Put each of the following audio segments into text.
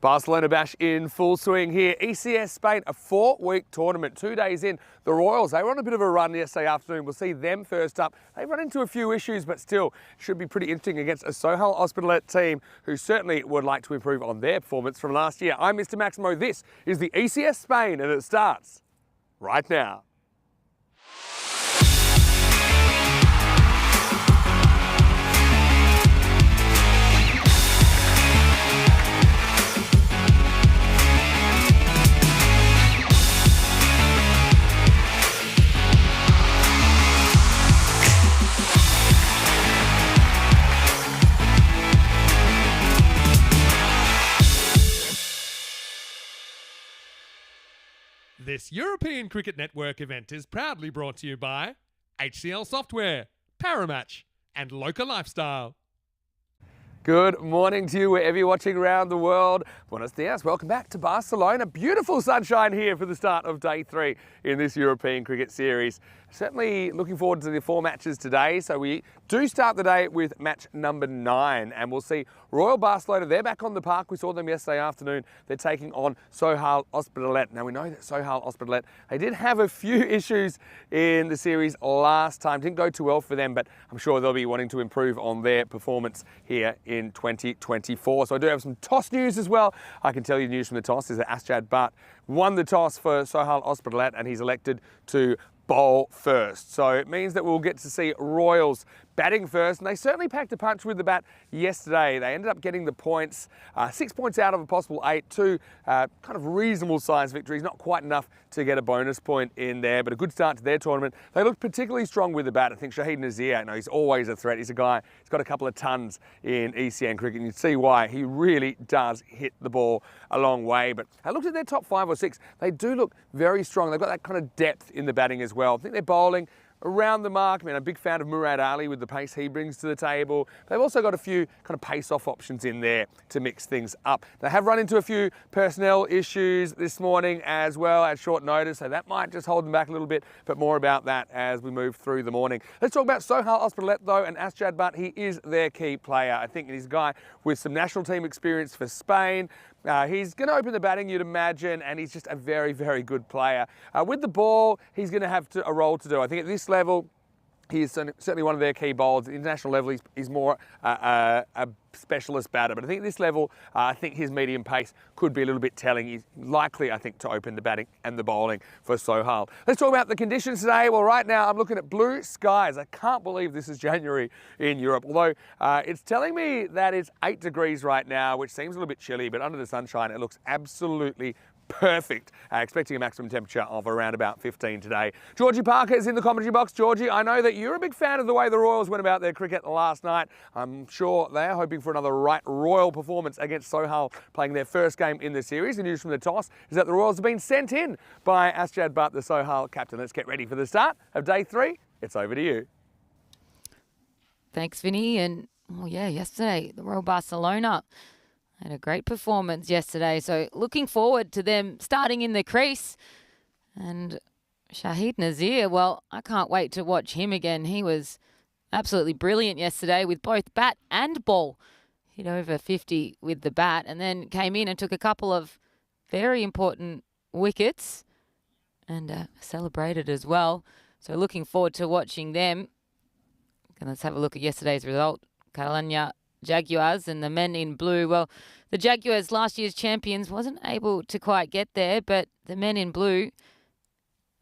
Barcelona Bash in full swing here. ECS Spain, a 4-week tournament, 2 days in. The Royals, they were on a bit of a run yesterday afternoon. We'll see them first up. They've run into a few issues, but still should be pretty interesting against a Sohail Hospitalet team who certainly would like to improve on their performance from last year. I'm Mr. Maximo. This is the ECS Spain, and it starts right now. This European Cricket Network event is proudly brought to you by HCL Software, Paramatch, and Local Lifestyle. Good morning to you wherever you're watching around the world. Buenos dias. Welcome back to Barcelona. Beautiful sunshine here for the start of day 3 in this European Cricket Series. Certainly looking forward to the 4 matches today. So we do start the day with match number 9, and we'll see Royal Barcelona. They're back on the park. We saw them yesterday afternoon. They're taking on Sohail Hospitalet. Now we know that Sohail Hospitalet, they did have a few issues in the series last time. Didn't go too well for them, but I'm sure they'll be wanting to improve on their performance here in 2024. So I do have some toss news as well. I can tell you news from the toss is that Asjad Butt won the toss for Sohail Hospitalet, and he's elected to bowl first. So it means that we'll get to see Royals batting first, and they certainly packed a punch with the bat yesterday. They ended up getting the points, 6 points out of a possible 8, 2 kind of reasonable size victories, not quite enough to get a bonus point in there, but a good start to their tournament. They looked particularly strong with the bat. I think Shahid Nazir, he's always a threat. He's a guy, he's got a couple of tons in ECN cricket, and you see why. He really does hit the ball a long way. But I looked at their top 5 or 6. They do look very strong. They've got that kind of depth in the batting as well. I think they're bowling around the mark. I'm a big fan of Murad Ali with the pace he brings to the table. They've also got a few kind of pace-off options in there to mix things up. They have run into a few personnel issues this morning as well at short notice, so that might just hold them back a little bit, but more about that as we move through the morning. Let's talk about Sohail Hospitalet though, and Asjad Butt. He is their key player. I think he's a guy with some national team experience for Spain. He's going to open the batting, you'd imagine, and he's just a very, very good player. With the ball, he's going to have a role to do. I think at this level, he is certainly one of their key bowlers. At the international level, he's more a specialist batter. But I think at this level, I think his medium pace could be a little bit telling. He's likely, I think, to open the batting and the bowling for Sohail. Let's talk about the conditions today. Well, right now, I'm looking at blue skies. I can't believe this is January in Europe, although it's telling me that it's 8 degrees right now, which seems a little bit chilly, but under the sunshine, it looks absolutely perfect. Expecting a maximum temperature of around about 15 today. Georgie Parker is in the commentary box. Georgie, I know that you're a big fan of the way the Royals went about their cricket last night. I'm sure they're hoping for another royal performance against Sohail, playing their first game in the series. The news from the toss is that the Royals have been sent in by Asjad Butt, the Sohail captain. Let's get ready for the start of day 3. It's over to you. Thanks, Vinny. And yesterday, the Royal Barcelona had a great performance yesterday, so looking forward to them starting in the crease. And Shahid Nazir, well, I can't wait to watch him again. He was absolutely brilliant yesterday with both bat and ball. Hit over 50 with the bat and then came in and took a couple of very important wickets and celebrated as well. So looking forward to watching them. And let's have a look at yesterday's result. Catalunya Jaguars and the men in blue. Well, the Jaguars, last year's champions, wasn't able to quite get there, but the men in blue,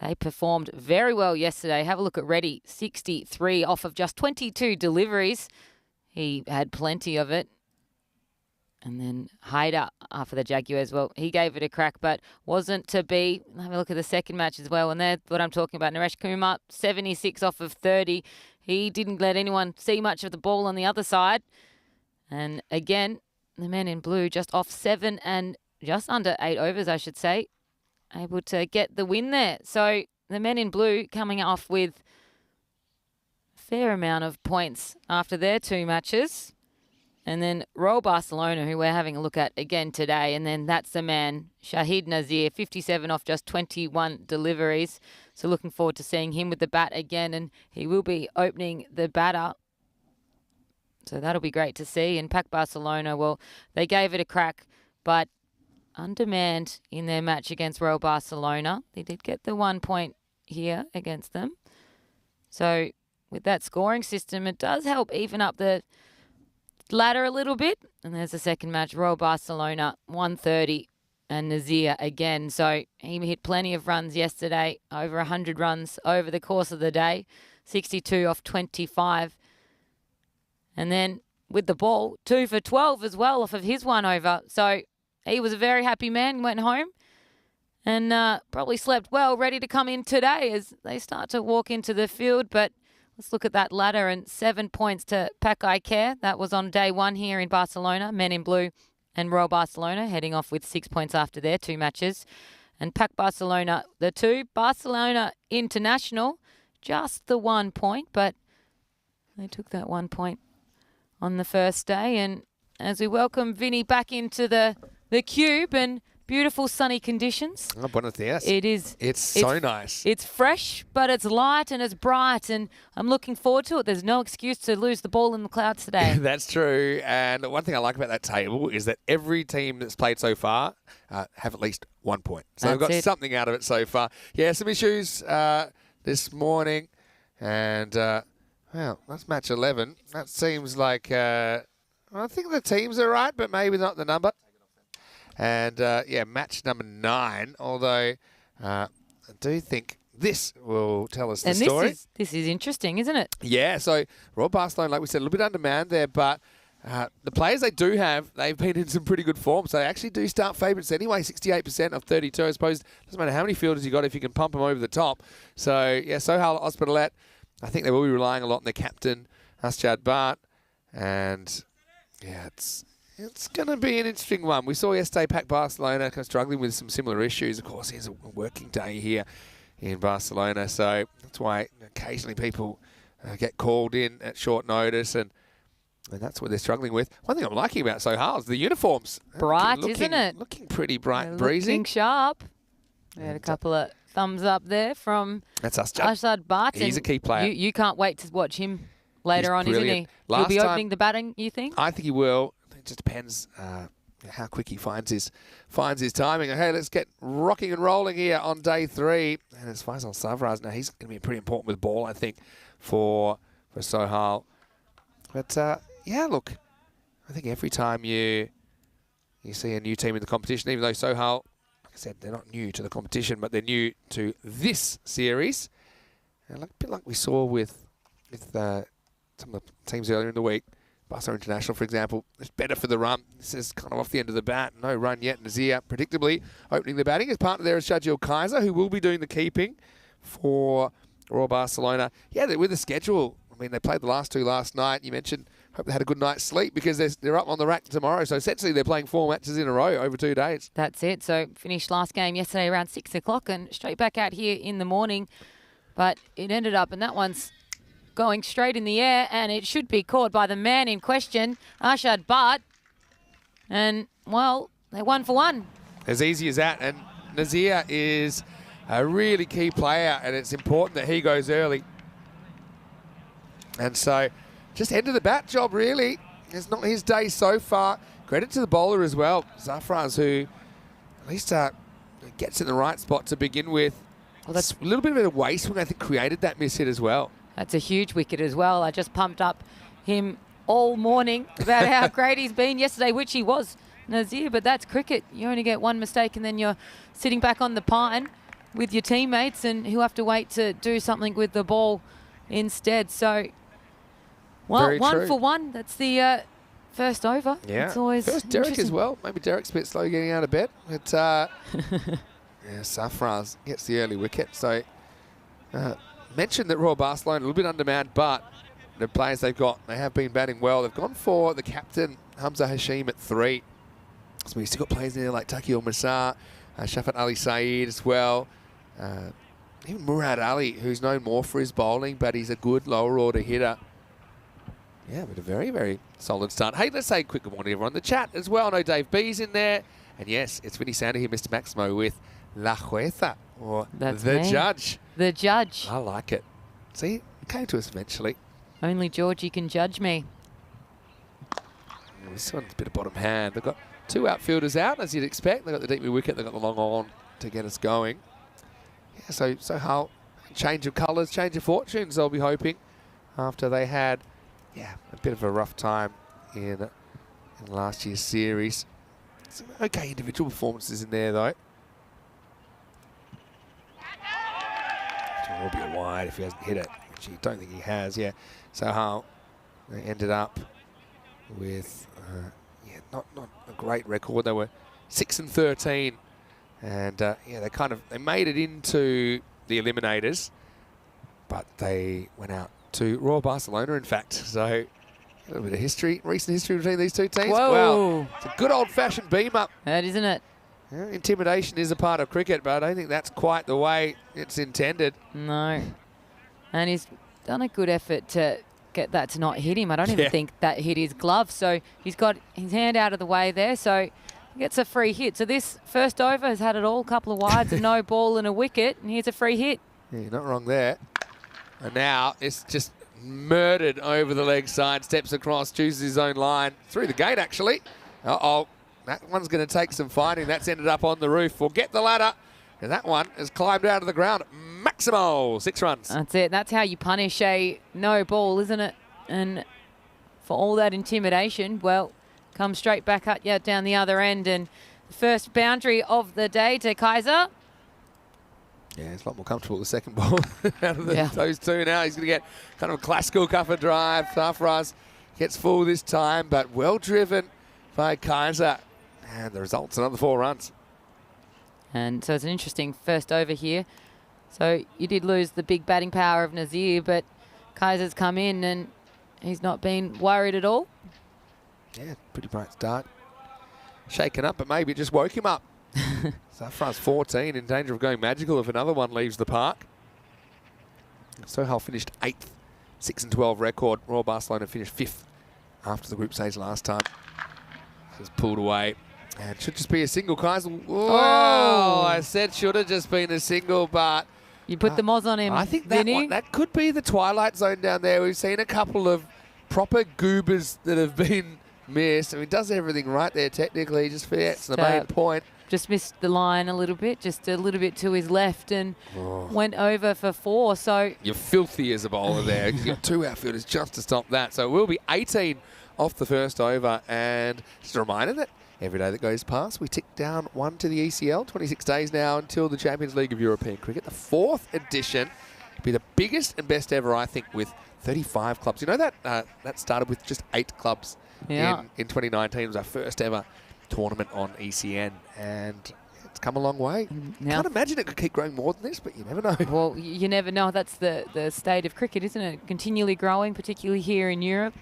they performed very well yesterday. Have a look at Reddy, 63 off of just 22 deliveries. He had plenty of it. And then Haider for the Jaguars, well, he gave it a crack, but wasn't to be. Have a look at the second match as well, and that's what I'm talking about. Naresh Kumar, 76 off of 30. He didn't let anyone see much of the ball on the other side. And again, the men in blue just off 7 and just under 8 overs, I should say, able to get the win there. So the men in blue coming off with a fair amount of points after their 2 matches. And then Royal Barcelona, who we're having a look at again today. And then that's the man, Shahid Nazir, 57 off just 21 deliveries. So looking forward to seeing him with the bat again. And he will be opening the batter. So that'll be great to see. And Pac Barcelona, well, they gave it a crack, but undermanned in their match against Real Barcelona. They did get the 1 point here against them. So with that scoring system, it does help even up the ladder a little bit. And there's the second match, Real Barcelona, 130, and Nazir again. So he hit plenty of runs yesterday, over 100 runs over the course of the day, 62 off 25. And then with the ball, 2 for 12 as well off of his 1 over. So he was a very happy man, went home and probably slept well, ready to come in today as they start to walk into the field. But let's look at that ladder, and 7 points to Pack Care. That was on day 1 here in Barcelona. Men in Blue and Royal Barcelona heading off with 6 points after their 2 matches. And Pack Barcelona, the 2. Barcelona International, just the 1 point, but they took that 1 point on the first day. And as we welcome Vinny back into the cube and beautiful sunny conditions. Oh, buenos dias. It is. It's so nice. It's fresh, but it's light and it's bright, and I'm looking forward to it. There's no excuse to lose the ball in the clouds today. That's true. And one thing I like about that table is that every team that's played so far have at least 1 point. So they've got something out of it so far. Yeah, some issues this morning. And, well, that's match 11. That seems like, I think the teams are right, but maybe not the number. And, yeah, match number 9, although I do think this will tell us the story. And this is interesting, isn't it? Yeah, so Royal Barcelona, like we said, a little bit undermanned there, but the players they do have, they've been in some pretty good form, so they actually do start favourites anyway, 68% of 32. I suppose it doesn't matter how many fielders you got if you can pump them over the top. So, yeah, Sohail Ospitalet, I think they will be relying a lot on their captain, Asjad Bart, and, yeah, it's going to be an interesting one. We saw yesterday Pack Barcelona kind of struggling with some similar issues. Of course, it's a working day here in Barcelona, so that's why occasionally people get called in at short notice, and that's what they're struggling with. One thing I'm liking about Sohail is the uniforms. Bright, isn't it? Looking pretty bright and They're breezy. looking sharp. We had a couple of thumbs up there from Asjad Bart. He's a key player. You can't wait to watch him later on, brilliant. isn't he? Last He'll be time, opening the batting, you think? I think he will. It just depends how quick he finds his timing. Hey, let's get rocking and rolling here on day 3. And as Faisal Savraz, now he's going to be pretty important with the ball, I think, for Sohail. But yeah, look, I think every time you see a new team in the competition, even though Sohail, like I said, they're not new to the competition, but they're new to this series. And a bit like we saw with some of the teams earlier in the week. Barcelona International, for example, is better for the run. This is kind of off the end of the bat. No run yet. Nazir, predictably, opening the batting. His partner there is Shadjil Kaiser, who will be doing the keeping for Royal Barcelona. Yeah, with the schedule. I mean, they played the last 2 last night. You mentioned, hope they had a good night's sleep because they're up on the rack tomorrow. So essentially, they're playing 4 matches in a row over 2 days. That's it. So finished last game yesterday around 6 o'clock and straight back out here in the morning. But it ended up, and that one's going straight in the air, and it should be caught by the man in question, Asjad Bart. And, well, they're 1 for 1. As easy as that. And Nazir is a really key player, and it's important that he goes early. And so, just head to the bat job, really. It's not his day so far. Credit to the bowler as well, Zafraz, who at least gets in the right spot to begin with. Well, that's a little bit of a waste when I think created that miss hit as well. That's a huge wicket as well. I just pumped up him all morning about how great he's been yesterday, which he was, Nazir, but that's cricket. You only get 1 mistake and then you're sitting back on the pine with your teammates and who have to wait to do something with the ball instead. So, well, Very 1 true. for 1. That's the first over. Yeah. It's always First Derek as well. Maybe Derek's a bit slow getting out of bed. But, yeah, Safraz gets the early wicket. So, mentioned that Royal Barcelona a little bit undermanned, but the players they've got, they have been batting well. They've gone for the captain, Hamza Hashim, at 3. So we've still got players in there like Taki Al-Masar, Shafat Ali Saeed as well. Even Murad Ali, who's known more for his bowling, but he's a good lower order hitter. Yeah, but a very, very solid start. Hey, let's say a quick good morning, everyone. The chat as well. I know Dave B's in there. And yes, it's Vinny Sander here, Mr. Maximo, with La Jueza, or That's the me. judge. The judge. I like it. See, it came to us eventually. Only Georgie can judge me. this one's a bit of bottom hand. They've got 2 outfielders out, as you'd expect. They've got the deep mid-wicket, they've got the long on to get us going. Yeah, so how change of colours, change of fortunes, I'll be hoping, after they had, a bit of a rough time in last year's series. Some okay individual performances in there, though. It will be a wide if he hasn't hit it, which you don't think he has, So how they ended up with, not a great record. They were 6-13, and they made it into the eliminators, but they went out to Royal Barcelona, in fact. So a little bit of history, recent history between these two teams. Whoa. Well, it's a good old-fashioned beam up. That isn't it? Yeah, intimidation is a part of cricket, but I don't think that's quite the way it's intended. No. And he's done a good effort to get that to not hit him. I don't even think that hit his glove. So he's got his hand out of the way there. So he gets a free hit. So this first over has had it all, a couple of wides, a no ball and a wicket. And here's a free hit. Yeah, you're not wrong there. And now it's just murdered over the leg side, steps across, chooses his own line. Through the gate, actually. Uh-oh. That one's going to take some fighting. That's ended up on the roof. We'll get the ladder. And that one has climbed out of the ground. Maximal, 6 runs. That's it. That's how you punish a no ball, isn't it? And for all that intimidation, well, come straight back up down the other end. And the first boundary of the day to Kaiser. Yeah, it's a lot more comfortable with the second ball out of those two now. He's going to get kind of a classical cover drive. Thafras gets full this time, but well driven by Kaiser. And the result's another 4 runs. And so it's an interesting first over here. So you did lose the big batting power of Nazir, but Kaiser's come in and he's not been worried at all. Yeah, pretty bright start. Shaken up, but maybe it just woke him up. Zafran's 14, in danger of going magical if another one leaves the park. Sohail finished 8th, 6-12 record. Royal Barcelona finished 5th after the group stage last time. Just pulled away. And should just be a single, Kaiser. Whoa! I said should have just been a single, but you put the moz on him. I think that could be the twilight zone down there. We've seen a couple of proper goobers that have been missed. I mean, he does everything right there technically. Just forgets the main point. Just missed the line a little bit, just a little bit to his left, and went over for 4. So you're filthy as a bowler there. You've got 2 outfielders just to stop that. So it will be 18 off the first over, and just a reminder that every day that goes past, we tick down 1 to the ECL. 26 days now until the Champions League of European Cricket. The 4th edition will be the biggest and best ever, I think, with 35 clubs. You know that that started with just 8 clubs in 2019. It was our first ever tournament on ECN, and it's come a long way. Now, can't imagine it could keep growing more than this, but you never know. Well, you never know. That's the state of cricket, isn't it? Continually growing, particularly here in Europe.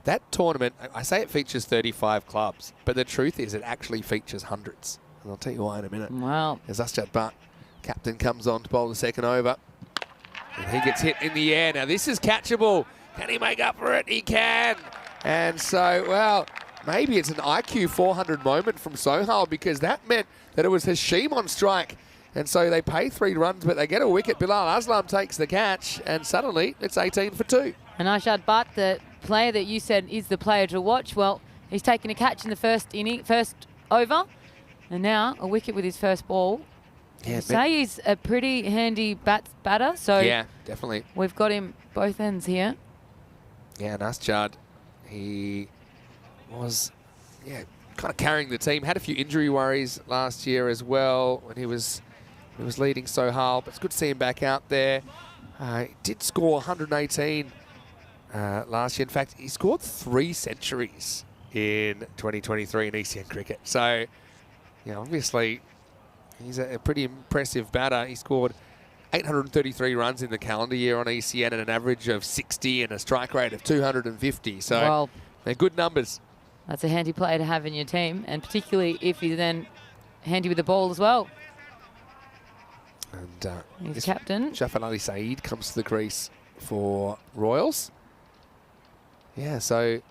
That tournament, I say it features 35 clubs, but the truth is it actually features hundreds. And I'll tell you why in a minute. Wow. As Asjad Butt, captain, comes on to bowl the second over. And he gets hit in the air. Now this is catchable. Can he make up for it? He can. And so, well, maybe it's an IQ 400 moment from Sohail, because that meant that it was Hashim on strike. And so they pay 3 runs, but they get a wicket. Bilal Aslam takes the catch, and suddenly it's 18 for 2. And Asjad Butt, the player that you said is the player to watch, well, he's taken a catch in the first over, and now a wicket with his first ball. Yeah, say he's a pretty handy batter, so yeah, definitely. We've got him both ends here. Yeah, and Asjad, he was kind of carrying the team. Had a few injury worries last year as well when he was leading Sohail, but it's good to see him back out there. He did score 118 last year. In fact, he scored 3 centuries in 2023 in ECN cricket. So, obviously, he's a pretty impressive batter. He scored 833 runs in the calendar year on ECN and an average of 60 and a strike rate of 250. So, well, they're good numbers. That's a handy player to have in your team, and particularly if he's then handy with the ball as well. And he's captain. Shafan Ali Saeed comes to the crease for Royals. Yeah, so I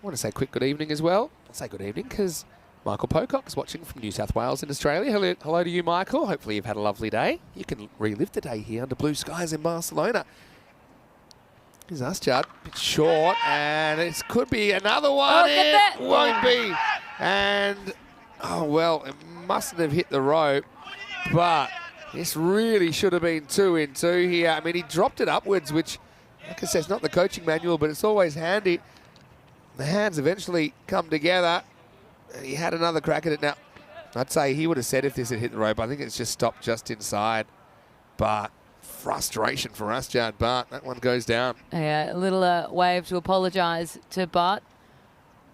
want to say quick good evening as well. I'll say good evening because Michael Pocock is watching from New South Wales in Australia. Hello to you, Michael. Hopefully you've had a lovely day. You can relive the day here under blue skies in Barcelona. Here's Usjard, bit short, and it could be another one. Oh, get that. It won't be. And, oh, well, it mustn't have hit the rope, but this really should have been 2 in 2 here. I mean, he dropped it upwards, which, like I said, it's not the coaching manual, but it's always handy. The hands eventually come together, and he had another crack at it. Now, I'd say he would have said if this had hit the rope. I think it's just stopped just inside, but frustration for Usjard Bart. That one goes down. Yeah, a little wave to apologise to Bart.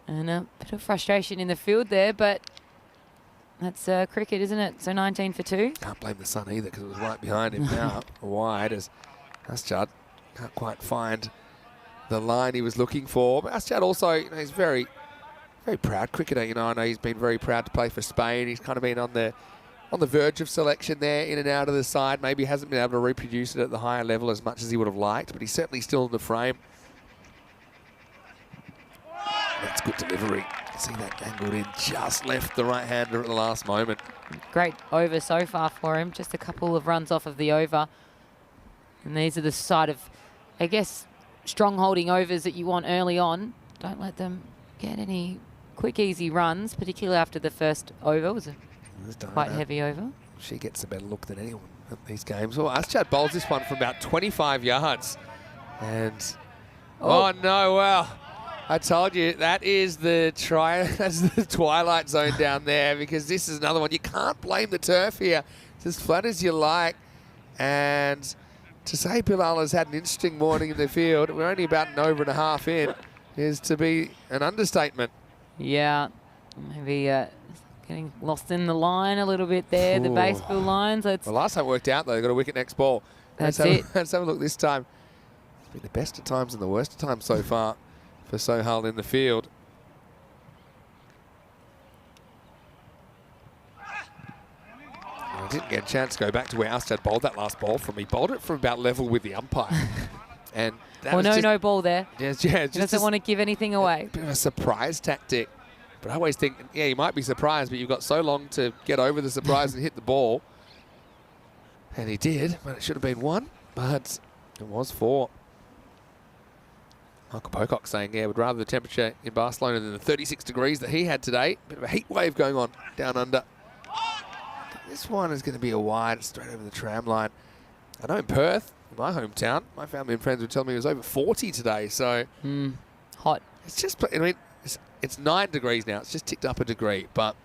And a bit of frustration in the field there, but that's cricket, isn't it? So 19 for 2. Can't blame the sun either because it was right behind him now, wide, as Usjard can't quite find the line he was looking for. But Usjard also, you know, he's very, very proud cricketer. You know, I know he's been very proud to play for Spain. He's kind of been on the verge of selection there, in and out of the side. Maybe hasn't been able to reproduce it at the higher level as much as he would have liked, but he's certainly still in the frame. That's good delivery. See that angled in, just left the right-hander at the last moment. Great over so far for him. Just a couple of runs off of the over. And these are the side of, I guess, strong holding overs that you want early on. Don't let them get any quick, easy runs, particularly after the first over. It was a quite heavy over. She gets a better look than anyone at these games. Well, Usjard bowls this one from about 25 yards. And, oh no, well, I told you, that is that's the twilight zone down there, because this is another one. You can't blame the turf here. It's as flat as you like. And to say Bilal has had an interesting morning in the field, we're only about an over and a half in, is to be an understatement. Yeah, maybe getting lost in the line a little bit there, the baseball lines. The last time it worked out, though, they got a wicket next ball. That's it. Let's have a look this time. It's been the best of times and the worst of times so far for Sohail in the field. I didn't get a chance to go back to where Usjard bowled that last ball from. He bowled it from about level with the umpire. And that was no ball there. Yeah, He doesn't want to give anything away. A bit of a surprise tactic. But I always think, yeah, you might be surprised, but you've got so long to get over the surprise and hit the ball. And he did, but it should have been 1, but it was 4. Michael Pocock saying, yeah, would rather the temperature in Barcelona than the 36 degrees that he had today. Bit of a heat wave going on down under. This one is going to be a wide, straight over the tram line. I know in Perth, my hometown, my family and friends would tell me it was over 40 today, so... Hot. It's just, I mean, it's 9 degrees now. It's just ticked up a degree, but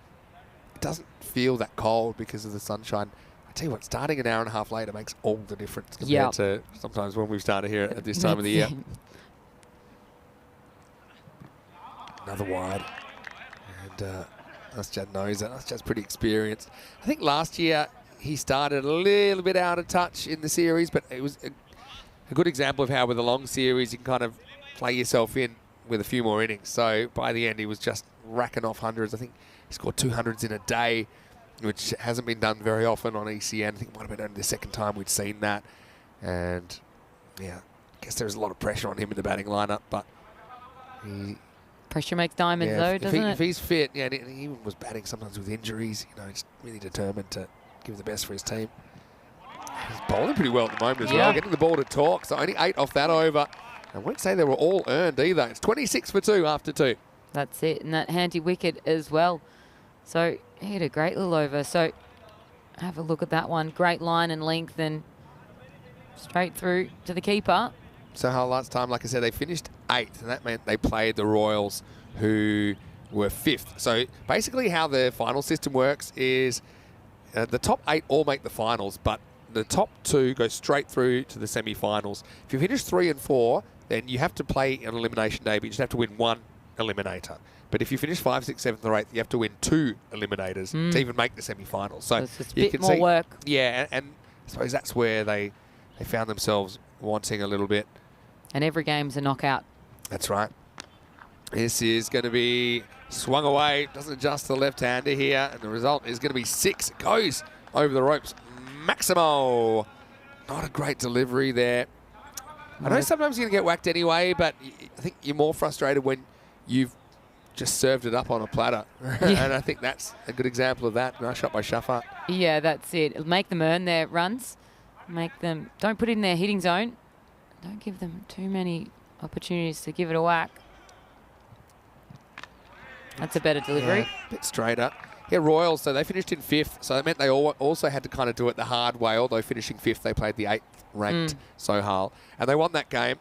it doesn't feel that cold because of the sunshine. I tell you what, starting an hour and a half later makes all the difference compared to sometimes when we've started here at this time of the year. Another wide. And Usjard knows that. Usjard's pretty experienced. I think last year he started a little bit out of touch in the series, but it was a good example of how with a long series you can kind of play yourself in with a few more innings. So by the end he was just racking off hundreds. I think he scored 200s in a day, which hasn't been done very often on ECN. I think it might have been only the second time we'd seen that. And yeah, I guess there's a lot of pressure on him in the batting lineup, but pressure makes diamonds, though, doesn't it? If he's fit, yeah, and he even was batting sometimes with injuries, you know, he's really determined to give the best for his team. He's bowling pretty well at the moment as well, getting the ball to talk. So only 8 off that over. I won't say they were all earned either. It's 26 for 2 after 2. That's it, and that handy wicket as well. So he had a great little over. So have a look at that one. Great line and length and straight through to the keeper. So how last time, like I said, they finished 8th, and that meant they played the Royals, who were 5th. So basically how the final system works is the top 8 all make the finals, but the top 2 go straight through to the semi-finals. If you finish 3 and 4, then you have to play an elimination day, but you just have to win 1 eliminator. But if you finish 5th, 6th, 7th, or 8th, you have to win 2 eliminators to even make the semi-finals. So it's a bit more work. Yeah, and I suppose that's where they found themselves wanting a little bit. And every game's a knockout. That's right. This is going to be swung away. Doesn't adjust the left-hander here. And the result is going to be 6. Goes over the ropes. Maximo. Not a great delivery there. I know sometimes you're going to get whacked anyway, but I think you're more frustrated when you've just served it up on a platter. And I think that's a good example of that. Nice shot by Shafat. Yeah, that's it. It'll make them earn their runs. Make them, don't put it in their hitting zone. don't give them too many opportunities to give it a whack. That's a better delivery. Yeah, a bit straighter. Yeah, Royals, so they finished in 5th, so that meant they also had to kind of do it the hard way, although finishing 5th, they played the 8th ranked Sohal, and they won that game.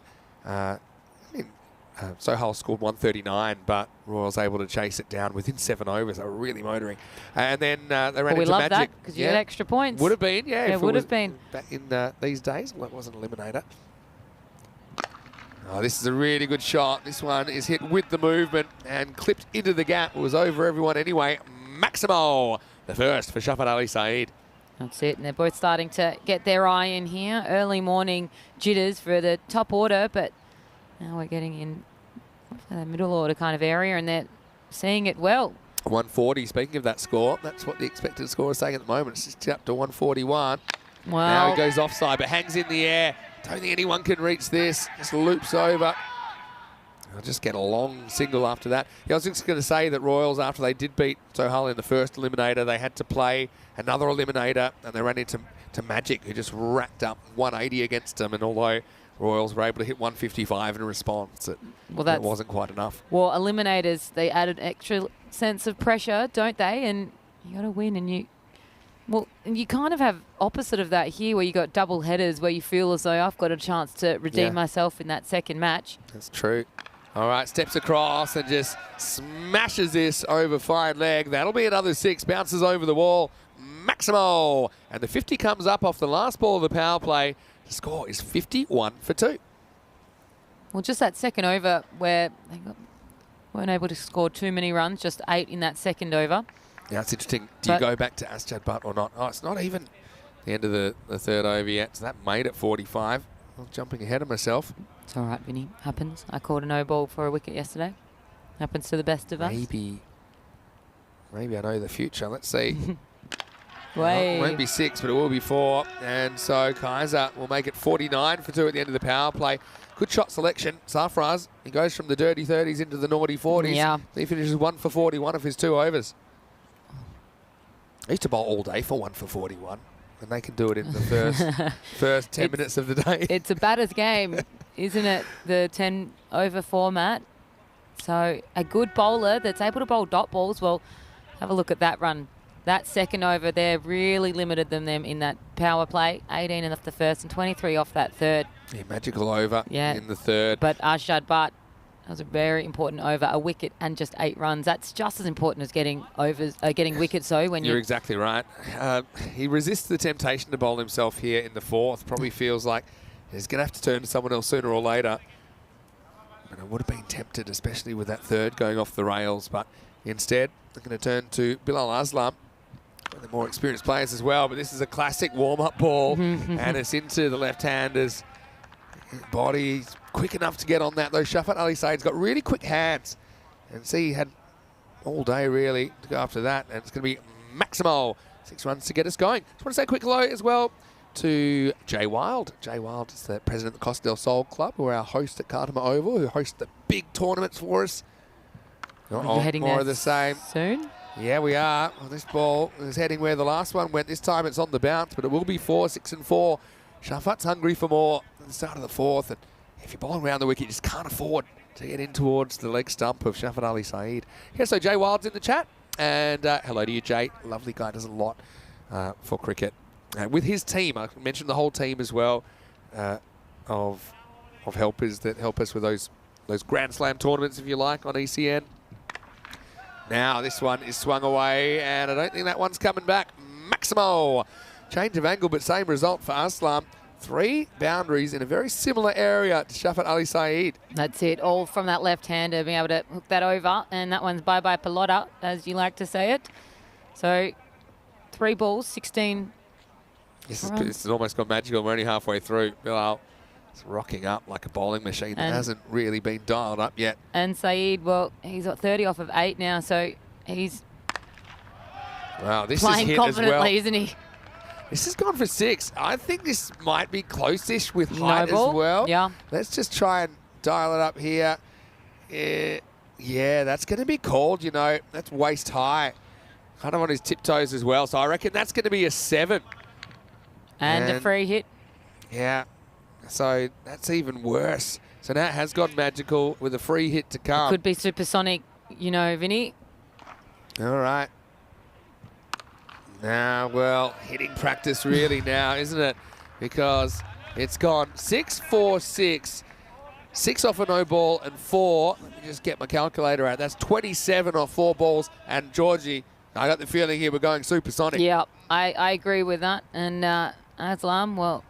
Sohal scored 139, but Royals able to chase it down within 7 overs. They were really motoring. And then they ran into Magic. We love that because you had extra points. Would have been, yeah. It would have been. Back in these days, well, it wasn't an eliminator. Oh, this is a really good shot. This one is hit with the movement and clipped into the gap. It was over everyone anyway. Maximo, the first for Shafat Ali Saeed. That's it, and they're both starting to get their eye in here. Early morning jitters for the top order, but now we're getting in the middle order kind of area, and they're seeing it well. 140, speaking of that score, that's what the expected score is saying at the moment. It's just up to 141. Wow. Now he goes offside, but hangs in the air. Don't think anyone can reach this. Just loops over. I'll just get a long single after that. Yeah, I was just going to say that Royals, after they did beat Sohal in the first eliminator, they had to play another eliminator, and they ran into Magic, who just racked up 180 against them. And although Royals were able to hit 155 in response, it wasn't quite enough. Well, eliminators, they added extra sense of pressure, don't they? And you got to win, and you kind of have opposite of that here, where you got double headers, where you feel as though I've got a chance to redeem myself in that second match. That's true. All right, steps across and just smashes this over fine leg. That'll be another 6. Bounces over the wall. Maximo. And the 50 comes up off the last ball of the power play. The score is 51 for 2. Well, just that second over where they weren't able to score too many runs, just 8 in that second over. Yeah, it's interesting. Do you go back to Asjad Butt or not? Oh, it's not even the end of the third over yet. So that made it 45. I'm jumping ahead of myself. It's all right, Vinny. Happens. I caught a no ball for a wicket yesterday. Happens to the best of us. Maybe I know the future. Let's see. Way. It won't be 6, but it will be 4. And so Kaiser will make it 49 for 2 at the end of the power play. Good shot selection. Safraz, he goes from the dirty 30s into the naughty 40s. Yeah. He finishes 1 for 41 of his 2 overs. I used to bowl all day for 1 for 41. And they can do it in the first 10 minutes of the day. It's a batter's game, isn't it? The 10 over format. So a good bowler that's able to bowl dot balls. Well, have a look at that run. That second over there really limited them in that power play. 18 off the first and 23 off that third. Yeah, magical over in the third. But Arshad Butt, that was a very important over, a wicket and just 8 runs. That's just as important as getting wickets. So when you're exactly right. He resists the temptation to bowl himself here in the 4th. Probably feels like he's going to have to turn to someone else sooner or later. But I would have been tempted, especially with that third going off the rails. But instead, they're going to turn to Bilal Aslam. The more experienced players as well. But this is a classic warm-up ball, and it's into the left-hander's body. Quick enough to get on that, though. Shafat Ali Saeed's got really quick hands. And see, he had all day, really, to go after that. And it's going to be Maximo. 6 runs to get us going. Just want to say a quick hello as well to Jay Wild. Jay Wild is the president of the Costa del Sol Club, who are our host at Cartama Oval, who host the big tournaments for us. Heading more there of the same. Soon? Yeah, we are. Well, this ball is heading where the last one went. This time it's on the bounce, but it will be 4, 6 and 4. Shafat's hungry for more at the start of the 4th. And if you're bowling around the wicket, you just can't afford to get in towards the leg stump of Shafat Ali Saeed. Yeah, so Jay Wild's in the chat. And hello to you, Jay. Lovely guy, does a lot for cricket. With his team, I mentioned the whole team as well of helpers that help us with those Grand Slam tournaments, if you like, on ECN. Now this one is swung away, and I don't think that one's coming back. Maximo. Change of angle, but same result for Aslam. 3 boundaries in a very similar area to Shafat Ali Saeed. That's it, all from that left-hander, being able to hook that over. And that one's bye-bye Pelota, as you like to say it. So 3 balls, 16 This has almost gone magical. We're only halfway through. Bilal is rocking up like a bowling machine that hasn't really been dialed up yet. And Saeed, well, he's got 30 off of 8 now, so he's playing confidently, as well. Isn't he? This has gone for 6. I think this might be close-ish with height as well. Yeah. Let's just try and dial it up here. Yeah, that's going to be called, you know. That's waist high. Kind of on his tiptoes as well. So I reckon that's going to be a 7. And a free hit. Yeah. So that's even worse. So now it has gone magical with a free hit to come. Could be supersonic, you know, Vinny. All right. Now, well, hitting practice really now, isn't it? Because it's gone 6-4-6. 6 off a no ball and 4. Let me just get my calculator out. That's 27 off 4 balls. And Georgie, I got the feeling here we're going supersonic. Yeah, I agree with that. And Aslam, well,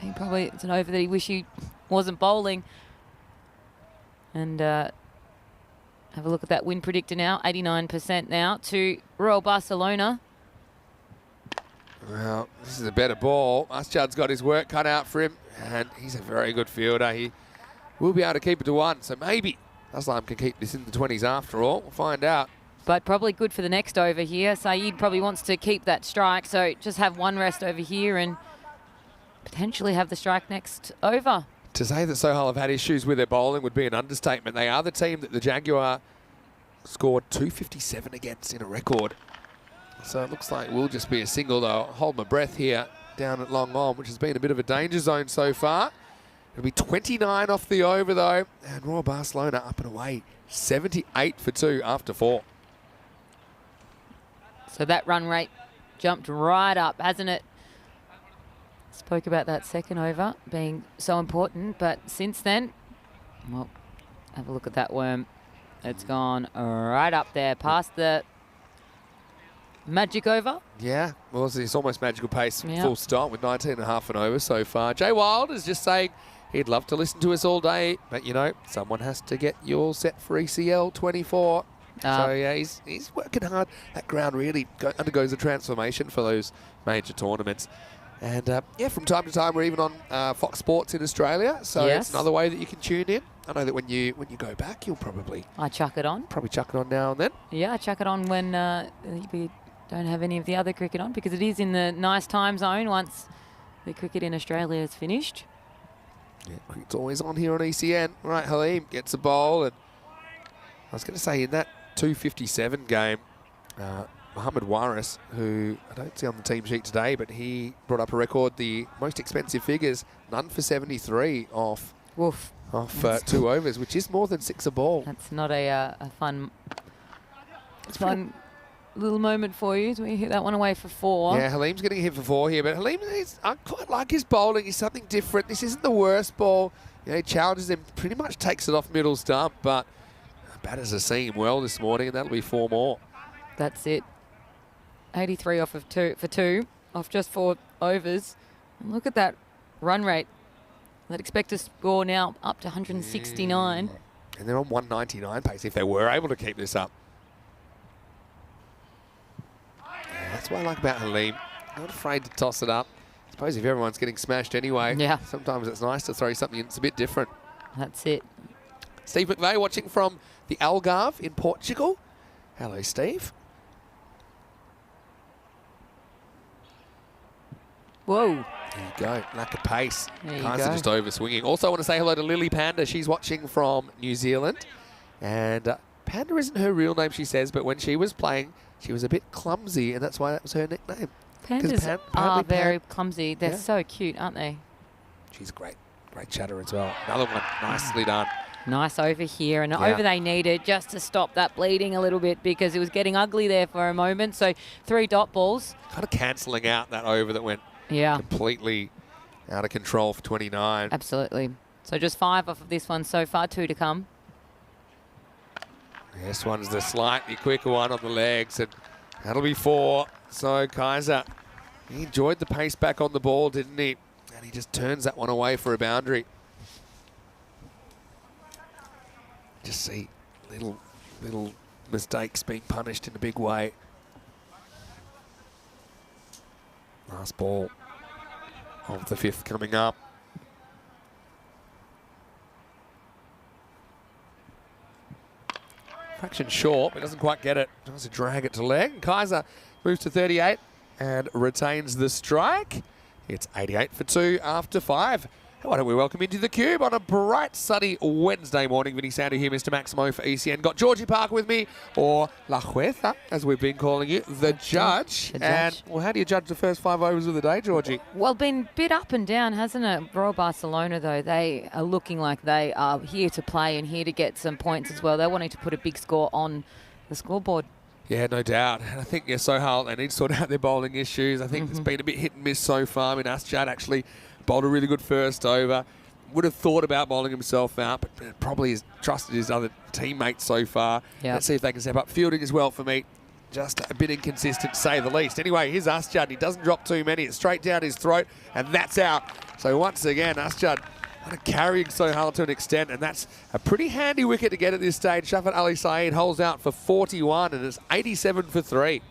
it's an over that he wish he wasn't bowling. And have a look at that win predictor now, 89% now to Royal Barcelona. Well, this is a better ball. Muschard's got his work cut out for him, and he's a very good fielder. He will be able to keep it to 1, so maybe Aslam can keep this in the 20s after all. We'll find out. But probably good for the next over here. Saeed probably wants to keep that strike, so just have one rest over here and potentially have the strike next over. To say that Sohail have had issues with their bowling would be an understatement. They are the team that the Jaguar scored 257 against in a record. So it looks like it will just be a single, though. I'll hold my breath here down at long on, which has been a bit of a danger zone so far. It'll be 29 off the over, though. And Royal Barcelona up and away, 78 for 2 after 4. So that run rate jumped right up, hasn't it? Spoke about that second over being so important, but since then, well, have a look at that worm. It's gone right up there, past the magic over. Yeah, well, it's almost magical pace, Yeah. full stop, with 19 and a half and over so far. Jay Wild is just saying he'd love to listen to us all day, but, you know, someone has to get you all set for ECL 24. So, yeah, he's working hard. That ground really undergoes a transformation for those major tournaments. And, yeah, from time to time, we're even on Fox Sports in Australia, so Yes. it's another way that you can tune in. I know that when you go back, you'll probably chuck it on. chuck it on now and then. Yeah, I chuck it on when we don't have any of the other cricket on, because it is in the nice time zone once the cricket in Australia is finished. Yeah, cricket's always on here on ECN. Right, Halim gets a bowl, and I was going to say in that 257 game, Mohammed Waris, who I don't see on the team sheet today, but he brought up a record, the most expensive figures, none for 73 off Woof. 2 overs, which is more than 6 a ball. That's not a fun little moment for you. So we hit that one away for 4. Yeah, Halim's getting hit for 4 here, but Halim, I quite like his bowling. He's something different. This isn't the worst ball. You know, he challenges him, pretty much takes it off middle stump, but batters are seeing him well this morning, and that'll be 4 more. That's it. 83 off of 2 for 2 off just 4 overs. And look at that run rate. They'd expect to score now up to 169. And they're on 199 pace if they were able to keep this up. Yeah, that's what I like about Halim. Not afraid to toss it up. I suppose if everyone's getting smashed anyway, Yeah. sometimes it's nice to throw something in that's a bit different. That's it. Steve McVeigh watching from the Algarve in Portugal. Hello, Steve. Whoa. There you go. Lack of pace. There you Kaiser go. just over swinging. Also, I want to say hello to Lily Panda. She's watching from New Zealand. And Panda isn't her real name, she says, but when she was playing, she was a bit clumsy, and that's why that was her nickname. Pandas are apparently very clumsy. They're Yeah. so cute, aren't they? She's a great chatter as well. Another one, nicely done. Nice over here, and Yeah. over they needed just to stop that bleeding a little bit, because it was getting ugly there for a moment. So 3 dot balls. Kind of cancelling out that over that went Yeah, completely out of control for 29. absolutely. So just 5 off of this one so far, 2 to come. This one's the slightly quicker one on the legs, and that'll be 4. So Kaiser, he enjoyed the pace back on the ball, didn't he? And he just turns that one away for a boundary. Just see little mistakes being punished in a big way. Last ball of the 5th coming up. Fraction short, but doesn't quite get it. Tries to drag it to leg. Kaiser moves to 38 and retains the strike. It's 88 for 2 after 5. Why don't we welcome into the cube on a bright, sunny Wednesday morning. Vinny Sandu here, Mr. Maximo for ECN. Got Georgie Parker with me, or La Jueza, as we've been calling you, the judge. And, well, how do you judge the first 5 overs of the day, Georgie? Well, been a bit up and down, hasn't it? Royal Barcelona, though, they are looking like they are here to play and here to get some points as well. They're wanting to put a big score on the scoreboard. Yeah, no doubt. And I think Sohail, they need to sort out their bowling issues. I think it's been a bit hit and miss so far. I mean, Asjad actually bowled a really good first over. Would have thought about bowling himself out, but probably has trusted his other teammates so far. Yep. Let's see if they can step up. Fielding as well for me. Just a bit inconsistent, to say the least. Anyway, here's Asjad. He doesn't drop too many. It's straight down his throat, and that's out. So once again, Asjad kind of carrying Sohail to an extent, and that's a pretty handy wicket to get at this stage. Shafat Ali Saeed holds out for 41, and it's 87 for 3.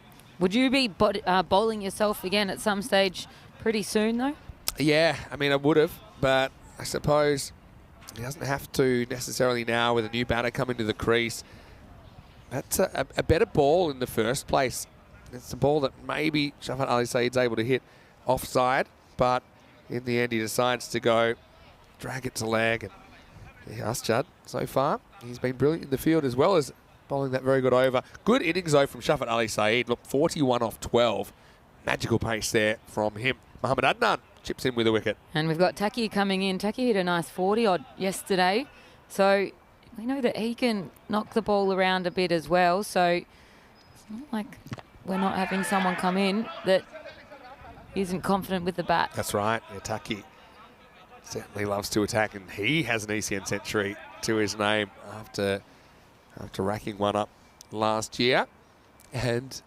Would you be bowling yourself again at some stage pretty soon, though? Yeah, I mean, I would have, but I suppose he doesn't have to necessarily now with a new batter coming to the crease. That's a better ball in the first place. It's a ball that maybe Shafat Ali Saeed's able to hit offside, but in the end he decides to go drag it to leg. And Asjad, so far, he's been brilliant in the field as well as bowling that very good over. Good innings, though, from Shafat Ali Saeed. Look, 41 off 12. Magical pace there from him. Mohammad Adnan chips in with a wicket. And we've got Taki coming in. Taki hit a nice 40-odd yesterday. So we know that he can knock the ball around a bit as well. So it's not like we're not having someone come in that isn't confident with the bat. That's right. Yeah, Taki certainly loves to attack, and he has an ECN century to his name after racking one up last year. And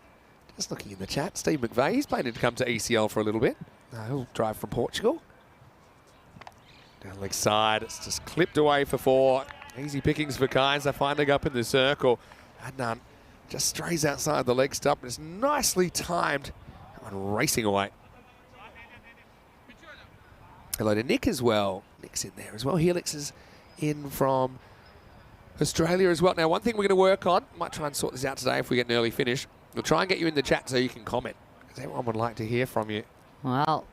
just looking in the chat, Steve McVeigh, he's planning to come to ECL for a little bit. He'll drive from Portugal. Down leg side, it's just clipped away for 4. Easy pickings for Kaiser, finding up in the circle. Adnan just strays outside the leg stump. It's nicely timed and racing away. Hello to Nick as well. Nick's in there as well. Helix is in from Australia as well. Now, one thing we're going to work on, might try and sort this out today if we get an early finish. We'll try and get you in the chat so you can comment, because everyone would like to hear from you. Well,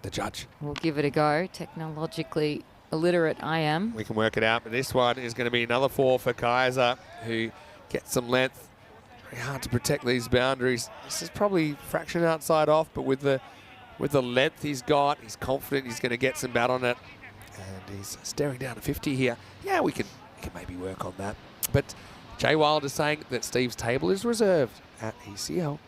the judge. We'll give it a go. Technologically illiterate I am. We can work it out, but this one is going to be another 4 for Kaiser, who gets some length. Very hard to protect these boundaries. This is probably fraction outside off, but with the length he's got, he's confident he's going to get some bat on it. And he's staring down to 50 here. Yeah, we can maybe work on that. But Jay Wild is saying that Steve's table is reserved at ECL.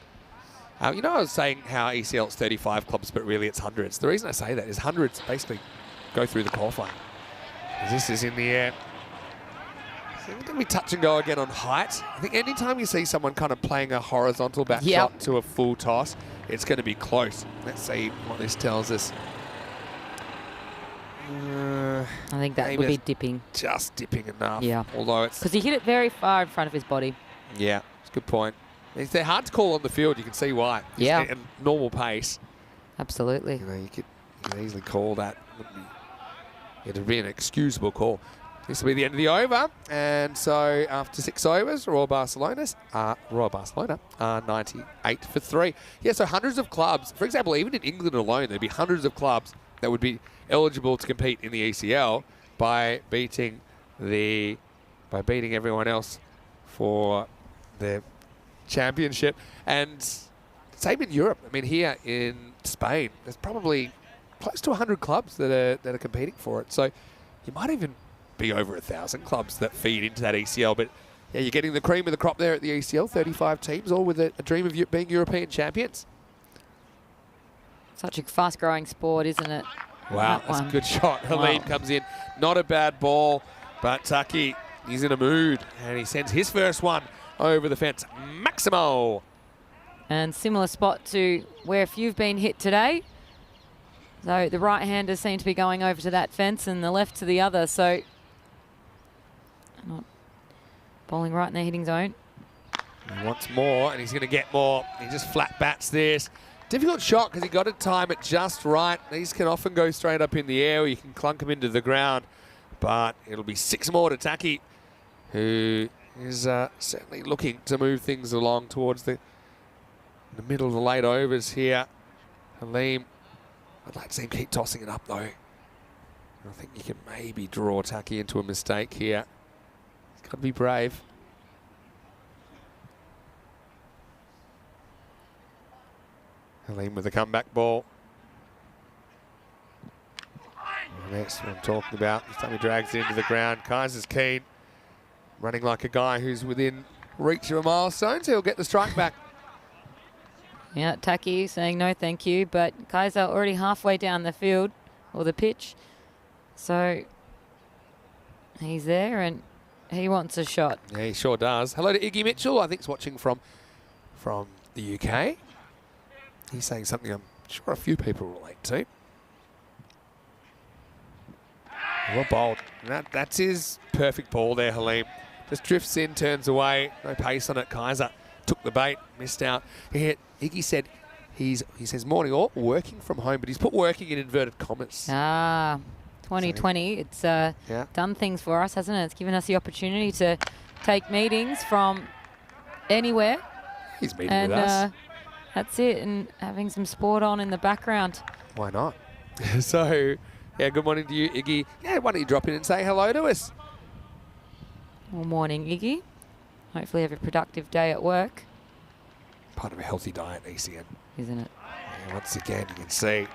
You know, I was saying how ECL is 35 clubs, but really it's hundreds. The reason I say that is hundreds basically go through the qualifying. This is in the air. So it's going to be touch and go again on height. I think anytime you see someone kind of playing a horizontal back shot to a full toss, it's going to be close. Let's see what this tells us. I think that would be dipping. Just dipping enough. Yeah. Although it's... because he hit it very far in front of his body. Yeah, it's a good point. They're hard to call on the field. You can see why. Yeah. At normal pace. Absolutely. You know, you could easily call that. It'd be an excusable call. This will be the end of the over. And so after 6 overs, Royal Barcelona are 98 for 3. Yeah, so hundreds of clubs. For example, even in England alone, there'd be hundreds of clubs that would be eligible to compete in the ECL by beating everyone else for the championship. And same in Europe. I mean, here in Spain, there's probably close to 100 clubs that are competing for it. So you might even be over 1,000 clubs that feed into that ECL. But yeah, you're getting the cream of the crop there at the ECL. 35 teams, all with a dream of being European champions. Such a fast-growing sport, isn't it? Wow, that's a good shot. Halim comes in. Not a bad ball, but Taki, he's in a mood, and he sends his first one over the fence. Maximo. And similar spot to where if you've been hit today. So the right-handers seem to be going over to that fence and the left to the other. So not bowling right in their hitting zone. He wants more, and he's going to get more. He just flat bats this. Difficult shot because he got to time it just right. These can often go straight up in the air, or you can clunk them into the ground. But it'll be 6 more to Taki, who is certainly looking to move things along towards the middle of the late overs here. Halim, I'd like to see him keep tossing it up though. I think you can maybe draw Taki into a mistake here. He's got to be brave. Halim with the comeback ball. That's what I'm talking about. This time he drags it into the ground. Kaiser's keen. Running like a guy who's within reach of a milestone, so he'll get the strike back. Yeah, Taki saying no thank you, but Kaiser already halfway down the field, or the pitch. So he's there and he wants a shot. Yeah, he sure does. Hello to Iggy Mitchell, I think he's watching from the UK. He's saying something I'm sure a few people relate to. Well bowled. That's his perfect ball there, Halim. Just drifts in, turns away, no pace on it. Kaiser took the bait, missed out. Iggy said he says morning all working from home, but he's put working in inverted commas. 2020, it's done things for us, hasn't it? It's given us the opportunity to take meetings from anywhere. He's meeting with us. That's it, and having some sport on in the background. Why not? So, yeah, good morning to you, Iggy. Yeah, why don't you drop in and say hello to us? Well, morning, Iggy. Hopefully have a productive day at work. Part of a healthy diet, ECN. Isn't it? Yeah, once again, you can see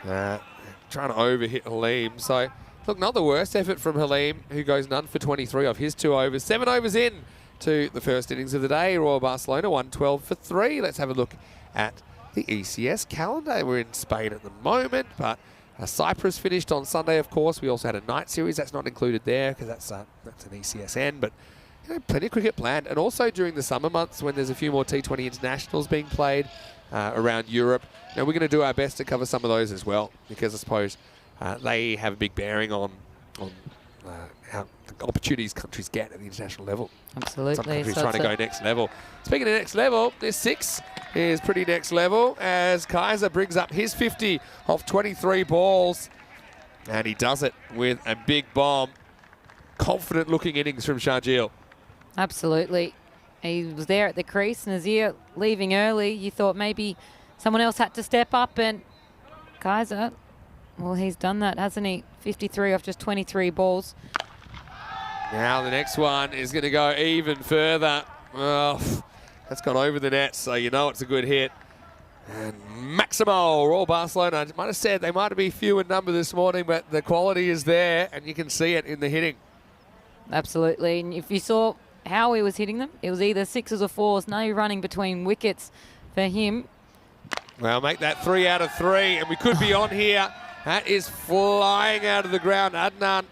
trying to overhit Halim. So, look, not the worst effort from Halim, who goes none for 23 off his 2 overs. 7 overs in to the first innings of the day. Royal Barcelona 112 for 3. Let's have a look at the ECS calendar. We're in Spain at the moment, but Cyprus finished on Sunday, of course. We also had a night series. That's not included there because that's an ECSN, but you know, plenty of cricket planned. And also during the summer months when there's a few more T20 internationals being played around Europe. Now, we're going to do our best to cover some of those as well because I suppose they have a big bearing on how the opportunities countries get at the international level. Absolutely. Some countries trying to go next level. Speaking of next level, this 6 is pretty next level as Kaiser brings up his 50 off 23 balls. And he does it with a big bomb. Confident looking innings from Sharjeel. Absolutely. He was there at the crease. Nazir leaving early. You thought maybe someone else had to step up, and Kaiser, well, he's done that, hasn't he? 53 off just 23 balls. Now the next one is going to go even further. Oh, that's gone over the net, so you know it's a good hit. And Maximo, Royal Barcelona, I might have said they might be few in number this morning, but the quality is there, and you can see it in the hitting. Absolutely. And if you saw how he was hitting them, it was either 6s or 4s. No running between wickets for him. Well, make that 3 out of 3, and we could be on here. That is flying out of the ground. Adnan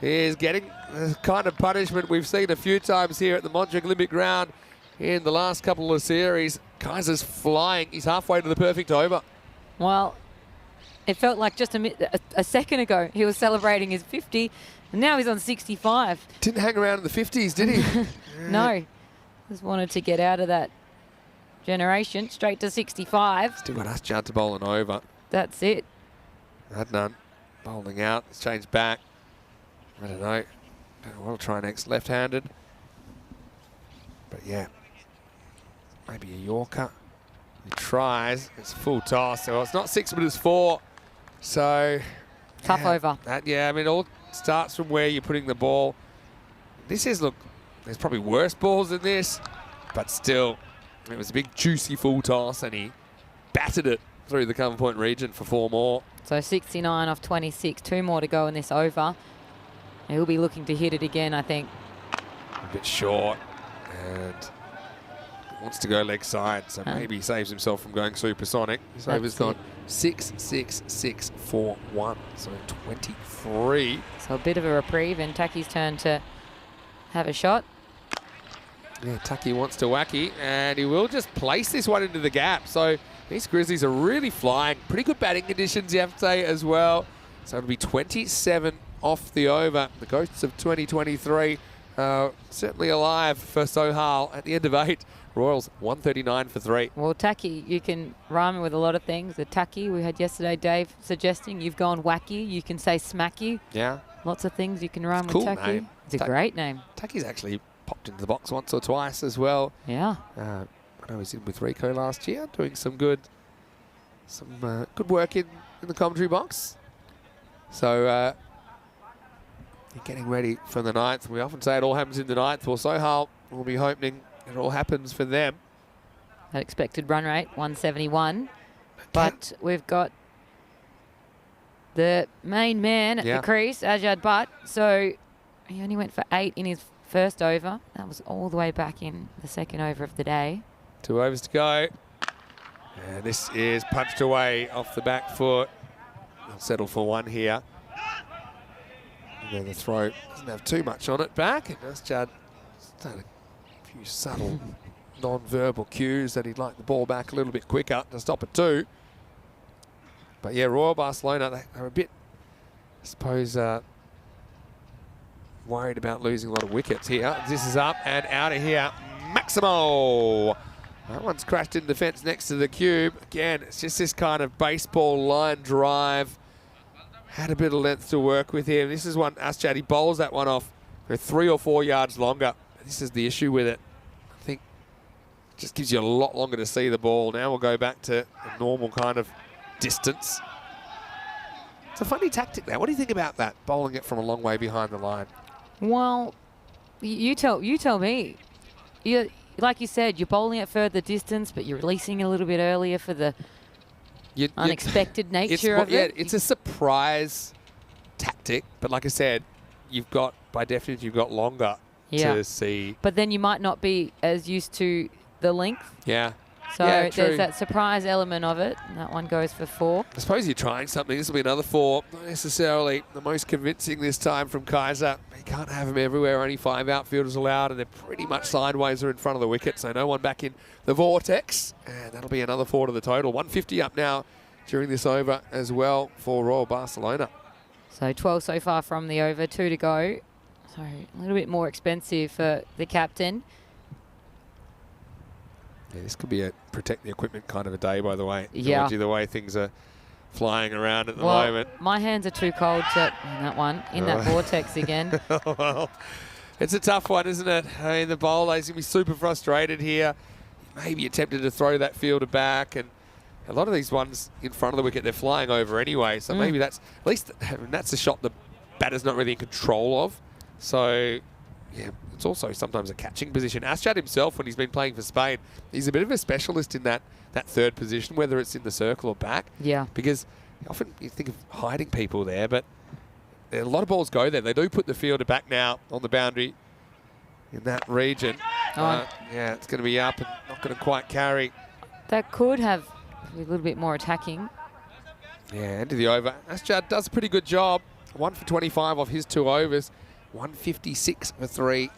is getting the kind of punishment we've seen a few times here at the Montjuic Olympic Ground in the last couple of series. Kaiser's flying. He's halfway to the perfect over. Well, it felt like just a second ago he was celebrating his 50, and now he's on 65. Didn't hang around in the 50s, did he? No. Just wanted to get out of that generation, straight to 65. Still got us Judd to bowl an over. That's it. Adnan bowling out. It's changed back. I don't know. We'll try next left-handed. But yeah, maybe a Yorker. He tries. It's full toss. So it's not 6, but it's 4. So tough over. I mean, it all starts from where you're putting the ball. This is, look, there's probably worse balls than this, but still, it was a big juicy full toss, and he battered it through the cover point region for 4 more. So 69 off 26. 2 more to go in this over. He'll be looking to hit it again, I think. A bit short, and wants to go leg side, so maybe he saves himself from going supersonic. His over's gone 6, 6, 6, 4, 1, so 23. So a bit of a reprieve, and Taki's turn to have a shot. Yeah, Taki wants to wacky, and he will just place this one into the gap. So these Grizzlies are really flying. Pretty good batting conditions, you have to say, as well. So it'll be 27 off the over. The ghosts of 2023 certainly alive for Sohal at the end of 8. Royals 139 for 3. Well, Taki, you can rhyme with a lot of things. The Taki we had yesterday, Dave suggesting you've gone wacky. You can say smacky. Yeah. Lots of things you can rhyme with cool Taki. Name. It's a great name. Taki's actually popped into the box once or twice as well. Yeah. I know he was in with Rico last year, doing some good work in the commentary box. So You're getting ready for the 9th. We often say it all happens in the 9th. Well, Sohal will be hoping it all happens for them. That expected run rate, 171. But we've got the main man at the crease, Ajad Butt. So he only went for 8 in his first over. That was all the way back in the second over of the day. 2 overs to go. And this is punched away off the back foot. They'll settle for 1 here. And then the throw doesn't have too much on it back. And that's Judd. A few subtle non-verbal cues that he'd like the ball back a little bit quicker to stop at 2. But yeah, Royal Barcelona, they're a bit, I suppose, worried about losing a lot of wickets here. This is up and out of here. Maximo! That one's crashed in the fence next to the cube. Again, it's just this kind of baseball line drive. Had a bit of length to work with him. This is one, Asjad, he bowls that one off for 3 or 4 yards longer. This is the issue with it. I think it just gives you a lot longer to see the ball. Now we'll go back to a normal kind of distance. It's a funny tactic now. What do you think about that, bowling it from a long way behind the line? Well, you tell me. Like you said, you're bowling at further distance, but you're releasing a little bit earlier for the unexpected nature of it. Yeah, it's a surprise tactic, but like I said, you've got, by definition, you've got longer to see. But then you might not be as used to the length. Yeah. So yeah, there's that surprise element of it. And that one goes for 4. I suppose you're trying something. This will be another 4. Not necessarily the most convincing this time from Kaiser. You can't have him everywhere. Only 5 outfielders allowed, and they're pretty much sideways or in front of the wicket. So no one back in the vortex. And that'll be another 4 to the total. 150 up now during this over as well for Royal Barcelona. So 12 so far from the over, 2 to go. So a little bit more expensive for the captain. Yeah, this could be a protect the equipment kind of a day, by the way. Yeah. The way things are flying around at the moment. My hands are too cold to that one, in that vortex again. Well, it's a tough one, isn't it? I mean, the bowler's going to be super frustrated here. Maybe attempted to throw that fielder back, and a lot of these ones in front of the wicket, they're flying over anyway. So maybe that's, at least that's a shot the batter's not really in control of. So, yeah, it's also sometimes a catching position. Asjad himself, when he's been playing for Spain, he's a bit of a specialist in that third position, whether it's in the circle or back. Yeah. Because often you think of hiding people there, but a lot of balls go there. They do put the fielder back now on the boundary in that region. Yeah, it's going to be up and not going to quite carry. That could have a little bit more attacking. Yeah, end of the over. Asjad does a pretty good job. 1 for 25 off his 2 overs. 156 for 3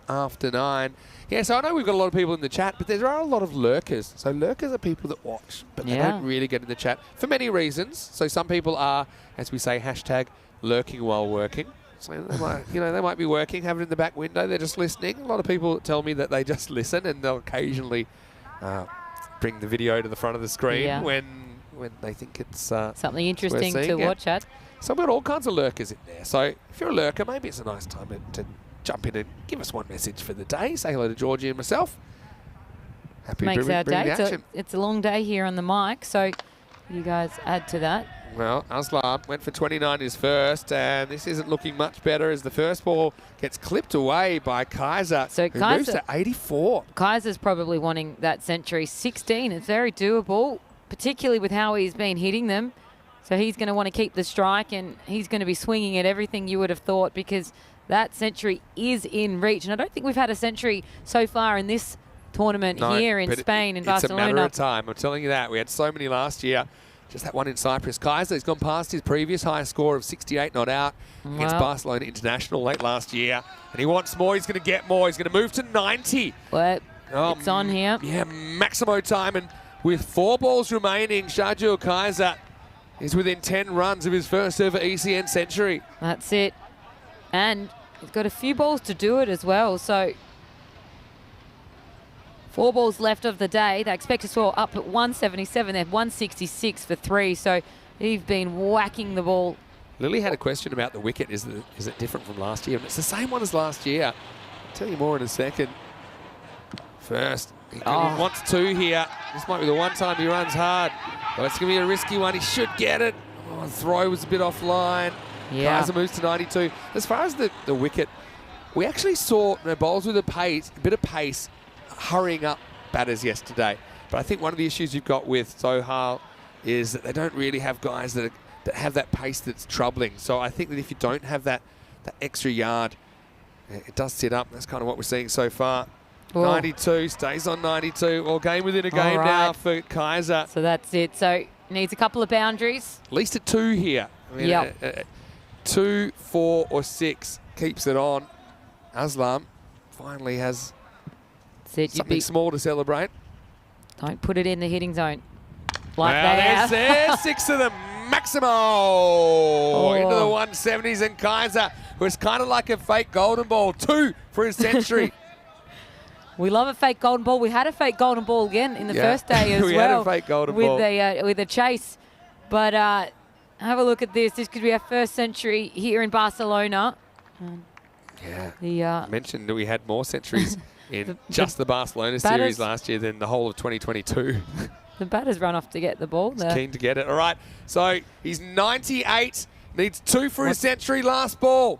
after 9. Yeah, so I know we've got a lot of people in the chat, but there are a lot of lurkers. So lurkers are people that watch, but they don't really get in the chat for many reasons. So some people are, as we say, hashtag lurking while working. So they might, they might be working, have it in the back window, they're just listening. A lot of people tell me that they just listen, and they'll occasionally bring the video to the front of the screen when they think it's something interesting to watch at. So we've got all kinds of lurkers in there. So if you're a lurker, maybe it's a nice time to jump in and give us one message for the day. Say hello to Georgie and myself. Happy Makes our day. action. It's a long day here on the mic, so you guys add to that. Well, Aslam went for 29 his first, and this isn't looking much better as the first ball gets clipped away by Kaiser, so who moves to 84. Kaiser's probably wanting that century. 16, it's very doable, particularly with how he's been hitting them. So he's going to want to keep the strike, and he's going to be swinging at everything you would have thought, because that century is in reach. And I don't think we've had a century so far in this tournament here in Spain, in Barcelona. It's a matter of time. I'm telling you that. We had so many last year. Just that one in Cyprus. Kaiser has gone past his previous high score of 68 not out against Barcelona International late last year. And he wants more. He's going to get more. He's going to move to 90. Well, it's on here. Yeah, Maximo time. And with 4 balls remaining, Shajul Kaiser is within 10 runs of his first ever ECN century. That's it. And he's got a few balls to do it as well. So 4 balls left of the day. They expect to score up at 177. They have 166 for 3. So he's been whacking the ball. Lily had a question about the wicket. Is it different from last year? And it's the same one as last year. I'll tell you more in a second. First, he wants 2 here. This might be the one time he runs hard. Well, it's going to be a risky one. He should get it. Oh, the throw was a bit offline. Yeah. Kaiser moves to 92. As far as the wicket, we actually saw bowlers with a bit of pace hurrying up batters yesterday. But I think one of the issues you've got with Sohail is that they don't really have guys that have that pace that's troubling. So I think that if you don't have that extra yard, it does sit up. That's kind of what we're seeing so far. Whoa. 92, stays on 92. All game within a game now for Kaiser. So that's it. So needs a couple of boundaries. At least a 2 here. I mean, Yep. 2, 4 or 6 keeps it on. Aslam finally has That's it. something small to celebrate. Don't put it in the hitting zone. Like Well, that. there's 6 of them. Maximo into the 170s, and Kaiser was kind of like a fake golden ball. 2 for his century. We love a fake golden ball. We had a fake golden ball again in the first day as we well. had a fake golden with ball. with a chase. But have a look at this. This could be our first century here in Barcelona. Yeah. Mentioned that we had more centuries in just the Barcelona series last year than the whole of 2022. The batter's run off to get the ball there. He's keen to get it. All right. So he's 98. Needs 2 for his century. Last ball.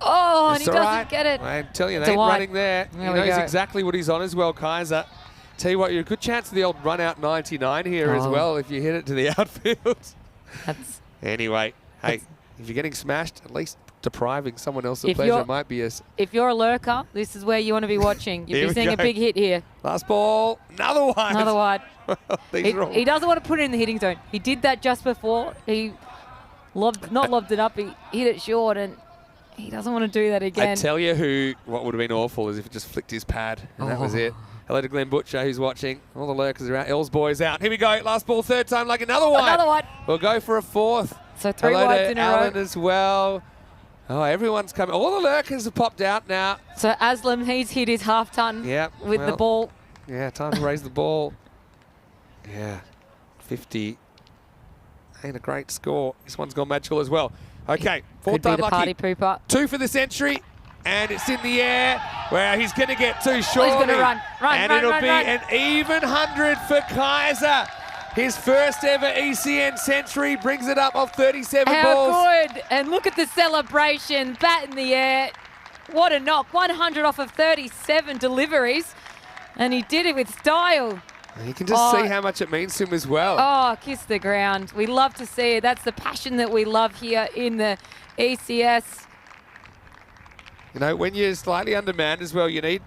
Oh, and It's he all doesn't right. get it. I'm telling you, It's they a ain't wide. running there. There He we knows go. exactly what he's on as well, Kaiser. Tell you what, you're a good chance of the old run out 99 here as Oh. well if you hit it to the outfield. That's Anyway, hey, if you're getting smashed, at least depriving someone else of If pleasure you're- might be a if you're a lurker, this is where you want to be watching. Here You'll we be seeing a go. big hit here. last ball. Another one. Another wide. These are all- He doesn't want to put it in the hitting zone. He did that just before. He not lobbed it up. He hit it short, and he doesn't want to do that I again. tell you what would have been awful is if it just flicked his pad and that was it. Hello to Glenn Butcher who's watching. All the lurkers are out. Els boys out. Here we go. Last ball, third time, like another one. Another one. We'll go for a 4th. So 3 Hello wides to in a Alan row. as well. Oh, everyone's coming. All the lurkers have popped out now. So Aslam, he's hit his half ton Yep, with the well. ball. Yeah, time to raise the ball. Yeah, 50. Ain't a great score. This one's gone magical as well. Okay, fourth Could be time the lucky. party pooper. 2 for the century. And it's in the air. Well, he's going to get 2 short. he's gonna run. And Run, it'll run, be run. an even 100 for Kaiser. His first ever ECN century brings it up off 37 How balls. good. And look at the celebration. Bat in the air. What a knock. 100 off of 37 deliveries. And he did it with style. You can just see how much it means to him as well. Oh, kiss the ground. We love to see it. That's the passion that we love here in the ECS. You know, when you're slightly undermanned as well, you need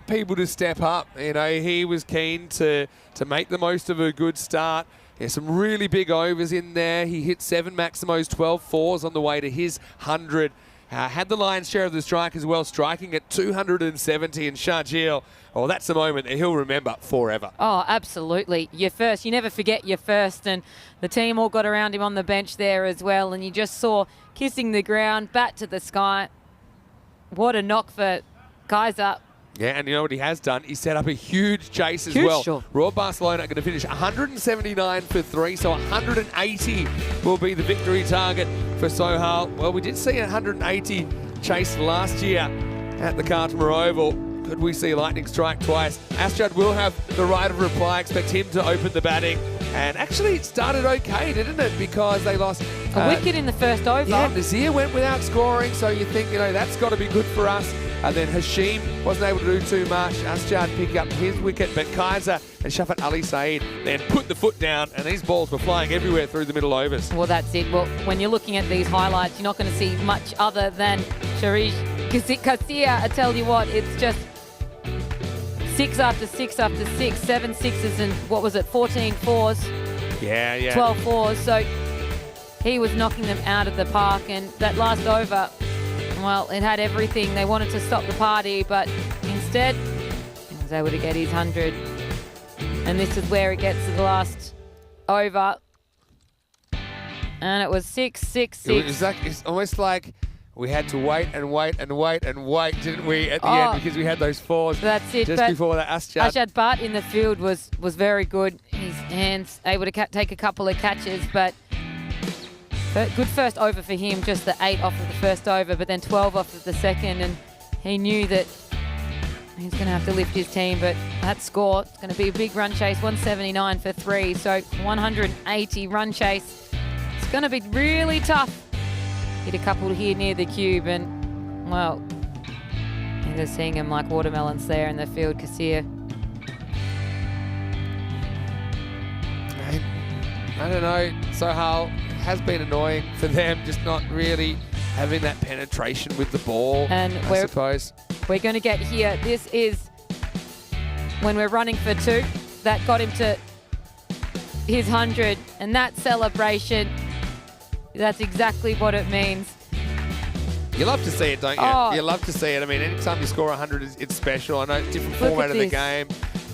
people to step up. You know, he was keen to make the most of a good start. There's some really big overs in there. He hit 7 Maximos, 12 fours on the way to his 100. Had the lion's share of the strike as well, striking at 270. And Sharjeel, oh, that's a moment that he'll remember forever. Oh, absolutely. Your first. You never forget your first. And the team all got around him on the bench there as well. And you just saw kissing the ground, bat to the sky. What a knock for Kaiser. Yeah, and you know what he has done? He set up a huge chase as Huge well. shot. Royal Barcelona are going to finish 179 for 3, so 180 will be the victory target for Sohail. Well, we did see a 180 chase last year at the Carlton Oval. Could we see lightning strike twice? Asjad will have the right of reply. Expect him to open the batting. And actually, it started okay, didn't it? Because they lost A wicket in the first over. Yeah, Nazir went without scoring, so you think, that's got to be good for us. And then Hashim wasn't able to do too much. Asjad picked up his wicket, but Kaiser and Shafat Ali Saeed then put the foot down, and these balls were flying everywhere through the middle overs. Well, that's it. Well, when you're looking at these highlights, you're not going to see much other than Sharish Kasia. I tell you what, it's just 6 after 6 after 6, 7 sixes and 14 fours, Yeah. 12 fours. So he was knocking them out of the park, and that last over, well, it had everything. They wanted to stop the party, but instead he was able to get his 100. And this is where it gets to the last over. And it was 6, 6, 6. It's almost like we had to wait and wait and wait and wait, didn't we, at the end, because we had those fours. That's it. Just but before that, Asjad. Ashad Bhatt in the field was very good. His hands able to take a couple of catches, but good first over for him. Just the 8 off of the first over, but then 12 off of the second, and he knew that he's going to have to lift his team. But that score, it's going to be a big run chase, 179 for 3, so 180 run chase. It's going to be really tough hit a couple here near the cube, and, well, you're just seeing them like watermelons there in the field, Kasia. I don't know, Sohail has been annoying for them, just not really having that penetration with the ball, And I suppose. We're going to get here. This is when we're running for 2. That got him to his 100, and that celebration, that's exactly what it means. You love to see it, don't you? Oh. You love to see it. I mean, anytime you score 100, it's special. I know it's a different Look format at of the this. game.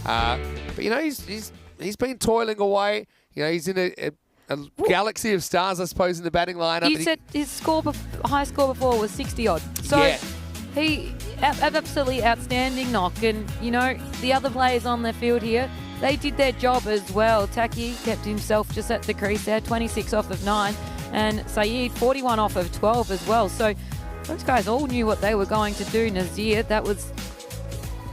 But, you know, he's been toiling away. You know, he's in a galaxy of stars, I suppose, in the batting lineup. You said his high score before was 60-odd. So Yeah. he absolutely outstanding knock. And, you know, the other players on the field here, they did their job as well. Taki kept himself just at the crease there, 26 off of 9. And Saeed, 41 off of 12 as well. So those guys all knew what they were going to do. Nazir, that was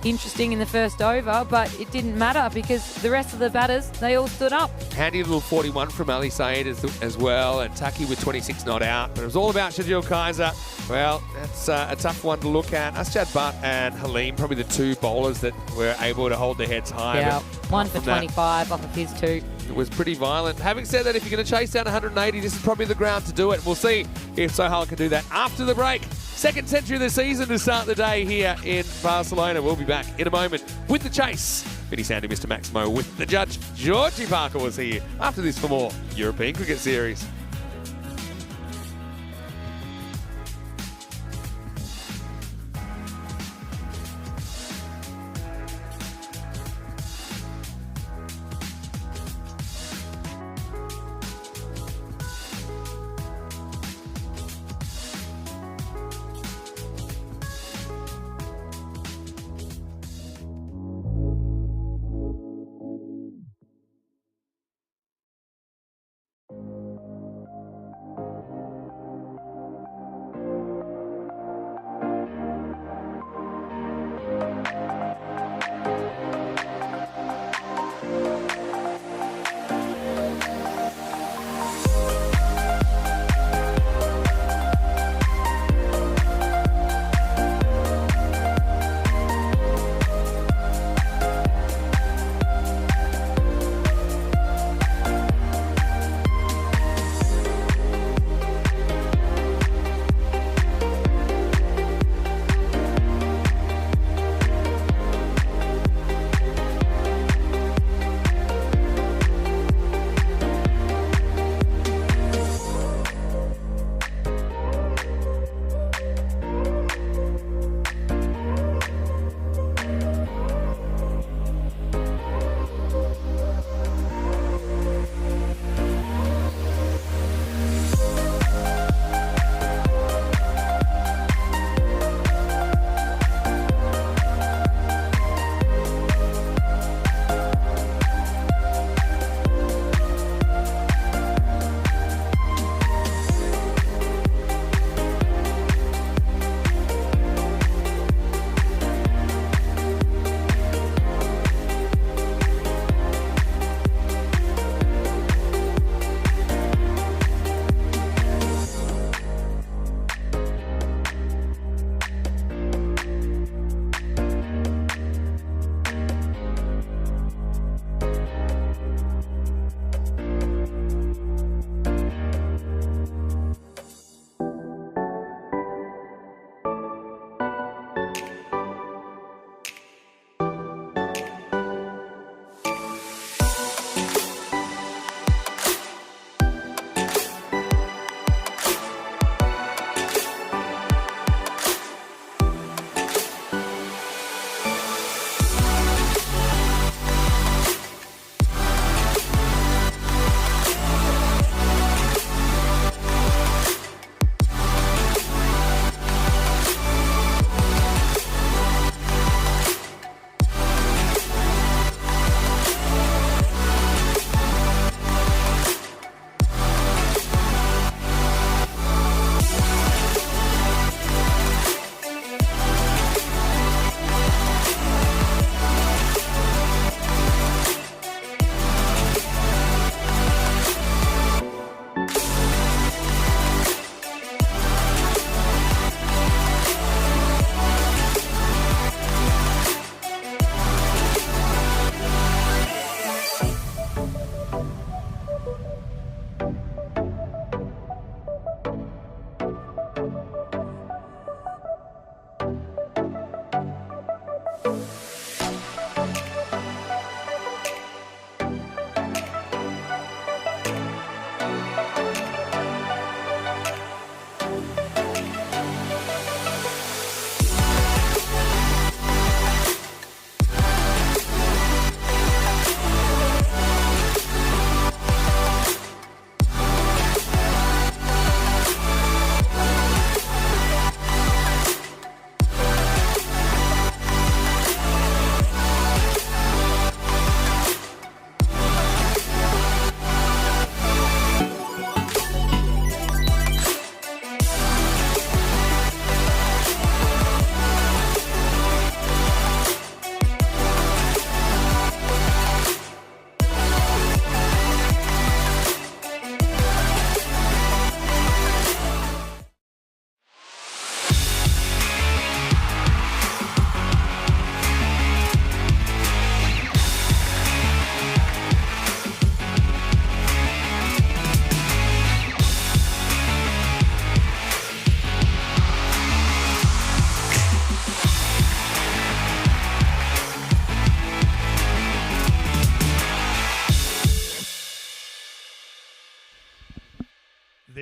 interesting in the first over, but it didn't matter because the rest of the batters, they all stood up. Handy little 41 from Ali Saeed as well, and Taki with 26 not out. But it was all about Shadil Kaiser. Well, that's a tough one to look at. Asjad Butt and Halim, probably the 2 bowlers that were able to hold their heads high. Yeah, But 1 for from that, 25 off of his 2. it was pretty violent. Having said that, if you're going to chase down 180, this is probably the ground to do it. We'll see if Sohail can do that after the break. Second century of the season to start the day here in Barcelona. We'll be back in a moment with the chase. Vinny Sandy, Mr. Maximo with the judge. Georgie Parker was here after this for more European Cricket Series.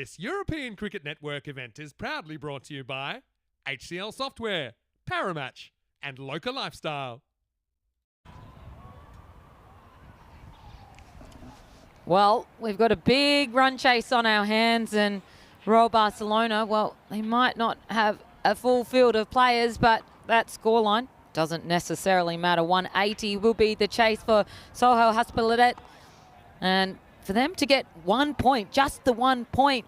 This European Cricket Network event is proudly brought to you by HCL Software, Paramatch, and Local Lifestyle. Well, we've got a big run chase on our hands, and Royal Barcelona, well, they might not have a full field of players, but that scoreline doesn't necessarily matter. 180 will be the chase for Sohail Haspalladet. And for them to get 1 point, just the 1 point,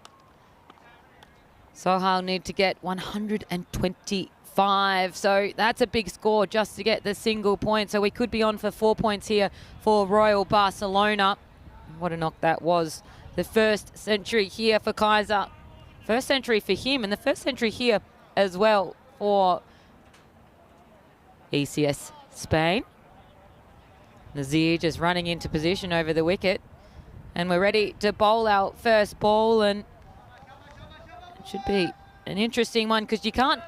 Sohail need to get 125. So that's a big score just to get the single point. So we could be on for 4 points here for Royal Barcelona. What a knock that was. The first century here for Kaiser. First century for him, and the first century here as well for ECS Spain. Nazir just running into position over the wicket. And we're ready to bowl our first ball, and it should be an interesting one because you can't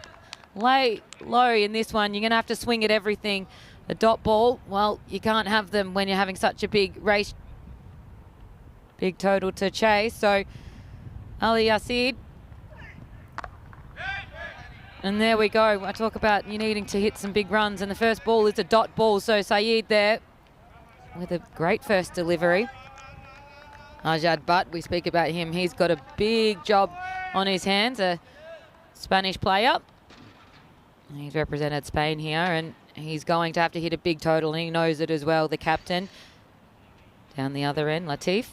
lay low in this one. You're going to have to swing at everything. A dot ball, well, you can't have them when you're having such a big race, big total to chase. So Ali Yasid. And there we go. I talk about you needing to hit some big runs, and the first ball is a dot ball. So Saeed there with a great first delivery. Ajad Butt, we speak about him. He's got a big job on his hands, a Spanish player. He's represented Spain here, and he's going to have to hit a big total, and he knows it as well, the captain. Down the other end, Latif.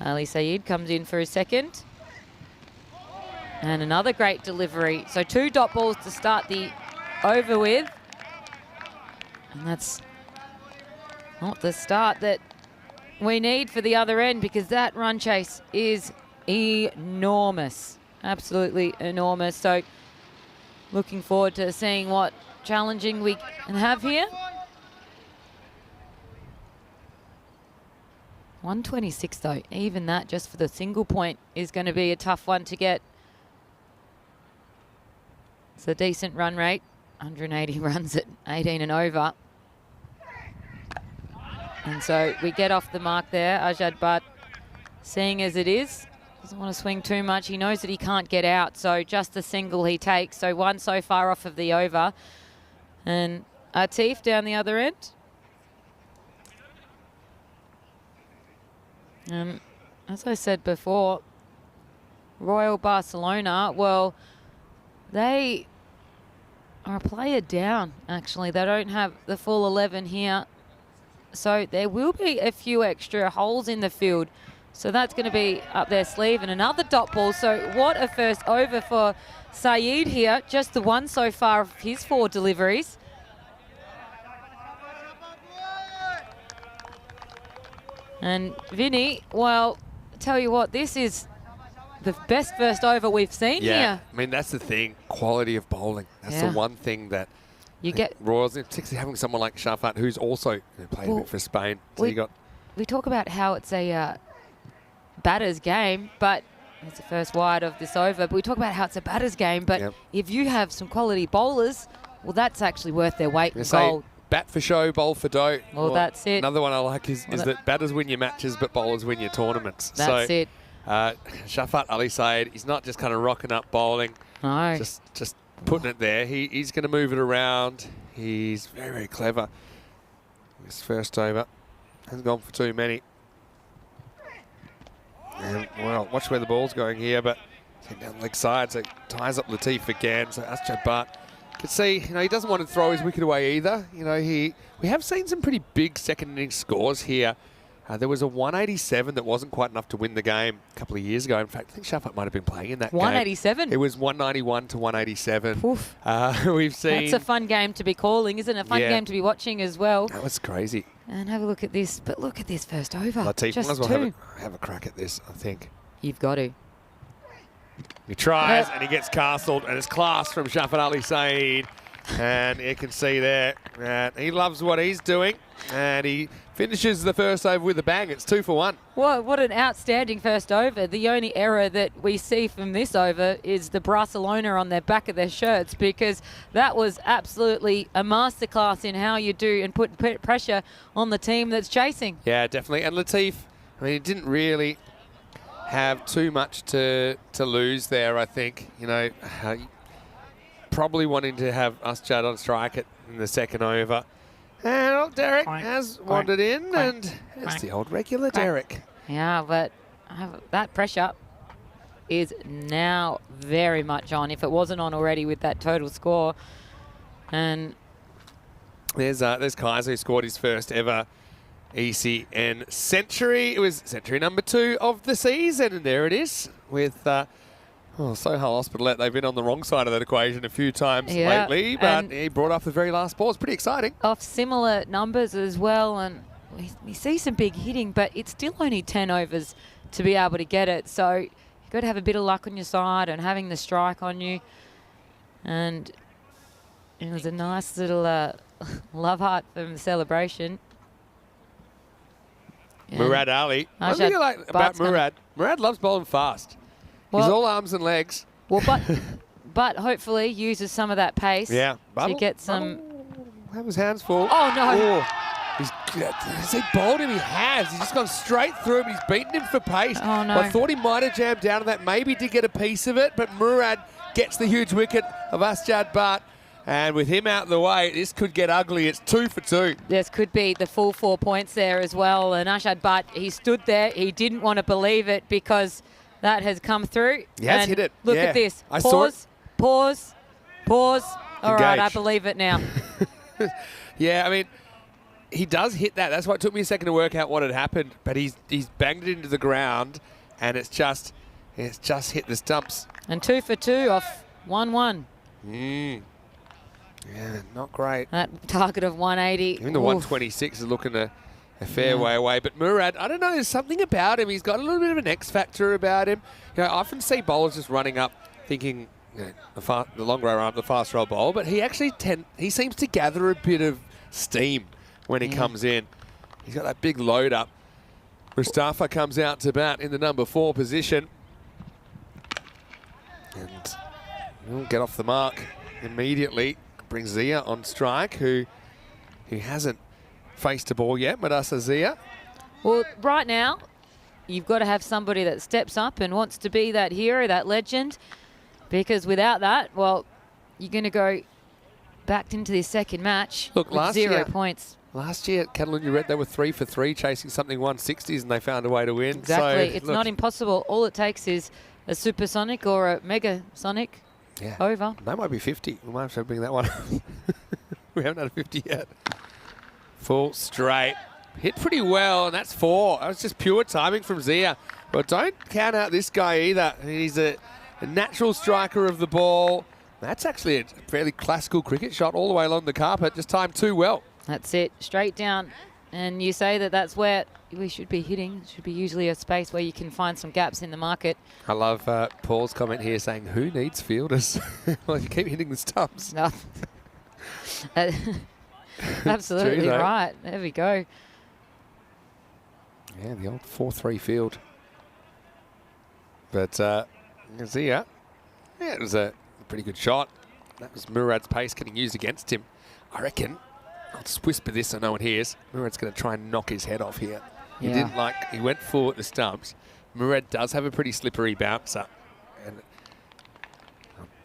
Ali Saeed comes in for his second. And another great delivery. So 2 dot balls to start the over with. And that's not the start that we need for the other end, because that run chase is enormous. Absolutely enormous. So looking forward to seeing what challenging we can have here. 126 though, even that just for the single point is going to be a tough one to get. It's a decent run rate, 180 runs at 18 and over. And so we get off the mark there. Ajad Butt, seeing as it is, doesn't want to swing too much. He knows that he can't get out, so just the single he takes. So 1 so far off of the over. And Atif down the other end. As I said before, Royal Barcelona, well, they are a player down, actually. They don't have the full 11 here. So there will be a few extra holes in the field. So that's going to be up their sleeve. And another dot ball. So what a first over for Saeed here. Just the 1 so far of his 4 deliveries. And Vinny, well, tell you what, this is the best first over we've seen here. I mean, that's the thing. Quality of bowling. That's the one thing that you get Royals, particularly having someone like Shafat, who's also played a bit for Spain. So we talk about how it's a batter's game, but it's the first wide of this over. But we talk about how it's a batter's game, but if you have some quality bowlers, well, that's actually worth their weight in gold. Bat for show, bowl for dough. Well, that's it. Another one I like is that batters win your matches, but bowlers win your tournaments. That's it. Shafat Ali Saeed, he's not just kind of rocking up bowling. No. Just putting it there. He's going to move it around. He's very, very clever. This first over hasn't gone for too many. And, well, watch where the ball's going here, but down the leg side, so it ties up Latif again. So Asjad Butt can see, he doesn't want to throw his wicket away either. We have seen some pretty big second innings scores here. There was a 187 that wasn't quite enough to win the game a couple of years ago. In fact, I think Shafat might have been playing in that 187? game. It was 191 to 187. Oof. We've seen... That's a fun game to be calling, isn't it? A fun game to be watching as well. That was crazy. And have a look at this. But look at this first over. Latif just might as well 2. have a crack at this, I think. You've got to. He tries and he gets castled, and it's class from Shafat Ali Saeed. And you can see there, he loves what he's doing, and he finishes the first over with a bang. It's 2 for 1. What an outstanding first over. The only error that we see from this over is the Barcelona on their back of their shirts, because that was absolutely a masterclass in how you do and put pressure on the team that's chasing. Yeah, definitely. And Latif, he didn't really have too much to lose there, I think. You know, probably wanting to have Judd on strike in the second over. And Derek has wandered in, and it's the old regular Derek. Yeah, but that pressure is now very much on, if it wasn't on already with that total score. And there's Kaiser, who scored his first ever ECN century. It was century number 2 of the season, and there it is with Sohail Hospital. They've been on the wrong side of that equation a few times lately, but he brought off the very last ball. It's pretty exciting. Off similar numbers as well, and we see some big hitting, but it's still only 10 overs to be able to get it. So you've got to have a bit of luck on your side and having the strike on you. And it was a nice little love heart from the celebration. Murad Ali. One thing I like about Murad loves bowling fast. He's all arms and legs. Well, but hopefully uses some of that pace to get some. Have his hands full. Oh, no. Oh. Has he bowled him? He has. He's just gone straight through him. He's beaten him for pace. Oh, no. I thought he might have jammed down on that. Maybe did get a piece of it, but Murad gets the huge wicket of Asjad Butt. And with him out of the way, this could get ugly. It's 2 for 2. This could be the full 4 points there as well. And Asjad Butt, he stood there. He didn't want to believe it because that has come through. He has hit it. Look at this. Pause. All right, I believe it now. Yeah, I mean, he does hit that. That's why it took me a second to work out what had happened. But he's banged it into the ground, and it's just hit the stumps. And 2 for 2 off 1-1. Yeah, not great. That target of 180. Even the 126 is looking a fair way away. But Murad, I don't know, there's something about him. He's got a little bit of an X factor about him. You know, I often see bowlers just running up thinking, you know, the long roll up, the fast roll bowl, but he seems to gather a bit of steam when he comes in. He's got that big load up. Mustafa comes out to bat in the number 4 position. And he'll get off the mark immediately. Brings Zia on strike, who hasn't faced a ball yet, Madasa Zia. Well, right now, you've got to have somebody that steps up and wants to be that hero, that legend, because without that, well, you're going to go back into this second match with 0 points. Last year at Catalunya Red, they were 3 for 3, chasing something 160s, and they found a way to win. Exactly. So, it's not impossible. All it takes is a supersonic or a megasonic over. That might be 50. We might have to bring that one up. We haven't had a 50 yet. Full straight. Hit pretty well, and that's 4. That was just pure timing from Zia. But don't count out this guy either. He's a natural striker of the ball. That's actually a fairly classical cricket shot all the way along the carpet. Just timed too well. That's it. Straight down. And you say that that's where we should be hitting. It should be usually a space where you can find some gaps in the market. I love Paul's comment here saying, who needs fielders? Well, you keep hitting the stumps. No. Absolutely true, right. There we go. Yeah, the old 4-3 field. But Zia, it was a pretty good shot. That was Murad's pace getting used against him. I reckon, I'll just whisper this so no one hears, Murad's going to try and knock his head off here. He he went full at the stumps. Murad does have a pretty slippery bouncer. And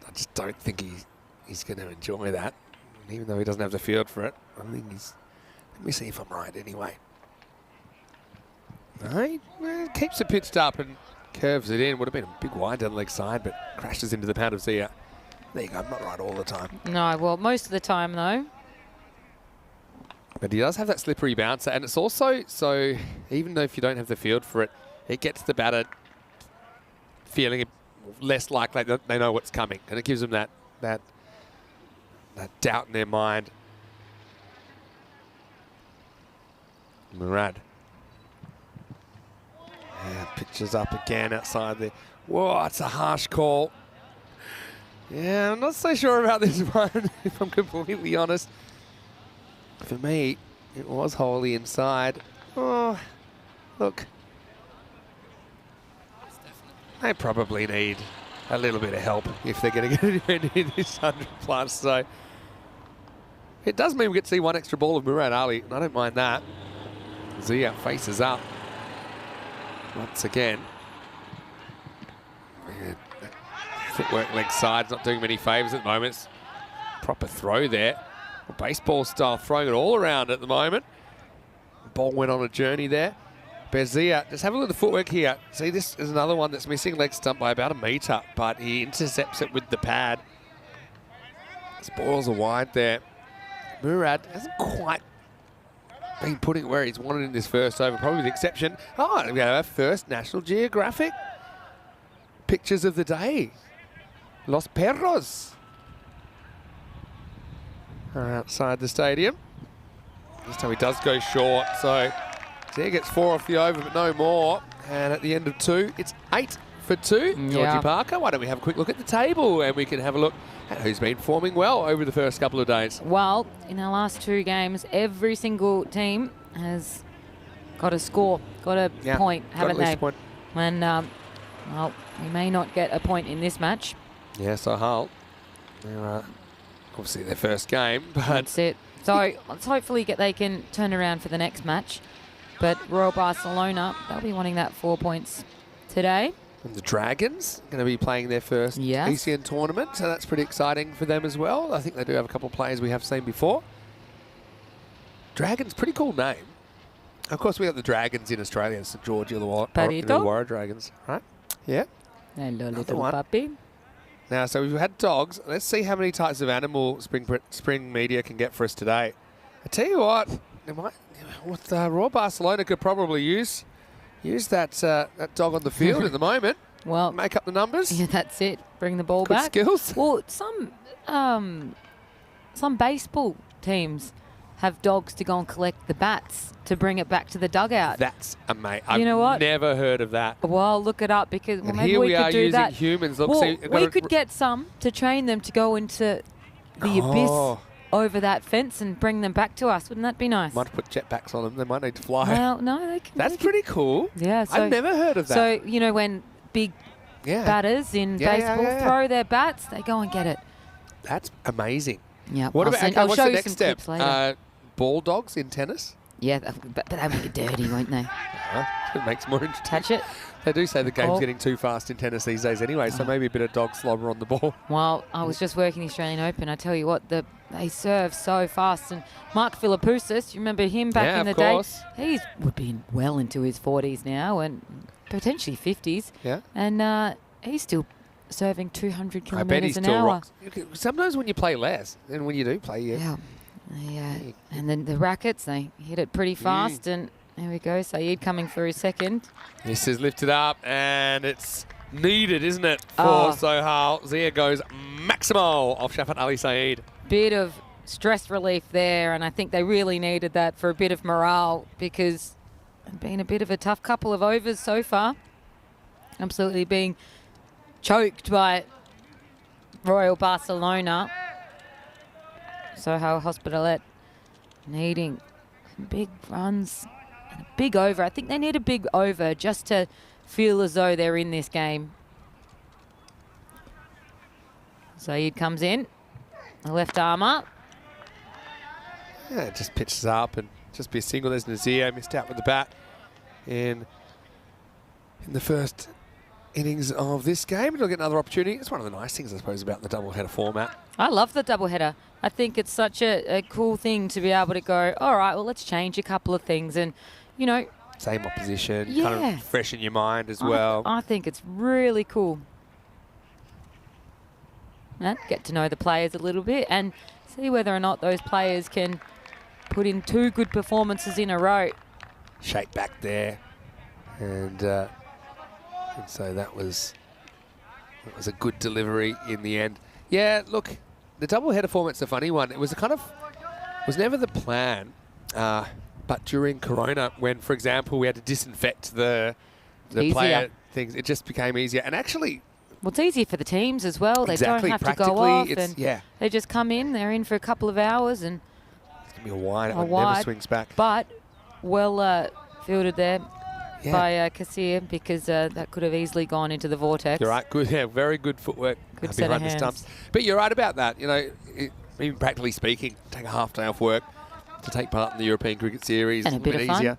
I just don't think he's going to enjoy that. Even though he doesn't have the field for it. I think he's... Let me see if I'm right anyway. No, he keeps it pitched up and curves it in. Would have been a big wide down the leg side, but crashes into the pad of Zia. There you go, I'm not right all the time. No, well, most of the time, though. But he does have that slippery bouncer, and it's also, so even though if you don't have the field for it, it gets the batter feeling less likely that they know what's coming, and it gives them that doubt in their mind. Murad. Yeah, pitches up again outside there. Whoa, it's a harsh call. Yeah, I'm not so sure about this one, if I'm completely honest. For me, it was wholly inside. Oh, look. They probably need a little bit of help if they're going to get anywhere near this 100 plus. So it does mean we get to see one extra ball of Murad Ali, and I don't mind that. Zia faces up once again. Footwork leg side's not doing many favours at the moment. It's proper throw there. Baseball style, throwing it all around at the moment. Ball went on a journey there. Bezia, just have a look at the footwork here. See, this is another one that's missing leg stump by about a metre, but he intercepts it with the pad. Spoils are wide there. Murad hasn't quite been putting it where he's wanted in this first over, probably with the exception. Oh, we have our first National Geographic pictures of the day. Los Perros are outside the stadium. This time he does go short, so Zia gets 4 off the over, but no more. And at the end of 2, it's 8 for 2. Georgie Parker, why don't we have a quick look at the table and we can have a look at who's been forming well over the first couple of days. Well, in our last 2 games, every single team has got a score, got a point, haven't they? And, well, we may not get a point in this match. Yeah, so Hull, they're obviously their first game, but that's it. So let's hopefully they can turn around for the next match. But Royal Barcelona, they'll be wanting that 4 points today. And the Dragons going to be playing their first ECN tournament, so that's pretty exciting for them as well. I think they do have a couple of players we have seen before. Dragons, pretty cool name. Of course, we have the Dragons in Australia, St George Illawarra Dragons, right? Yeah. Hello, little puppy. Now, so we've had dogs. Let's see how many types of animal spring media can get for us today. I tell you what, Royal Barcelona could probably use that dog on the field at the moment. Well, make up the numbers. Yeah, that's it. Bring the ball Good back. Skills. Well, some baseball teams have dogs to go and collect the bats to bring it back to the dugout. That's amazing. You know what? I've never heard of that. Well, look it up because maybe here we could do that. Humans. Look, well, see, we could get some to train them to go into the abyss over that fence and bring them back to us. Wouldn't that be nice? Might put jetpacks on them. They might need to fly. Well, no, they can. That's pretty cool. Yeah, so, I've never heard of that. So, you know, when big batters in baseball throw their bats, they go and get it. That's amazing. Yeah. What about, I'll what's show the you next some step? later. Ball dogs in tennis? Yeah, but they'll make it dirty, won't they? It makes it more interesting. Touch it. They do say the game's getting too fast in tennis these days anyway, so maybe a bit of dog slobber on the ball. Well, I was just working the Australian Open. I tell you what, they serve so fast. And Mark Philippoussis, you remember him back in the day? He would be well into his 40s now and potentially 50s. Yeah. And he's still serving 200 kilometres I bet he an still hour. rocks. Sometimes when you play less, and when you do play, Yeah. And then the rackets, they hit it pretty fast. And there we go, Saeed coming for his second. This is lifted up, and it's needed, isn't it, for Sohail. Zia goes Maximo off Shafat Ali Saeed. Bit of stress relief there, and I think they really needed that for a bit of morale because it's been a bit of a tough couple of overs so far. Absolutely being choked by Royal Barcelona. Sohail Hospitalet needing some big runs and a big over. I think they need a big over just to feel as though they're in this game. Saeed comes in, the left arm up. Yeah, it just pitches up and just be a single. There's Nazir, missed out with the bat in the first innings of this game. It'll get another opportunity. It's one of the nice things, I suppose, about the doubleheader format. I love the doubleheader. I think it's such a cool thing to be able to go, all right, well, let's change a couple of things and, you know. Same opposition, kind of freshen your mind as well. I think it's really cool. And get to know the players a little bit and see whether or not those players can put in 2 good performances in a row. Shake back there. And so that was a good delivery in the end. Yeah, look, the doubleheader format's a funny one. It was was never the plan, but during Corona, when, for example, we had to disinfect the player things, it just became easier. And actually, well, it's easier for the teams as well. They don't have to go off, and they just come in. They're in for a couple of hours, and it's gonna be a wide. It never swings back. But well fielded there. By Kassir because that could have easily gone into the vortex. You're right. Good, very good footwork. Good set of hands. The stumps. But you're right about that. You know, even practically speaking, take a half day off work to take part in the European Cricket Series. And a bit easier.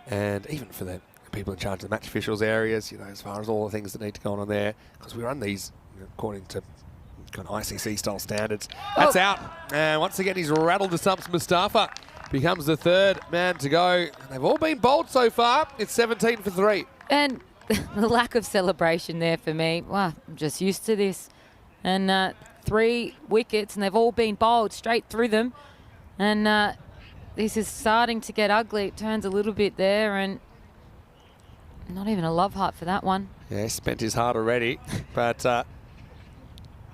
And even for the people in charge of the match officials areas, you know, as far as all the things that need to go on there, because we run these according to kind of ICC style standards. That's out. And once again, he's rattled the stumps. Mustafa becomes the third man to go. They've all been bowled so far. It's 17 for 3. And the lack of celebration there for me. Wow, I'm just used to this. And 3 wickets, and they've all been bowled straight through them. And this is starting to get ugly. It turns a little bit there, and not even a love heart for that one. Yeah, he spent his heart already. But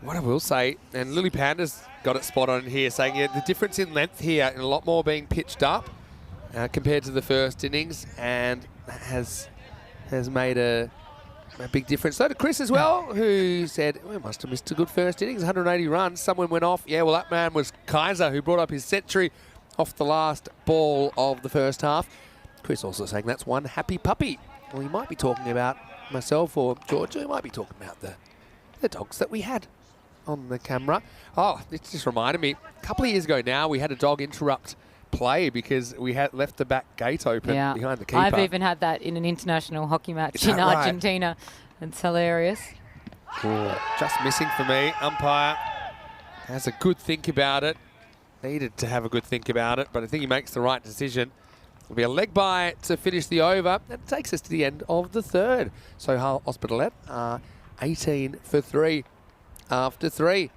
what I will say, and Lily Panda's got it spot on here, saying the difference in length here, and a lot more being pitched up compared to the first innings, and has made a big difference. So did Chris as well, who said, we must have missed a good first innings, 180 runs. Someone went off. Yeah, well, that man was Kaiser, who brought up his century off the last ball of the first half. Chris also saying that's one happy puppy. Well, he might be talking about myself or Georgia. He might be talking about the dogs that we had on the camera. Oh, it just reminded me, a couple of years ago now, we had a dog interrupt play because we had left the back gate open behind the keeper. I've even had that in an international hockey match in Argentina. It's hilarious. Ooh, just missing for me. Umpire has a good think about it. Needed to have a good think about it, but I think he makes the right decision. It'll be a leg bye to finish the over. That takes us to the end of the third. So Hull Hospitalet are 18 for 3 after 3.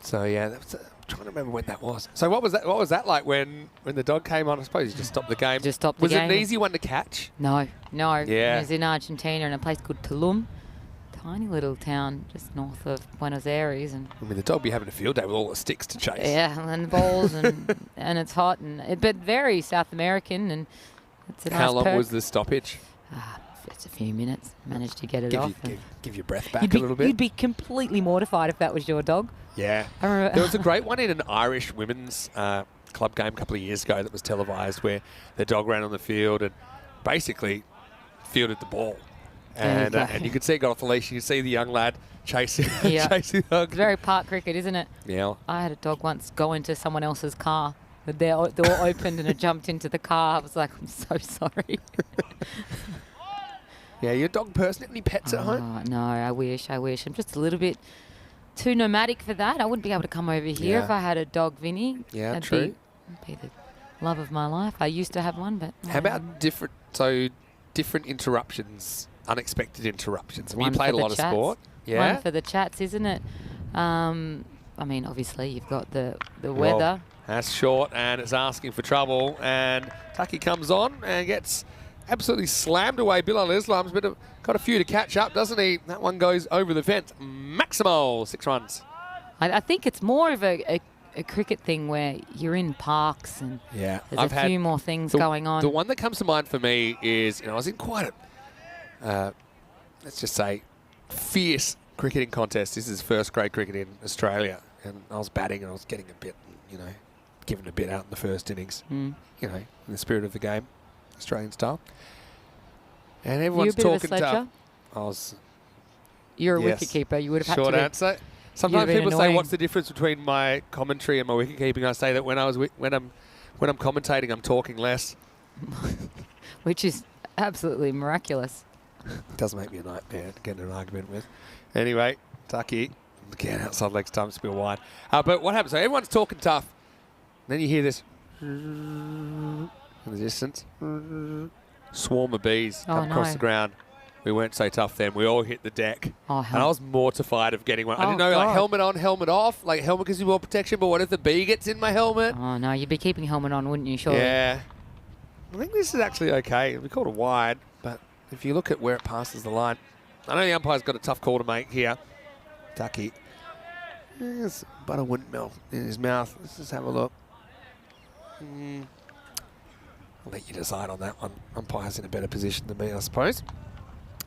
So yeah, I'm trying to remember when that was. So what was that? What was that like when the dog came on? I suppose he just stopped the game. Just stopped the game. Was it an easy one to catch? No. Yeah. It was in Argentina in a place called Tulum. Tiny little town just north of Buenos Aires. And I mean, the dog be having a field day with all the sticks to chase. Yeah, and balls, and and it's hot, but very South American, and it's a nice How long perk. was the stoppage? It's a few minutes. Managed to get it Give off. give your breath back a little bit. You'd be completely mortified if that was your dog. Yeah. I remember There was a great one in an Irish women's club game a couple of years ago that was televised where the dog ran on the field and basically fielded the ball. And you could see it got off the leash. You could see the young lad chasing the dog. It's very park cricket, isn't it? Yeah. I had a dog once go into someone else's car. The door opened and it jumped into the car. I was like, I'm so sorry. Yeah, you're a dog person. Any pets at home? No, I wish. I'm just a little bit too nomadic for that. I wouldn't be able to come over here if I had a dog, Vinny. Yeah, That'd true. Be the love of my life. I used to have one, but... How about different interruptions, unexpected interruptions? Have you One played a for the lot of chats. sport? Yeah. One for the chats, isn't it? I mean, obviously, you've got the weather. That's short, and it's asking for trouble. And Taki comes on and gets absolutely slammed away. Bilal Islam's got a few to catch up, doesn't he? That one goes over the fence. Maximo, 6 runs. I think it's more of a cricket thing where you're in parks and there's a few more things going on. The one that comes to mind for me is, I was in quite a, let's just say, fierce cricketing contest. This is first grade cricket in Australia. And I was batting and I was getting a bit, given a bit out in the first innings, in the spirit of the game, Australian style. And everyone's talking tough. You're a wicketkeeper. You would have had short to. Answer. Sometimes people say, "What's the difference between my commentary and my wicketkeeping?" I say that when I'm commentating, I'm talking less, which is absolutely miraculous. It does make me a nightmare to get in an argument with. Anyway, Taki again outside leg stump, spill wide. But what happens? So everyone's talking tough. Then you hear this in the distance. Swarm of bees come across the ground. We weren't so tough then. We all hit the deck. And I was mortified of getting one. I didn't know, like, helmet on, helmet off. Like, helmet gives you more protection, but what if the bee gets in my helmet? Oh, no, you'd be keeping helmet on, wouldn't you, surely? Yeah. I think this is actually okay. We called it wide, but if you look at where it passes the line, I know the umpire's got a tough call to make here. Taki. There's butter wouldn't melt in his mouth. Let's just have a look. I'll let you decide on that one. Umpire's in a better position than me, I suppose.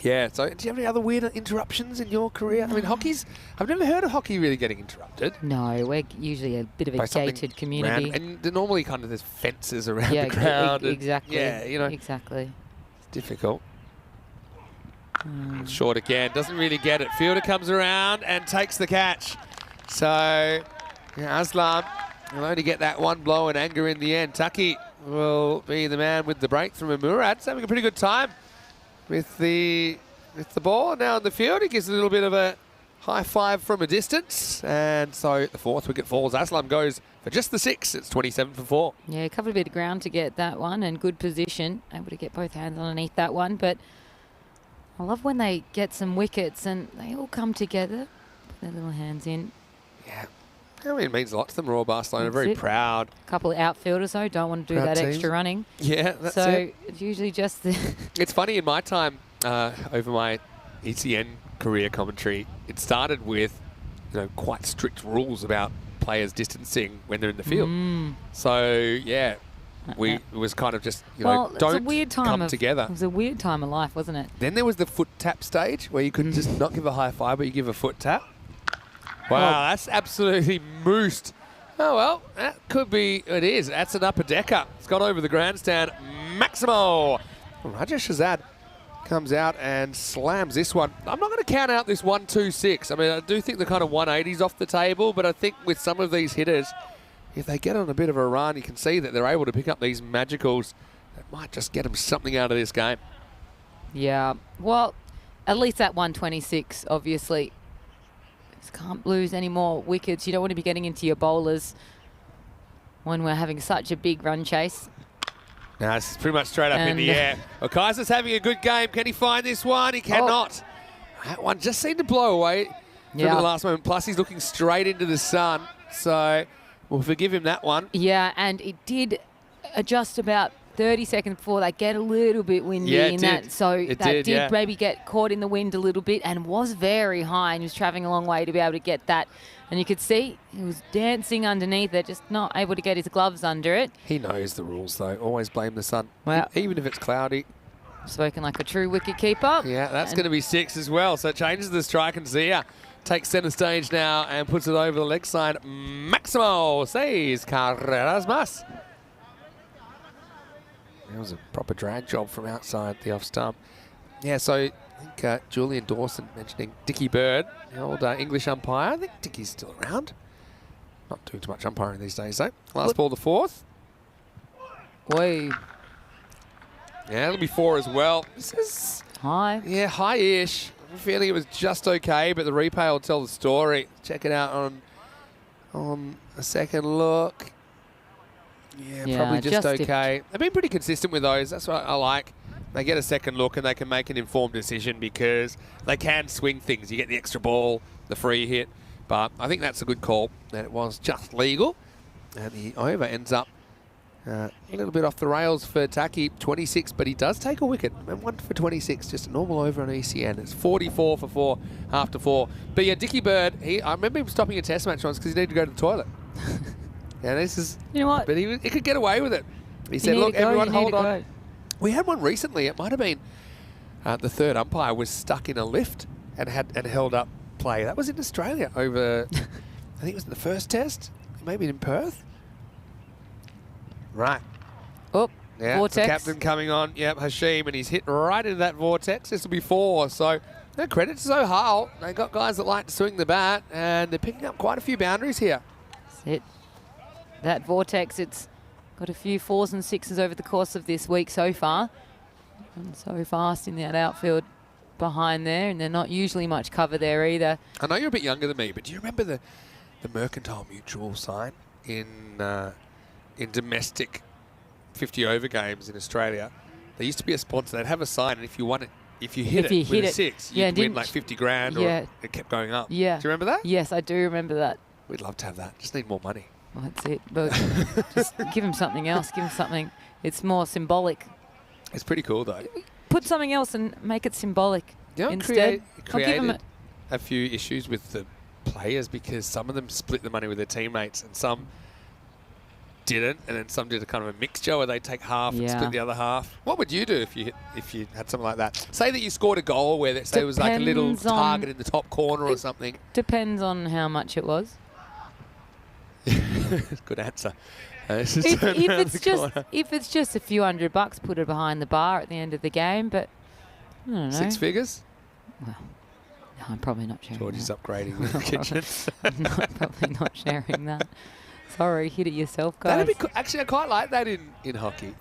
Yeah, so do you have any other weird interruptions in your career? I mean, I've never heard of hockey really getting interrupted. No, we're usually a bit of a gated community. And they're normally kind of there's fences around the ground. Exactly. Yeah, Exactly. It's difficult. Short again, doesn't really get it. Fielder comes around and takes the catch. So, Aslam will only get that one blow and anger in the end. Taki will be the man with the breakthrough. And Murad's having a pretty good time with the with the ball now in the field. He gives a little bit of a high five from a distance. And so the 4th wicket falls. Aslam goes for just the 6. It's 27 for 4. Yeah, covered a bit of ground to get that one and good position. Able to get both hands underneath that one. But I love when they get some wickets and they all come together. Put their little hands in. Yeah. I mean, it means a lot to them. Royal Barcelona are That's very it. proud. A couple of outfielders, though, don't want to do Proud that teams. extra running. Yeah, that's so it. it's usually just the... It's funny, in my time over my ECN career commentary, it started with quite strict rules about players distancing when they're in the field. So, yeah, it was kind of just, well, don't it's a weird time come of, together. It was a weird time of life, wasn't it? Then there was the foot tap stage where you could just not give a high five, but you give a foot tap. Wow, that's absolutely moosed. Oh, well, that could be, it is. That's an upper decker. It's gone over the grandstand. Maximo. Rajesh Shahzad comes out and slams this one. I'm not going to count out this 1-2-6. I mean, I do think the kind of 180's off the table, but I think with some of these hitters, if they get on a bit of a run, you can see that they're able to pick up these magicals that might just get them something out of this game. Yeah, well, at least that 126, obviously. Just can't lose any more wickets. You don't want to be getting into your bowlers when we're having such a big run chase. Now it's pretty much straight up in the air. Kaiser's having a good game. Can he find this one? He cannot. That one just seemed to blow away from the last moment. Plus, he's looking straight into the sun. So we'll forgive him that one. Yeah, and it did adjust about 30 seconds before they get a little bit windy in that. So it that did maybe get caught in the wind a little bit and was very high and was travelling a long way to be able to get that. And you could see he was dancing underneath it, just not able to get his gloves under it. He knows the rules, though. Always blame the sun. Well, even if it's cloudy. Spoken like a true wicket keeper. Yeah, that's going to be 6 as well. So it changes the strike, and Zia takes centre stage now and puts it over the leg side. Maximo says carreras más. That was a proper drag job from outside the off stump. Yeah, so I think Julian Dawson mentioning Dickie Bird, the old English umpire. I think Dickie's still around. Not doing too much umpiring these days, though. Last ball, the 4th. Boy. Yeah, it'll be 4 as well. This is High. Yeah, high-ish. I'm feeling it was just okay, but the replay will tell the story. Check it out on a second look. Yeah, probably just okay. They've been pretty consistent with those. That's what I like. They get a second look and they can make an informed decision because they can swing things. You get the extra ball, the free hit. But I think that's a good call, that it was just legal. And the over ends up a little bit off the rails for Taki, 26, but he does take a wicket. And 1 for 26, just a normal over on ECN. It's 44 for 4 after 4. But yeah, Dickie Bird, I remember him stopping a test match once because he needed to go to the toilet. Yeah, this is... You know what? But he could get away with it. He said, look, everyone hold on. We had one recently. It might have been the third umpire was stuck in a lift and held up play. That was in Australia over, I think it was the first test, maybe in Perth. Right. Oh, yeah, vortex. The captain coming on. Yep, Hashim, and he's hit right into that vortex. This will be 4. So, no credit to Zohal. They got guys that like to swing the bat, and they're picking up quite a few boundaries here. That's it. That vortex, it's got a few 4s and 6s over the course of this week so far. And so fast in that outfield behind there, and they're not usually much cover there either. I know you're a bit younger than me, but do you remember the Mercantile Mutual sign in domestic 50 over games in Australia? There used to be a sponsor. They'd have a sign, and if you won it, if you hit it with a 6, you'd win like 50 grand, or it kept going up. Yeah. Do you remember that? Yes, I do remember that. We'd love to have that. Just need more money. Well, that's it. But just give him something else. Give him something. It's more symbolic. It's pretty cool, though. Put something else and make it symbolic. You know, instead. created a few issues with the players because some of them split the money with their teammates and some didn't, and then some did a kind of a mixture where they take half and split the other half. What would you do if you had something like that? Say that you scored a goal where it was like a little target in the top corner or something. Depends on how much it was. Good answer. If it's just a few $100, put it behind the bar at the end of the game. But I don't know. 6 figures? Well, no, I'm probably not sharing. Georgie's that. upgrading the kitchen. Probably not sharing that. Sorry, hit it yourself, guys. That'd be cool. Actually, I quite like that in hockey.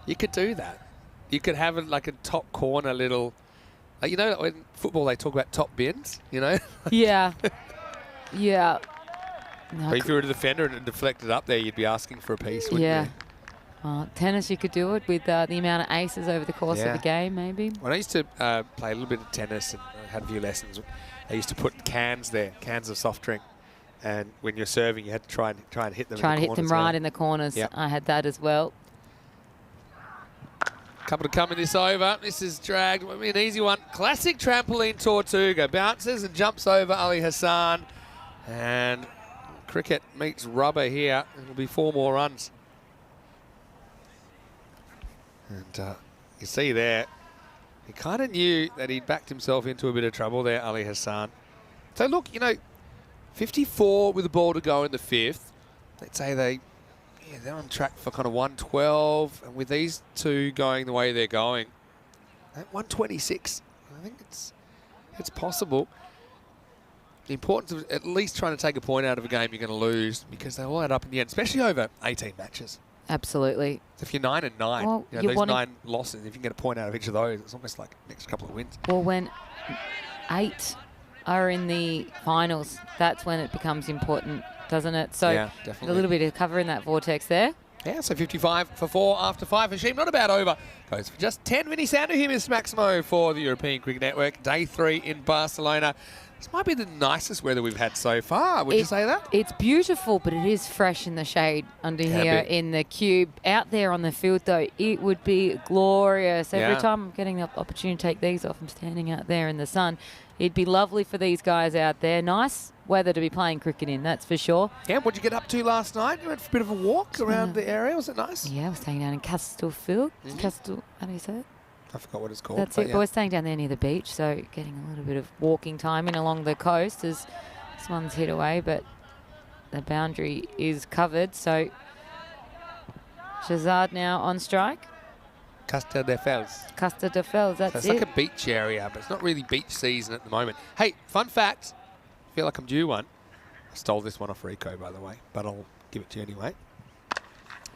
You could do that. You could have like a top corner little Like, you know, in football they talk about top bins, you know? Yeah. Yeah. No, But if you were a defender and it deflected up there, you'd be asking for a piece, wouldn't yeah. you? Well, tennis, you could do it with the amount of aces over the course of Yeah. a game, maybe. When I used to play a little bit of tennis and I had a few lessons, I used to put cans there, cans of soft drink. And when you're serving, you had to try and hit them. Try in to the hit them corners right there. in the corners. Yep. I had that as well. Couple to come in this over. This is dragged. Won't be an easy one. Classic trampoline Tortuga. Bounces and jumps over Ali Hassan. And cricket meets rubber here. It'll be 4 more runs. And you see there, he kind of knew that he'd backed himself into a bit of trouble there, Ali Hassan. So look, you know, 54 with the ball to go in the 5th. Let's say they're on track for kind of 112, and with these two going the way they're going, at 126, I think it's possible. The importance of at least trying to take a point out of a game you're going to lose, because they all add up in the end, especially over 18 matches. Absolutely. So if you're 9 and 9, Well, you know, you those wanna- 9 losses, if you can get a point out of each of those, it's almost like next couple of wins. Well, when 8 are in the finals, that's when it becomes important, doesn't it? So Yeah, a definitely. little bit of cover in that vortex there. Yeah, so 55 for 4 after 5. Hashim, not a bad over. Goes for just 10. Vinny Sanderhim is Maximo for the European Cricket Network. Day 3 in Barcelona. This might be the nicest weather we've had so far. Would you say that? It's beautiful, but it is fresh in the shade under Yeah, a here bit. in the cube. Out there on the field, though, it would be glorious. Every Yeah. time I'm getting the opportunity to take these off, I'm standing out there in the sun. It'd be lovely for these guys out there. Nice weather to be playing cricket in, that's for sure. Yeah, what'd you get up to last night? You went for a bit of a walk around the area. Was it nice? Yeah, we're staying down in Castlefield. Mhm. Castle, how do you say it? I forgot what it's called. That's but it. yeah. But we're staying down there near the beach, so getting a little bit of walking time in along the coast as this one's hit away, but the boundary is covered. So Shazad now on strike. Castel de Fels. Costa de Fels, So that's it's it. like a beach area, but it's not really beach season at the moment. Hey, fun fact. I feel like I'm due one. I stole this one off Rico, by the way, but I'll give it to you anyway.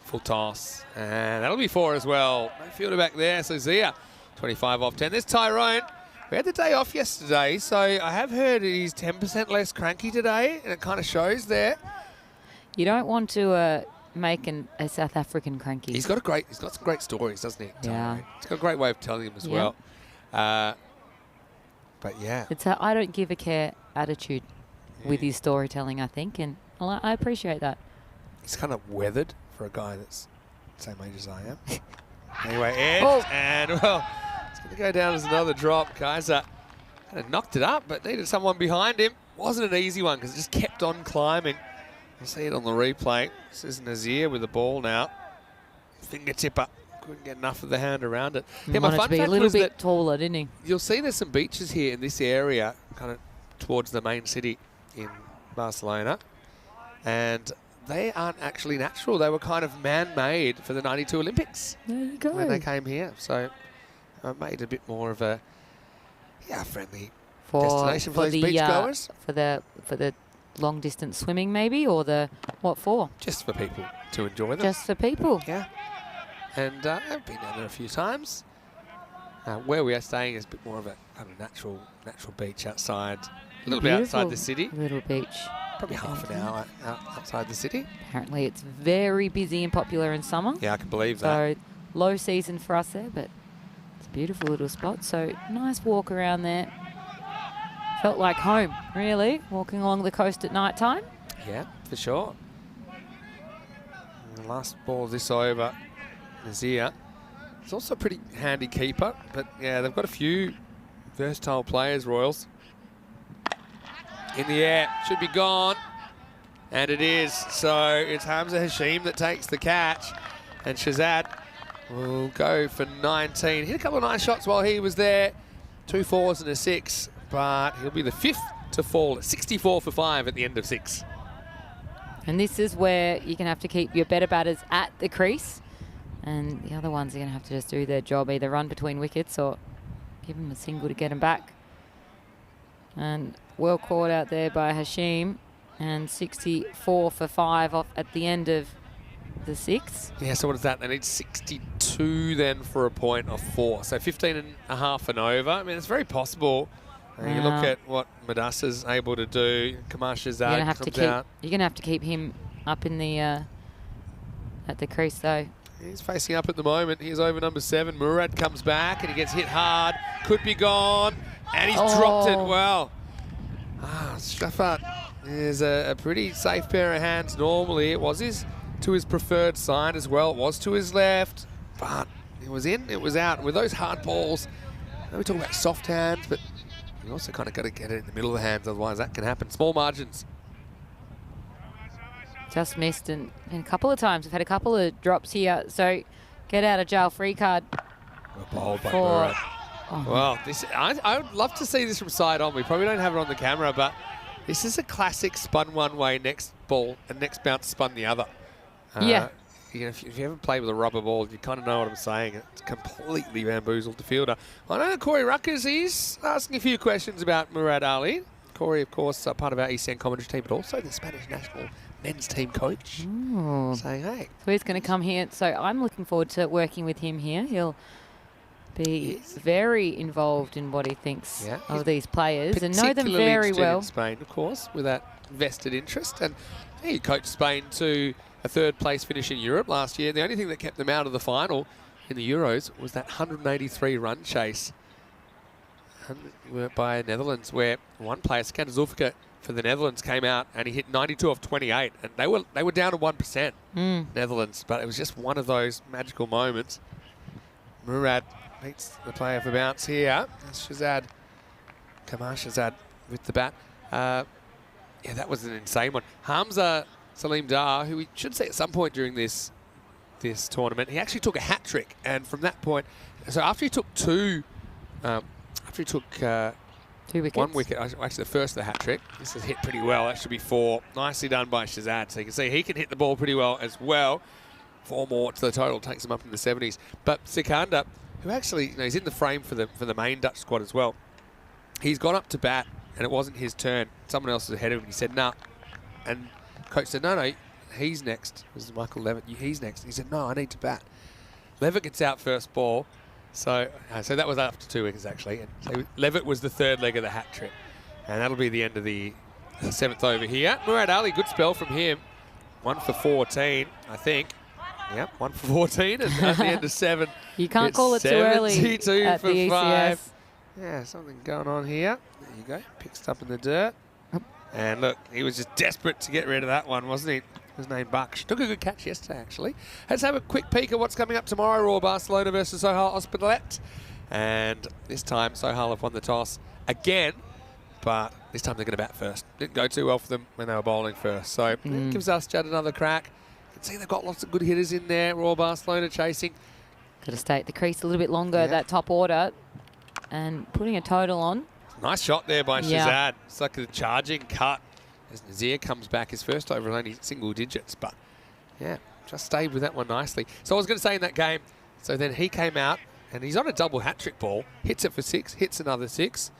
Full toss, and that'll be 4 as well. No fielder back there, so Zia, 25 off 10. There's Tyrone. We had the day off yesterday, so I have heard he's 10% less cranky today, and it kind of shows there. You don't want to make a South African cranky. He's got some great stories, doesn't he? Yeah. Tyrone? He's got a great way of telling them as Yeah. well. But yeah, It's a I don't give a care attitude with his storytelling, I think, and I appreciate that. he's kind of weathered for a guy that's the same age as I am. Anyway, edge, Oh. and well, it's going to go down as another drop. Kaiser kind of knocked it up, but needed someone behind him. Wasn't an easy one because it just kept on climbing. You'll see it on the replay. This is Nazir with the ball now. Fingertipper. Couldn't get enough of the hand around it. Yeah, my Wanted fun to be a fact little was bit that taller, didn't he? you'll see there's some beaches here in this area, kind of towards the main city in Barcelona. And they aren't actually natural. They were kind of man-made for the 92 Olympics There you go. when they came here. So I made a bit more of a friendly for destination for those beachgoers. for the long distance swimming, maybe, or the what for? Just for people to enjoy them. Just for people. Yeah. And I've been down there a few times. Where we are staying is a bit more of a kind of natural beach outside, a little bit outside the city. Little beach. Probably half an hour outside the city. Apparently, it's very busy and popular in summer. Yeah, I can believe that. So low season for us there, but it's a beautiful little spot. So nice walk around there. Felt like home, really, walking along the coast at night time. Yeah, for sure. And the last ball of this over is here. It's also a pretty handy keeper, but yeah, they've got a few versatile players, Royals. In the air, should be gone. And it is. So it's Hamza Hashim that takes the catch. And Shazad will go for 19. Hit a couple of nice shots while he was there. 2 4s and a 6. But he'll be the 5th to fall. 64 for 5 at the end of 6. And this is where you're going to have to keep your better batters at the crease. And the other ones are going to have to just do their job, either run between wickets or give them a single to get them back. And well caught out there by Hashim. And 64 for 5 off at the end of the 6th. Yeah, so what is that? They need 62 2 then for a point of 4. So 15 and a half and over. I mean, it's very possible. You look at what Madassa's able to do. Kamashazad comes out. You're going to have to keep him up in the at the crease, though. He's facing up at the moment. He's over number 7. Murad comes back and he gets hit hard. Could be gone. And he's dropped it well. Strafford is a pretty safe pair of hands normally. It was to his preferred side as well. It was to his left. But it was in, it was out. With those hard balls, we talk about soft hands, but you also kind of got to get it in the middle of the hands, otherwise that can happen. Small margins. Just missed and a couple of times. We've had a couple of drops here. So get out of jail free card. Bowled by Murad. Well, I would love to see this from side on. We probably don't have it on the camera, but this is a classic spun one way, next ball, and next bounce spun the other. Yeah. You know, if you ever played with a rubber ball, you kind of know what I'm saying. It's completely bamboozled the fielder. I know Corey Ruckers, he's asking a few questions about Murad Ali. Corey, of course, part of our ECN commentary team, but also the Spanish national men's team coach. Ooh. Saying, hey. So he's going to come here. So I'm looking forward to working with him here. He'll be very involved in what he thinks of these players and know them very well. In Spain, of course, with that vested interest. And he coached Spain to a third place finish in Europe last year. The only thing that kept them out of the final in the Euros was that 183 run chase by Netherlands, where one player, Skander Zulfiker, for the Netherlands, came out and he hit 92 off 28, and they were down to 1%, Netherlands, but it was just one of those magical moments. Murad beats the player for bounce here. Kamashazad with the bat. Yeah, that was an insane one. Hamza Salim Dar, who we should see at some point during this tournament, he actually took a hat trick, and from that point, so after he took two wickets. One wicket, actually the first of the hat trick. This is hit pretty well. That should be 4. Nicely done by Shazad. So you can see he can hit the ball pretty well as well. 4 more to the total, takes him up in the 70s. But Sikandar, who actually, he's in the frame for the main Dutch squad as well. He's gone up to bat, and it wasn't his turn. Someone else was ahead of him. He said, nah. And coach said, no, he's next. This is Michael Levitt. He's next. He said, no, I need to bat. Levitt gets out first ball. So that was after 2 wickets, actually. And so Levitt was the third leg of the hat trick. And that'll be the end of the 7th over here. Murad Ali, good spell from him. 1 for 14, I think. Yep, 1 for 14 and at the end of 7. You can't call it too early at for the ECS. 5. Yeah, something going on here. There you go. Picks it up in the dirt. And look, he was just desperate to get rid of that one, wasn't he? His name Baksh. Took a good catch yesterday, actually. Let's have a quick peek at what's coming up tomorrow. Raw Barcelona versus Sohal Hospitalet. And this time, Sohal have won the toss again. But this time they're going to bat first. Didn't go too well for them when they were bowling first. So it gives us Judd another crack. You can see they've got lots of good hitters in there. Raw Barcelona chasing. Got to stay at the crease a little bit longer, that top order. And putting a total on. Nice shot there by Shazad. It's like a charging cut. As Nazir comes back, his first over was only single digits, but yeah, just stayed with that one nicely. So I was going to say in that game, so then he came out and he's on a double hat-trick ball, hits it for 6, hits another 6,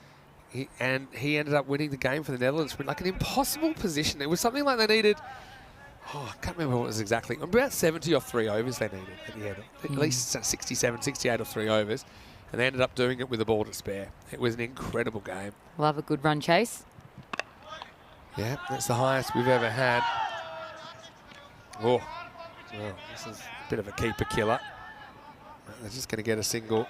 and he ended up winning the game for the Netherlands from like an impossible position. It was something like they needed, I can't remember what it was exactly, about 70 off 3 overs they needed at the end. At least 67, 68 off 3 overs, and they ended up doing it with a ball to spare. It was an incredible game. Love a good run chase. Yeah, that's the highest we've ever had. Oh, well, this is a bit of a keeper killer. They're just going to get a single.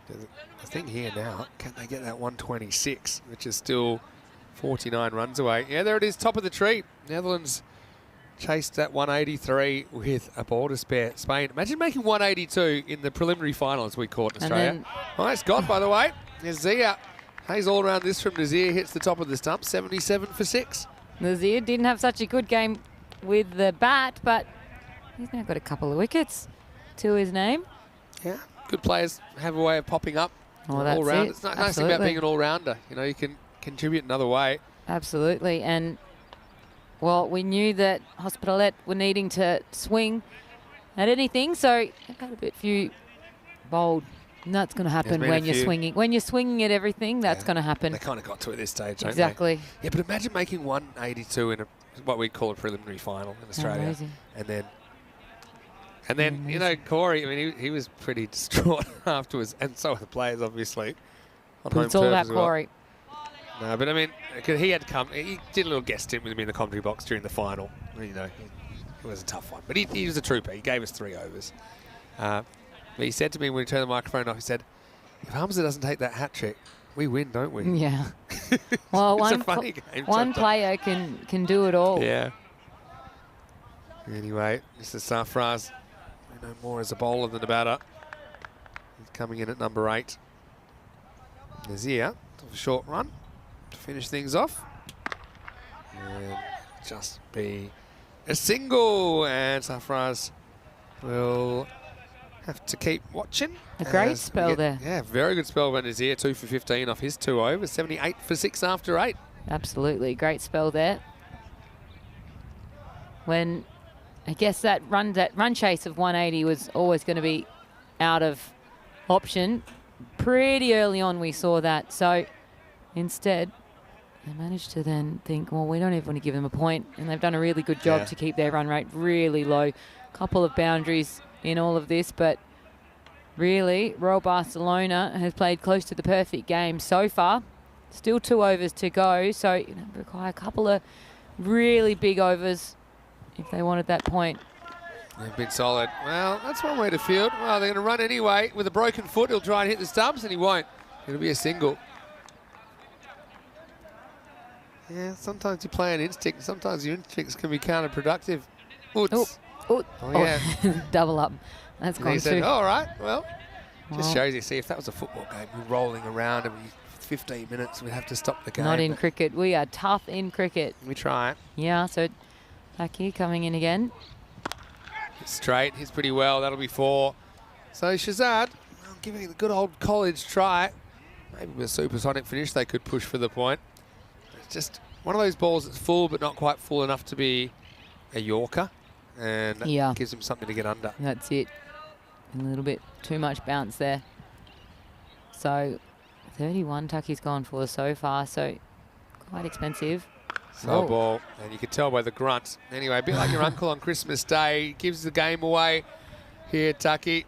The thing here now, can they get that 126, which is still 49 runs away? Yeah, there it is, top of the tree. Netherlands chased that 183 with a ball to spare. Spain, imagine making 182 in the preliminary final, as we call it in Australia. Nice got, by the way. There's Zia. Hayes all around this from Nazir, hits the top of the stump, 77 for 6. Nazir didn't have such a good game with the bat, but he's now got a couple of wickets to his name. Yeah, good players have a way of popping up all round. It's nice thing about being an all-rounder. You can contribute another way. Absolutely, and well, we knew that Hospitalet were needing to swing at anything, so they've got a bit few bold. And that's going to happen when you're swinging. When you're swinging at everything, that's going to happen. They kind of got to at this stage, exactly. Don't they? Yeah, but imagine making 182 in what we call a preliminary final in Australia. Amazing. And then And then, you know, Corey, I mean, he was pretty distraught afterwards, and so were the players, obviously. On home It's all turf about as well. Corey. No, but I mean, 'cause he did a little guest stint with him in the commentary box during the final. You know, it was a tough one. But he was a trooper. He gave us 3 overs. But he said to me when he turned the microphone off, he said, if Hamza doesn't take that hat trick, we win, don't we? Yeah. Well, It's a funny game. one sometimes. player can do it all. Yeah. Anyway, this is Safraz. We know more as a bowler than a batter. He's coming in at number 8. Nazir, a short run to finish things off. And just be a single. And Safraz will have to keep watching. A great as we spell there. Yeah, very good spell by Nazir. 2 for 15 off his 2 overs. 78 for 6 after 8. Absolutely. Great spell there. When I guess that run chase of 180 was always going to be out of option. Pretty early on we saw that. So instead, they managed to then think, well, we don't even want to give them a point. And they've done a really good job to keep their run rate really low. Couple of boundaries in all of this, but really, Royal Barcelona has played close to the perfect game so far. Still 2 overs to go, so you know, require a couple of really big overs if they wanted that point. They've been solid. Well, that's one way to field. Well, they're going to run anyway. With a broken foot, he'll try and hit the stumps, and he won't. It'll be a single. Yeah, sometimes you play an instinct. Sometimes your instincts can be counterproductive. Oots. Oh, yeah. double up. That's And gone he said, too. all right, well, just Well, shows you. See, if that was a football game, we're rolling around every 15 minutes, we'd have to stop the game. not in but cricket. We are tough in cricket. We try it. Yeah, so Taki coming in again. It's straight. He's pretty well. That'll be 4. So Shazad, well, giving it the good old college try. Maybe with a supersonic finish, they could push for the point. It's just one of those balls that's full, but not quite full enough to be a Yorker. And that gives him something to get under. That's it. A little bit too much bounce there. So 31 Taki's gone for so far, so quite expensive. Slow ball, and you can tell by the grunt. Anyway, a bit like your uncle on Christmas Day, he gives the game away here, Tucky.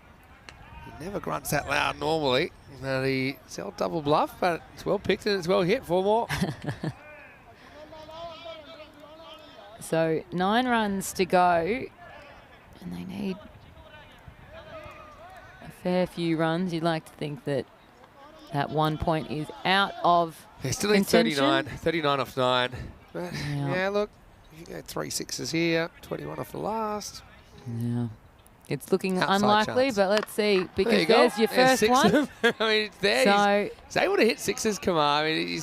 He never grunts that loud normally. It's all double bluff, but it's well picked and it's well hit. 4 more. So 9 runs to go, and they need a fair few runs. You'd like to think that that 1 point is out of They're still in contention. 39 off 9. But Yeah. yeah, look, you go 3 sixes here, 21 off the last. Yeah. It's looking Outside unlikely, chance. but let's see, There because you go. there's your There's first 6 one. of them. I mean, there So he's able to hit 6s, Kamar. I mean,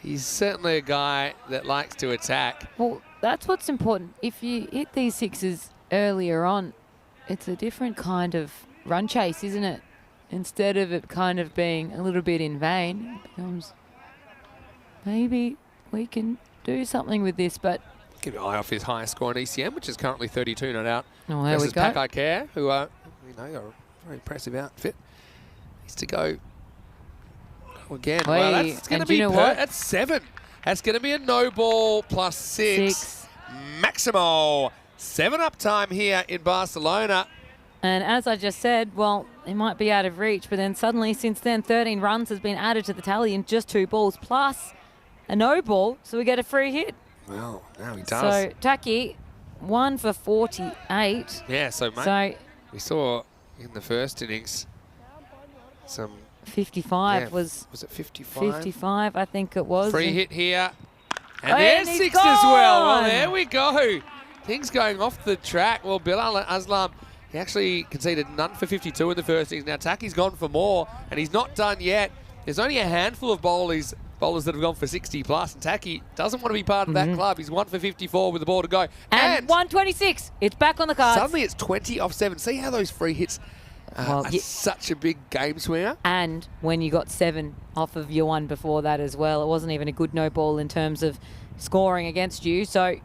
he's certainly a guy that likes to attack. well, that's what's important. If you hit these 6s earlier on, it's a different kind of run chase, isn't it? Instead of it kind of being a little bit in vain, it becomes maybe we can do something with this, but Keep your eye off his highest score in ECM, which is currently 32, no doubt. oh, there we Versus go. Pack I Care, who are, are a very impressive outfit. Needs to go again. Well, Wait, that's going to and do be you know what? That's 7. That's going to be a no ball plus 6. Maximo. 7 up time here in Barcelona. And as I just said, well, it might be out of reach, but then suddenly since then 13 runs has been added to the tally in just 2 balls plus a no ball, so we get a free hit. Well, now he does. So Taki, 1 for 48. Yeah, so mate, So we saw in the first innings some 55 yeah, was it 55? 55, I think it was. Free And hit here. And And there's he's 6 as well. Well, gone. there we go. Things going off the track. Well, Bilal Aslam, he actually conceded none for 52 in the first innings. Now Taki's gone for more, and he's not done yet. There's only a handful of bowlers that have gone for 60 plus, and Taki doesn't want to be part of that club. He's 1 for 54 with the ball to go. And 126. It's back on the cards. Suddenly it's 20 off 7. See how those free hits Well, are ye- such a big game swinger? And when you got 7 off of your one before that as well, it wasn't even a good no ball in terms of scoring against you. So it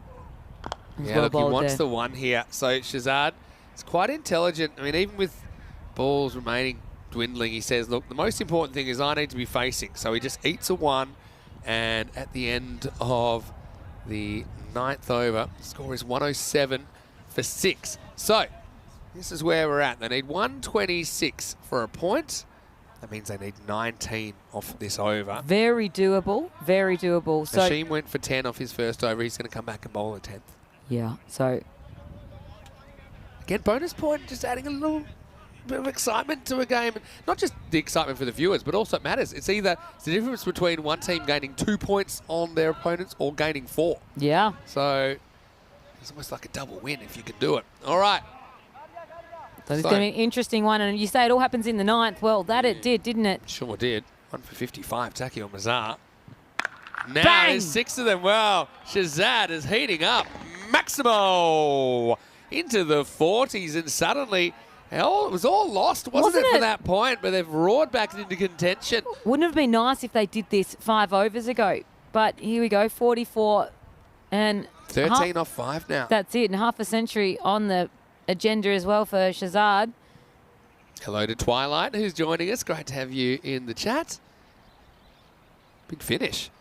was Yeah, well look, he bowled wants there. the 1 here. So Shazad is quite intelligent. I mean, even with balls remaining dwindling, he says, look, the most important thing is I need to be facing. So he just eats a 1, and at the end of the 9th over, the score is 107 for 6. So This is where we're at. They need 126 for a point. That means they need 19 off this over. Very doable. Very doable. So Hashim went for 10 off his first over. He's going to come back and bowl a 10th. yeah. So Again, bonus point, just adding a little bit of excitement to a game. Not just the excitement for the viewers, but also it matters. It's the difference between one team gaining 2 points on their opponents or gaining 4. yeah. So it's almost like a double win if you can do it. All right. So it's going to be an interesting one. And you say it all happens in the 9th. Well, that it did, didn't it? Sure did. 1 for 55, Taki on Mazar. Now Bang! there's 6 of them. Well, Shahzad is heating up. Maximo into the 40s, and suddenly it was all lost, wasn't it, for that point? But they've roared back into contention. Wouldn't it have been nice if they did this 5 overs ago? But here we go, 44 and 13 off 5 now. That's it, and half a century on the agenda as well for Shahzad. Hello to Twilight, who's joining us. Great to have you in the chat. Big finish.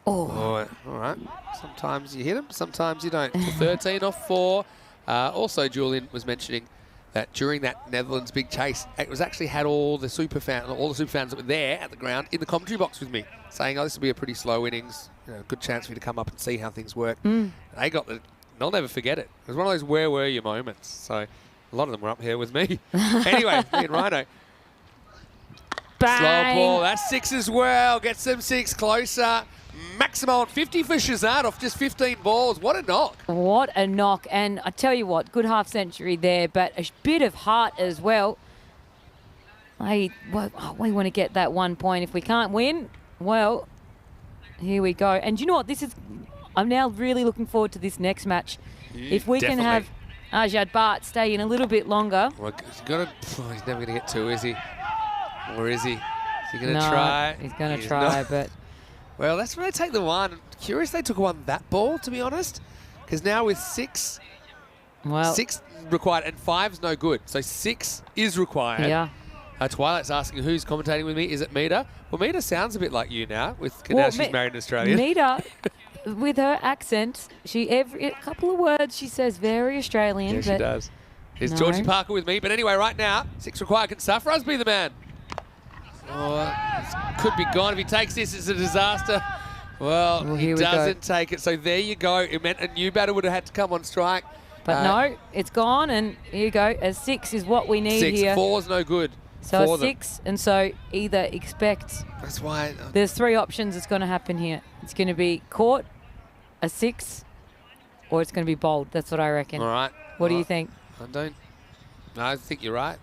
Oh, All right. Sometimes you hit them, sometimes you don't. 13 off 4. Also, Julian was mentioning that during that Netherlands big chase, it was actually had all the super fans that were there at the ground in the commentary box with me, saying, "Oh, this will be a pretty slow innings. Good chance for you to come up and see how things work." They got they'll never forget it. It was one of those "where were you" moments. So a lot of them were up here with me. Anyway, me and Rhino. bang. Slow ball. That's 6 as well. Gets them 6 closer. Maximo at 50 for Shahzad off just 15 balls. What a knock. What a knock. And I tell you what, good half century there, but a bit of heart as well. We want to get that 1 point. If we can't win, well, here we go. And you know what? I'm now really looking forward to this next match. If we can have Ajad Bhatt stay in a little bit longer. Well, he's never going to get 2, is he? Or is he? Is he going to No, try? he's going to try, but... Well, that's where they take the 1. Curious they took one that ball, to be honest. Because now with 6 required and 5's no good. So 6 is required. Yeah. Twilight's asking who's commentating with me. Is it Mita? Well, Mita sounds a bit like you now. Now she's married in Australia. Mita, with her accent, every couple of words she says very Australian. Yeah, she does. Here's No. Georgie Parker with me. But anyway, right now, 6 required. Can Safraz be the man? Oh, this could be gone. If he takes this, it's a disaster. Well, he doesn't take it. So there you go. It meant a new batter would have had to come on strike. But no, it's gone, and here you go. A 6 is what we need 6. here. 4's no good. So for a 6, and so either expect... That's why... There's 3 options that's going to happen here. It's going to be caught, a 6, or it's going to be bowled. That's what I reckon. All right. What do you think? I think you're right.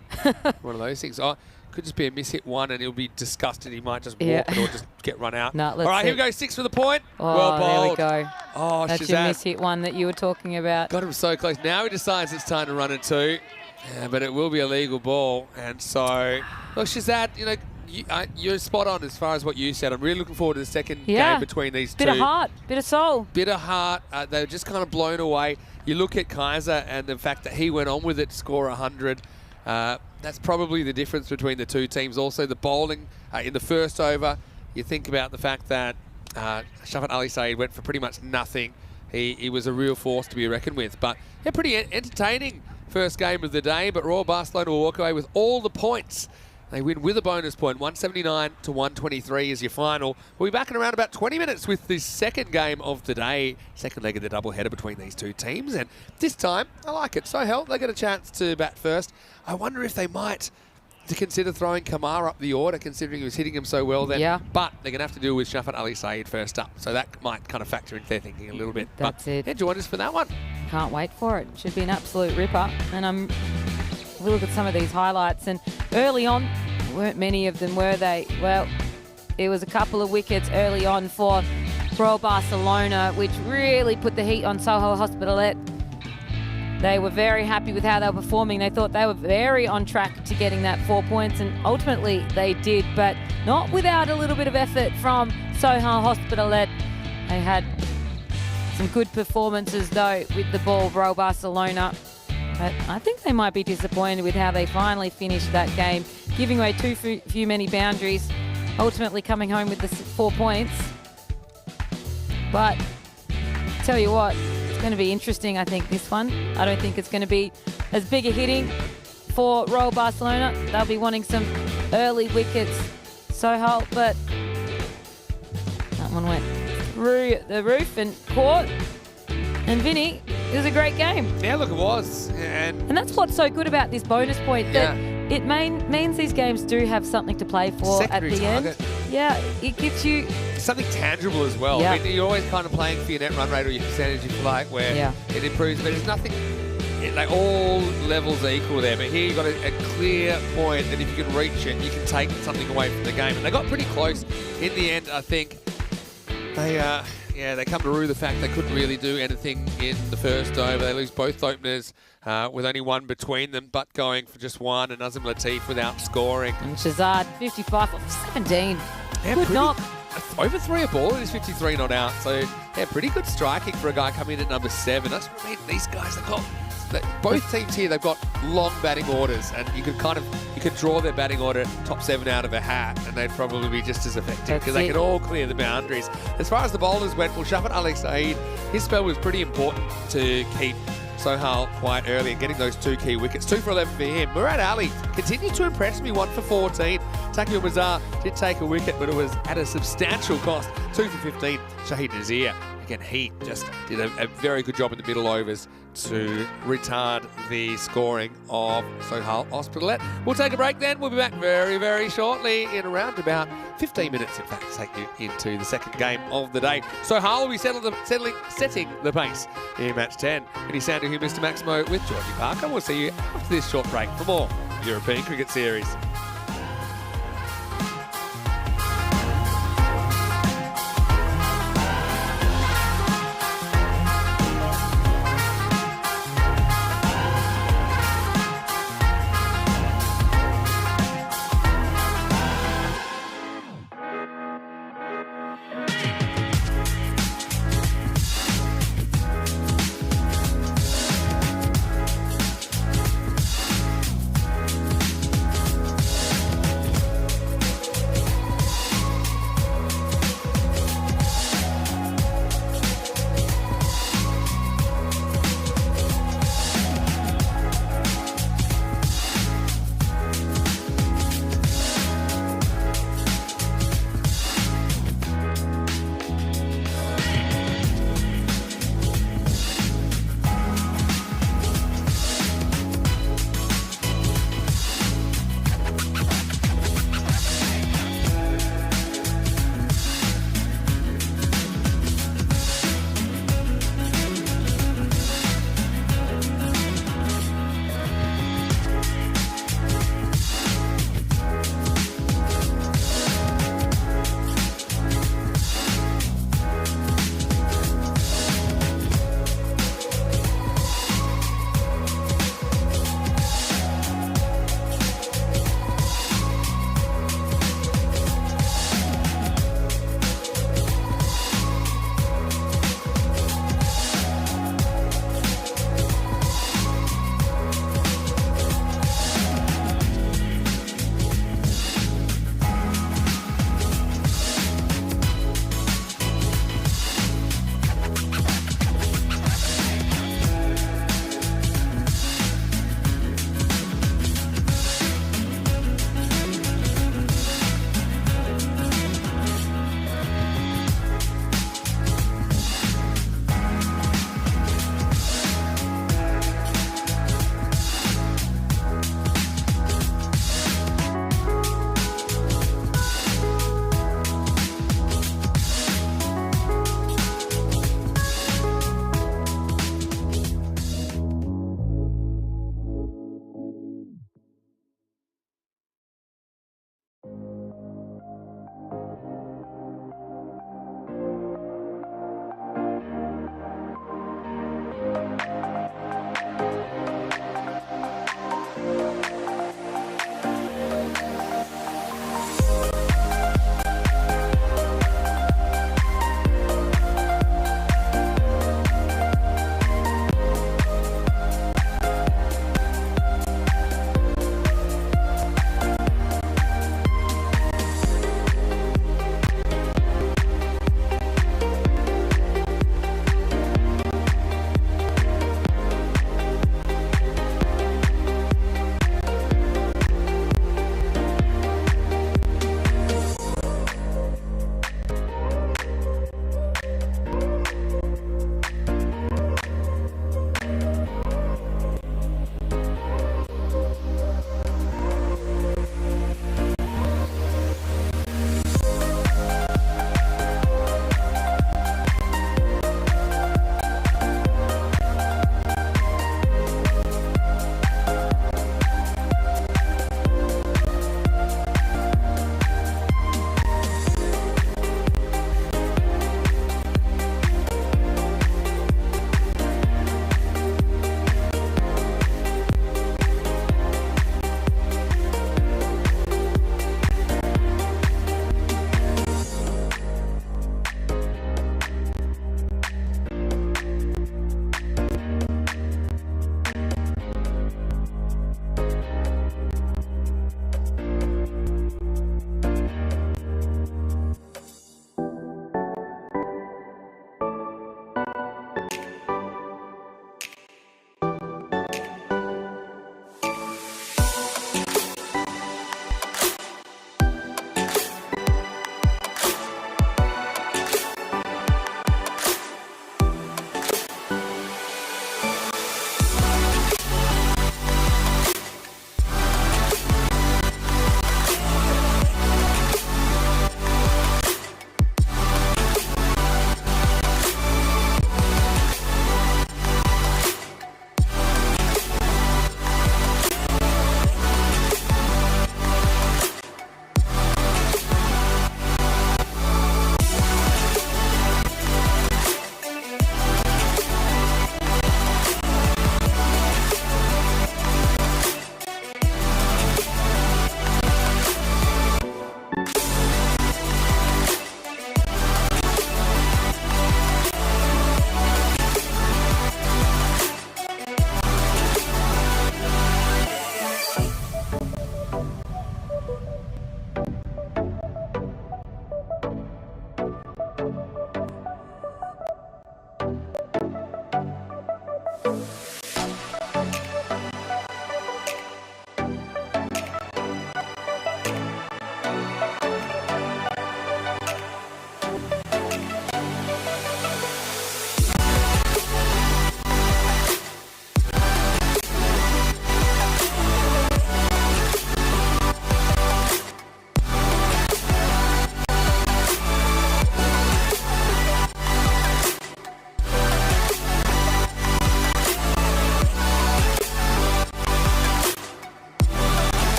One of those things. Oh, could just be a miss hit 1 and he'll be disgusted. He might just walk it or just get run out. No, all right, here we go. 6 for the point. Oh, well bowled. there we go. Oh, that's Shahzad. your miss hit 1 that you were talking about. Got him so close. Now he decides it's time to run it 2. Yeah, but it will be a legal ball. And so, look, Shahzad, you're spot on as far as what you said. I'm really looking forward to the second game between these two. Bit of heart, bit of soul. Bit of heart. They were just kind of blown away. You look at Kaiser and the fact that he went on with it to score 100. That's probably the difference between the two teams. Also, the bowling in the first over. You think about the fact that Shafat Ali Saeed went for pretty much nothing. He was a real force to be reckoned with. But yeah, pretty entertaining first game of the day. But Royal Barcelona will walk away with all the points. They win with a bonus point. 179 to 123 is your final. We'll be back in around about 20 minutes with the second game of the day. Second leg of the doubleheader between these two teams. And this time, I like it. Sohail, they get a chance to bat first. I wonder if they might consider throwing Kamar up the order, considering he was hitting him so well then. Yeah. But they're going to have to deal with Shafat Ali Saeed first up. So that might kind of factor into their thinking a little bit. That's it. Yeah, join us for that one. Can't wait for it. Should be an absolute ripper. And we'll look at some of these highlights. And early on, weren't many of them, were they? Well, it was a couple of wickets early on for Royal Barcelona, which really put the heat on Sohail Hospitalet. They were very happy with how they were performing. They thought they were very on track to getting that 4 points, and ultimately they did, but not without a little bit of effort from Sohail Hospitalet. They had some good performances, though, with the ball, Royal Barcelona. But I think they might be disappointed with how they finally finished that game, giving away too few many boundaries, ultimately coming home with the 4 points. But tell you what, it's going to be interesting, I think, this one. I don't think it's going to be as big a hitting for Royal Barcelona. They'll be wanting some early wickets, Sohail, but that one went through the roof and caught. And Vinny, it was a great game. Yeah, look, it was. And that's what's so good about this bonus point, that it means these games do have something to play for secondary at the target. end. Yeah, it gives you... Something tangible as well. Yeah. I mean, you're always kind of playing for your net run rate or your percentage, if you like, where it improves, but there's nothing... Like, all levels are equal there, but here you've got a clear point that if you can reach it, you can take something away from the game. And they got pretty close in the end, I think. They come to rue the fact they couldn't really do anything in the first over. They lose both openers with only one between them, but going for just one, and Nazim Latif without scoring. And Shazad, 55 off 17. Yeah, Good knock. Over 3 a ball, and he's 53 not out. So, yeah, pretty good striking for a guy coming in at number 7. That's what I mean. These guys have got... Both teams here, they've got long batting orders, and you could draw their batting order top 7 out of a hat, and they'd probably be just as effective because they can all clear the boundaries. As far as the bowlers went, well, Shafat Ali Saeed, his spell was pretty important to keep Sohail quite early and getting those 2 key wickets. 2 for 11 for him. Murad Ali continued to impress me, 1 for 14. Takil Mazar did take a wicket, but it was at a substantial cost. 2 for 15. Shahid Nazir, again, he just did a very good job in the middle overs to retard the scoring of Sohail Hospitalet. We'll take a break then. We'll be back very, very shortly in around about 15 minutes, in fact, to take you into the second game of the day. Sohail will be setting the pace in match 10. And he's sounding here, Mr. Maximo, with Georgie Parker. We'll see you after this short break for more European Cricket Series.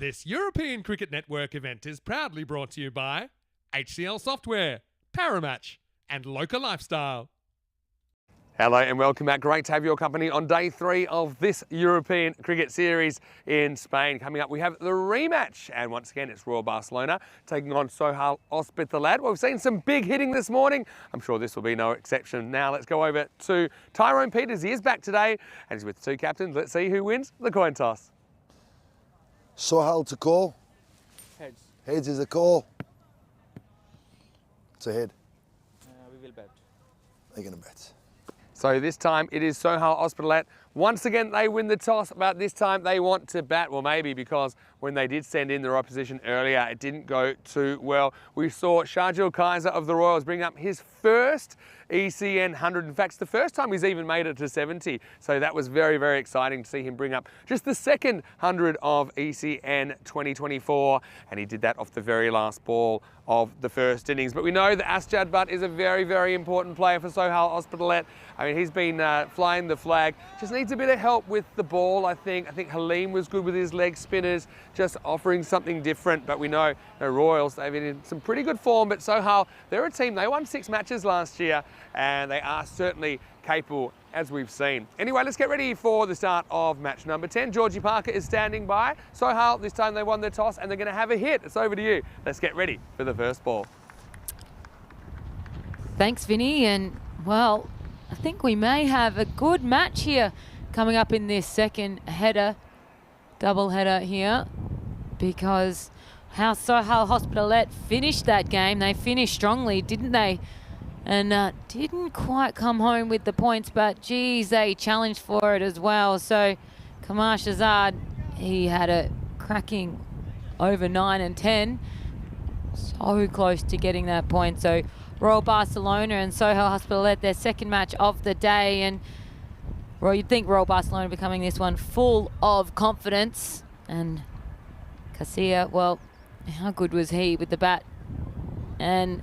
This European Cricket Network event is proudly brought to you by HCL Software, Paramatch, and Local Lifestyle. Hello and welcome back. Great to have your company on day 3 of this European Cricket Series in Spain. Coming up, we have the rematch. And once again, it's Royal Barcelona taking on Sohail Hospitalet. Well, we've seen some big hitting this morning. I'm sure this will be no exception. Now let's go over to Tyrone Peters. He is back today and he's with the two captains. Let's see who wins the coin toss. Sohail to call. Heads. Heads is a call. It's a head. We will bet. They're going to bet. So this time it is Sohail Hospitalet. Once again, they win the toss, but this time they want to bat. Well, maybe because when they did send in their opposition earlier, it didn't go too well. We saw Sharjeel Kaiser of the Royals bring up his first ECN 100. In fact, it's the first time he's even made it to 70. So that was very, very exciting to see him bring up just the second 100 of ECN 2024. And he did that off the very last ball of the first innings. But we know that Asjad Butt is a very, very important player for Sohail Hospitalet. I mean, he's been flying the flag. Just needs a bit of help with the ball, I think. I think Halim was good with his leg spinners, just offering something different. But we know Royals, they've been in some pretty good form. But Sohail, they're a team, they won 6 matches last year, and they are certainly capable, as we've seen. Anyway, let's get ready for the start of match number 10. Georgie Parker is standing by. Sohail, this time they won the toss, and they're going to have a hit. It's over to you. Let's get ready for the first ball. Thanks, Vinny. And, well, I think we may have a good match here coming up in this second header, double header here, because how Sohail Hospitalet finished that game. They finished strongly, didn't they? And didn't quite come home with the points, but geez, they challenged for it as well. So Kamar Shahzad, he had a cracking over 9 and 10. So close to getting that point. So Royal Barcelona and Sohail Hospitalet, their second match of the day. And well, you'd think Royal Barcelona becoming this one full of confidence. And Casilla, well, how good was he with the bat? And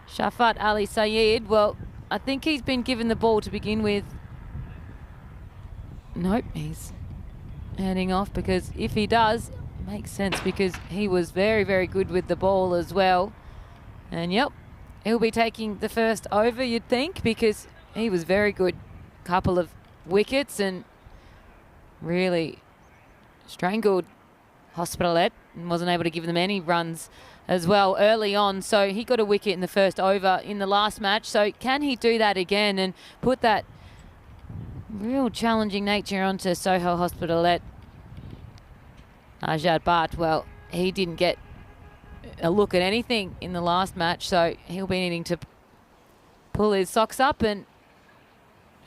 Shafat Ali Sayed, well, I think he's been given the ball to begin with. Nope, he's heading off, because if he does, it makes sense, because he was very, very good with the ball as well. And yep, he'll be taking the first over, you'd think, because he was very good. Couple of wickets and really strangled Hospitalet and wasn't able to give them any runs as well early on. So he got a wicket in the first over in the last match. So can he do that again and put that real challenging nature onto Sohail Hospitalet? Asjad Butt, well, he didn't get a look at anything in the last match, so he'll be needing to pull his socks up and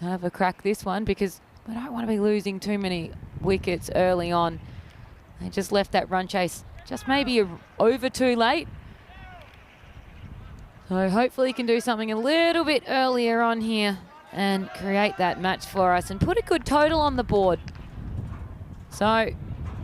have a crack this one, because we don't want to be losing too many wickets early on. They just left that run chase just maybe over too late. So hopefully he can do something a little bit earlier on here and create that match for us and put a good total on the board. So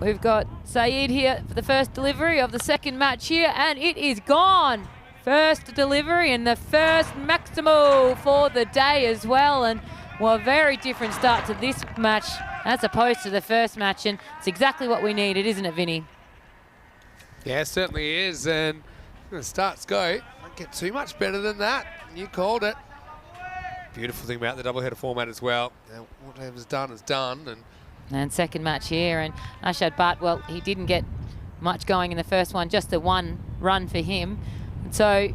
we've got Saeed here for the first delivery of the second match here, and it is gone. First delivery and the first Maximo for the day as well. And well, a very different start to this match as opposed to the first match, and it's exactly what we needed, isn't it, Vinny? Yeah, it certainly is, and the starts go. Won't get too much better than that. You called it. Beautiful thing about the doubleheader format as well. Now, whatever's done is done. And second match here, and Asjad Butt, well, he didn't get much going in the first one, just the one run for him. And so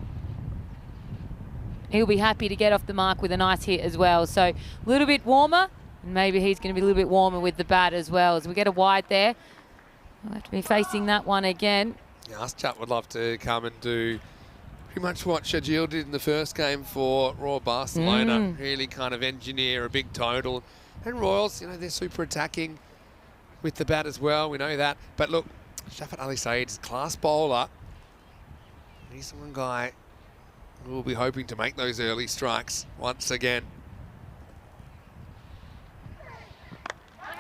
he'll be happy to get off the mark with a nice hit as well. So a little bit warmer, and maybe he's going to be a little bit warmer with the bat as well. As we get a wide there, we'll have to be facing that one again. Yeah, Asjad would love to come and do pretty much what Sharjeel did in the first game for Royal Barcelona. Really kind of engineer a big total. And Royals, you know, they're super attacking with the bat as well. We know that. But look, Shafat Ali Saeed is a class bowler. He's the one guy who will be hoping to make those early strikes once again.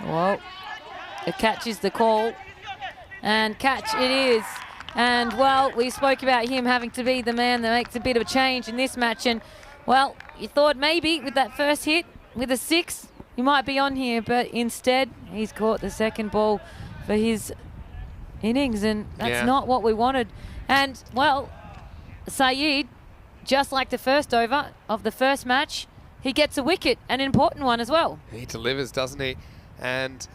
Well, the catch is the call. And catch it is. And, well, we spoke about him having to be the man that makes a bit of a change in this match. And, well, you thought maybe with that first hit, with a 6, he might be on here. But instead, he's caught the second ball for his innings, and that's Yeah. not what we wanted. And, well, Saeed, just like the first over of the first match, he gets a wicket, an important one as well. He delivers, doesn't he? And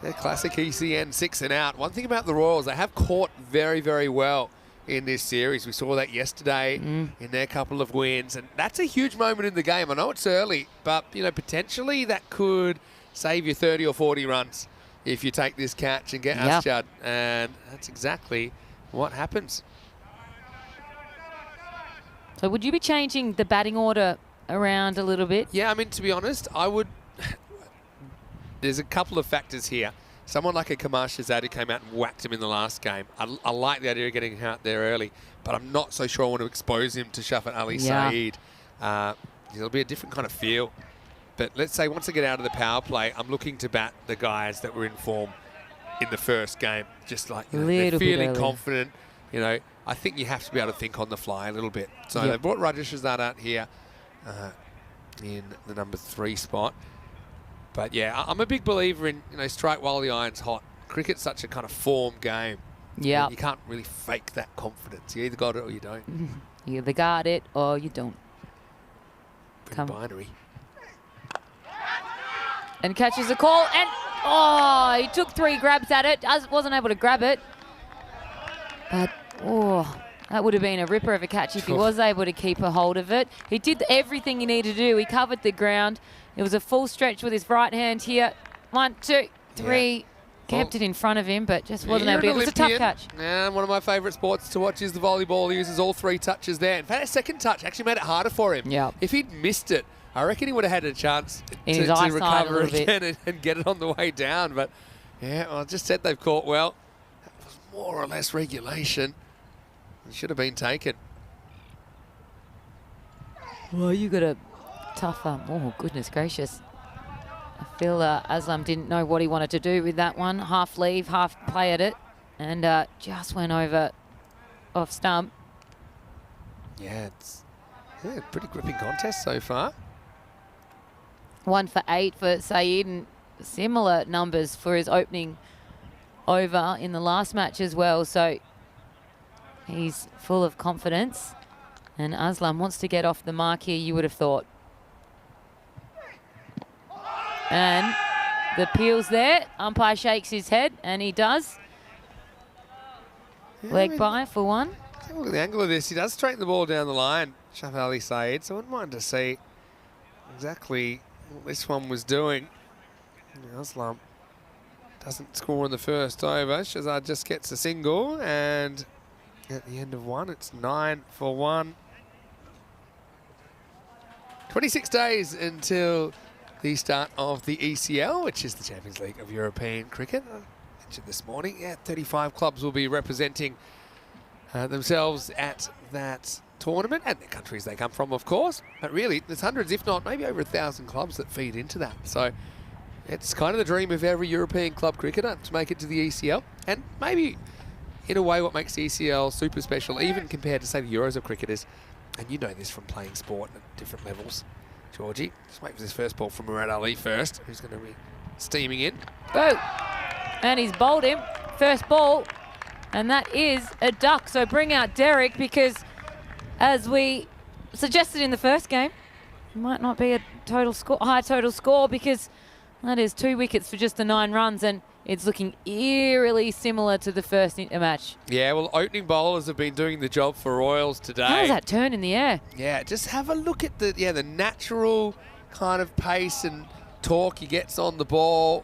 the classic ECN 6 and out. One thing about the Royals, they have caught very, very well in this series. We saw that yesterday in their couple of wins, and that's a huge moment in the game. I know it's early, but you know, potentially that could save you 30 or 40 runs if you take this catch and get Asjad, and that's exactly what happens. So would you be changing the batting order around a little bit? Yeah, I mean, to be honest, I would. There's a couple of factors here. Someone like a Kamar Shahzad who came out and whacked him in the last game. I like the idea of getting him out there early, but I'm not so sure I want to expose him to Shafat Ali Saeed. It'll be a different kind of feel. But let's say once I get out of the power play, I'm looking to bat the guys that were in form in the first game. Just like, you know, they're feeling confident. You know, I think you have to be able to think on the fly a little bit. So they brought Raja Shahzad out here in the number 3 spot. But yeah, I'm a big believer in, you know, strike while the iron's hot. Cricket's such a kind of form game. Yeah. You can't really fake that confidence. You either got it or you don't. You either got it or you don't. Pretty binary. And catches the call, and oh, he took 3 grabs at it. Wasn't able to grab it. But, oh, that would have been a ripper of a catch if he was able to keep a hold of it. He did everything he needed to do. He covered the ground. It was a full stretch with his right hand here. 1, 2, 3. Yeah. Kept it in front of him, but just wasn't able to. It was a tough catch. And one of my favourite sports to watch is the volleyball. He uses all 3 touches there. In fact, a second touch actually made it harder for him. Yeah. If he'd missed it, I reckon he would have had a chance to recover again and get it on the way down. But, yeah, well, I just said they've caught well. That was more or less regulation. It should have been taken. Well, you got a tough oh, goodness gracious. I feel Aslam didn't know what he wanted to do with that one. Half leave, half play at it. And just went over off stump. Yeah, it's a pretty gripping contest so far. 1 for 8 for Saeed, and similar numbers for his opening over in the last match as well. So he's full of confidence. And Aslam wants to get off the mark here, you would have thought. And the peel's there. Umpire shakes his head, and he does. Yeah, Leg by for 1. Look at the angle of this. He does straighten the ball down the line, Shafat Ali Saeed, so I wouldn't mind to see exactly what this one was doing. Aslam doesn't score in the first over. Shahzad just gets a single, and at the end of 1, it's 9 for 1. 26 days until the start of the ECL, which is the Champions League of European Cricket. I mentioned this morning, 35 clubs will be representing themselves at that tournament and the countries they come from, of course. But really, there's hundreds, if not maybe over 1,000 clubs that feed into that. So it's kind of the dream of every European club cricketer to make it to the ECL. And maybe, in a way, what makes the ECL super special, even compared to, say, the Euros of cricket is, and you know this from playing sport at different levels, Georgie, just wait for this first ball from Murad Ali first, who's going to be steaming in. Boo! And he's bowled him. First ball. And that is a duck. So bring out Derek, because as we suggested in the first game, it might not be a high total score, because that is 2 wickets for just the 9 runs, and it's looking eerily similar to the first match. Yeah, well, opening bowlers have been doing the job for Royals today. How does that turn in the air? Yeah, just have a look at the natural kind of pace and torque he gets on the ball.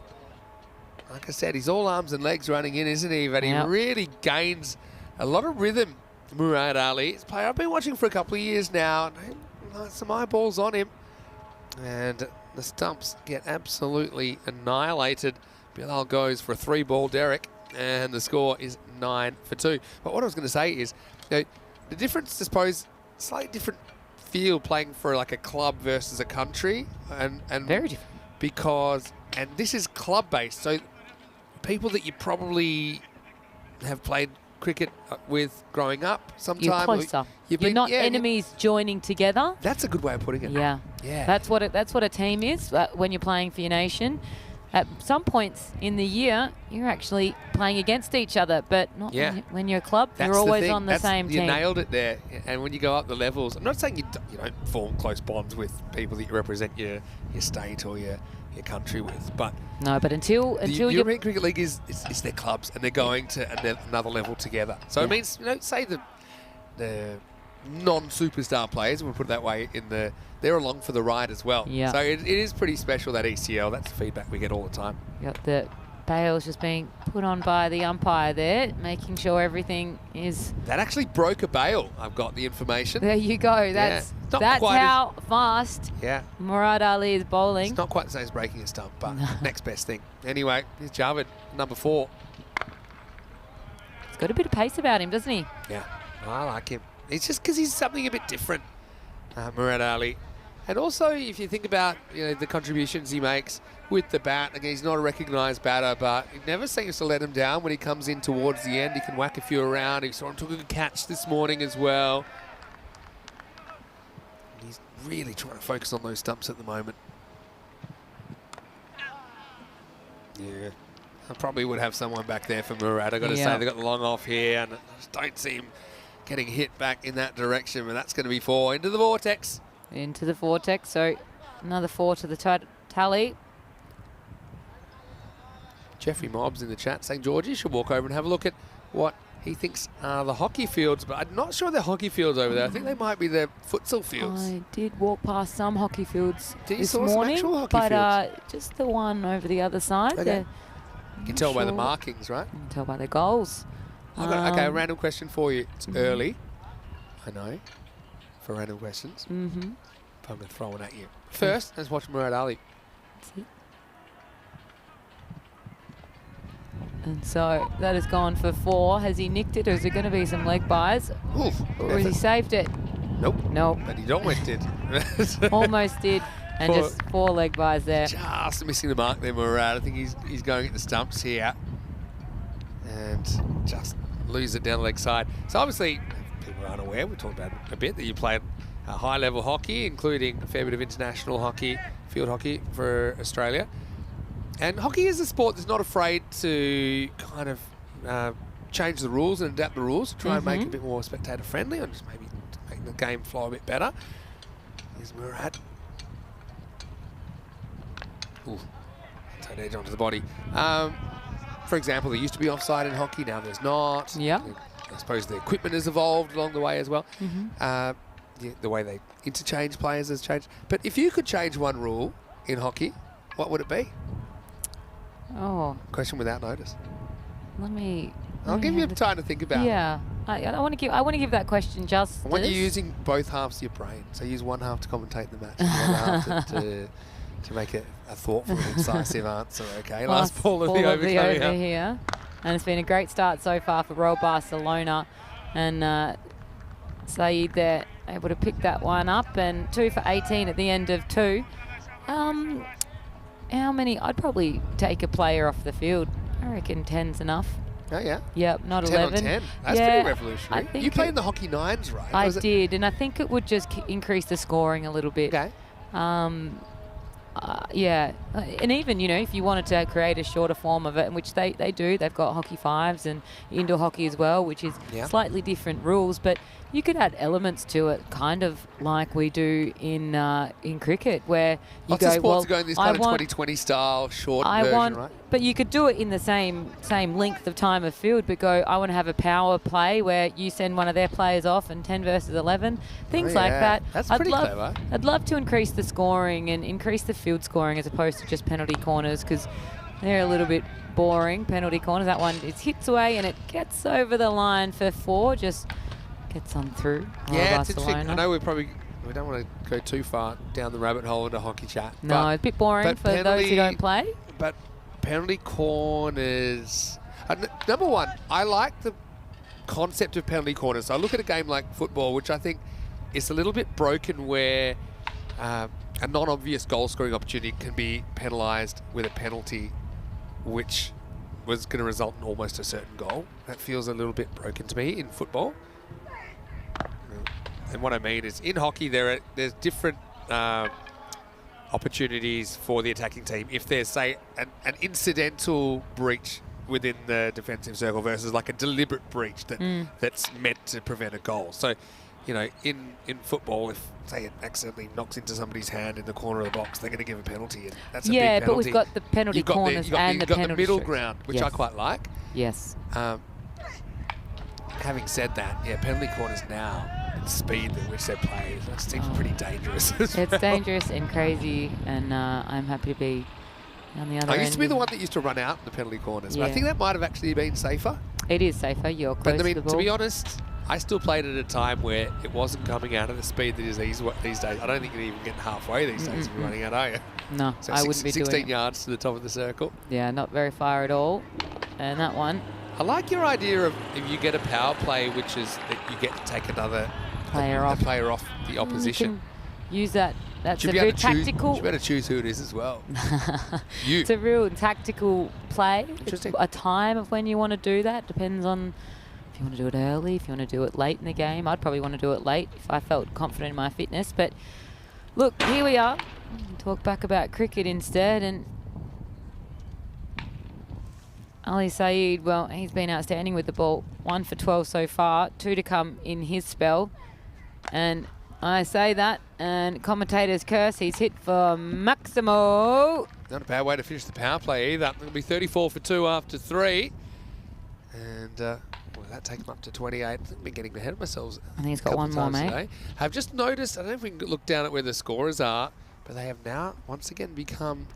Like I said, he's all arms and legs running in, isn't he? But he really gains a lot of rhythm, Murad Ali. He's a player I've been watching for a couple of years now. Some eyeballs on him. And the stumps get absolutely annihilated. Bilal goes for a 3-ball Derek, and the score is 9 for 2. But what I was going to say is, you know, the difference, I suppose, slightly different feel playing for like a club versus a country, and very different, because, and this is club based, so people that you probably have played cricket with growing up sometime. You're closer. You're not enemies joining together. That's a good way of putting it. Yeah. Yeah. That's what a team is when you're playing for your nation. at some points in the year, you're actually playing against each other, but not when you're a club. You're always on the same team. You nailed it there. And when you go up the levels, I'm not saying you don't form close bonds with people that you represent your state or your country with, but no. But until the European Cricket League is their clubs, and they're going to another level together. So it means, say the non-superstar players, we'll put it that way, they're along for the ride as well. Yeah. So it is pretty special, that ECL. That's the feedback we get all the time. Got the bails just being put on by the umpire there, making sure everything is... That actually broke a bail, I've got the information. There you go. That's how fast Murad Ali is bowling. It's not quite the same as breaking a stump, but next best thing. Anyway, here's Javed, number 4. He's got a bit of pace about him, doesn't he? Yeah, I like him. It's just because he's something a bit different, Murad Ali. And also, if you think about the contributions he makes with the bat, again, he's not a recognised batter, but he never seems to let him down when he comes in towards the end. He can whack a few around. He saw him took a good catch this morning as well. He's really trying to focus on those stumps at the moment. Yeah, I probably would have someone back there for Murad. I've got to say, they got the long off here, and I just don't see him getting hit back in that direction, but that's going to be 4 into the vortex. Into the vortex, so another 4 to the tally. Jeffrey Mobbs in the chat saying Georgie should walk over and have a look at what he thinks are the hockey fields, but I'm not sure they're hockey fields over there. I think they might be the futsal fields. I did walk past some hockey fields this morning, some actual hockey fields? Just the one over the other side. Okay. You can tell by the markings, right? You can tell by the goals. Okay, a random question for you. It's early, I know, for random questions. But I'm going to throw one at you. First, let's watch Murad Ali. And so that has gone for 4. Has he nicked it, or is there going to be some leg buys? Oof, or has he saved it? Nope. Nope. But he almost did. Almost did. And just 4 leg buys there. Just missing the mark there, Murad. I think he's going at the stumps here. And just lose it down the leg side. So obviously, people aren't aware, we talked about it a bit, that you played high-level hockey, including a fair bit of international hockey, field hockey for Australia. And hockey is a sport that's not afraid to kind of change the rules and adapt the rules to try and make it a bit more spectator-friendly, or just maybe to make the game flow a bit better. Here's Murad. Ooh, turn edge onto the body. For example, there used to be offside in hockey, now there's not. Yeah. I suppose the equipment has evolved along the way as well. The way they interchange players has changed. But if you could change one rule in hockey, what would it be? Oh. Question without notice. I'll give you time to think about it. Yeah. I want to give that question justice. I want you using both halves of your brain. So use one half to commentate the match and one half to make a thoughtful and incisive answer, okay? Last ball of the over here. And it's been a great start so far for Royal Barcelona. And Saeed there able to pick that one up. And 2 for 18 at the end of 2. How many? I'd probably take a player off the field. I reckon 10's enough. Oh, yeah? Yep, not 10 11. 10 on 10. That's pretty revolutionary. You played in the hockey nines, right? I did, and I think it would just increase the scoring a little bit. Okay. Yeah, and even, if you wanted to create a shorter form of it, which they do, they've got hockey 5s and indoor hockey as well, which is slightly different rules, but you could add elements to it, kind of like we do in cricket, where you Lots of sports are going this kind of 2020 style short version, right? But you could do it in the same length of time of field, but I want to have a power play where you send one of their players off and 10 versus 11, things like that. That's pretty clever. I'd love to increase the scoring and increase the field scoring as opposed to just penalty corners, because they're a little bit boring, penalty corners. That one, it hits away and it gets over the line for 4, just gets on through. Yeah, it's interesting. I know we don't want to go too far down the rabbit hole into hockey chat. No, it's a bit boring for those who don't play. But penalty corners. Number one, I like the concept of penalty corners. So I look at a game like football, which I think is a little bit broken, where a non-obvious goal-scoring opportunity can be penalised with a penalty, which was going to result in almost a certain goal. That feels a little bit broken to me in football. And what I mean is, in hockey, there's different opportunities for the attacking team if there's, say, an incidental breach within the defensive circle versus like a deliberate breach that's meant to prevent a goal. So, you know, in football, if, say, it accidentally knocks into somebody's hand in the corner of the box, they're going to give a penalty. And that's a big penalty. But we've got the penalty You've got corners and the penalty the middle strips. ground, which I quite like. Yes. Having said that, yeah, penalty corners now, the speed at which they're played, that seems pretty dangerous as well. It's dangerous and crazy, and I'm happy to be on the other end. I used to be the one that used to run out in the penalty corners, but I think that might have actually been safer. It is safer. You're close But I mean, to the ball. to be honest, I still played at a time where it wasn't coming out at the speed that is these days. I don't think you're even getting halfway these days if you're running out, are you? No, So I wouldn't be doing 16 it. yards to the top of the circle. Yeah, not very far at all. And that one. I like your idea of if you get a power play, which is that you get to take another Player off. player off the opposition. You can use that. That's Should a be very able to choose- tactical. should be able to choose who it is as well. You. It's a real tactical play. Interesting. A time of when you want to do that depends on if you want to do it early, if you want to do it late in the game. I'd probably want to do it late if I felt confident in my fitness. But look, here we are. Talk back about cricket instead. And Ali Saeed, well, he's been outstanding with the ball. 1 for 12 so far, 2 to come in his spell. And I say that, and commentators curse. He's hit for Maximo. Not a bad way to finish the power play either. It'll be 34 for 2 after 3. And well, that takes them up to 28. I think we've been getting ahead of ourselves. I think he's got one more, mate. Today. I've just noticed, I don't know if we can look down at where the scorers are, but they have now once again become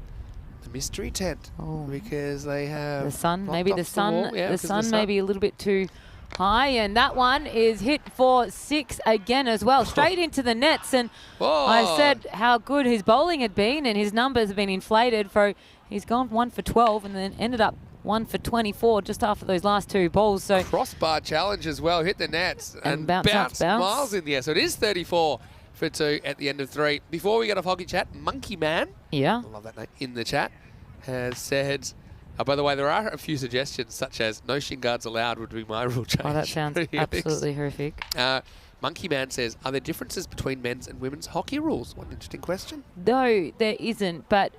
the mystery tent because they have The sun, blocked maybe off the sun, wall. Yeah, the because sun may be a little bit too high, and that one is hit for 6 again as well, straight into the nets. And I said how good his bowling had been, and his numbers have been inflated. For he's gone 1 for 12, and then ended up 1 for 24 just after those last 2 balls. So crossbar challenge as well, hit the nets and bounce. miles in the air. So it is 34 for 2 at the end of 3. Before we get off hockey chat, Monkey Man, yeah, I love that name, in the chat, has said, by the way, there are a few suggestions such as no shin guards allowed would be my rule change. Oh, that sounds absolutely horrific. Monkey Man says, are there differences between men's and women's hockey rules? What an interesting question. No, there isn't, but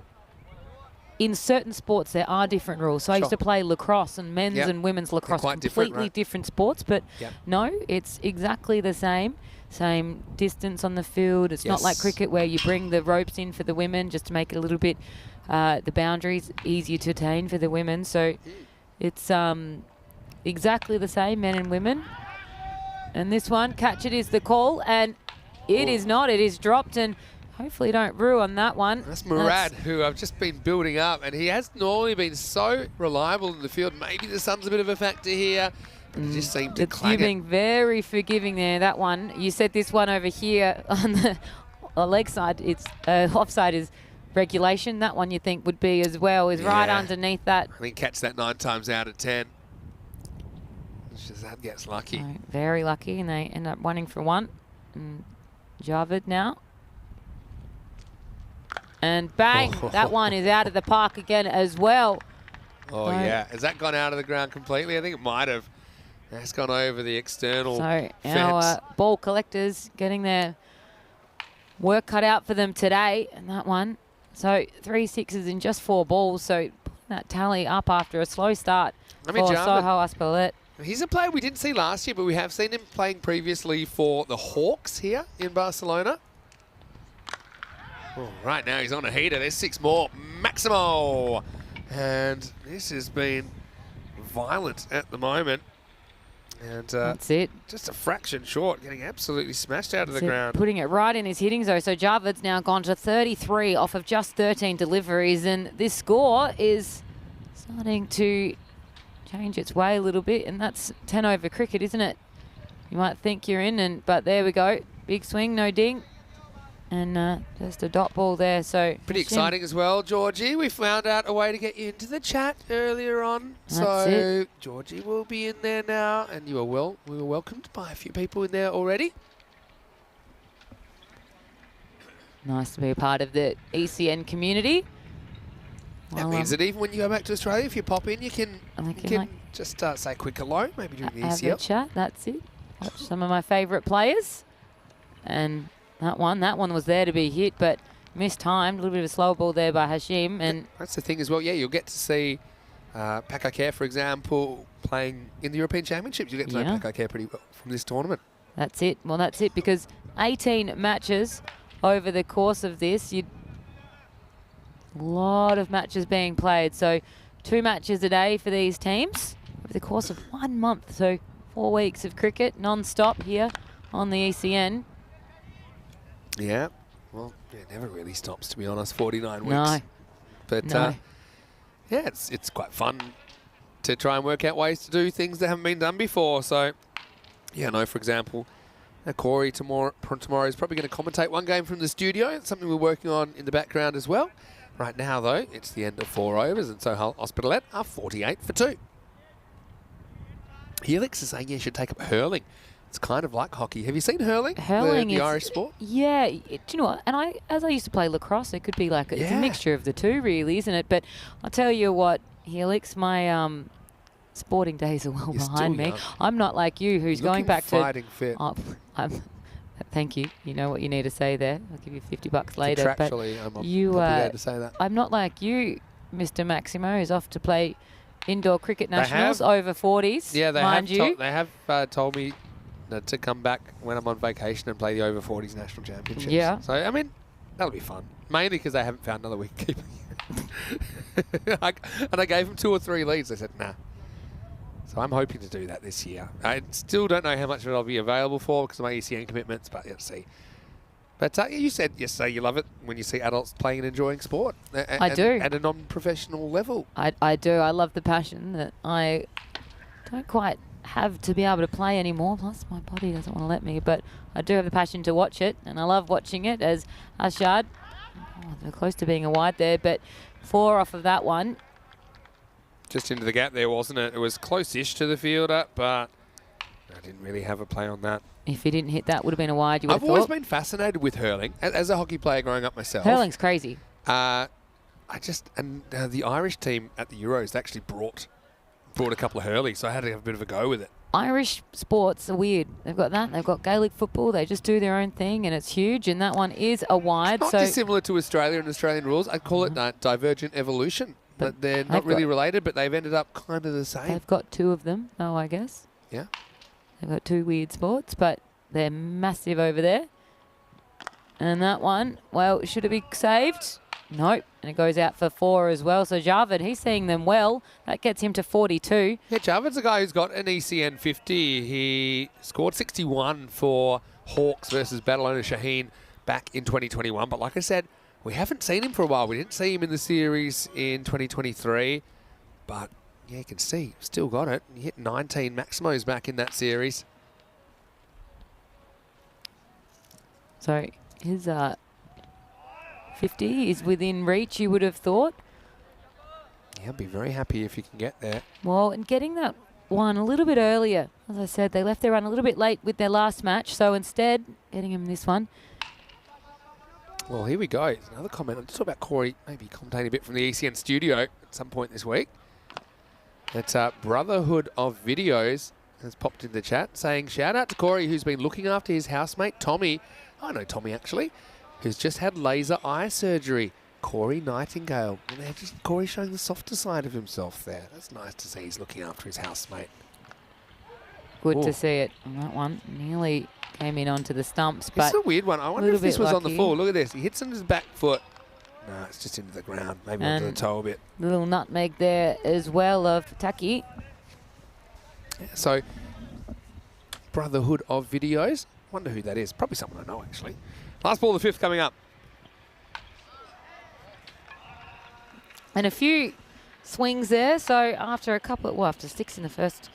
in certain sports there are different rules. So I used to play lacrosse, and men's and women's lacrosse are completely different sports, but no, it's exactly the same. Same distance on the field. It's not like cricket where you bring the ropes in for the women just to make it a little bit, the boundaries easier to attain for the women. So it's exactly the same, men and women. And this one, catch it is the call, and it is not. It is dropped, and hopefully don't ruin that one. That's Murad, who I've just been building up, and he has normally been so reliable in the field. Maybe the sun's a bit of a factor here. But it just seemed to clang You're being very forgiving there, that one. You said this one over here on the leg side, it's offside is regulation. That one you think would be as well, is right underneath that. I think catch that 9 times out of 10. Shazad gets lucky. So, very lucky, and they end up running for 1. And Javed now. And bang, that one is out of the park again as well. Oh, yeah. Has that gone out of the ground completely? I think it might have. That's gone over the external So fence. our ball collectors getting their work cut out for them today. And that one. So 3 sixes in just 4 balls. So putting that tally up after a slow start for Soho Aspalet. He's a player we didn't see last year, but we have seen him playing previously for the Hawks here in Barcelona. Oh, right now he's on a heater. There's 6 more. Maximo. And this has been violent at the moment. And that's it. Just a fraction short, getting absolutely smashed out of the ground. Putting it right in his hitting zone. So Javed's now gone to 33 off of just 13 deliveries. And this score is starting to change its way a little bit. And that's 10 over cricket, isn't it? You might think you're in, but there we go. Big swing, no ding. And just a dot ball there. So pretty exciting as well, Georgie. We found out a way to get you into the chat earlier on. So Georgie will be in there now, and we were welcomed by a few people in there already. Nice to be a part of the ECN community. That means that even when you go back to Australia, if you pop in, you can just say a quick hello, maybe during the ECL. Have a chat, that's it. Watch some of my favourite players. And that one was there to be hit, but mistimed. A little bit of a slow ball there by Hashim. And that's the thing as well. Yeah, you'll get to see Pakakare, for example, playing in the European Championships. You'll get to know Pakakare pretty well from this tournament. that's it. Well, that's it, because 18 matches over the course of this. A lot of matches being played. So 2 matches a day for these teams over the course of 1 month. So 4 weeks of cricket non-stop here on the ECN. Yeah. Well, it never really stops, to be honest, 49 weeks. No. But, No. yeah, it's quite fun to try and work out ways to do things that haven't been done before. So, yeah, I know, for example, Corey tomorrow is probably going to commentate one game from the studio. It's something we're working on in the background as well. Right now, though, it's the end of 4 overs, and so Hospitalet are 48 for 2. Helix is saying you should take up hurling. It's kind of like hockey. Have you seen hurling? Hurling the is Irish sport? Yeah. Do you know what? And as I used to play lacrosse, it could be like it's a Yeah. mixture of the two, really, isn't it? But I'll tell you what, Helix, my sporting days are well You're still behind me. young. I'm not like you, who's going Looking back to fighting fit. Oh, thank you. You know what you need to say there. I'll give you $50 later. But Contractually, I'm you, obligated to say that. I'm not like you, Mr. Maximo, who's off to play indoor cricket nationals have- over 40s. Yeah, they mind you. they have told me to come back when I'm on vacation and play the over 40s national championships. Yeah. So I mean, that'll be fun. Mainly because they haven't found another wicketkeeper. And I gave them 2 or 3 leads. They said nah. So I'm hoping to do that this year. I still don't know how much of it I'll be available for because of my ECN commitments, but let's see. But you said yesterday you love it when you see adults playing and enjoying sport. I do. At a non-professional level. I do. I love the passion that I don't quite have to be able to play anymore. Plus, my body doesn't want to let me. But I do have the passion to watch it, and I love watching it as Ashad. Oh, they're close to being a wide there, but 4 off of that one. Just into the gap there, wasn't it? It was close-ish to the fielder, but I didn't really have a play on that. If he didn't hit that, would have been a wide. You would I've have always thought. been fascinated with hurling. As a hockey player growing up myself. Hurling's crazy. The Irish team at the Euros actually brought a couple of hurleys, so I had to have a bit of a go with it. Irish sports are weird. They've got that. They've got Gaelic football. They just do their own thing, and it's huge. And that one is a wide. Not So dissimilar to Australia and Australian rules. I'd call it divergent evolution. But they're not they've really got- related, but they've ended up kind of the same. they've got 2 of them, though, I guess. Yeah. They've got 2 weird sports, but they're massive over there. And that one, well, should it be saved? Nope. And it goes out for 4 as well. So Javed, he's seeing them well. That gets him to 42. Yeah, Javid's a guy who's got an ECN 50. He scored 61 for Hawks versus Badalona Shaheen back in 2021. But like I said, we haven't seen him for a while. We didn't see him in the series in 2023. But, yeah, you can see, still got it. He hit 19 Maximos back in that series. So his 50 is within reach, you would have thought. Yeah, I'd be very happy if you can get there. Well, and getting that one a little bit earlier. As I said, they left their run a little bit late with their last match. So instead, getting him this one. Well, here we go. There's another comment. I'll just talk about Corey maybe commentating a bit from the ECN studio at some point this week. It's Brotherhood of Videos has popped in the chat saying, shout out to Corey, who's been looking after his housemate, Tommy. I know Tommy, actually, who's just had laser eye surgery. Corey Nightingale. And they're just Corey showing the softer side of himself there. That's nice to see he's looking after his housemate. Good Ooh. to see it on that one. Nearly came in onto the stumps, It's but a weird one. I wonder little if this bit was on the lucky. full. Look at this. He hits on his back foot. No, it's just into the ground. Maybe onto the And- toe a bit. little nutmeg there as well of Taki. So, Brotherhood of Videos. Wonder who that is. Probably someone I know, actually. Last ball of the 5th coming up. And a few swings there. So after after 6 in the first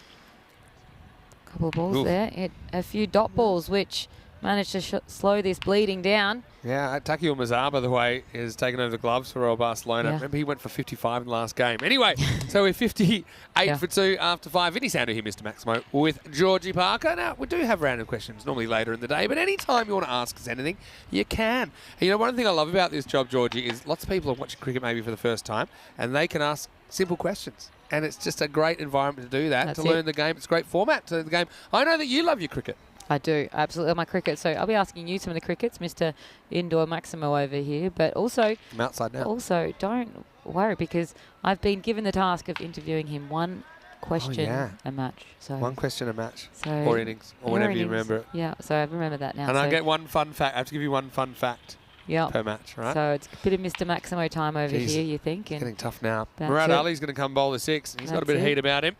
couple of balls Oof. there, a few dot balls which managed to slow this bleeding down. Yeah, Takio Mazar, by the way, is taking over the gloves for Royal Barcelona. Yeah. Remember, he went for 55 in the last game. Anyway, so we're 58 Yeah. for 2 after 5. Any sound to here, Mr. Maximo, with Georgie Parker. Now, we do have random questions normally later in the day, but any time you want to ask us anything, you can. And you know, one thing I love about this job, Georgie, is lots of people are watching cricket maybe for the first time, and they can ask simple questions. And it's just a great environment to do that, That's to it. learn the game. It's a great format to learn the game. I know that you love your cricket. I do, absolutely. My cricket. So I'll be asking you some of the crickets, Mr. Indoor Maximo over here. But also, I'm outside now. also don't worry because I've been given the task of interviewing him one question a match. So One question a match. So Or innings. Or whenever you remember it. Yeah, so I remember that now. And I so get one fun fact. I have to give you one fun fact per match, right? So it's a bit of Mr. Maximo time over Jeez. here, you think? It's getting tough now. That's Murad it. Ali's going to come bowl the 6. He's got a That's bit of it. heat about him.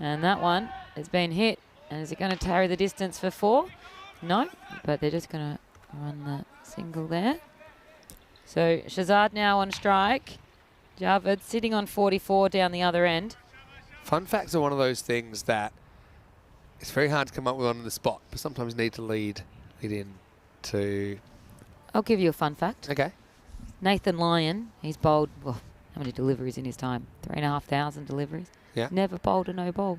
And that one has been hit. And is it going to carry the distance for 4? No, but they're just going to run the single there. So Shazad now on strike. Javed sitting on 44 down the other end. Fun facts are one of those things that it's very hard to come up with on the spot, but sometimes need to lead in to... I'll give you a fun fact. Okay. Nathan Lyon, he's bowled, well, how many deliveries in his time? 3,500 deliveries. Yeah. Never bowled a no ball.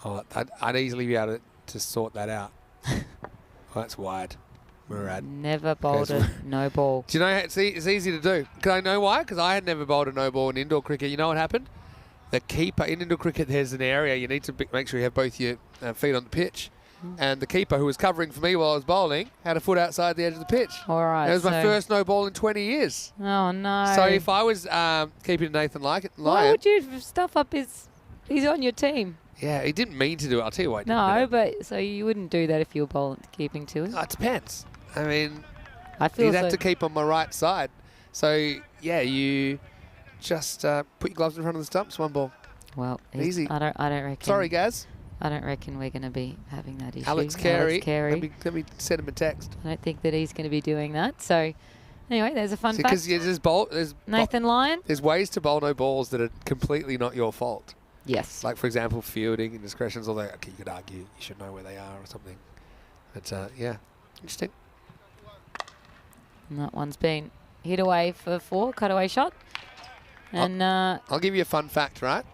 Oh, I'd easily be able to sort that out. Oh, that's wide, Murad. Never bowled a no ball. Do you know, it's easy to do. Can I know why? Because I had never bowled a no ball in indoor cricket. You know what happened? The keeper, in indoor cricket, there's an area you need to make sure you have both your feet on the pitch. And the keeper, who was covering for me while I was bowling, had a foot outside the edge of the pitch. All right. It was my so- first no ball in 20 years. Oh, no. So if I was keeping Nathan Why Lyon, would you stuff up his... He's on your team. yeah, he didn't mean to do it. I'll tell you why. He didn't No, mean it. but so you wouldn't do that if you were bowling, keeping to it. Oh, it depends. I mean, I feel you'd so. have to keep on my right side. So, yeah, you just put your gloves in front of the stumps, one ball. Well, Easy. I don't reckon. Sorry, Gaz. I don't reckon we're going to be having that issue. Alex Carey. Carey. Let me send him a text. I don't think that he's going to be doing that. So, anyway, there's a fun Because fact. Nathan Lyon. There's ways to bowl no balls that are completely not your fault. Yes. Like, for example, fielding indiscretions, although okay, you could argue you should know where they are or something. But, yeah, interesting. And that one's been hit away for 4, cutaway shot. And I'll give you a fun fact, right?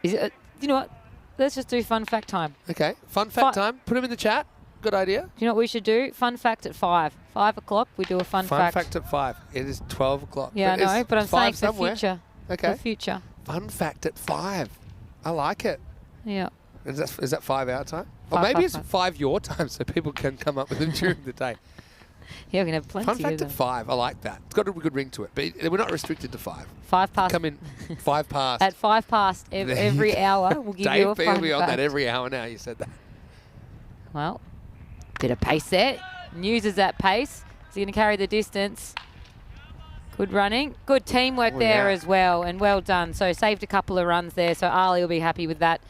is it? You know what? Let's just do fun fact time. Okay, fun fact time. Put them in the chat. Good idea. Do you know what we should do? Fun fact at 5. 5 o'clock, we do a fun fact. Fun fact at 5. It is 12 o'clock. Yeah, I know, but I'm saying for somewhere. future. Okay. For future. Fun fact at 5. I like it. Yeah. Is that 5 our time? Or 5, maybe 5, it's 5. 5 your time so people can come up with them during the day. Yeah, we're going to have plenty Fun of fact them. at 5. I like that. It's got a good ring to it. But we're not restricted to 5. 5 past. Come in 5 past. At 5 past every hour, we'll give Dave you a will fun be on fact. that every hour now. You said that. Well, bit of pace there. Uses that pace. Is he going to carry the distance? Good running. Good teamwork there as well, and well done. So saved a couple of runs there, so Ali will be happy with that.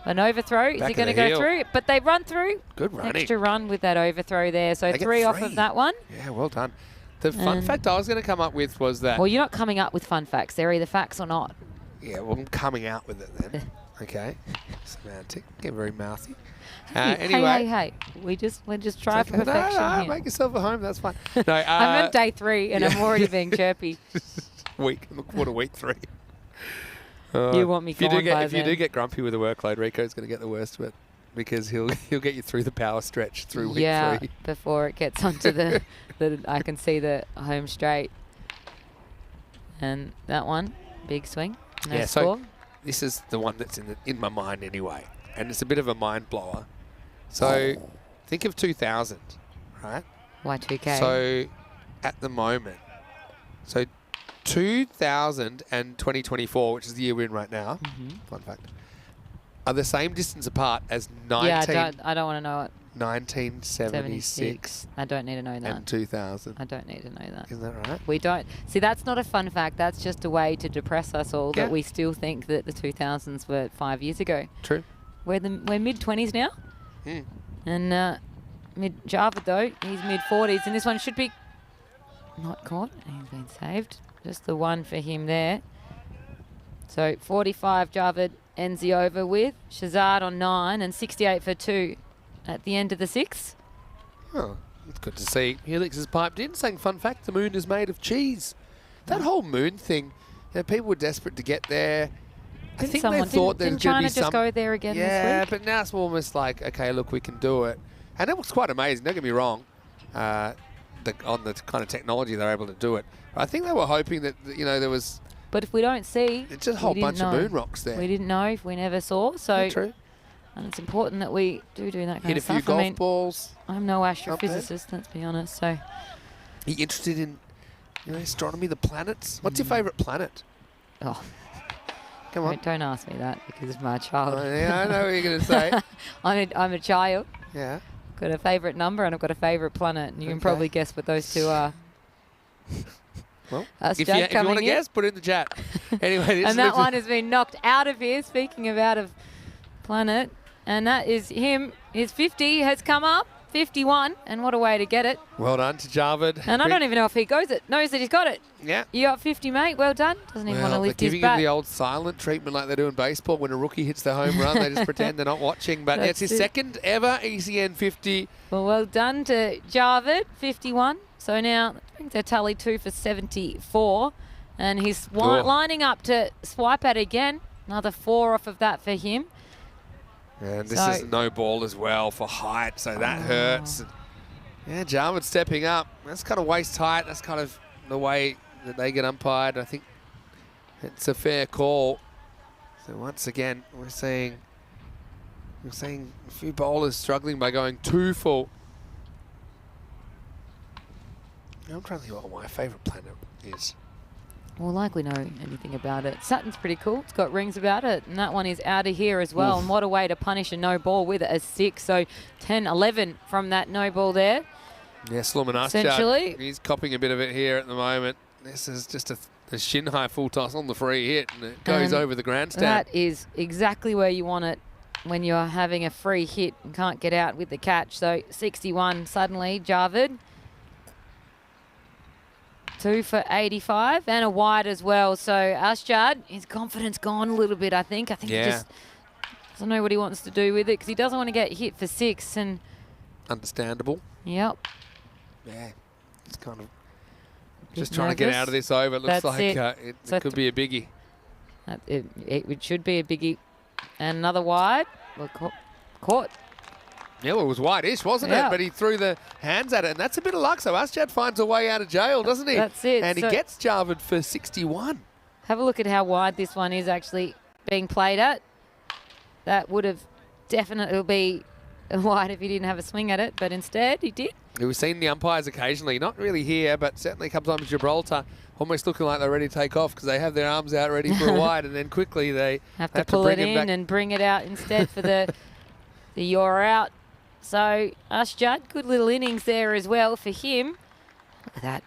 An overthrow. Is he going to go through? But they run through. Good running. Extra run with that overthrow there. So They get 3 off 3. of that one. Yeah, well done. The fun fact I was going to come up with was that... Well, you're not coming up with fun facts. They're either facts or not. Yeah, well, I'm coming out with it then. Okay. Semantic. Get very mouthy. Hey, Anyway. hey. We're just trying for Okay. perfection No, here. make yourself at home. That's fine. No, I'm on day 3 and I'm already being chirpy. What a week 3. You want me if you gone by If you do then. get grumpy with the workload, Rico's going to get the worst of it because he'll get you through the power stretch through week 3. Before it gets onto the I can see the home straight. And that one, big swing. No Yeah, score. so this is the one that's in my mind anyway, and it's a bit of a mind blower. So think of 2000, right? Y2K. So at the moment, so 2000 and 2024, which is the year we're in right now, fun fact, are the same distance apart as 19, I don't want to know it. 1976 I don't need to know that. and 2000. I don't need to know that. Isn't that right? We don't. See, that's not a fun fact. That's just a way to depress us all Yeah. that we still think that the 2000s were 5 years ago. True. We're mid-20s now. Mm. And Java, though, he's mid-40s. And this one should be not caught. He's been saved. Just the one for him there. So 45 Java ends the over with. Shazad on 9 and 68 for 2 at the end of the 6th. Oh, it's good to see. Helix has piped in saying, fun fact, the moon is made of cheese. That whole moon thing, people were desperate to get there. I think they thought there was going to be China just go there again this week? but now it's almost like, okay, look, we can do it. And it was quite amazing, don't get me wrong, on the kind of technology they're able to do it. But I think they were hoping that, there was... But if we don't see... It's just a whole bunch of moon rocks there. We didn't know if we never saw. So True. And it's important that we do that kind Hit a of few stuff. golf balls. I'm no there. astrophysicist, let's be honest. So, Are you interested in, astronomy, the planets? What's your favourite planet? oh, Come on. don't ask me that because of my child. Yeah, I know what you're going to say. I'm a child. Yeah. Got a favourite number and I've got a favourite planet. And you can probably guess what those two are. Well, Us if Judd you want coming to in. guess, put it in the chat. Anyway, this And that one has been knocked out of here. Speaking of out of planet, and that is him. His 50 has come up, 51, and what a way to get it. Well done to Jarvid. And I don't even know if he knows that he's got it. Yeah. You got 50, mate. Well done. Doesn't even want to Well, they're lift his giving bat. him the old silent treatment like they do in baseball. When a rookie hits the home run, they just pretend they're not watching. But it's his second ever ECN 50. Well done to Jarvid, 51. So now that brings their tally 2 for 74. And he's lining up to swipe at again. Another 4 off of that for him. And this is no ball as well for height, so that hurts. Yeah, Jarvid stepping up. That's kind of waist height. That's kind of the way that they get umpired. I think it's a fair call. So once again, we're seeing a few bowlers struggling by going too full. I'm trying to think what my favourite planet is. We'll likely know anything about it. Saturn's pretty cool. It's got rings about it. And that one is out of here as well. And what a way to punish a no ball with a 6. So 10, 11 from that no ball there. Yeah, Sulaiman Essentially. Asjad, he's copping a bit of it here at the moment. This is just a shin high full toss on the free hit, and it goes over the grandstand. That is exactly where you want it when you're having a free hit and can't get out with the catch. So 61 suddenly, Jarvid. 2 for 85 and a wide as well. So Asjad, his confidence gone a little bit, I think. He just doesn't know what he wants to do with it because he doesn't want to get hit for 6. And understandable. Yep. Yeah, it's kind of just trying to get out of this over. It looks like it could be a biggie. It should be a biggie. And another wide. Well, caught. Yeah, well, it was wide-ish, wasn't it? But he threw the hands at it, and that's a bit of luck. So Asjad finds a way out of jail, doesn't he? That's it. And he gets Jarvid for 61. Have a look at how wide this one is actually being played at. That would have definitely be wide if he didn't have a swing at it, but instead he did. We've seen the umpires occasionally, not really here, but certainly a couple times Gibraltar, almost looking like they're ready to take off because they have their arms out ready for a wide, and then quickly they have to pull it in and bring it out instead for the you're out. So Asjad, good little innings there as well for him. Look at that.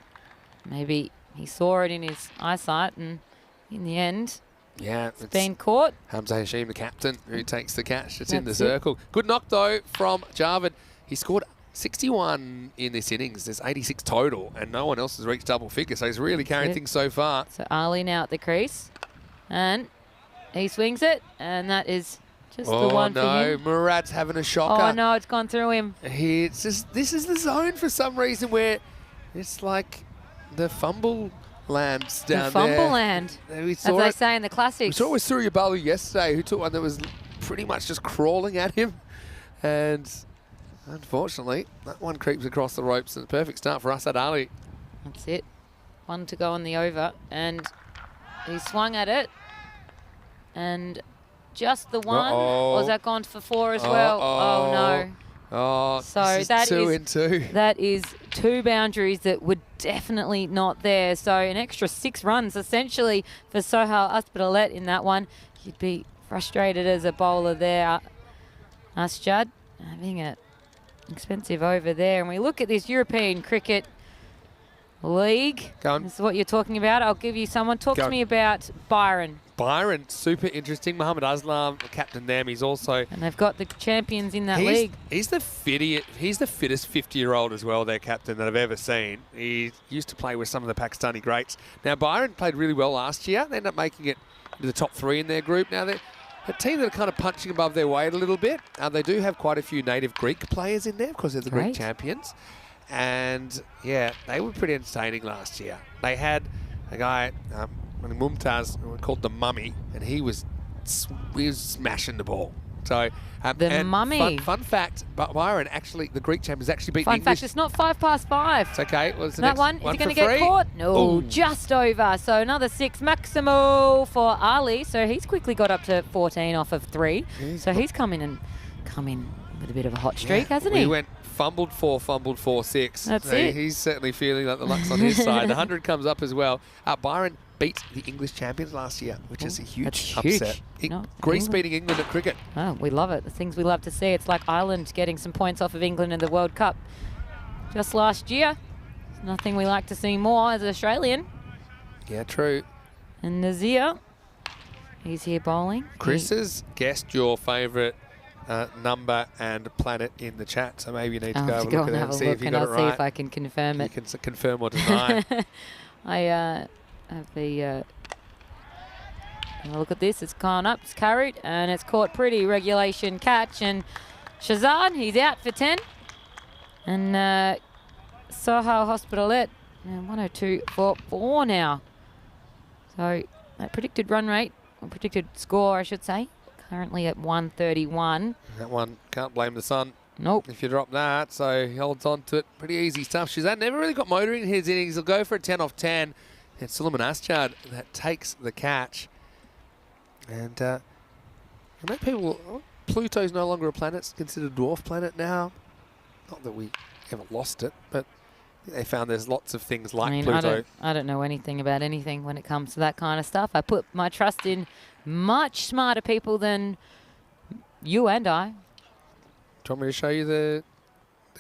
Maybe he saw it in his eyesight, and in the end, it's been caught. Hamza Hashim, the captain, who takes the catch. It's in the circle. Good knock, though, from Jarvid. He scored 61 in this innings. There's 86 total, and no one else has reached double figures, so he's really carrying things so far. So Ali now at the crease, and he swings it, and that is just the one for him. Oh, no, Murad's having a shocker. Oh, no, it's gone through him. This is the zone for some reason where it's like the fumble lands down there. The fumble land, as they say in the classics. We saw it with Surya Balu yesterday, who took one that was pretty much just crawling at him. And unfortunately, that one creeps across the ropes. And a perfect start for Asad Ali. That's it. 1 to go on the over. And he swung at it. And just the one. Or has that gone for 4 as well? Oh, no. Oh, so that is 2 and 2. That is 2 boundaries that were definitely not there. So an extra 6 runs essentially for Sohail Aspitalet in that one. You'd be frustrated as a bowler there. Asjad having an expensive over there. And we look at this European Cricket League. This is what you're talking about. I'll give you someone. Talk to me about Byron. Byron, super interesting. Muhammad Aslam, the captain there. He's also... And they've got the champions in that league. He's the fittest 50-year-old as well, their captain, that I've ever seen. He used to play with some of the Pakistani greats. Now, Byron played really well last year. They ended up making it into the top 3 in their group. Now, they're a team that are kind of punching above their weight a little bit. They do have quite a few native Greek players in there because they're the Greek champions. And, yeah, they were pretty entertaining last year. They had a guy... Mumtaz, called the Mummy, and he was smashing the ball. So, The and mummy. Fun fact, but Byron actually, the Greek champ has actually beaten Fun English. fact, it's not 5 past 5. It's okay. Well, it's the That next one, is he going to for get free. caught? No, Ooh. just over. So another 6 Maximo for Ali. So he's quickly got up to 14 off of 3. So he's come in with a bit of a hot streak, hasn't he? He went fumbled 4, 6. That's So it. He's certainly feeling like the luck's on his side. The 100 comes up as well. Byron beat the English champions last year, which is a huge that's huge. upset. No, Greece England. beating England at cricket. Oh, we love it. The things we love to see. It's like Ireland getting some points off of England in the World Cup just last year. It's nothing we like to see more as an Australian. Yeah, true. And Nazir, he's here bowling. Chris has guessed your favourite number and planet in the chat, so maybe you need to I'll go have have to a go look and at it have and a see if look, you and got I'll it see right. if I can confirm You it. can confirm or deny. I have the have a look at this. It's gone up, it's carried, and it's caught pretty. Regulation catch, and Shazad, he's out for 10. And Soho Hospitalet, 102 for 4 now. So that predicted run rate, or predicted score, I should say, currently at 131. That one, can't blame the sun Nope. if you drop that, so he holds on to it. Pretty easy stuff. Shazad never really got motoring in his innings. He'll go for a 10 off 10. It's Suleiman Aschad that takes the catch. And I know people, Pluto's no longer a planet, it's considered a dwarf planet now. Not that we ever lost it, but they found there's lots of things like I mean, Pluto. I don't know anything about anything when it comes to that kind of stuff. I put my trust in much smarter people than you and I. Do you want me to show you the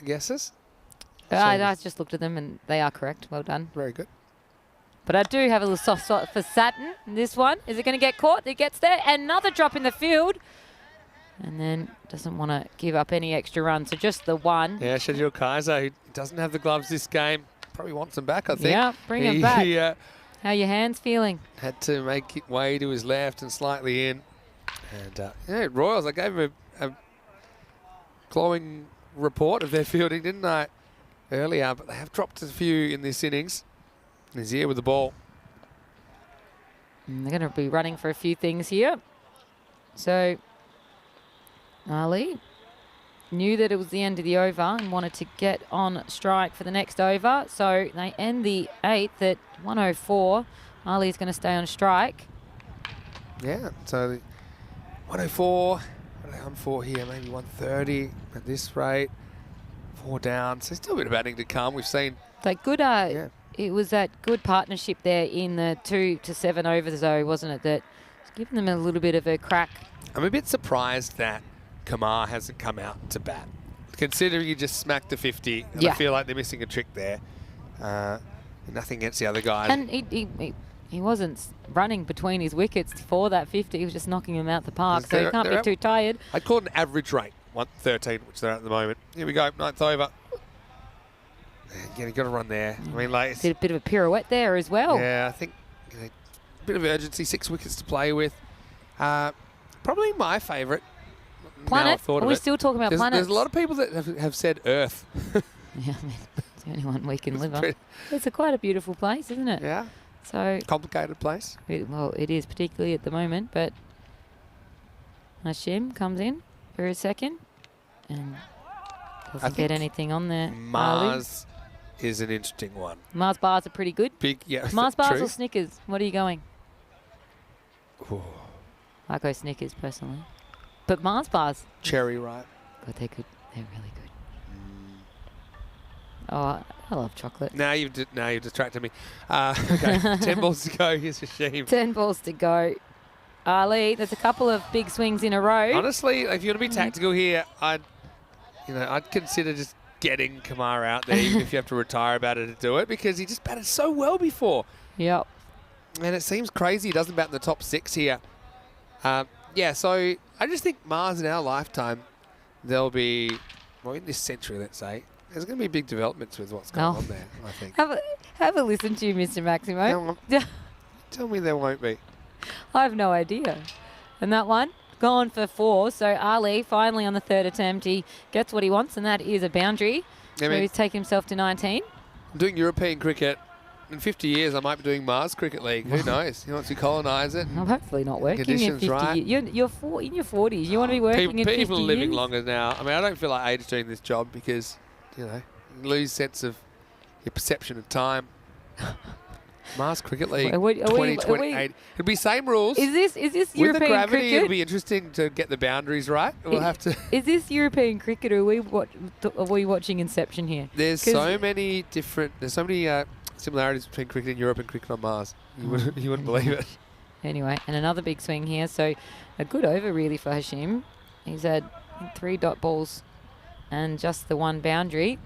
guesses? I just looked at them and they are correct. Well done. Very good. But I do have a little soft spot for Saturn. This one, is it going to get caught? It gets there. Another drop in the field. And then doesn't want to give up any extra runs. So just the one. Yeah, Shadil Kaiser, who doesn't have the gloves this game, probably wants them back, I think. Yeah, bring him back. He How your hands feeling? had to make it way to his left and slightly in. And yeah, Royals, I gave him a glowing report of their fielding, didn't I, earlier? But they have dropped a few in this innings. He's here with the ball. And they're going to be running for a few things here. So Ali knew that it was the end of the over and wanted to get on strike for the next over. So they end the 8th at 104. Ali's going to stay on strike. Yeah, so 104, what are they on for here? Maybe 130 at this rate. 4 down, so still a bit of batting to come. We've seen, Like good, yeah. It was that good partnership there in the 2 to 7 overs, though, wasn't it? That was giving them a little bit of a crack. I'm a bit surprised that Kamar hasn't come out to bat. Considering he just smacked the 50, and Yeah. I feel like they're missing a trick there. Nothing against the other guys. And he wasn't running between his wickets for that 50. He was just knocking them out the park, so he can't be too tired. I'd call it an average rate, 113, which they're at the moment. Here we go, 9th over. Yeah, you got to run there. I mean, like, Did a bit of a pirouette there as well. yeah, I think a bit of urgency, 6 wickets to play with. Probably my favourite. Planet? Thought Are of we it. still talking about planets? There's a lot of people that have said Earth. Yeah, I mean, it's the only one we can live on. pretty- It's quite a beautiful place, isn't it? Yeah, So, complicated place. well, it is particularly at the moment, but Hashim comes in for a second and doesn't get think anything on there. Ali. Mars is an interesting one. Mars bars are pretty good. Big, yeah. Mars bars true. or Snickers? What are you going? Ooh, I go Snickers personally. But Mars bars, cherry ripe. God, they're good. They're really good. Oh, I love chocolate. Now you've distracted me. Okay, 10 balls to go. Here's Hashim. 10 balls to go. Ali, there's a couple of big swings in a row. Honestly, if you want to be tactical here, I'd consider just getting Kamar out there, even if you have to retire about it to do it, because he just batted so well before. Yep. And it seems crazy he doesn't bat in the top 6 here. Yeah, so I just think Mars in our lifetime, there'll be, well, in this century, let's say, there's going to be big developments with what's going on there, I think. Have a listen to you, Mr. Maximo. Tell me there won't be. I have no idea. And that one, gone for 4. So Ali, finally on the 3rd attempt, he gets what he wants, and that is a boundary. I So mean, he's taken himself to 19. doing European cricket, in 50 years, I might be doing Mars Cricket League. Who knows? Once you colonise it. I'm hopefully not working in Conditions 50 right. years. You're in your 40s. You want to be working in 50 People are living years? longer now. I mean, I don't feel like age doing this job because, you lose sense of your perception of time. Mars Cricket League, Are we- 2028. It'll be same rules. Is this With European the gravity, cricket? it'll be interesting to get the boundaries right. We'll have to. Is this European cricket, or are we watching Inception here? There's 'Cause- so many similarities between cricket in Europe and cricket on Mars. You wouldn't believe it. Anyway, and another big swing here. So a good over really for Hashim. He's had 3 dot balls and just the 1 boundary.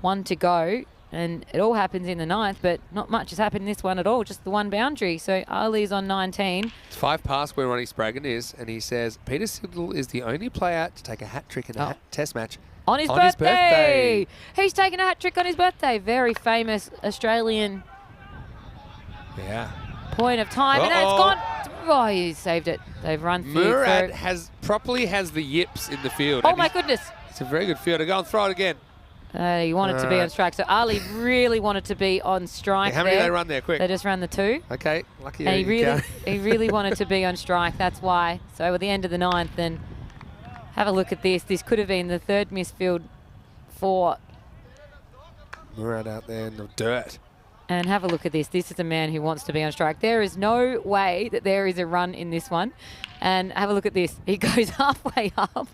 1 to go. And it all happens in the 9th, but not much has happened in this one at all, just the 1 boundary. So Ali's on 19. It's 5 past where Ronnie Spragan is, and he says Peter Siddle is the only player to take a hat trick in a test match On his birthday! He's taken a hat trick on his birthday. Very famous Australian Yeah. point of time. And that's gone. Oh, he saved it. They've run through. Murad has the yips in the field. Oh, and my goodness. It's a very good fielder. Go and throw it again. He wanted to be on strike. So Ali really wanted to be on strike. How many did they run there? Quick. They just ran the 2. Okay, lucky And you. he really wanted to be on strike. That's why. So at the end of the 9th, then have a look at this. This could have been the 3rd misfield for. Murad out there in the dirt. And have a look at this. This is a man who wants to be on strike. There is no way that there is a run in this one. And have a look at this. He goes halfway up.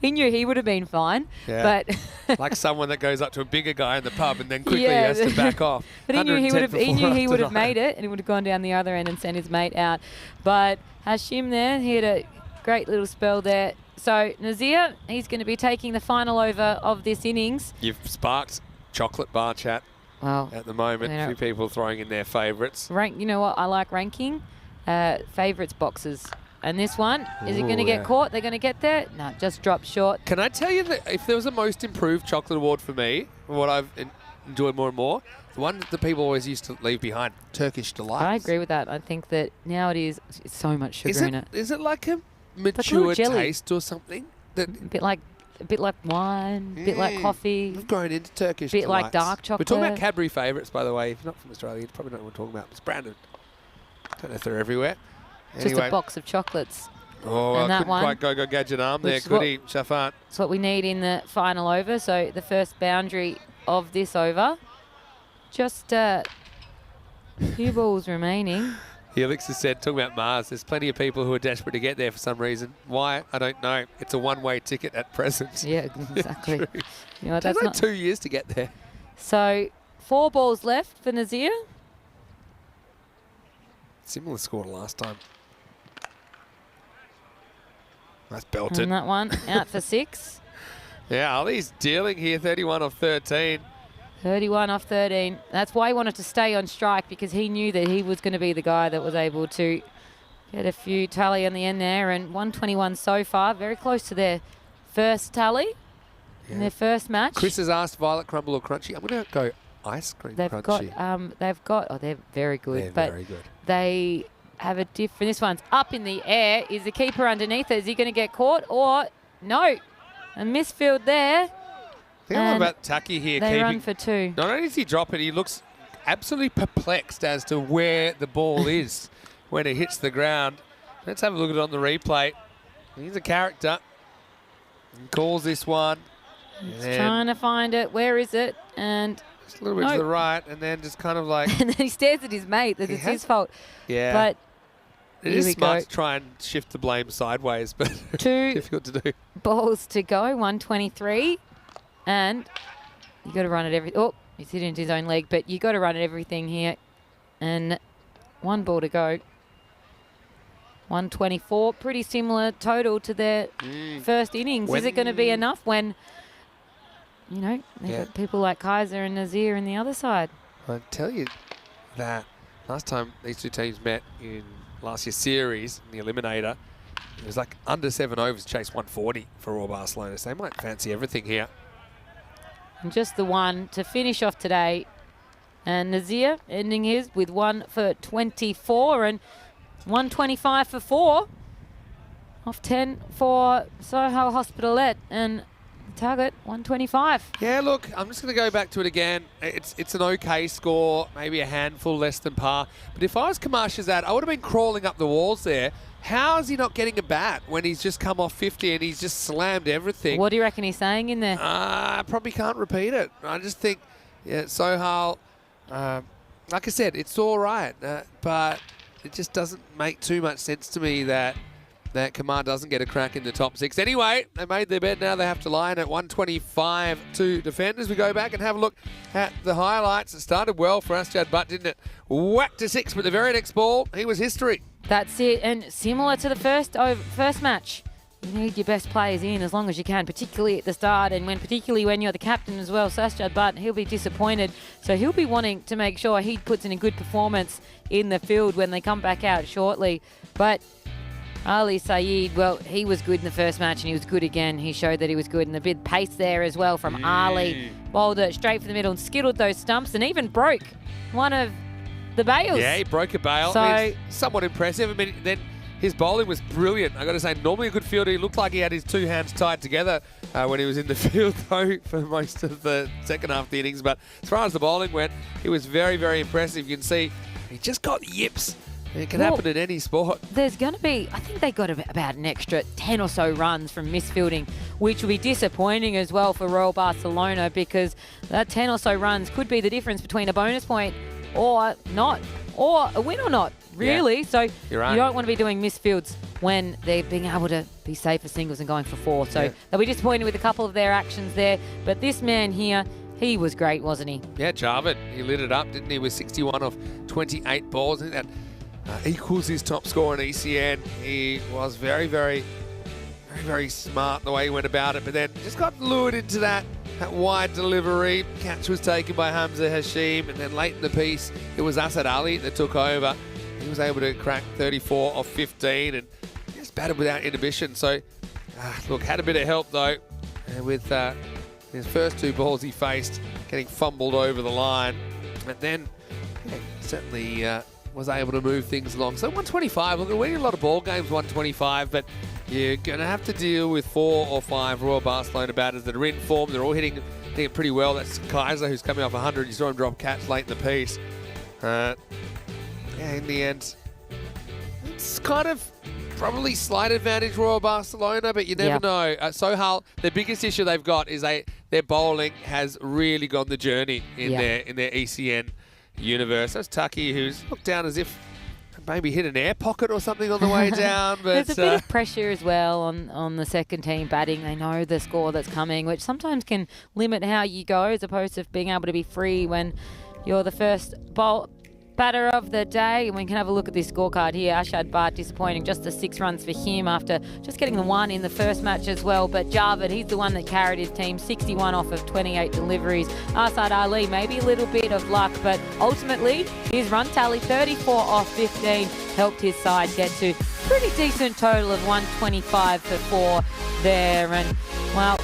He knew he would have been fine, Yeah. but Like someone that goes up to a bigger guy in the pub and then quickly Yeah. has to back off. But he knew he would have. 110 made it, and he would have gone down the other end and sent his mate out. But Hashim there, he had a great little spell there. So Nazir, he's going to be taking the final over of this innings. You've sparked chocolate bar chat Well, at the moment. Yeah. A few people throwing in their favourites. you know what? I like ranking favourites boxes. And this one, is it going to Ooh, get yeah. caught? They're going to get there? No, just dropped short. Can I tell you that if there was a most improved chocolate award for me, what I've enjoyed more and more, the one that the people always used to leave behind, Turkish Delights. I agree with that. I think that now it's so much sugar in it. Is it like a little mature jelly. taste or something? That A bit like wine, a bit like coffee. I've grown into Turkish Bit like Delights. dark chocolate. We're talking about Cadbury favourites, by the way. If you're not from Australia, you probably don't know what we're talking about. It's branded. Don't know if they're everywhere. Just Anyway. a box of chocolates. Oh, And I that couldn't one, quite go gadget arm there, which is could he, Shafat? That's what we need in the final over. So the first boundary of this over. Just a few balls remaining. Helix has said, talking about Mars, there's plenty of people who are desperate to get there for some reason. Why? I don't know. It's a one-way ticket at present. Yeah, exactly. True. You know, It takes that's like not 2 years to get there. So 4 balls left for Nazir. Similar score to last time. That's belted. And that one out for 6. Yeah, Ali's dealing here, 31 off 13. 31 off 13. That's why he wanted to stay on strike, because he knew that he was going to be the guy that was able to get a few tally on the end there. And 121 so far, very close to their first tally in their first match. Chris has asked Violet Crumble or Crunchy. I'm going to go ice cream They're crunchy. very good. They're but very good. they have a different, this one's up in the air. Is the keeper underneath it? Is he going to get caught or no? A misfield there. I think I love And about Taki here. They run keeping, for 2. not only does he drop it, he looks absolutely perplexed as to where the ball is when it hits the ground. Let's have a look at it on the replay. He's a character. He calls this one. He's And trying to find it. Where is it? And just a little bit to the right, and then just kind of like, and then he stares at his mate that He it's has- his fault. yeah. But it here is we smart go. to try and shift the blame sideways, but 2 difficult to do. balls to go, 123. And you got to run at every. Oh, he's hit into his own leg, but you got to run at everything here. And 1 ball to go. 124, pretty similar total to their first innings. Is it going to be enough when, you know, they've Yeah. got people like Kaiser and Nazir on the other side? I tell you that last time these two teams met in last year's series, in the Eliminator, it was like under 7 overs, chase 140 for Royal Barcelona. So they might fancy everything here. And just the one to finish off today. And Nazir ending his with 1 for 24 and 125 for 4. Off 10 for Soho Hospitalette. And target, 125. Yeah, look, I'm just going to go back to it again. It's an okay score, maybe a handful less than par. But if I was Kamashazad, I would have been crawling up the walls there. How is he not getting a bat when he's just come off 50 and he's just slammed everything? What do you reckon he's saying in there? I probably can't repeat it. I just think, yeah, Sohail, like I said, it's all right. But it just doesn't make too much sense to me that Kamar doesn't get a crack in the top 6. Anyway, they made their bed. Now they have to line at 125 to defend. As we go back and have a look at the highlights. It started well for Asjad Butt, didn't it? Whacked to 6, but the very next ball, he was history. That's it. And similar to the first match, you need your best players in as long as you can, particularly at the start, and particularly when you're the captain as well. So Asjad Butt, he'll be disappointed. So he'll be wanting to make sure he puts in a good performance in the field when they come back out shortly. But Ali Saeed, well, he was good in the first match and he was good again. He showed that he was good, and a bit of pace there as well from Ali. Bowled it straight for the middle and skittled those stumps and even broke one of the bails. Yeah, he broke a bail. So, I mean, it's somewhat impressive. I mean, then his bowling was brilliant. I got to say, normally a good fielder. He looked like he had his two hands tied together when he was in the field, though, for most of the second half of the innings. But as far as the bowling went, he was very, very impressive. You can see he just got yips. It can happen in any sport. There's going to be, I think they got about an extra 10 or so runs from misfielding, which will be disappointing as well for Royal Barcelona, because that 10 or so runs could be the difference between a bonus point or not, or a win or not, really. Yeah, so you're right. You don't want to be doing misfields when they're being able to be safe for singles and going for 4. So they'll be disappointed with a couple of their actions there. But this man here, he was great, wasn't he? Yeah, Jarvid, he lit it up, didn't he, with 61 off 28 balls. I think that equals his top score in ECN. He was very, very, very, very smart the way he went about it, but then just got lured into that wide delivery. Catch was taken by Hamza Hashim, and then late in the piece, it was Asad Ali that took over. He was able to crack 34 off 15 and just batted without inhibition. So, look, had a bit of help though, with his first 2 balls he faced getting fumbled over the line, and then certainly was able to move things along. So 125, look, we're winning a lot of ball games, 125, but you're going to have to deal with 4 or 5 Royal Barcelona batters that are in form. They're all hitting it pretty well. That's Kaiser, who's coming off 100. You saw him drop catch late in the piece. Yeah, in the end, it's kind of probably slight advantage Royal Barcelona, but you never know. Sohail, the biggest issue they've got is their bowling has really gone the journey in their ECN universe. That's Tucky, who's looked down as if maybe hit an air pocket or something on the way down. But there's a bit of pressure as well on the second team batting. They know the score that's coming, which sometimes can limit how you go, as opposed to being able to be free when you're the first batter of the day. And we can have a look at this scorecard here. Asjad Butt, disappointing, just the 6 runs for him after just getting the 1 in the first match as well. But Jarvid, he's the one that carried his team, 61 off of 28 deliveries. Asad Ali, maybe a little bit of luck, but ultimately his run tally, 34 off 15, helped his side get to pretty decent total of 125 for 4 there. And, well,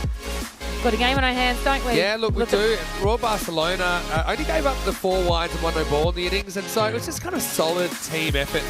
got a game on our hands, don't we? Yeah, look, we do. Royal Barcelona only gave up the 4 wides and 1 no ball in the innings, and so it was just kind of solid team effort.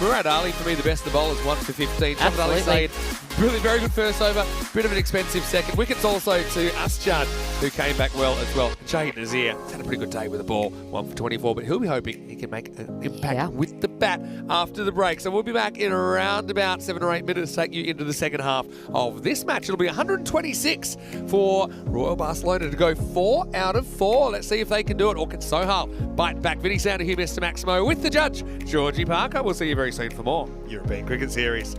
Murad Ali, for me, the best of the bowlers, 1 for 15. Absolutely. Ali Saeed, really very good first over, bit of an expensive second. Wickets also to Asjad, who came back well as well. And Shahid Nazir had a pretty good day with the ball, 1 for 24, but he'll be hoping he can make an impact with the bat after the break. So we'll be back in around about 7 or 8 minutes to take you into the second half of this match. It'll be 126 for Royal Barcelona to go 4 out of 4. Let's see if they can do it, or can Sohail bite back. Vinny Sounder here, Mr. Maximo, with the judge, Georgie Parker. We'll see you very soon for more European Cricket Series.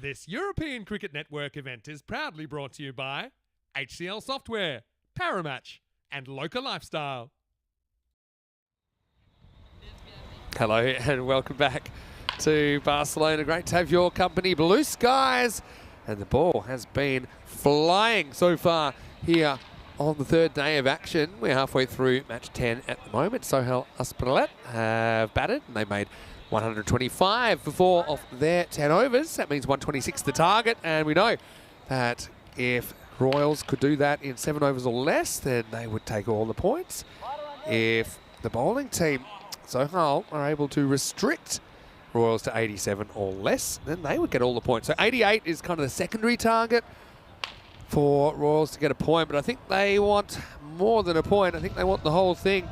This European Cricket Network event is proudly brought to you by HCL Software, Paramatch, and Local Lifestyle. Hello and welcome back to Barcelona. Great to have your company. Blue skies, and the ball has been flying so far here on the third day of action. We're halfway through match 10 at the moment. Sohail Aspinallet have batted and they made 125 for 4 of their 10 overs. That means 126 the target, and we know that if Royals could do that in 7 overs or less, then they would take all the points. If the bowling team, Sohail, are able to restrict Royals to 87 or less, then they would get all the points. So 88 is kind of the secondary target for Royals to get a point, but I think they want more than a point. I think they want the whole thing.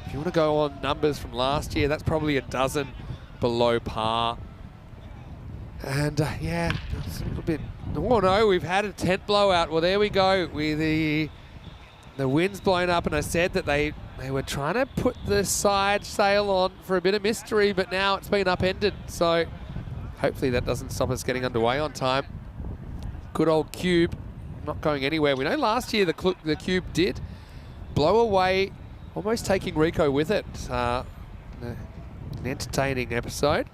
If you want to go on numbers from last year, that's probably a dozen below par. And yeah, it's a little bit, oh no, we've had a tent blowout. Well, there we go with the wind's blown up, and I said that they were trying to put the side sail on for a bit of mystery, but now it's been upended. So hopefully that doesn't stop us getting underway on time. Good old Cube, not going anywhere. We know last year the Cube did blow away, almost taking Rico with it. An entertaining episode.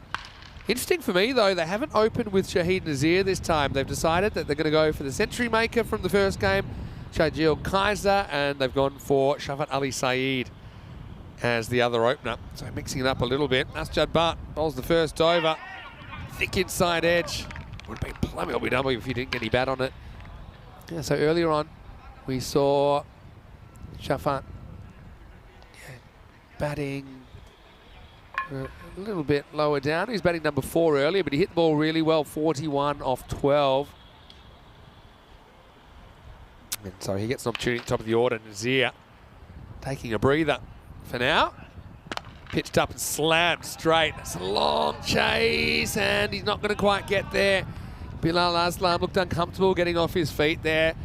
Interesting for me though, they haven't opened with Shahid Nazir this time. They've decided that they're going to go for the century maker from the first game, Shahil Kaiser, and they've gone for Shafat Ali Saeed as the other opener. So mixing it up a little bit. Asjad Butt bowls the first over. Thick inside edge. Would have been plummy LBW if you didn't get any bat on it. Yeah, so earlier on we saw Shafat batting a little bit lower down. He was batting number 4 earlier, but he hit the ball really well, 41 off 12. And so he gets an opportunity at the top of the order. Nazir taking a breather for now. Pitched up and slammed straight. It's a long chase, and he's not going to quite get there. Bilal Aslam looked uncomfortable getting off his feet there.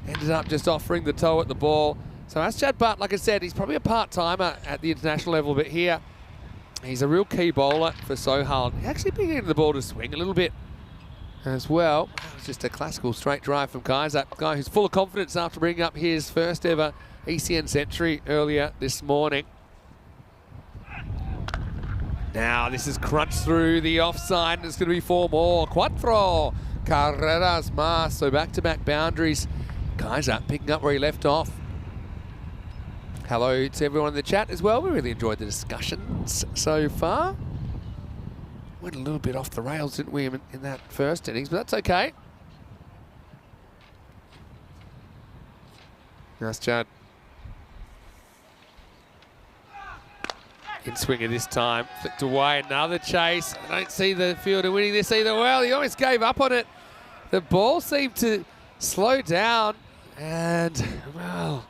Ended up just offering the toe at the ball. So Asjad Butt, like I said, he's probably a part-timer at the international level, but here he's a real key bowler for Sohail. He's actually been getting the ball to swing a little bit as well. It's just a classical straight drive from Kaiser, a guy who's full of confidence after bringing up his first ever ECN century earlier this morning. Now this is crunched through the offside, and it's going to be 4 more. Cuatro carreras más, so back-to-back boundaries. Kaiser picking up where he left off. Hello to everyone in the chat as well. We really enjoyed the discussions so far. Went a little bit off the rails, didn't we, in that first innings, but that's okay. Nice Judd. In swinger this time, flicked away, another chase. I don't see the fielder winning this either. Well, he almost gave up on it. The ball seemed to slow down, and, well,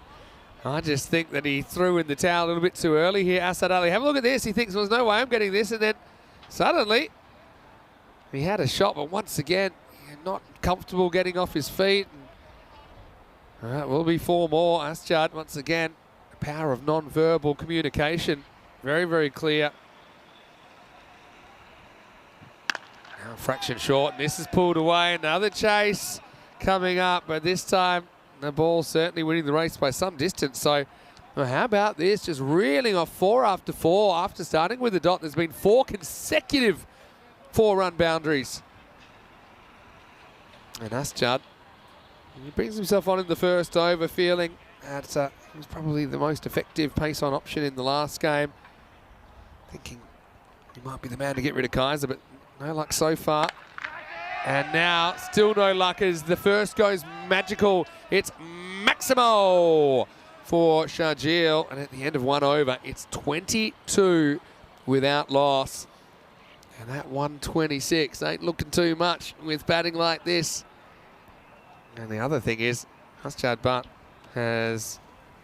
I just think that he threw in the towel a little bit too early here. Asad Ali, have a look at this. He thinks, well, there's no way I'm getting this. And then suddenly he had a shot, but once again, not comfortable getting off his feet. And, all right, will be 4 more. Asjad, once again, the power of non-verbal communication. Very, very clear. Now a fraction short, and this is pulled away. Another chase coming up, but this time the ball certainly winning the race by some distance. So well, how about this? Just reeling off 4 after 4 after starting with the dot. There's been 4 consecutive 4-run boundaries. And Asjad, he brings himself on in the first over, feeling that he was probably the most effective pace-on option in the last game. Thinking he might be the man to get rid of Kaiser, but no luck so far. And now, still no luck as the first goes magical. It's Maximo for Shahil. And at the end of 1 over, it's 22 without loss. And that 126 ain't looking too much with batting like this. And the other thing is, Asjad Butt has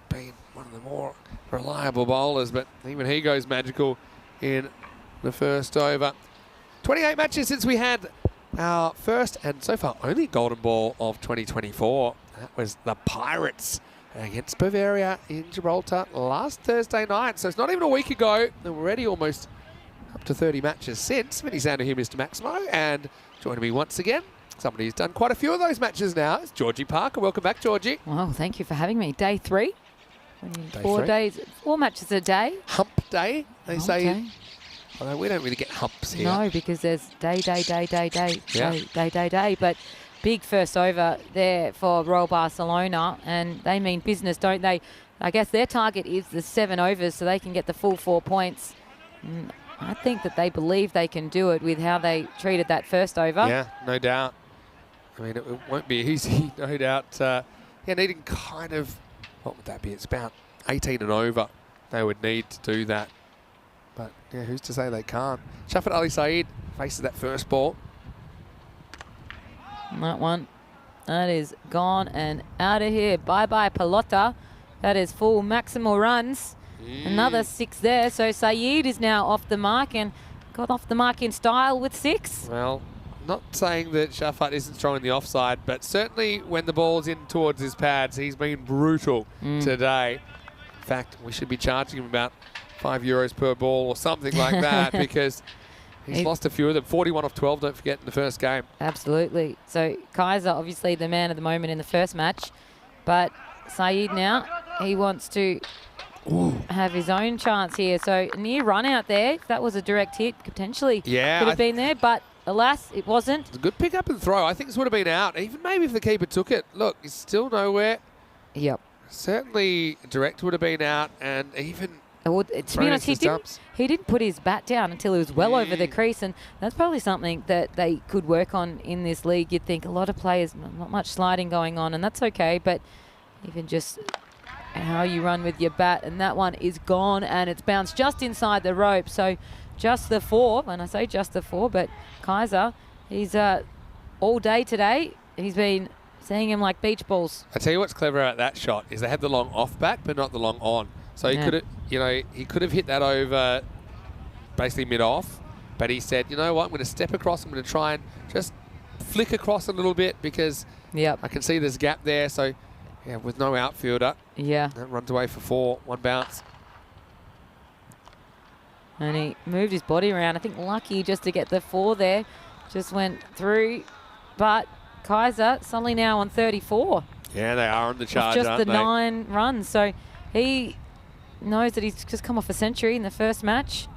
been one of the more reliable bowlers, but even he goes magical in the first over. 28 matches since we had our first and so far only golden ball of 2024. That was the Pirates against Bavaria in Gibraltar last Thursday night. So it's not even a week ago. And we're already almost up to 30 matches since. Many sound to hear Mr. Maximo. And joining me once again somebody who's done quite a few of those matches now. It's Georgie Parker. Welcome back, Georgie. Well, thank you for having me. Day 3. Day 4 3. days, 4 matches a day. Hump day, they say. Okay. Although we don't really get humps here. No, because there's day. Yeah. Day. But big first over there for Royal Barcelona, and they mean business, don't they? I guess their target is the 7 overs so they can get the full 4 points. I think that they believe they can do it with how they treated that first over. Yeah, no doubt. I mean, it won't be easy, no doubt. Yeah, needing kind of, what would that be? It's about 18 and over. They would need to do that. But, yeah, who's to say they can't? Shafat Ali Saeed faces that first ball. That one, that is gone and out of here. Bye-bye, Pelota. That is full maximal runs. Another 6 there. So Saeed is now off the mark and got off the mark in style with 6. Well, not saying that Shafat isn't strong in the offside, but certainly when the ball's in towards his pads, he's been brutal today. In fact, we should be charging him about €5 per ball or something like that because he's lost a few of them. 41 off 12, don't forget, in the first game. Absolutely. So Kaiser, obviously the man of the moment in the first match, but Saeed now, he wants to have his own chance here. So near run out there. If that was a direct hit, potentially could have been there, but alas, it wasn't. It's a good pick up and throw. I think this would have been out, even maybe if the keeper took it. Look, he's still nowhere. Yep. Certainly direct would have been out, and even Well, to be honest, he didn't put his bat down until he was well over the crease, and that's probably something that they could work on in this league. You'd think a lot of players, not much sliding going on, and that's okay, but even just how you run with your bat, and that one is gone, and it's bounced just inside the rope. So just the 4, and I say just the 4, but Kaiser, he's all day today, he's been seeing him like beach balls. I tell you what's clever about that shot is they had the long off back, but not the long on. So he could have, he could have hit that over basically mid off, but he said, you know what, I'm going to step across, I'm going to try and just flick across a little bit because I can see there's a gap there. So yeah, with no outfielder, that runs away for 4, 1 bounce. And he moved his body around. I think lucky just to get the 4 there, just went through, but Kaiser suddenly now on 34. Yeah, they are on the charge, just aren't the they? 9 runs. So he knows that he's just come off a century in the first match.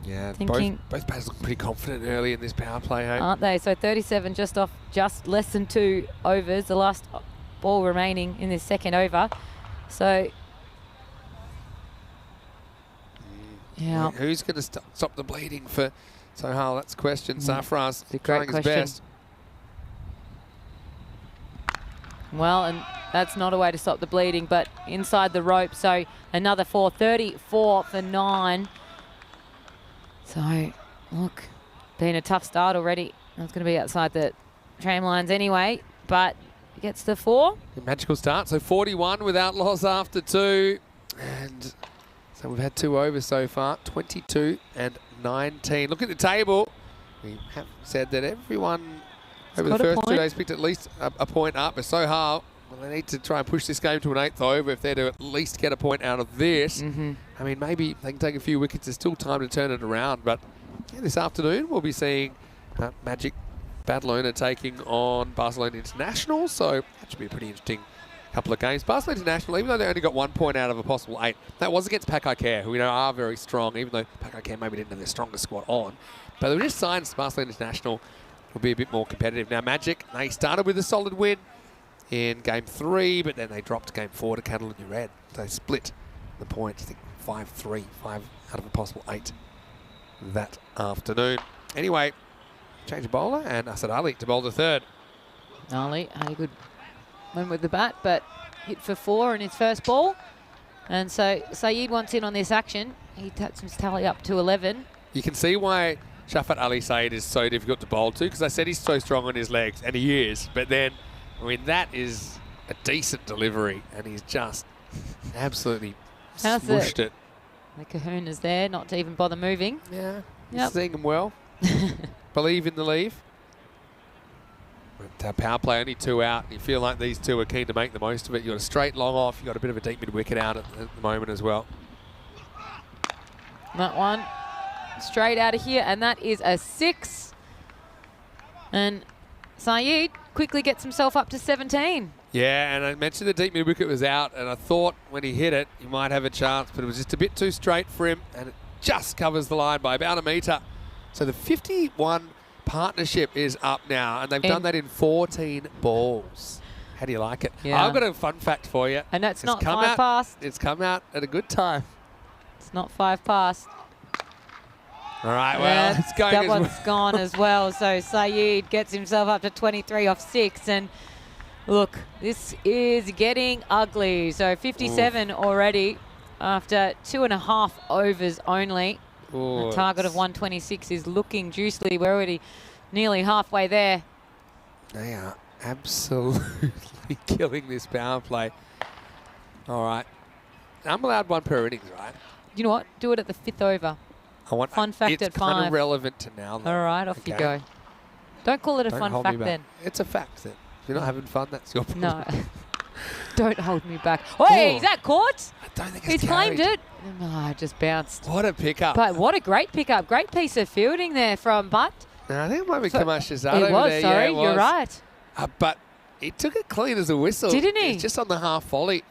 Yeah, Thinking, both players look pretty confident early in this power play, hey? aren't they? So 37 just off just less than 2 overs, the last ball remaining in this second over. So, yeah. Who's going to stop the bleeding for Sohail? That's the question. Safraz It's a great trying his question. best. Well, and that's not a way to stop the bleeding, but inside the rope. So another 4, 34 for 9. So, look, been a tough start already. It's going to be outside the tram lines anyway, but gets the 4. A magical start. So 41 without loss after 2. And so we've had 2 overs so far, 22 and 19. Look at the table. We have said that everyone over the first 2 days picked at least a point up. But Sohail, well, they need to try and push this game to an 8th over if they're to at least get a point out of this. I mean, maybe they can take a few wickets. There's still time to turn it around. But yeah, this afternoon we'll be seeing Magic Badalona taking on Barcelona International. So that should be a pretty interesting couple of games. Barcelona International, even though they only got 1 point out of a possible 8, that was against Pakai Care, who we know are very strong, even though Pakai Care maybe didn't have their strongest squad on. But they were just signs Barcelona International will be a bit more competitive. Now Magic, they started with a solid win in Game 3, but then they dropped Game 4 to Catalonia Red. They split the points, I think 5-3, 5 out of a possible 8 that afternoon. Anyway, change of bowler, and Asad Ali to bowl the 3rd. Ali had a good win with the bat, but hit for 4 in his first ball. And so Saeed wants in on this action. He takes his tally up to 11. You can see why Shafat Ali Saeed is so difficult to bowl to, because I said he's so strong on his legs, and he is. But then, I mean, that is a decent delivery, and he's just absolutely smushed it. The kahuna's there, not to even bother moving. Yeah, Yep. seeing him well. Believe in the leave. But power play, only 2 out. You feel like these 2 are keen to make the most of it. You've got a straight long off. You've got a bit of a deep mid wicket out at the moment as well. That one straight out of here, and that is a 6. And Saeed quickly gets himself up to 17. Yeah, and I mentioned the deep mid wicket was out, and I thought when he hit it, he might have a chance, but it was just a bit too straight for him, and it just covers the line by about a metre. So the 51 partnership is up now, and they've done that in 14 balls. How do you like it? Yeah. I've got a fun fact for you. And that's not come 5 out- past. It's come out at a good time. It's not 5 past. All right, well, it's going that as one's well. gone as well. So Saeed gets himself up to 23 off 6. And look, this is getting ugly. So 57 already after 2.5 overs only. Ooh, A target of 126 is looking juicily. We're already nearly halfway there. They are absolutely killing this power play. All right. I'm allowed 1 per innings, right? You know what? Do it at the 5th over. I want Fun fact it's at kind 5. of relevant to now, though. All right, off you Okay. go. Don't call it a Don't fun hold me fact back. then. It's a fact then. If you're not having fun, that's your problem. No. Don't hold me back. Hey, Oh. is that caught? I don't think He's it's claimed carried. it. No, it just bounced. What a pickup. But what a great pickup. Great piece of fielding there from Butt. No, I think it might be So- Kamash Shazad It over was, there. sorry. Yeah, it You're was. right. But he took it clean as a whistle. Didn't he? It's just on the half volley.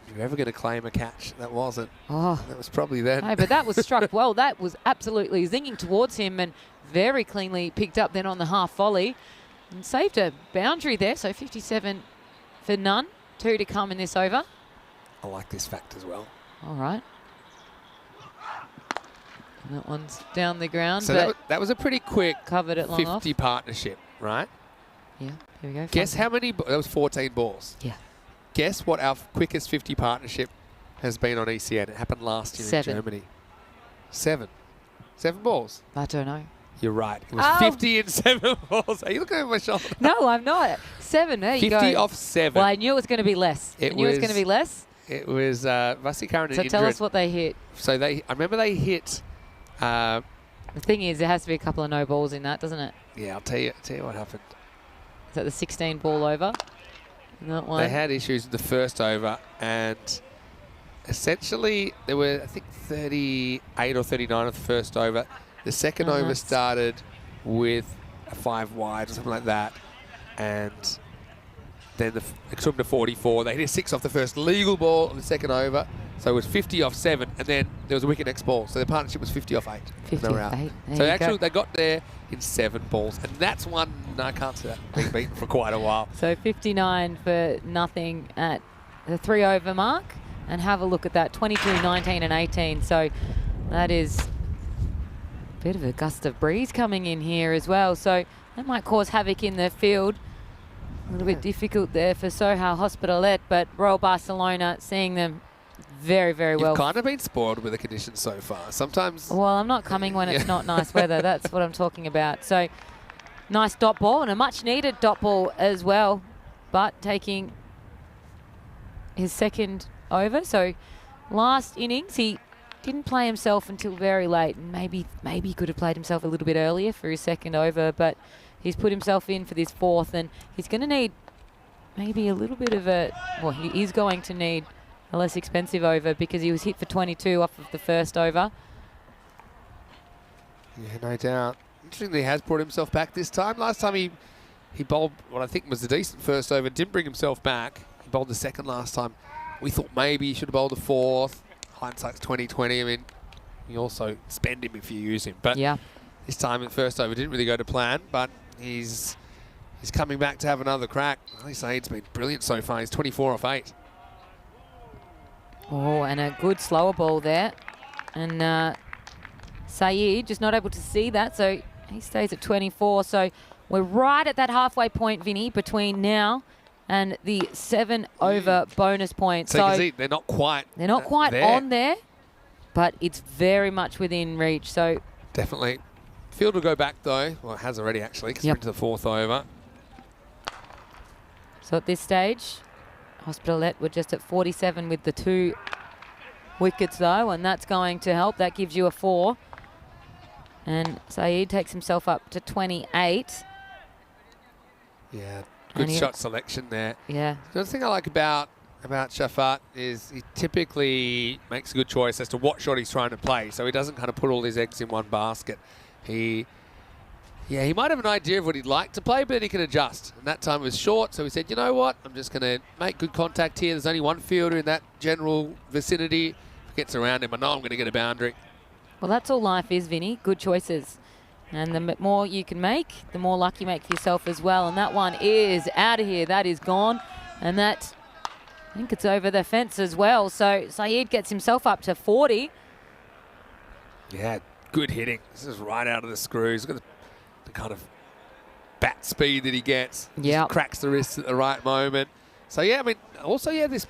If you're ever going to claim a catch, that wasn't. Oh. That was probably then. Hey, but that was struck well. That was absolutely zinging towards him and very cleanly picked up then on the half volley and saved a boundary there. So 57 for none. 2 to come in this over. I like this fact as well. All right. And that one's down the ground, So but that was a pretty quick covered it long off. 50 partnership, right? Yeah, here we go. Guess Fun. how many? That was 14 balls. Yeah. Guess what our quickest 50 partnership has been on ECN? It happened last year 7. in Germany. 7. 7 balls. I don't know. You're right. It was Oh. 50 in 7 balls. Are you looking over my shoulder? No, I'm not. 7, there you 50 go. off 7. Well, I knew it was going to be less. It I knew it was going was- to be less. It was Vasikaran and So tell Indra. us what they hit. So I remember they hit. The thing is, there has to be a couple of no balls in that, doesn't it? Yeah, I'll tell you what happened. Is that the 16 ball over? That one. They had issues in the first over, and essentially there were, I think, 38 or 39 of the first over. The second over started with a 5 wide or something like that, and then it took them to 44. They hit a 6 off the first legal ball on the second over, so it was 50 off 7, and then there was a wicket next ball, so the partnership was 50 off 8. 50 They were off out. 8. There So you actually, go. they got there in 7 balls, and that's one I can't see that being beaten for quite a while. So 59 for nothing at the 3 over mark. And have a look at that, 22, 19 and 18. So that is a bit of a gust of breeze coming in here as well. So that might cause havoc in the field. A little bit difficult there for Sohar Hospitalet, but Royal Barcelona seeing them very, very well. You've kind of been spoiled with the conditions so far. Sometimes Well, I'm not coming when it's Yeah. not nice weather. That's what I'm talking about. So nice dot ball and a much needed dot ball as well. But taking his second over. So last innings, he didn't play himself until very late. And maybe he could have played himself a little bit earlier for his second over. But he's put himself in for this 4th. And he's going to need maybe a little bit of a... Well, he is going to need a less expensive over because he was hit for 22 off of the first over. Yeah, no doubt. Interestingly, he has brought himself back this time. Last time he bowled what I think was a decent first over, didn't bring himself back. He bowled the second last time. We thought maybe he should have bowled the 4th. Hindsight's 20/20. I mean, you also spend him if you use him. But Yeah. this time, the first over didn't really go to plan. But he's coming back to have another crack. Ali Saeed's been brilliant so far. He's 24 off 8. Oh, and a good slower ball there. And Saeed just not able to see that, so he stays at 24. So we're right at that halfway point, Vinny, between now and the 7 over bonus point. So you can see they're not quite they're not quite there. on there, but it's very much within reach. So Definitely. Field will go back though. Well, it has already actually because Yep. we're into the 4th over. So at this stage, Hospitalet were just at 47 with the 2 wickets though, and that's going to help. That gives you a 4. And Saeed takes himself up to 28. Yeah, And good he- shot selection there. Yeah. The other thing I like about Shafat is he typically makes a good choice as to what shot he's trying to play. So he doesn't kind of put all his eggs in one basket. He Yeah, he might have an idea of what he'd like to play, but he can adjust. And that time it was short, so he said, you know what, I'm just going to make good contact here. There's only one fielder in that general vicinity. If he gets around him, I know I'm going to get a boundary. Well, that's all life is, Vinny. Good choices. And the more you can make, the more luck you make for yourself as well. And that one is out of here. That is gone. And that, I think it's over the fence as well. So Saeed gets himself up to 40. Yeah, good hitting. This is right out of the screws. Look at the kind of bat speed that he gets. Yeah. Cracks the wrist at the right moment. So, yeah, I mean, also, yeah, this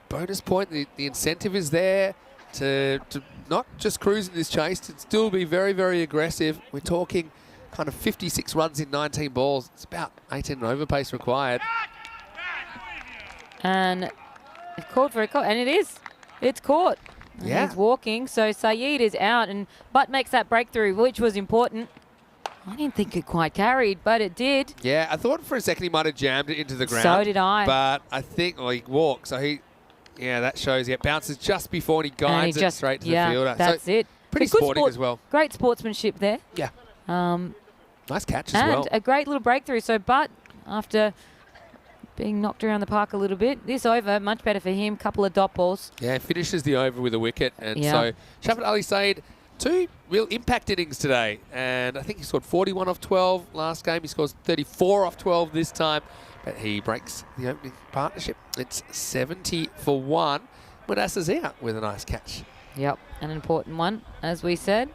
bonus point, the incentive is there to not just cruise in this chase, to still be very, very aggressive. We're talking kind of 56 runs in 19 balls. It's about 18 over pace required. And it's caught for a call. And it is. It's caught. And Yeah. he's walking. So Saeed is out. And Butt makes that breakthrough, which was important. I didn't think it quite carried, but it did. Yeah, I thought for a second he might have jammed it into the ground. So did I. But I think, well, he walked. So yeah, that shows it bounces just before and he guides it straight to the fielder. That's so it. Pretty But good sporting as well. Great sportsmanship there. Yeah. Um, Nice catch as and well. a great little breakthrough. So Butt, after being knocked around the park a little bit, this over, much better for him. Couple of dot balls. Yeah, finishes the over with a wicket. And Yeah. so Shafat Ali Saeed, 2 real impact innings today. And I think he scored 41 off 12 last game. He scores 34 off 12 this time. But he breaks the opening partnership. It's 70 for 1. Manasseh's out with a nice catch. Yep, an important one, as we said.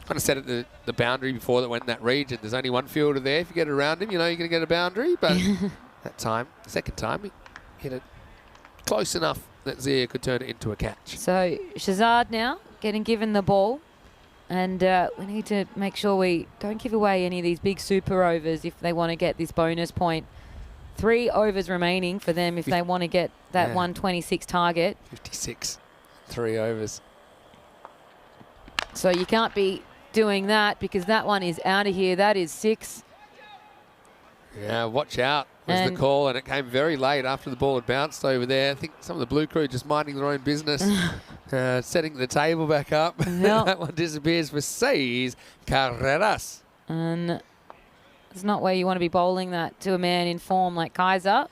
Kind of set at the boundary before that went in that region. There's only one fielder there. If you get around him, you know you're going to get a boundary. But that time, second time, he hit it close enough that Zia could turn it into a catch. So Shazad now getting given the ball. And we need to make sure we don't give away any of these big super overs if they want to get this bonus point. 3 overs remaining for them if they want to get that 126 target. 56, 3 overs. So you can't be doing that because that one is out of here. That is 6. Yeah, watch out was the And- call, and it came very late after the ball had bounced over there. I think some of the blue crew just minding their own business, setting the table back up. Yep. That one disappears for 6 carreras. And it's not where you want to be bowling that to a man in form like Kaiser.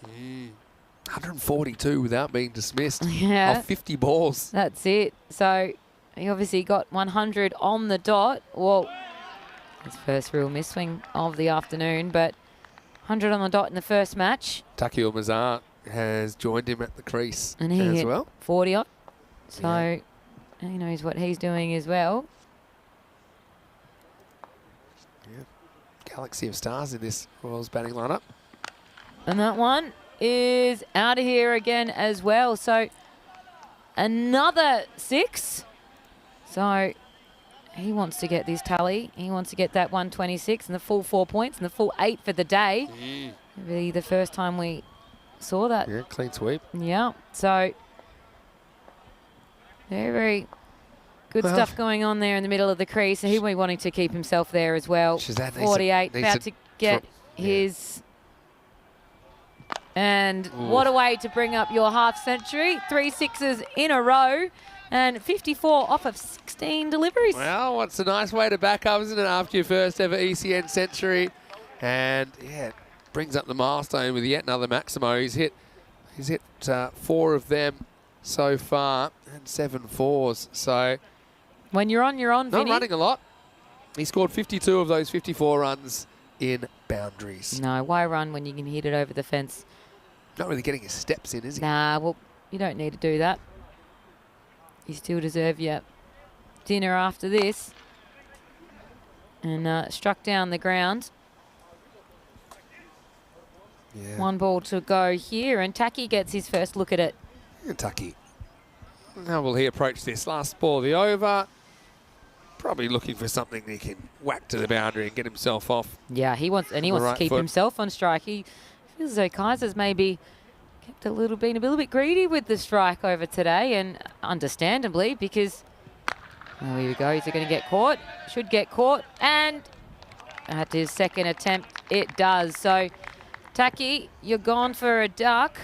142 without being dismissed Yeah. off 50 balls. That's it. So he obviously got 100 on the dot. Well, his first real miss swing of the afternoon, but 100 on the dot in the first match. Taki Mazar has joined him at the crease And he as hit well. 40 odd. So he knows what he's doing as well. Galaxy of stars in this Royals batting lineup. And that one is out of here again as well. So another 6. So he wants to get this tally. He wants to get that 126 and the full 4 points and the full 8 for the day. Really the first time we saw that. Yeah, clean sweep. Yeah. So very, very good stuff going on there in the middle of the crease. So he'll be wanting to keep himself there as well. Shazad needs 48, needs about to get his... And what a way to bring up your half century. 3 sixes in a row and 54 off of 16 deliveries. Well, what's a nice way to back up, isn't it, after your first ever ECN century? And, yeah, it brings up the milestone with yet another Maximo. He's hit 4 of them so far and 7 fours. So When you're on, not Vinny. running a lot. He scored 52 of those 54 runs in boundaries. No, why run when you can hit it over the fence? Not really getting his steps in, is he? Nah, well, you don't need to do that. You still deserve your dinner after this. And struck down the ground. Yeah. 1 ball to go here, and Taki gets his first look at it. Kentucky. How will he approach this? Last ball of the over. Probably looking for something he can whack to the boundary and get himself off. Yeah, he wants the to right keep foot. himself on strike. He feels as though Kaiser's maybe been a little bit greedy with the strike over today, and understandably, because here we go. Is it going to get caught? Should get caught, and at his second attempt, it does. So, Taki, you're gone for a duck.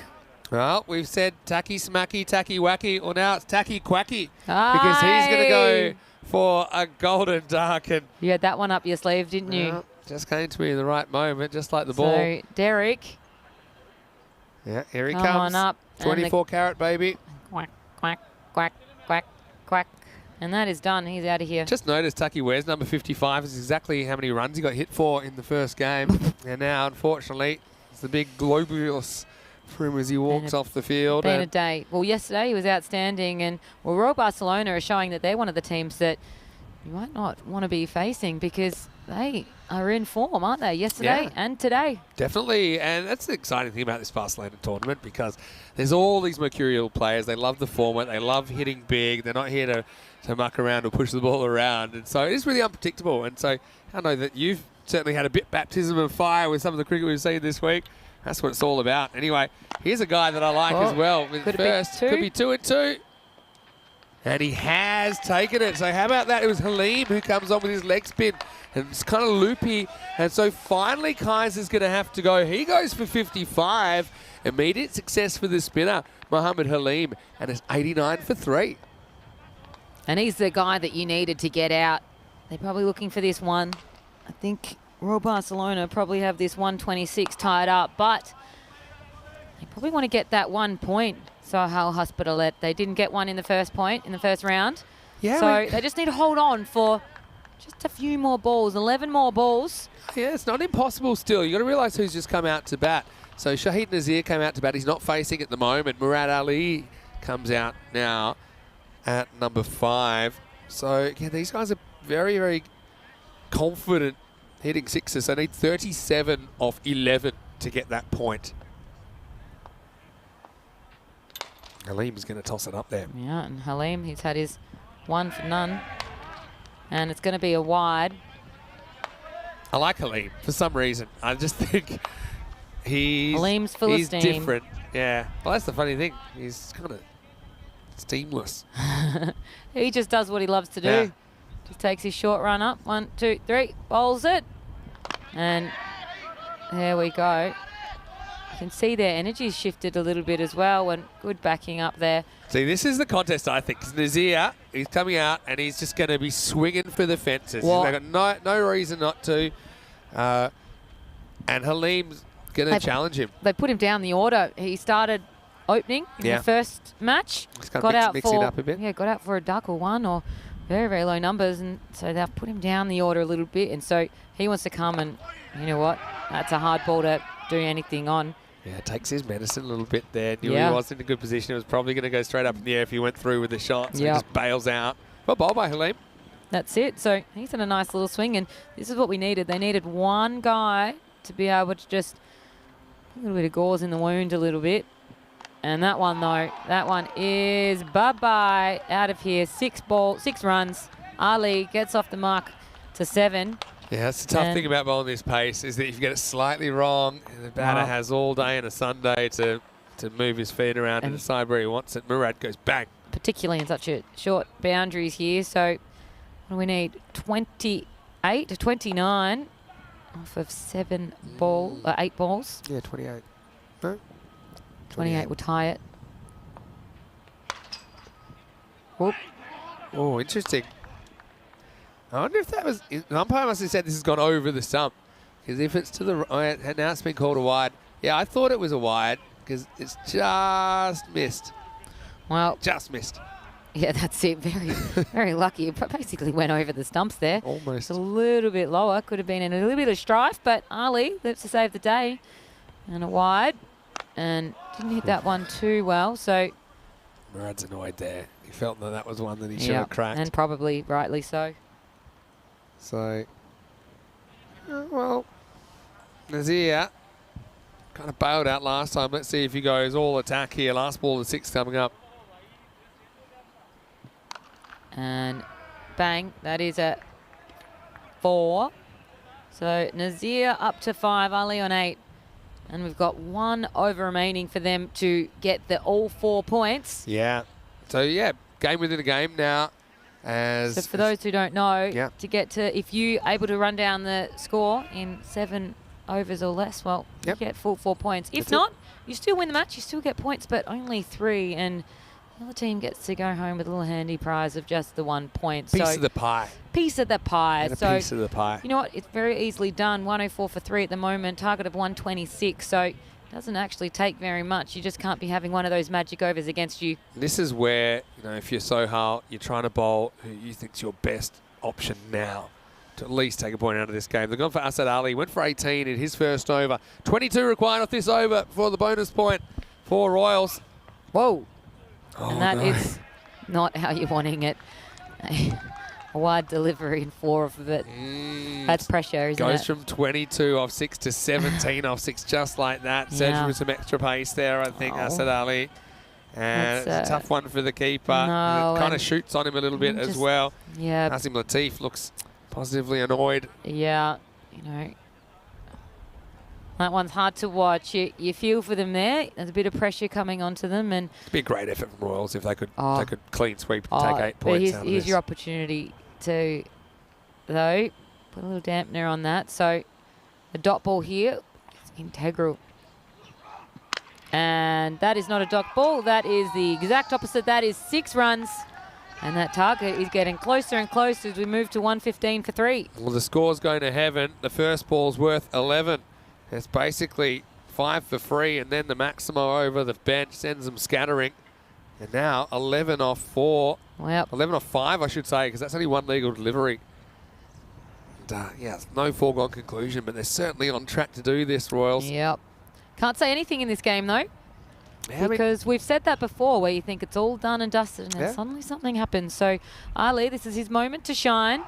Well, we've said tacky smacky, tacky wacky, or now it's tacky quacky because he's going to go for a golden duck. And You had that one up your sleeve, didn't you? Just came to me in the right moment, just like the ball. So Derek, Yeah, here he come comes. on up. 24 carat, baby. Quack, quack, quack, quack, quack. And that is done. He's out of here. Just noticed Tucky Ware's number 55 is exactly how many runs he got hit for in the first game. And now, unfortunately, it's the big globulus for him as he walks off the field. Been a day. Well, yesterday he was outstanding, and Royal Barcelona are showing that they're one of the teams that you might not want to be facing because they are in form, aren't they? Yesterday and today. Definitely, and that's the exciting thing about this Barcelona tournament because there's all these mercurial players. They love the format. They love hitting big. They're not here to muck around or push the ball around. And so it is really unpredictable. And so I know that you've certainly had a bit baptism of fire with some of the cricket we've seen this week. That's what it's all about. Anyway, here's a guy that I like as well. With could first, be 2. could be 2 and 2. And he has taken it. So how about that? It was Halim who comes on with his leg spin. And it's kind of loopy. And so finally Kaiser's going to have to go. He goes for 55. Immediate success for the spinner, Mohammed Halim. And it's 89 for 3. And he's the guy that you needed to get out. They're probably looking for this one. I think Royal Barcelona probably have this 126 tied up, but they probably want to get that 1 point. Sahal Hospitalet. They didn't get one in the first round. Yeah. So they just need to hold on for just a few more balls, 11 more balls. Yeah, it's not impossible still. You've got to realise who's just come out to bat. So Shahid Nazir came out to bat. He's not facing at the moment. Murad Ali comes out now at number 5. So, yeah, these guys are very, very confident hitting sixes. They need 37 off 11 to get that point. Halim's going to toss it up there. Yeah, and Halim, he's had his 1 for none. And it's going to be a wide. I like Halim for some reason. I just think Halim's full of steam. He's different. Yeah. Well, that's the funny thing. He's kind of steamless. He just does what he loves to do. Yeah. Just takes his short run up. 1, 2, 3. Bowls it. And there we go. You can see their energy's shifted a little bit as well, and good backing up there. See, this is the contest, I think. 'Cause Nazir, he's coming out, and he's just going to be swinging for the fences. Well, They've got no reason not to. And Halim's going to challenge him. They put him down the order. He started opening in the first match. Just kind of mixing it up a bit. Yeah, got out for a duck or one or very, very low numbers. And so they've put him down the order a little bit. And so he wants to come and, you know what, that's a hard ball to do anything on. Yeah, takes his medicine a little bit there. Knew Yeah. he was in a good position. It was probably going to go straight up in the air if he went through with the shot. So he Yeah. just bails out. Well, ball by Halim. That's it. So he's in a nice little swing, and this is what we needed. They needed one guy to be able to just put a little bit of gauze in the wound a little bit. And that one, though, that one is bye-bye, out of here. 6 runs. Ali gets off the mark to 7. Yeah, that's the tough thing about bowling this pace is that if you get it slightly wrong, the batter has all day and a Sunday to move his feet around and decide where he wants it. Murad goes bang. Particularly in such a short boundaries here. So what do we need? 28 to 29 off of 8 balls. Yeah, 28. No? 28 will tie it. Whoop. Oh, interesting. I wonder if that was... The umpire must have said this has gone over the stump. Because if it's to the... and now it's been called a wide. Yeah, I thought it was a wide because it's just missed. Well, Just missed. yeah, that's it. Very, very lucky. It basically went over the stumps there. Almost. It's a little bit lower. Could have been in a little bit of strife, but Ali lives to save the day. And a wide. And didn't hit that one too well. So Murad's annoyed there. He felt that was one that he should have cracked. and probably rightly so. So, well, Nazir kind of bailed out last time. Let's see if he goes all attack here. Last ball of 6 coming up. And bang, that is a 4. So Nazir up to 5, Ali on 8. And we've got 1 over remaining for them to get the all 4 points. Yeah. So, yeah, game within a game now. So for those who don't know, to get to, if you able to run down the score in 7 overs or less, well, you get full 4 points. If not, you still win the match, you still get points, but only 3. And The other team gets to go home with a little handy prize of just the 1 point. Piece of the pie. Piece of the pie. And a So piece of the pie. you know what? It's very easily done. 104 for 3 at the moment. Target of 126. So it doesn't actually take very much. You just can't be having one of those magic overs against you. This is where, if you're Sohail, you're trying to bowl who you think's your best option now to at least take a point out of this game. They've gone for Asad Ali. Went for 18 in his first over. 22 required off this over for the bonus point for Royals. Whoa. Oh, And that no. is not how you're wanting it. A wide delivery in 4 of it. That's pressure, isn't Goes it? from 22 off 6 to 17 off 6, just like that. Serves Yeah. with some extra pace there, I think, Oh. Asad Ali. And That's, it's a tough one for the keeper. no, It kind of and shoots on him a little bit as just- well. Yeah, Asim Latif looks positively annoyed. yeah. That one's hard to watch. You feel for them there. There's a bit of pressure coming onto them. And It'd be a great effort from Royals if they could clean sweep and Oh, take 8 but points out of here's this. your opportunity to, though, put a little dampener on that. So the dot ball here is integral. And that is not a dot ball. That is the exact opposite. That is 6 runs. And that target is getting closer and closer as we move to 115 for 3. Well, the score's going to heaven. The first ball's worth 11. It's basically 5 for free, and then the Maximo over the bench sends them scattering. And now 11 off 4. Well, 11 off 5, I should say, because that's only one legal delivery. And, yeah, it's no foregone conclusion, but they're certainly on track to do this, Royals. yep. Can't say anything in this game, though. Yeah, I mean, Because we've said that before, where you think it's all done and dusted, and then Yeah. suddenly something happens. So Ali, this is his moment to shine,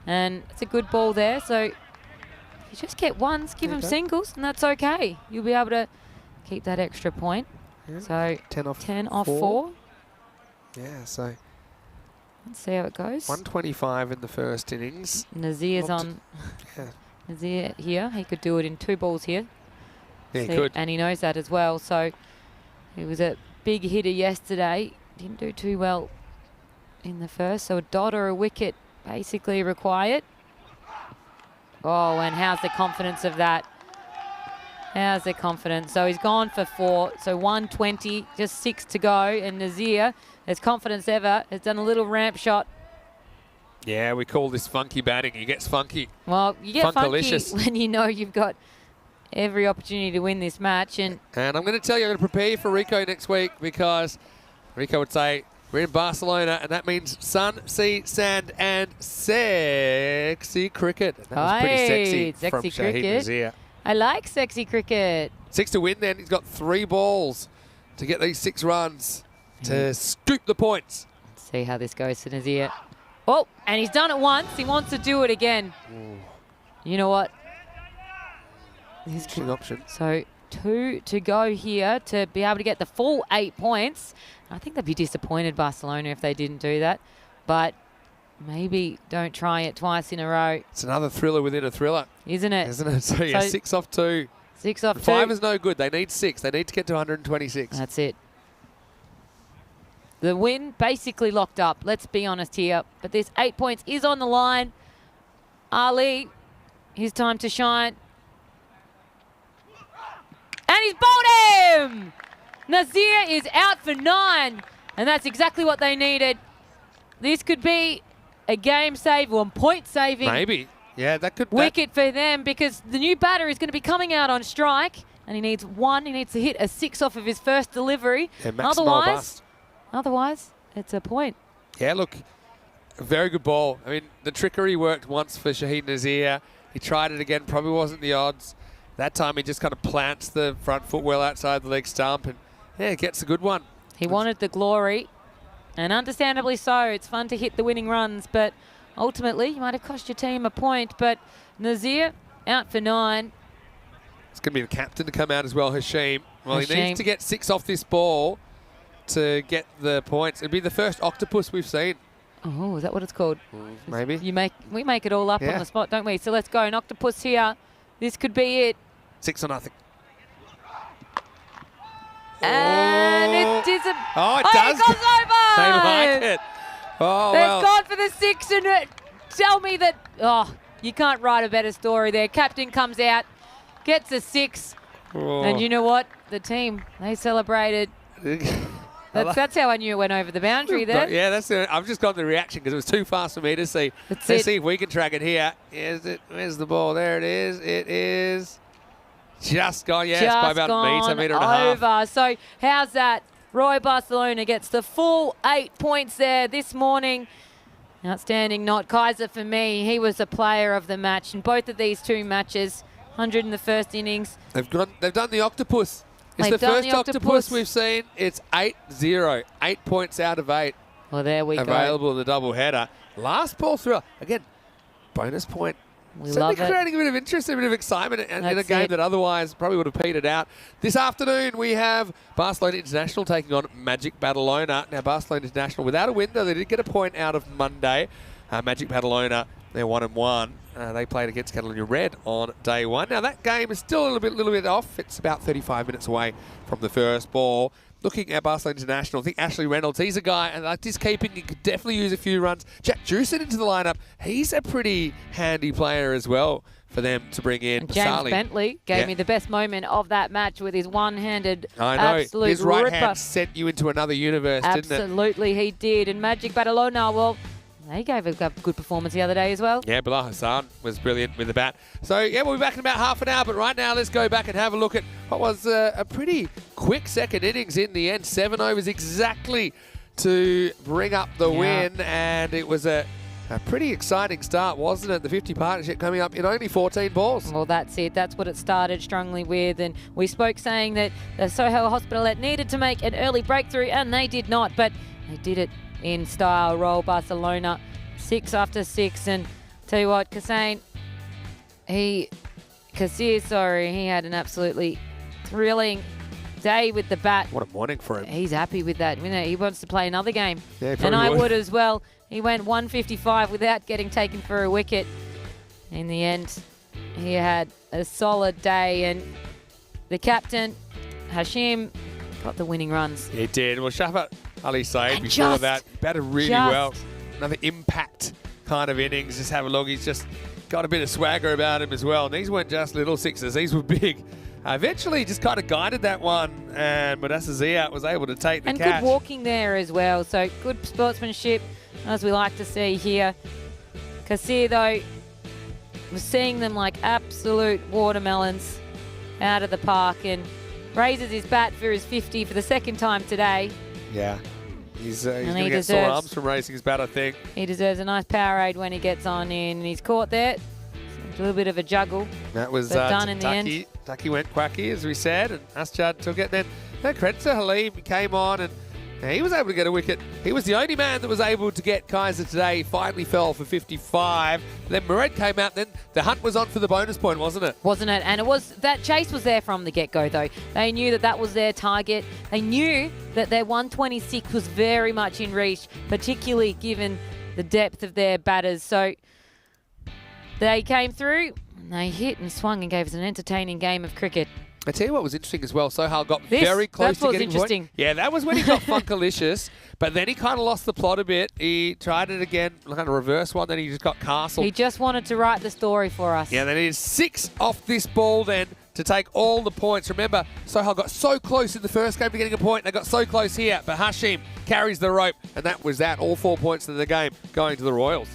and it's a good ball there. So if you just get ones, give him Okay. singles, and that's okay. You'll be able to keep that extra point. Yeah. So 10 off 10 off 4. 4. Yeah, so Let's see how it goes. 125 in the first innings. Nazir's Not- on. Yeah. Nazir here. He could do it in 2 balls here. Yeah, he See, could. And he knows that as well. So he was a big hitter yesterday. Didn't do too well in the first. So a dot or a wicket basically required. Oh, and how's the confidence of that? How's the confidence? So he's gone for 4. So 120, just 6 to go. And Nazir, as confidence ever, has done a little ramp shot. Yeah, we call this funky batting. He gets funky. Well, you get funky Funkalicious. when you know you've got every opportunity to win this match. And And I'm going to tell you, I'm going to prepare you for Rico next week, because Rico would say, we're in Barcelona, and that means sun, sea, sand, and sexy cricket. And that was pretty Hey, sexy from sexy Shahid cricket. Nazir. I like sexy cricket. 6 to win then. He's got 3 balls to get these 6 runs to scoop the points. Let's see how this goes to Nazir. Oh, and he's done it once. He wants to do it again. You know what? Interesting option. So 2 to go here to be able to get the full 8 points. I think they'd be disappointed, Barcelona, if they didn't do that. But maybe don't try it twice in a row, It's another thriller within a thriller, isn't it? isn't it? So, yeah, So- 6 off 2. 6 off 2. 5 is no good. They need 6. They need to get to 126. That's it. The win basically locked up, let's be honest here. But this 8 points is on the line. Ali, his time to shine. And he's bowled him! Nazir is out for 9. And that's exactly what they needed. This could be a game save or point saving Maybe. Yeah, that could... wicket for them, because the new batter is going to be coming out on strike. And he needs 1. He needs to hit a 6 off of his first delivery. Yeah, Maximo bust. Otherwise, it's a point. Yeah, look, a very good ball. I mean, the trickery worked once for Shahid Nazir. He tried it again, probably wasn't the odds. That time he just kind of plants the front foot well outside the leg stump, and yeah, gets a good one. He wanted the glory, and understandably so. It's fun to hit the winning runs, but ultimately you might have cost your team a point. But Nazir out for 9. It's going to be the captain to come out as well, Hashim. Well, he Hashim. needs to get 6 off this ball to get the points. It'd be the first octopus we've seen. Oh, is that what it's called? Maybe. We make it all up Yeah. on the spot, don't we? So let's go. An octopus here. This could be it. 6 or nothing. And it disappears. Oh, it It does. goes over. They like it. Oh, They've well. gone for the 6, and tell me that, you can't write a better story there. Captain comes out, gets a 6, Oh. and you know what? The team, they celebrated. That's how I knew it went over the boundary there. Yeah, I've just got the reaction because it was too fast for me to see. Let's see if we can track it here. Where's the ball? There it is. It is just gone. Yeah, it's by about a metre and a half. Over. So how's that? Roy Barcelona gets the full 8 points there this morning. Outstanding not Kaiser for me. He was the player of the match in both of these two matches. 100 in the first innings. They've done the octopus. It's They've the done first the octopus we've seen. It's 8-0. 8 points out of 8. Well, there we go. Available in the double header. Last ball through. Again, bonus point. We Certainly love it. creating a bit of interest, a bit of excitement in a That's game it. that otherwise probably would have petered out. This afternoon, we have Barcelona International taking on Magic Badalona. Now, Barcelona International, without a win, though, they did get a point out of Monday. Magic Badalona, they're 1-1. They played against Catalonia Red on day one. Now, that game is still a little bit off. It's about 35 minutes away from the first ball. Looking at Barcelona International, I think Ashley Reynolds, he's a guy, and like this keeping, he could definitely use a few runs. Jack Jewson into the lineup. He's a pretty handy player as well for them to bring in. And James Pasali Bentley gave me the best moment of that match with his one-handed I know. absolute His right ripper. hand sent you into another universe, didn't it? Absolutely, he did. And Magic Badalona, well, they gave a good performance the other day as well. Yeah, Bilal Hassan was brilliant with the bat. So, yeah, we'll be back in about half an hour. But right now, let's go back and have a look at what was a pretty quick second innings in the end. 7 overs exactly to bring up the win. And it was a pretty exciting start, wasn't it? The 50 partnership coming up in only 14 balls. Well, that's it. That's what it started strongly with. And we spoke saying that the Soho Hospital needed to make an early breakthrough, and they did not. But they did it in style. Roll Barcelona 6 after 6, and tell you what, Kassir, he had an absolutely thrilling day with the bat. What a morning for him. He's happy with that. You know, he wants to play another game, Yeah, and I probably would as well. He went 155 without getting taken for a wicket. In the end, he had a solid day, and the captain, Hashim, got the winning runs. He did. Well, Shafat Ali Said And before just- that batted really well. Another impact kind of innings. Just have a look. He's just got a bit of swagger about him as well. And these weren't just little sixes. These were big. Eventually just kind of guided that one, and Madassa Zia was able to take the And catch. good walking there as well. So good sportsmanship, as we like to see here. Kassir, though, was seeing them like absolute watermelons out of the park, and raises his bat for his 50 for the second time today. Yeah. He's And going he to get sore deserves- arms from racing his bat, I think. He deserves a nice Powerade when he gets on in. And he's caught there. It's a little bit of a juggle. That was But done in the Taki. Taki went quacky, as we said, and Aschad took it. Then credit to Halim, came on, and he was able to get a wicket. He was the only man that was able to get Kaiser today. He finally fell for 55. Then Mored came out. Then the hunt was on for the bonus point, wasn't it? Wasn't it? And it was that chase was there from the get-go, though. They knew that that was their target. They knew that their 126 was very much in reach, particularly given the depth of their batters. So they came through, and they hit and swung and gave us an entertaining game of cricket. I tell you what was interesting as well. Sohail got very close that to was getting interesting. point. Yeah, that was when he got Funkalicious, but then he kind of lost the plot a bit. He tried it again, kind of reverse one, then he just got castled. He just wanted to write the story for us. Yeah, they needed 6 off this ball then to take all the points. Remember, Sohail got so close in the first game to getting a point. They got so close here, but Hashim carries the rope, and that was that. All 4 points in the game going to the Royals.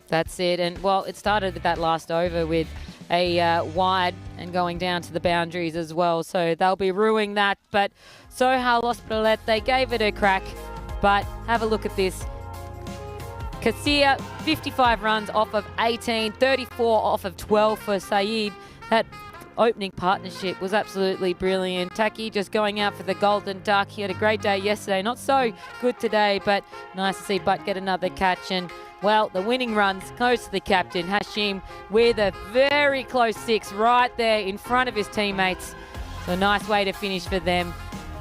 That's it. And, well, it started with that last over with a wide and going down to the boundaries as well. So they'll be ruining that. But Sohail Hospitalet, they gave it a crack. But have a look at this. Kassir, 55 runs off of 18, 34 off of 12 for Saeed. That opening partnership was absolutely brilliant. Taki just going out for the golden duck. He had a great day yesterday. Not so good today, but nice to see Butt get another catch. And, well, the winning runs goes to the captain, Hashim, with a very close 6 right there in front of his teammates. So nice way to finish for them.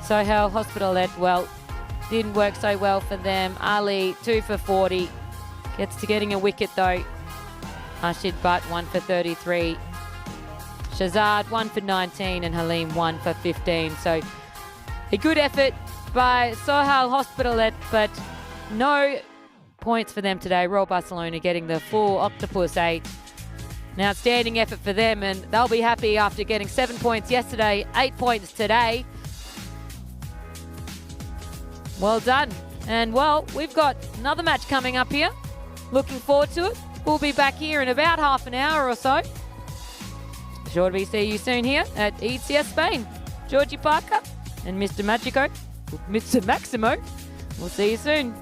Sohail Hospitalet, well, didn't work so well for them. Ali, 2 for 40. Gets to getting a wicket, though. Rashid Butt, 1 for 33. Shazad, 1 for 19, and Halim, 1 for 15. So a good effort by Sohail Hospitalet, but no points for them today. Royal Barcelona getting the full Octopus 8. An outstanding effort for them, and they'll be happy after getting 7 points yesterday, 8 points today. Well done. And well, we've got another match coming up here. Looking forward to it. We'll be back here in about half an hour or so. Sure to be see you soon here at ECS Spain. Georgie Parker and Mr. Maximo. We'll see you soon.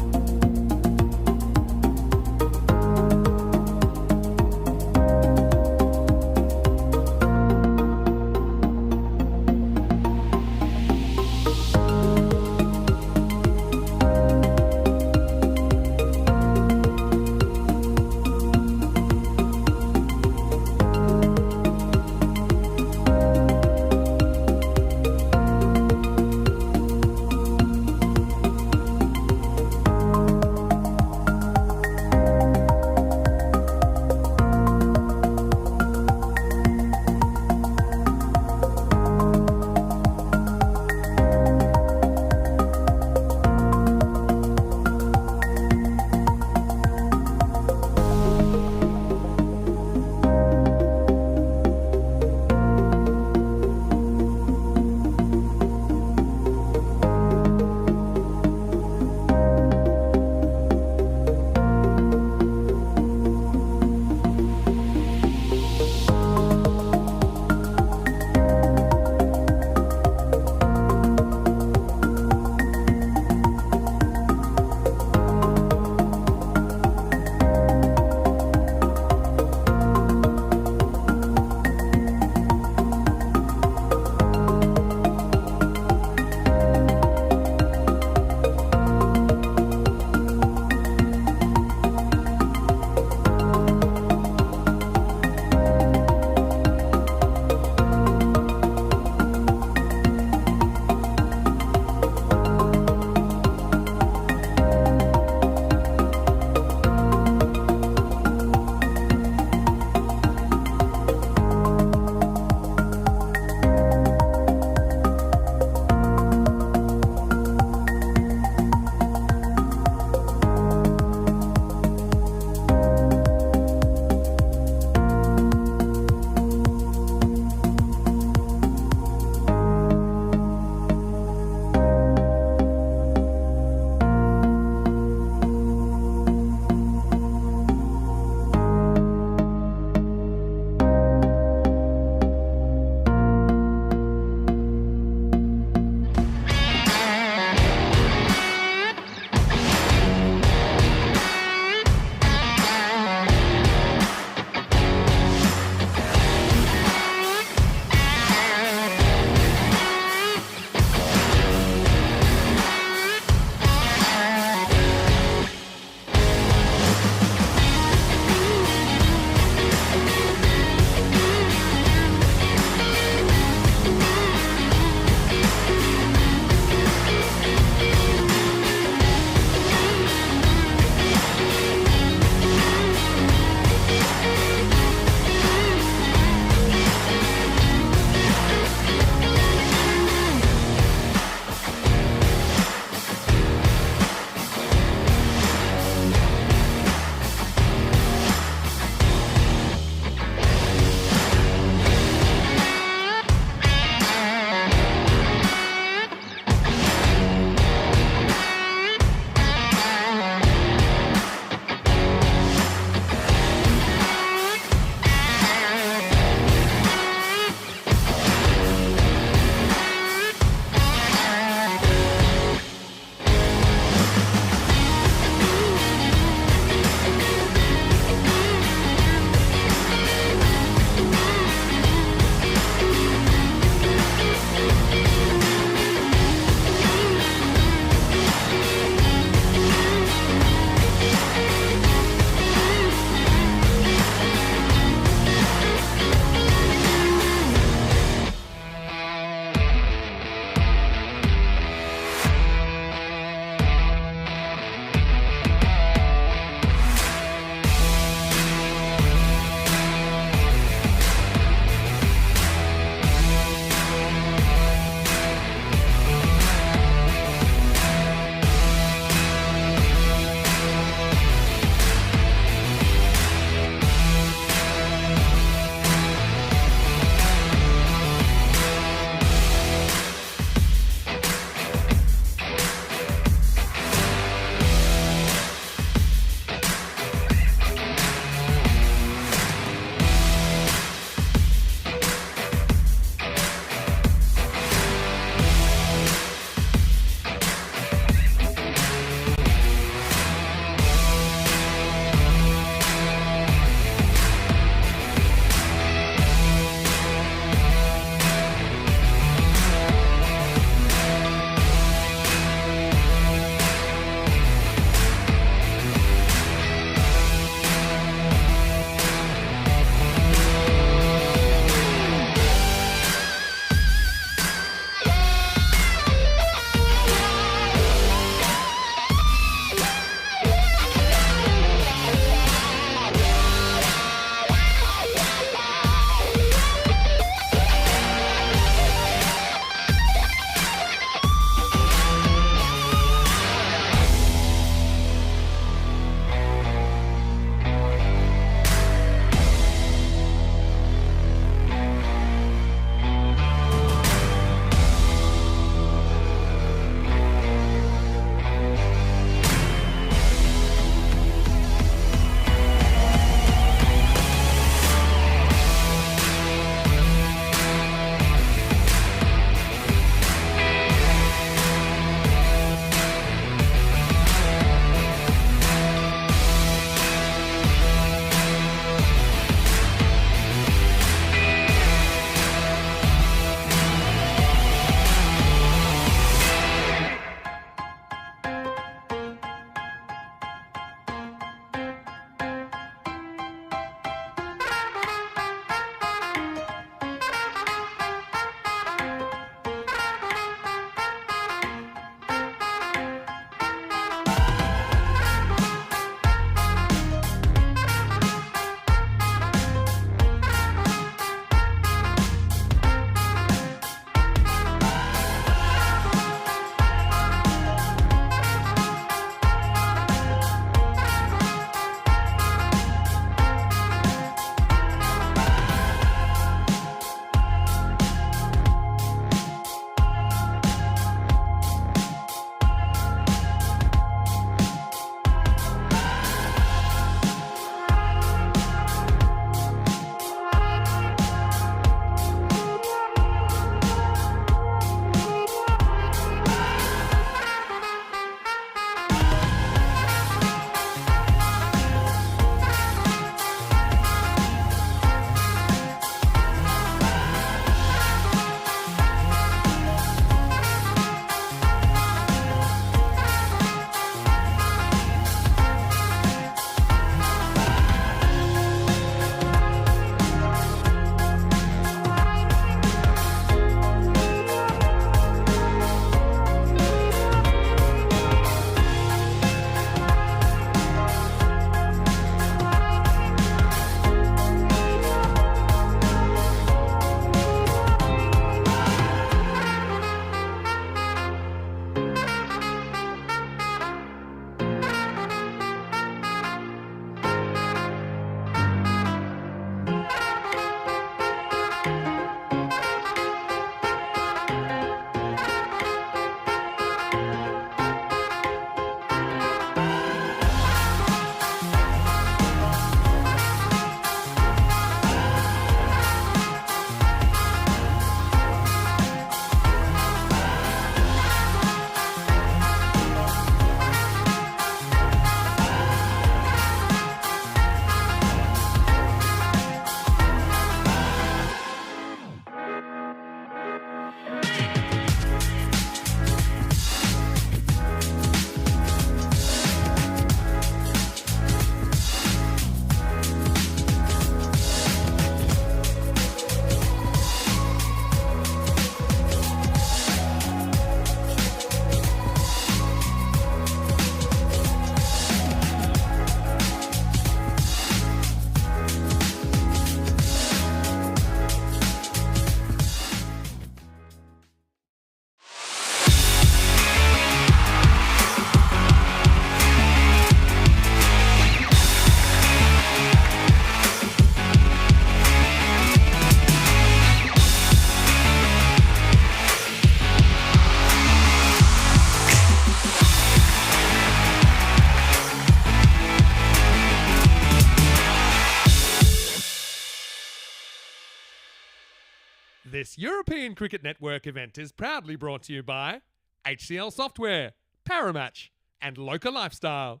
This European Cricket Network event is proudly brought to you by HCL Software, Paramatch, and Local Lifestyle.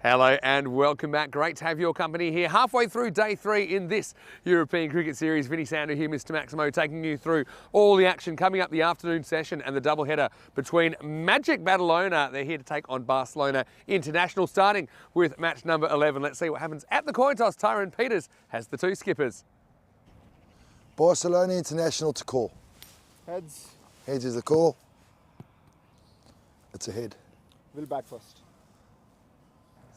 Hello and welcome back. Great to have your company here. Halfway through day 3 in this European Cricket Series. Vinny Sander here, Mr. Maximo, taking you through all the action coming up the afternoon session and the doubleheader between Magic Badalona. They're here to take on Barcelona International, starting with match number 11. Let's see what happens at the coin toss. Tyrone Peters has the 2 skippers. Barcelona International to call. Heads. Heads is the call. It's a head. We'll bat first.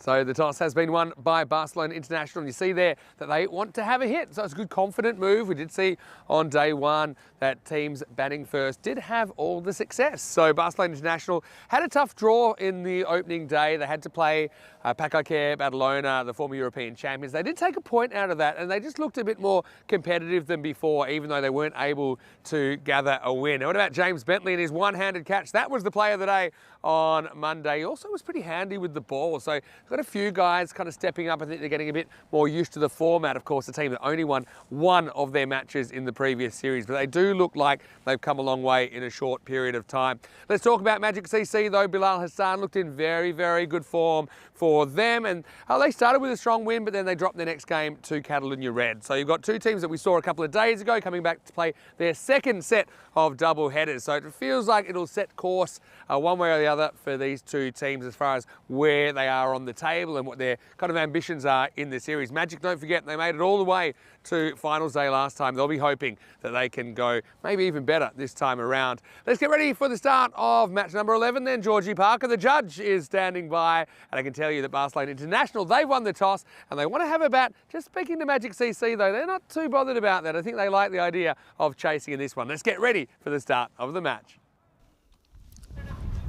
So the toss has been won by Barcelona International, and you see there that they want to have a hit. So it's a good, confident move. We did see on day 1 that teams batting first did have all the success. So Barcelona International had a tough draw in the opening day. They had to play Pakaiker Badalona, the former European champions. They did take a point out of that, and they just looked a bit more competitive than before, even though they weren't able to gather a win. Now, what about James Bentley and his one-handed catch? That was the play of the day on Monday. He also was pretty handy with the ball. So got a few guys kind of stepping up. I think they're getting a bit more used to the format. Of course, the team that only won 1 of their matches in the previous series, but they do look like they've come a long way in a short period of time. Let's talk about Magic CC though. Bilal Hassan looked in very, very good form for them, and they started with a strong win, but then they dropped their next game to Catalonia Red. So you've got 2 teams that we saw a couple of days ago coming back to play their second set of double headers. So it feels like it'll set course one way or the other for these 2 teams as far as where they are on the table and what their kind of ambitions are in the series. Magic, don't forget, they made it all the way to finals day last time. They'll be hoping that they can go maybe even better this time around. Let's get ready for the start of match number 11 then. Georgie Parker, the judge, is standing by, and I can tell you that Barcelona International, they've won the toss and they want to have a bat. Just speaking to Magic CC though, they're not too bothered about that. I think they like the idea of chasing in this one. Let's get ready for the start of the match.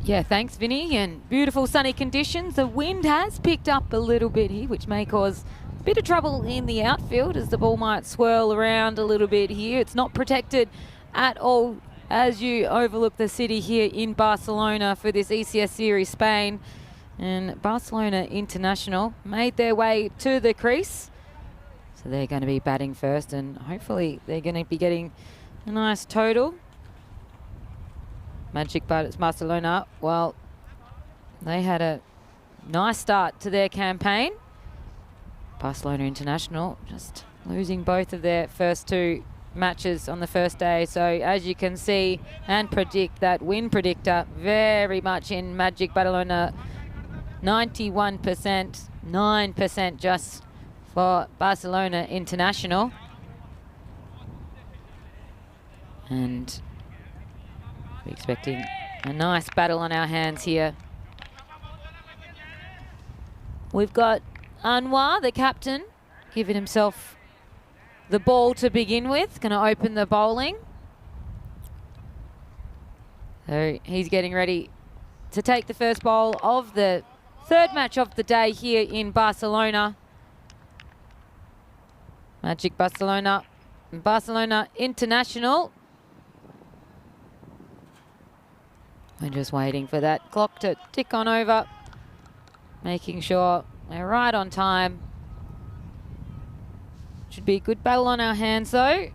Yeah, thanks, Vinny. And beautiful sunny conditions. The wind has picked up a little bit here, which may cause a bit of trouble in the outfield as the ball might swirl around a little bit here. It's not protected at all as you overlook the city here in Barcelona for this ECS Series Spain. And Barcelona International made their way to the crease. So they're going to be batting first, and hopefully they're going to be getting a nice total. Magic Barcelona, well, they had a nice start to their campaign. Barcelona International just losing both of their first 2 matches on the first day. So as you can see and predict, that win predictor very much in Magic Barcelona, 91%, 9% just for Barcelona International. And we're expecting a nice battle on our hands here. We've got Anwar, the captain, giving himself the ball to begin with. Going to open the bowling. So he's getting ready to take the first bowl of the 3rd match of the day here in Barcelona. Magic Barcelona International. We're just waiting for that clock to tick on over, making sure we're right on time. Should be a good battle on our hands though.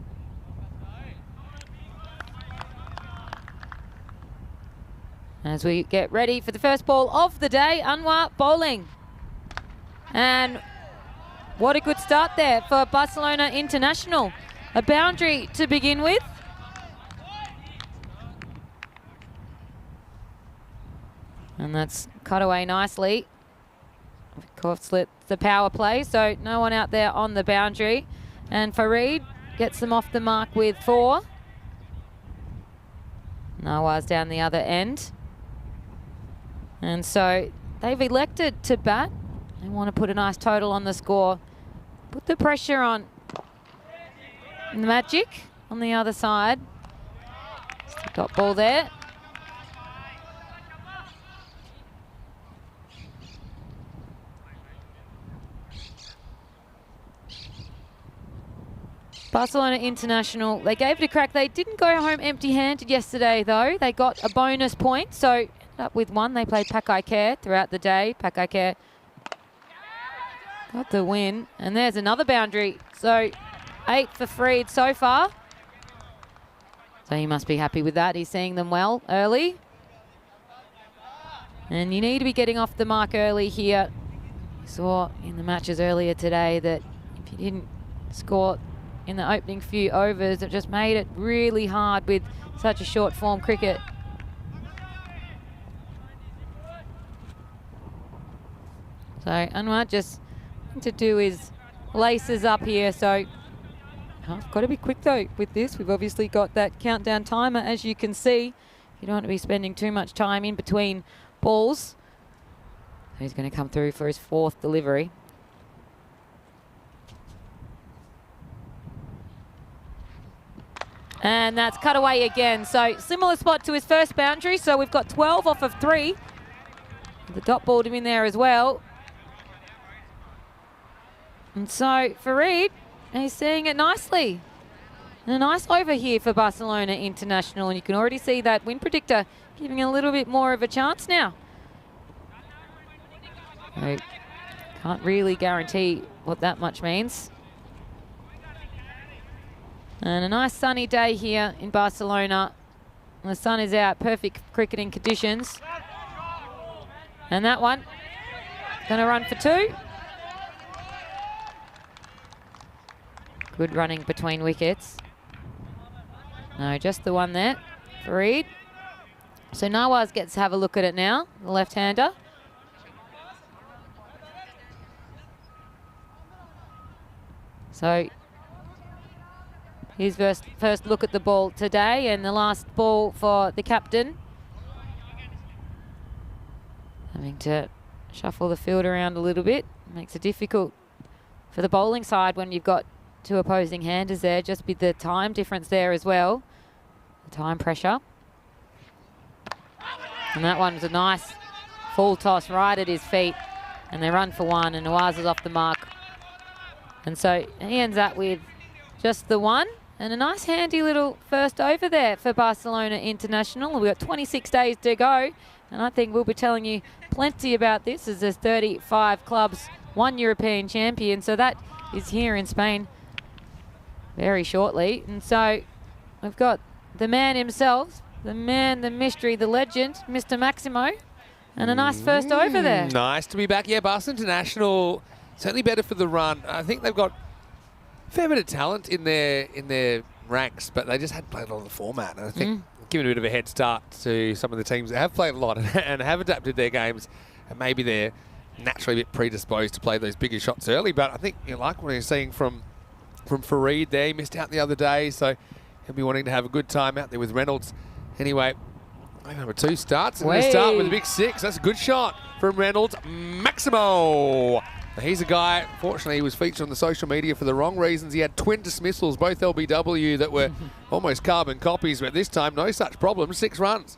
As we get ready for the first ball of the day, Anwar bowling. And what a good start there for Barcelona International. A boundary to begin with. And that's cut away nicely. Of course, the power play, so no one out there on the boundary. And Farid gets them off the mark with 4. Nawar's down the other end. And so they've elected to bat. They want to put a nice total on the score. Put the pressure on the Magic on the other side. Still got ball there. Barcelona International, they gave it a crack. They didn't go home empty-handed yesterday, though. They got a bonus point, so ended up with 1. They played Pakaiker throughout the day. Pakaiker got the win, and there's another boundary. So 8 for Freed so far. So he must be happy with that. He's seeing them well early. And you need to be getting off the mark early here. You saw in the matches earlier today that if you didn't score in the opening few overs, it just made it really hard with such a short form cricket. So Anwar just to do his laces up here. So I've got to be quick though with this. We've obviously got that countdown timer, as you can see. You don't want to be spending too much time in between balls. He's going to come through for his 4th delivery. And that's cut away again. So similar spot to his first boundary. So we've got 12 off of 3. The dot balled him in there as well. And so Farid, he's seeing it nicely. And a nice over here for Barcelona International. And you can already see that win predictor giving a little bit more of a chance now. So can't really guarantee what that much means. And a nice sunny day here in Barcelona. The sun is out, perfect cricketing conditions. And that one, gonna run for 2. Good running between wickets. No, just the one there, Farid. So Nawaz gets to have a look at it now, the left-hander. So his first look at the ball today, and the last ball for the captain. Having to shuffle the field around a little bit. Makes it difficult for the bowling side when you've got 2 opposing handers there, just with the time difference there as well. The time pressure. And that one was a nice full toss right at his feet. And they run for 1, and Nawaz is off the mark. And so he ends up with just the 1. And a nice handy little first over there for Barcelona International. We've got 26 days to go. And I think we'll be telling you plenty about this, as there's 35 clubs, 1 European champion. So that is here in Spain very shortly. And so we've got the man himself, the man, the mystery, the legend, Mr. Maximo. And a nice first over there. Nice to be back. Yeah, Barcelona International, certainly better for the run. I think they've got a fair bit of talent in their ranks, but they just hadn't played a lot of the format. And I think giving a bit of a head start to some of the teams that have played a lot and have adapted their games, and maybe they're naturally a bit predisposed to play those bigger shots early. But I think you like what you're seeing from Farid there. He missed out the other day, so he'll be wanting to have a good time out there with Reynolds. Anyway, number 2 starts. And going to start with a big 6. That's a good shot from Reynolds. Maximo. He's a guy, fortunately, he was featured on the social media for the wrong reasons. He had twin dismissals, both LBW, that were almost carbon copies, but this time no such problem. 6 runs.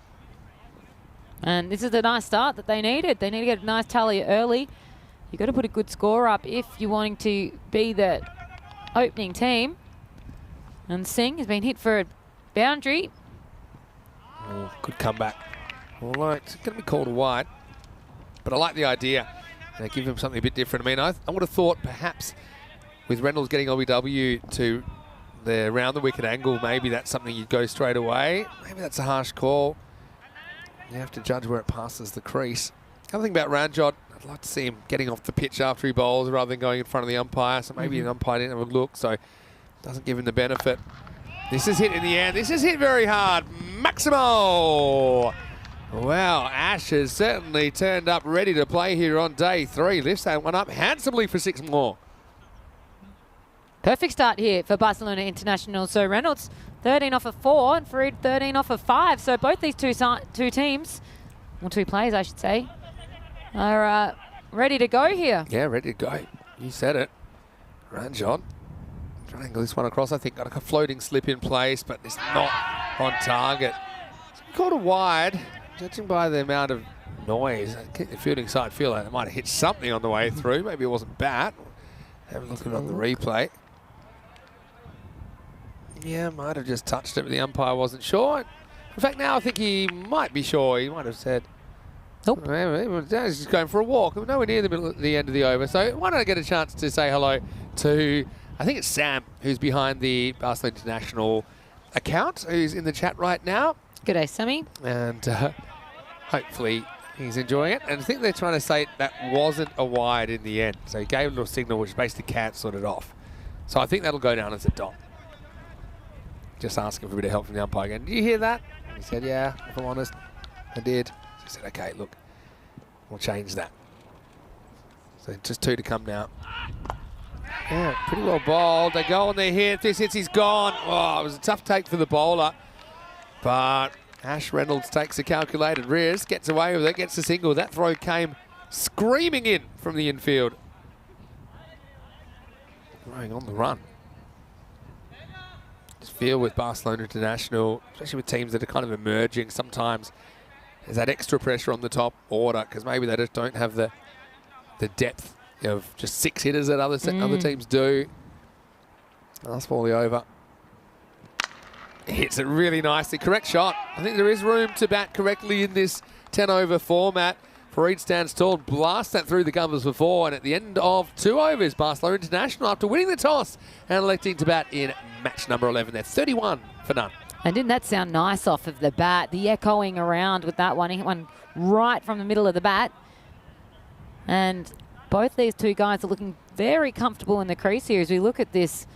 And this is the nice start that they needed. They need to get a nice tally early. You've got to put a good score up if you're wanting to be the opening team. And Singh has been hit for a boundary. Oh, good comeback. All right, it's going to be called a wide, but I like the idea. Give him something a bit different. I mean, I would have thought perhaps with Reynolds getting LBW to the around the wicket angle, maybe that's something you'd go straight away. Maybe that's a harsh call. You have to judge where it passes the crease. The other thing about Ranjot, I'd like to see him getting off the pitch after he bowls rather than going in front of the umpire. So maybe an umpire didn't have a look, so doesn't give him the benefit. This is hit in the air. This is hit very hard. Maximo! Wow, Ash has certainly turned up ready to play here on day 3. Lifts that one up handsomely for 6 more. Perfect start here for Barcelona International. So Reynolds 13 off of 4 and Farid 13 off of 5. So both these two teams, or 2 players I should say, are ready to go here. Yeah, ready to go. You said it. Ranjot. Trying to angle this one across. I think got a floating slip in place, but it's not on target. It's called a wide. Judging by the amount of noise, the fielding side feel like it might have hit something on the way through. Maybe it wasn't bat. Have a look at it on the replay. Yeah, might have just touched it, but the umpire wasn't sure. In fact, now I think he might be sure. He might have said, nope. He's just going for a walk. We're nowhere near the end of the over. So why don't I get a chance to say hello to, I think it's Sam, who's behind the Barcelona International Account, who's in the chat right now. Good day, Sammy. And hopefully he's enjoying it. And I think they're trying to say that wasn't a wide in the end. So he gave a little signal which basically cancelled it off. So I think that'll go down as a dot. Just asking for a bit of help from the umpire again. Did you hear that? And he said, yeah, if I'm honest, I did. So he said, okay, look, we'll change that. So just 2 to come now. Yeah, pretty well bowled. They go on their hit. This hits, he's gone. Oh, it was a tough take for the bowler. But Ash Reynolds takes a calculated risk, gets away with it, gets a single. That throw came screaming in from the infield. Going on the run. Just feel with Barcelona International, especially with teams that are kind of emerging, sometimes there's that extra pressure on the top order because maybe they just don't have the depth of just 6 hitters that other teams do. Last ball the over. Hits it really nicely. Correct shot. I think there is room to bat correctly in this 10-over format. Fareed stands tall and blasts that through the covers for 4. And at the end of 2 overs, Barcelona International, after winning the toss and electing to bat in match number 11, they're 31 for none. And didn't that sound nice off of the bat? The echoing around with that one. He hit one right from the middle of the bat. And both these 2 guys are looking very comfortable in the crease here as we look at this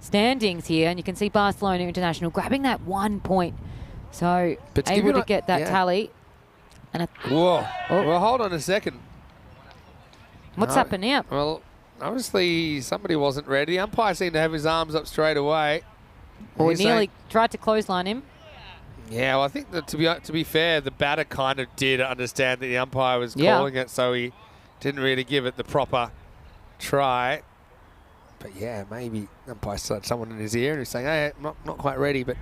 standings here, and you can see Barcelona International grabbing that 1 point. So able to get that tally. And whoa. Well, hold on a second. What's happening now? Well, obviously somebody wasn't ready. The umpire seemed to have his arms up straight away. Well, we nearly tried to clothesline him. Yeah, well, I think that to be fair, the batter kind of did understand that the umpire was calling it, so he didn't really give it the proper try. But yeah, maybe the umpire had someone in his ear and he's saying, hey, I'm not quite ready. But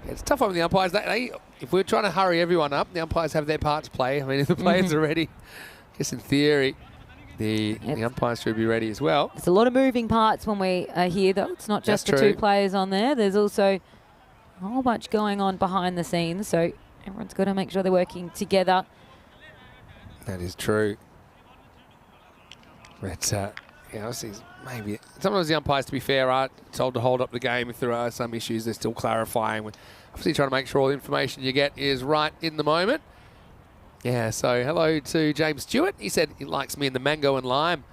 it's tough on the umpires. If we're trying to hurry everyone up, the umpires have their part to play. I mean, if the players are ready, I guess in theory, the umpires should be ready as well. There's a lot of moving parts when we are here, though. It's not just the 2 players on there. There's also a whole bunch going on behind the scenes. So everyone's got to make sure they're working together. That is true. But, obviously, maybe sometimes the umpires, to be fair, are told to hold up the game. If there are some issues, they're still clarifying. We're obviously trying to make sure all the information you get is right in the moment. Yeah, so hello to James Stewart. He said he likes me in the mango and lime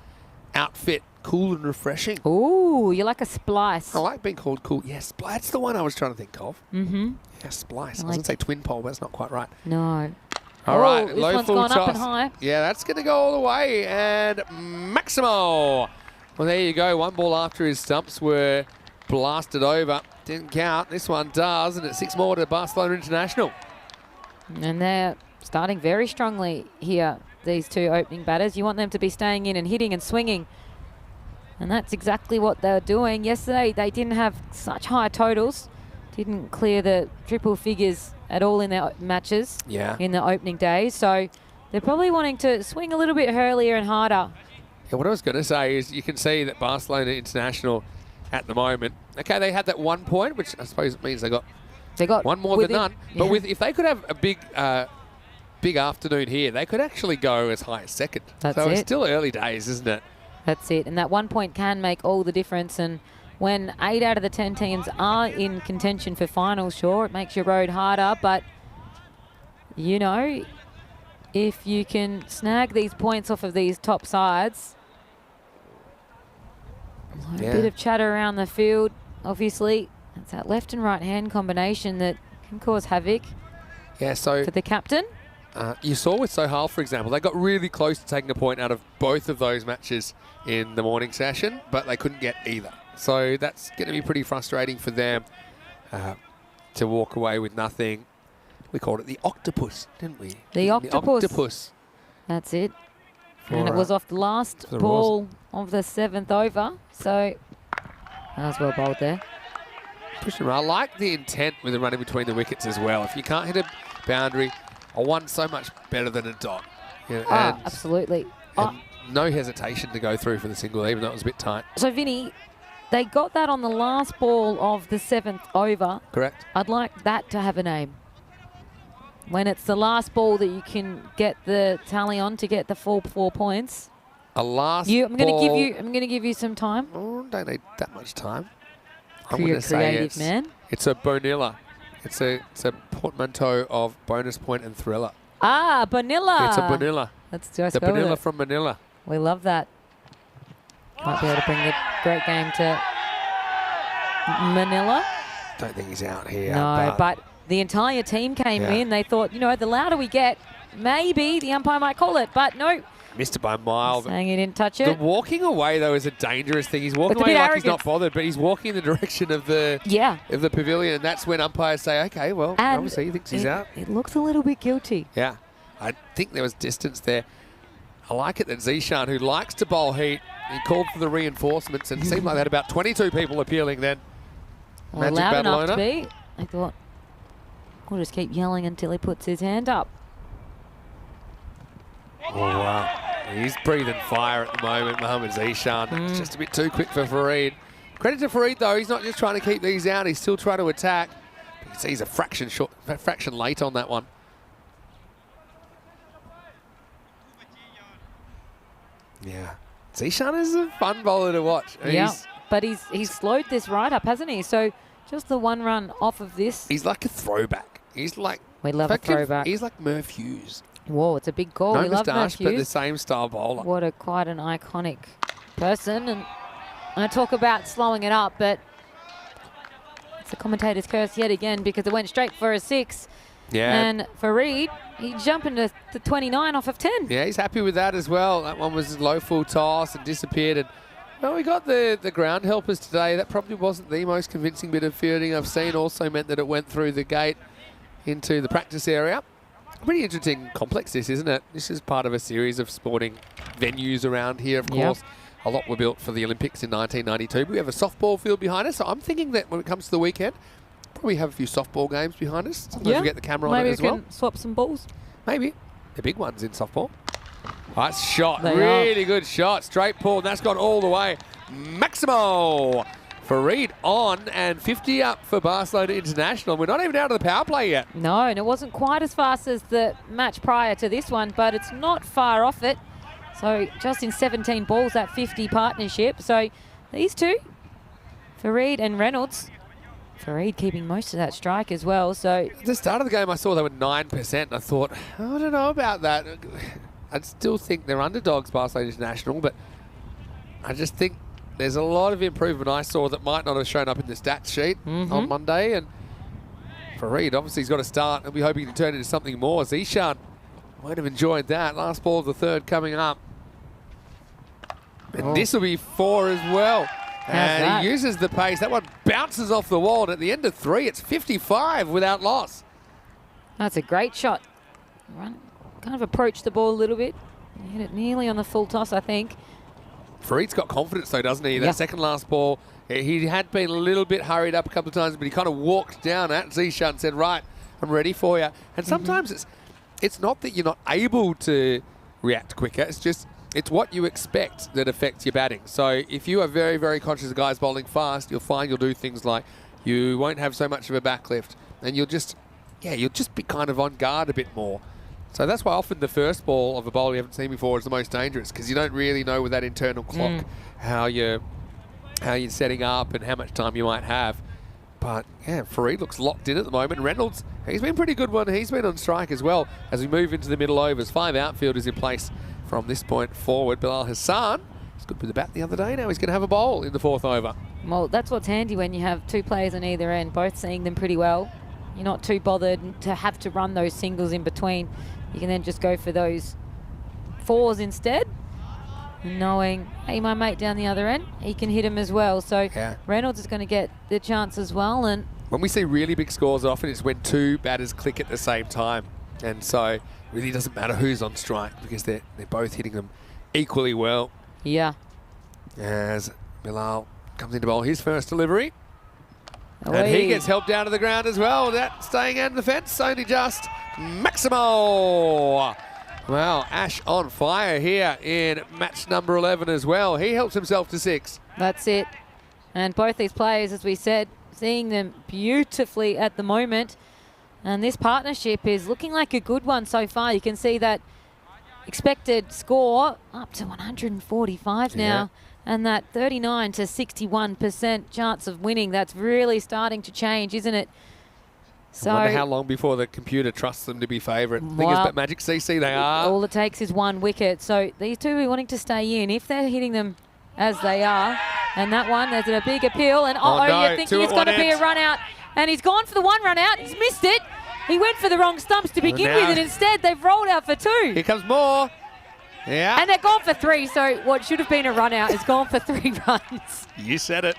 outfit. Cool and refreshing. Ooh, you like a splice. I like being called cool. Yeah, splice. That's the one I was trying to think of. Mm-hmm. Yeah, splice. I was going to say twin pole, but that's not quite right. No. All right, this low one's full gone toss. up and high. Yeah, that's going to go all the way. And Maximo. Well, there you go. 1 ball after his stumps were blasted over. Didn't count. This one does, and it's 6 more to Barcelona International. And they're starting very strongly here, these 2 opening batters. You want them to be staying in and hitting and swinging. And that's exactly what they're doing. Yesterday, they didn't have such high totals. Didn't clear the triple figures at all in their matches in the opening days. So they're probably wanting to swing a little bit earlier and harder. Yeah, what I was going to say is you can see that Barcelona International at the moment, okay, they had that 1 point, which I suppose means they got one more than none. But if they could have a big afternoon here, they could actually go as high as 2nd. So it's still early days, isn't it? That's it. And that 1 point can make all the difference. And when 8 out of the 10 teams are in contention for finals, sure, it makes your road harder. But, you know, if you can snag these points off of these top sides, a bit of chatter around the field, obviously. It's that left and right hand combination that can cause havoc for the captain. You saw with Sohail, for example, they got really close to taking a point out of both of those matches in the morning session, but they couldn't get either. So that's going to be pretty frustrating for them to walk away with nothing. We called it the octopus, didn't we? The octopus. The octopus. That's it. And it was off the last ball of the 7th over. So that was well bowled there. I like the intent with the running between the wickets as well. If you can't hit a boundary, a 1's so much better than a dot. Absolutely. And no hesitation to go through for the single, even though it was a bit tight. So, Vinny, they got that on the last ball of the 7th over. Correct. I'd like that to have a name. When it's the last ball that you can get the tally on to get the full 4 points. A last I'm going to give you some time. Oh, don't need that much time. I'm You're going to say creative, man. it's a bonilla. It's a portmanteau of bonus point and thriller. Ah, Bonilla. It's a bonilla. Let's just The go with bonilla it. from Manila. We love that. Might be able to bring the great game to Manila. Don't think he's out here. No, but the entire team came in. They thought, you know, the louder we get, maybe the umpire might call it. But no. Missed it by a mile. Saying he didn't touch The it. walking away, though, is a dangerous thing. He's walking It's a away bit like he's not arrogant. bothered, but he's walking in the direction of the pavilion. And that's when umpires say, okay, well, And obviously he thinks he's out. It looks a little bit guilty. Yeah, I think there was distance there. I like it that Zishan, who likes to bowl heat, he called for the reinforcements, and it seemed like they had about 22 people appealing then. Well, Magic loud enough to Badalona. be. I thought, we'll just keep yelling until he puts his hand up. Oh, wow. He's breathing fire at the moment, Mohammad Zishan. It's just a bit too quick for Farid. Credit to Farid, though. He's not just trying to keep these out. He's still trying to attack. You can see he's a fraction late on that one. Yeah. Zishan is a fun bowler to watch. Yeah, but he's slowed this right up, hasn't he? So just the one run off of this. He's like a throwback. He's like... We love a throwback. He's like Murph Hughes. Whoa, it's a big goal. No We love Murph moustache, but the Hughes. same style bowler. What a quite an iconic person. And I talk about slowing it up, but it's the commentator's curse yet again because it went straight for a 6. Yeah. And Farid, he jumped into the 29 off of 10. Yeah, he's happy with that as well. That one was low full toss and disappeared. And well, we got the ground helpers today. That probably wasn't the most convincing bit of fielding I've seen. Also meant that it went through the gate into the practice area. Pretty interesting complex this, isn't it? This is part of a series of sporting venues around here, of course. A lot were built for the Olympics in 1992. We have a softball field behind us. So I'm thinking that when it comes to the weekend, probably have a few softball games behind us. Sometimes we get the camera on it as well. Maybe we can swap some balls. Maybe. The big ones in softball. Nice shot. They Really good shot. Straight pull, and that's gone all the way. Maximo. Farid on, and 50 up for Barcelona International. We're not even out of the power play yet. No, and it wasn't quite as fast as the match prior to this one, but it's not far off it. So just in 17 balls, that 50 partnership. So these two, Farid and Reynolds. Farid keeping most of that strike as well. So At the start of the game, I saw they were 9%, and I thought, I don't know about that. I still think they're underdogs, Barcelona International, but I just think there's a lot of improvement I saw that might not have shown up in the stats sheet on Monday. And Farid, obviously, he's got to start and be hoping to turn into something more. Zishan might have enjoyed that. Last ball of the third coming up. And this will be 4 as well. And he uses the pace. That one bounces off the wall. And at the end of 3, it's 55 without loss. that's a great shot. Kind of approached the ball a little bit. Hit it nearly on the full toss, I think. Farid's got confidence though, doesn't he? That second last ball, he had been a little bit hurried up a couple of times, but he kind of walked down at Zishan and said, right, I'm ready for you. And sometimes it's not that you're not able to react quicker. It's just, it's what you expect that affects your batting. So if you are very, very conscious of guys bowling fast, you'll find you'll do things like you won't have so much of a backlift, and you'll just be kind of on guard a bit more. So that's why often the first ball of a bowler you haven't seen before is the most dangerous, because you don't really know with that internal clock how you're setting up and how much time you might have. But yeah, Farid looks locked in at the moment. Reynolds, he's been pretty good one. He's been on strike as well as we move into the middle overs. 5 outfielders in place from this point forward. Bilal Hassan was good with the bat the other day. Now he's going to have a bowl in the 4th over. Well, that's what's handy when you have 2 players on either end, both seeing them pretty well. You're not too bothered to have to run those singles in between. You can then just go for those 4s instead, knowing, hey, my mate down the other end, he can hit him as well. So Reynolds is going to get the chance as well. And when we see really big scores, often it's when 2 batters click at the same time. And so it really doesn't matter who's on strike because they're both hitting them equally well. Yeah. As Bilal comes into bowl his first delivery. And he gets helped down to the ground as well. That staying out of the fence, only just Maximo. Well, Ash on fire here in match number 11 as well. He helps himself to 6. That's it. And both these players, as we said, seeing them beautifully at the moment. And this partnership is looking like a good one so far. You can see that expected score up to 145 now. Yeah. And that 39 to 61% chance of winning, that's really starting to change, isn't it? So I wonder how long before the computer trusts them to be favourite. Thing is, Well, but Magic CC, they are. all it takes is one wicket. So these two are wanting to stay in. If they're hitting them as they are, and that one, there's a big appeal. And Oh, no, you're thinking two it's at going to one be a end. run out. And he's gone for the one run out. He's missed it. He went for the wrong stumps to begin now- with, and instead they've rolled out for two. Here comes more. Yeah. And they're gone for three, so what should have been a run out is gone for 3 runs. You said it.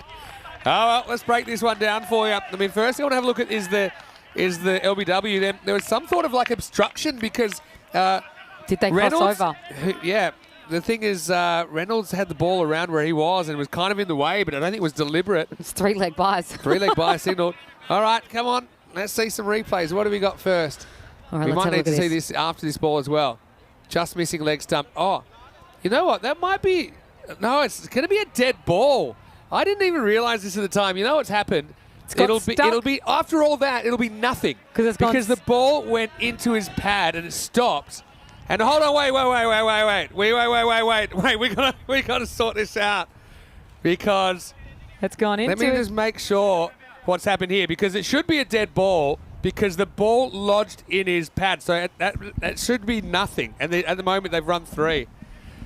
Oh, well, let's break this one down for you. I mean, first thing I want to have a look at is the LBW. There was some sort of like obstruction because Did they Reynolds, cross over? yeah. The thing is, Reynolds had the ball around where he was and was kind of in the way, but I don't think it was deliberate. It's 3-leg buys. 3-leg by signal. All right, come on. Let's see some replays. What have we got first? All right, We let's might have a need to look at see this after this ball as well. Just missing leg stump. Oh, you know what? That might be... No, it's going to be a dead ball. I didn't even realise this at the time. You know what's happened? got It'll stuck. be after all that, it'll be nothing. It's gone Because the ball went into his pad and it stopped. And hold on, wait. We gotta sort this out. Because It's gone into let me just make sure what's happened here, because it should be a dead ball because the ball lodged in his pad. So that should be nothing. And at the moment, they've run 3.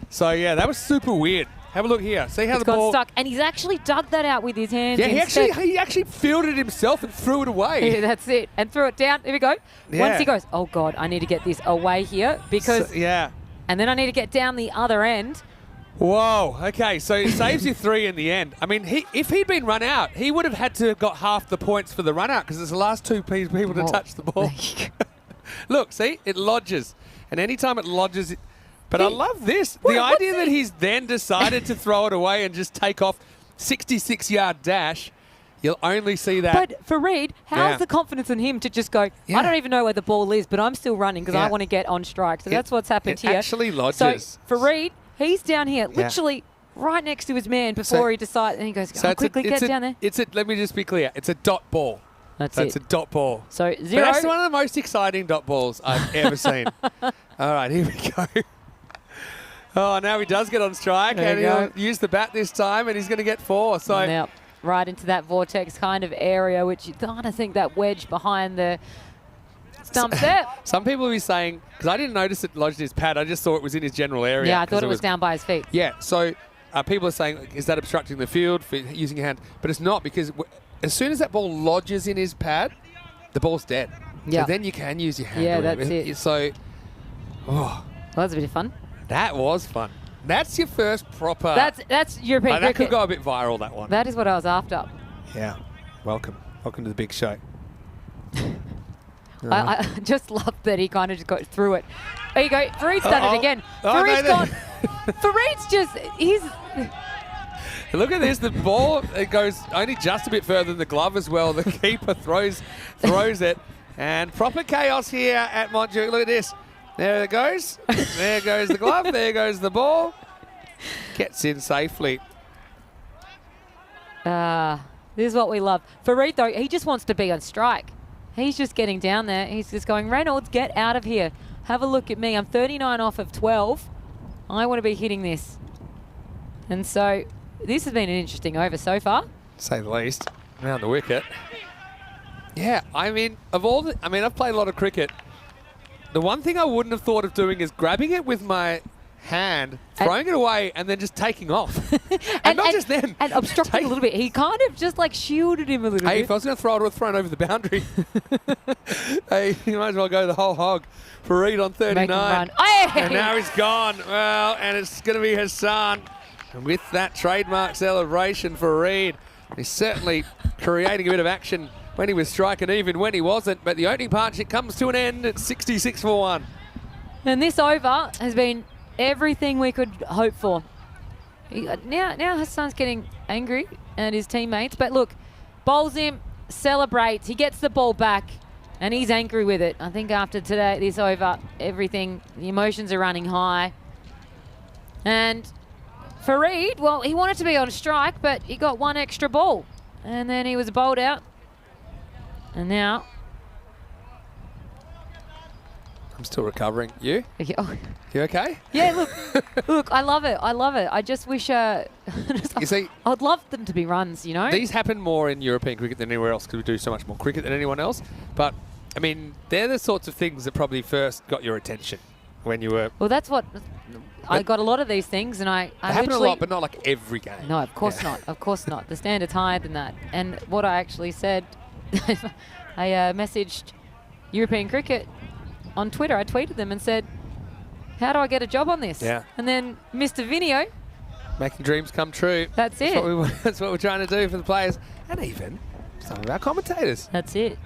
So, yeah, that was super weird. Have a look here. See how It's the ball... got stuck. And he's actually dug that out with his hands Yeah, instead. he actually fielded it himself and threw it away. Yeah, that's it. And threw it down. Here we go. Yeah. Once he goes, oh, God, I need to get this away here because... So, yeah. And then I need to get down the other end. Whoa. Okay, so it saves you 3 in the end. I mean, if he'd been run out, he would have had to have got half the points for the run out because it's the last 2 people to Oh. touch the ball. Look, see? It lodges. And anytime it lodges... But I love this. What- The what's idea that he's then decided to throw it away and just take off 66-yard dash, you'll only see that. But for Reed, how's Yeah. the confidence in him to just go, Yeah. I don't even know where the ball is, but I'm still running because I Yeah. want to get on strike. So that's what's happened it here. actually lodges. So for Reed, he's down here, literally right next to his man before he decides, and he goes, So it's quickly get down there. Let me just be clear. It's a dot ball. That's It's it. a dot ball. So But 0. that's one of the most exciting dot balls I've ever seen. All right, here we go. Oh, now he does get on strike, There and you he'll go. use the bat this time, and he's going to get 4. So Now, right into that vortex kind of area, which you kind of think that wedge behind the stump there. some people will be saying, because I didn't notice it lodged in his pad, I just thought it was in his general area. Yeah, I 'cause thought it was down by his feet. Yeah, so people are saying, is that obstructing the field for using your hand? But it's not, because as soon as that ball lodges in his pad, the ball's dead. Yeah. So then you can use your hand. Yeah, or that's whatever. it. So, Well, that's a bit of fun. that was fun. That's your first proper... That's European that could cricket. go a bit viral, that one. That is what I was after. Yeah. Welcome. Welcome to the big show. I just love that he kind of just got through it. There you go. Fareed's done Uh-oh. it again. Oh, no, Fareed's no. gone. Fareed's just, he's... Look at this. The ball, it goes only just a bit further than the glove as well. The keeper throws it. And proper chaos here at Montjuic. Look at this. There it goes. There goes the glove. There goes the ball. Gets in safely. This is what we love. Fareed, though, he just wants to be on strike. He's just getting down there. He's just going, Reynolds, get out of here. Have a look at me. I'm 39 off of 12. I want to be hitting this. And so this has been an interesting over so far. To say the least. Around the wicket. Yeah, I mean, I've played a lot of cricket. The one thing I wouldn't have thought of doing is grabbing it with my hand, throwing it away, and then just taking off. and not just then. And obstructing a little bit. He kind of just like shielded him a little Hey, bit. if I was going to throw it, I would have thrown over the boundary. Hey, you might as well go the whole hog. Fareed on 39. Make him run. Hey! And now he's gone. Well, and it's going to be Hassan. And with that trademark celebration for Reed, he's certainly creating a bit of action when he was striking, even when he wasn't. But the opening partnership comes to an end at 66 for 1. And this over has been everything we could hope for. Now Hassan's getting angry at his teammates. But look, bowls him, celebrates. He gets the ball back, and he's angry with it. I think after this over, the emotions are running high. And Fareed, well, he wanted to be on strike, but he got one extra ball. And then he was bowled out. And now... I'm still recovering. You? Yeah, oh, You okay? yeah, look, I love it. I love it. I just wish You see, I'd love them to be runs, you know? these happen more in European cricket than anywhere else because we do so much more cricket than anyone else. But, I mean, they're the sorts of things that probably first got your attention when you were... Well, that's what... I got a lot of these things, and I They happen a literally- lot, but not like every game. No, of course not. Of course not. The standard's higher than that. And what I actually said, I messaged European Cricket on Twitter. I tweeted them and said, how do I get a job on this? Yeah. And then Mr. Vinio, Making dreams come true. that's it. That's what we're trying to do for the players and even some of our commentators. That's it.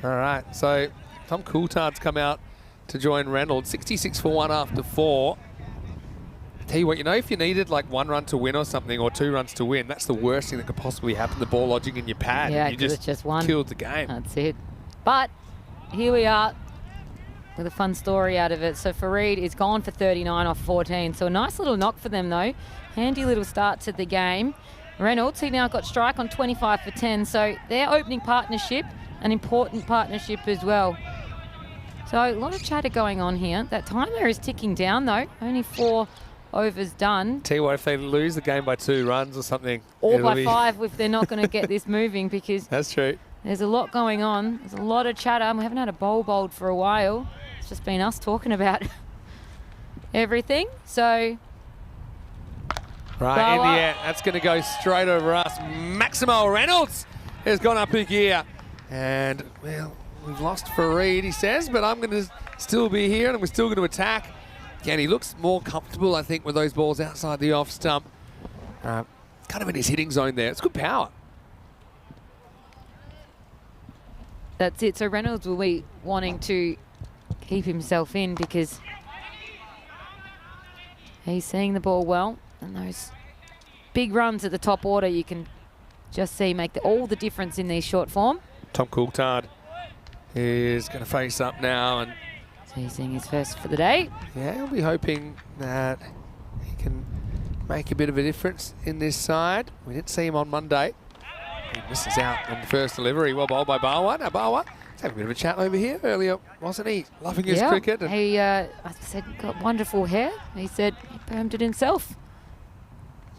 All right, so Tom Coulthard's come out to join Reynolds. 66 for 1 after 4. Tell you what, you know, if you needed like 1 run to win or something, or 2 runs to win, that's the worst thing that could possibly happen. The ball lodging in your pad. Yeah, and you 'cause it's just one. killed the game. That's it. But here we are with a fun story out of it. So Fareed is gone for 39 off 14. So a nice little knock for them though. Handy little start to the game. Reynolds, he now got strike on 25 for 10. So their opening partnership, an important partnership as well. So a lot of chatter going on here. That timer is ticking down though. Only 4 overs done. Tell you what, if they lose the game by 2 runs or something, Or it'll by be 5 if they're not going to get this moving, because That's true. there's a lot going on. There's a lot of chatter. We haven't had a bowl bowled for a while. It's just been us talking about everything. So Right, in Blower. the air. That's going to go straight over us. Maximo Reynolds has gone up a gear. And, well, we've lost Fareed, he says, but I'm going to still be here and we're still going to attack. Again, he looks more comfortable, I think, with those balls outside the off stump. Kind of in his hitting zone there. It's good power. that's it. So Reynolds will be wanting to keep himself in because he's seeing the ball well. And those big runs at the top order, you can just see make all the difference in these short form. Tom Coulthard is going to face up now. And So he's seeing his first for the day. yeah, he'll be hoping that he can make a bit of a difference in this side. We didn't see him on Monday. He misses out on the first delivery. Well bowled by Barwa. Now Barwa, he's having a bit of a chat over here earlier, wasn't he? Loving his cricket. And He, I said, got wonderful hair. He said he permed it himself.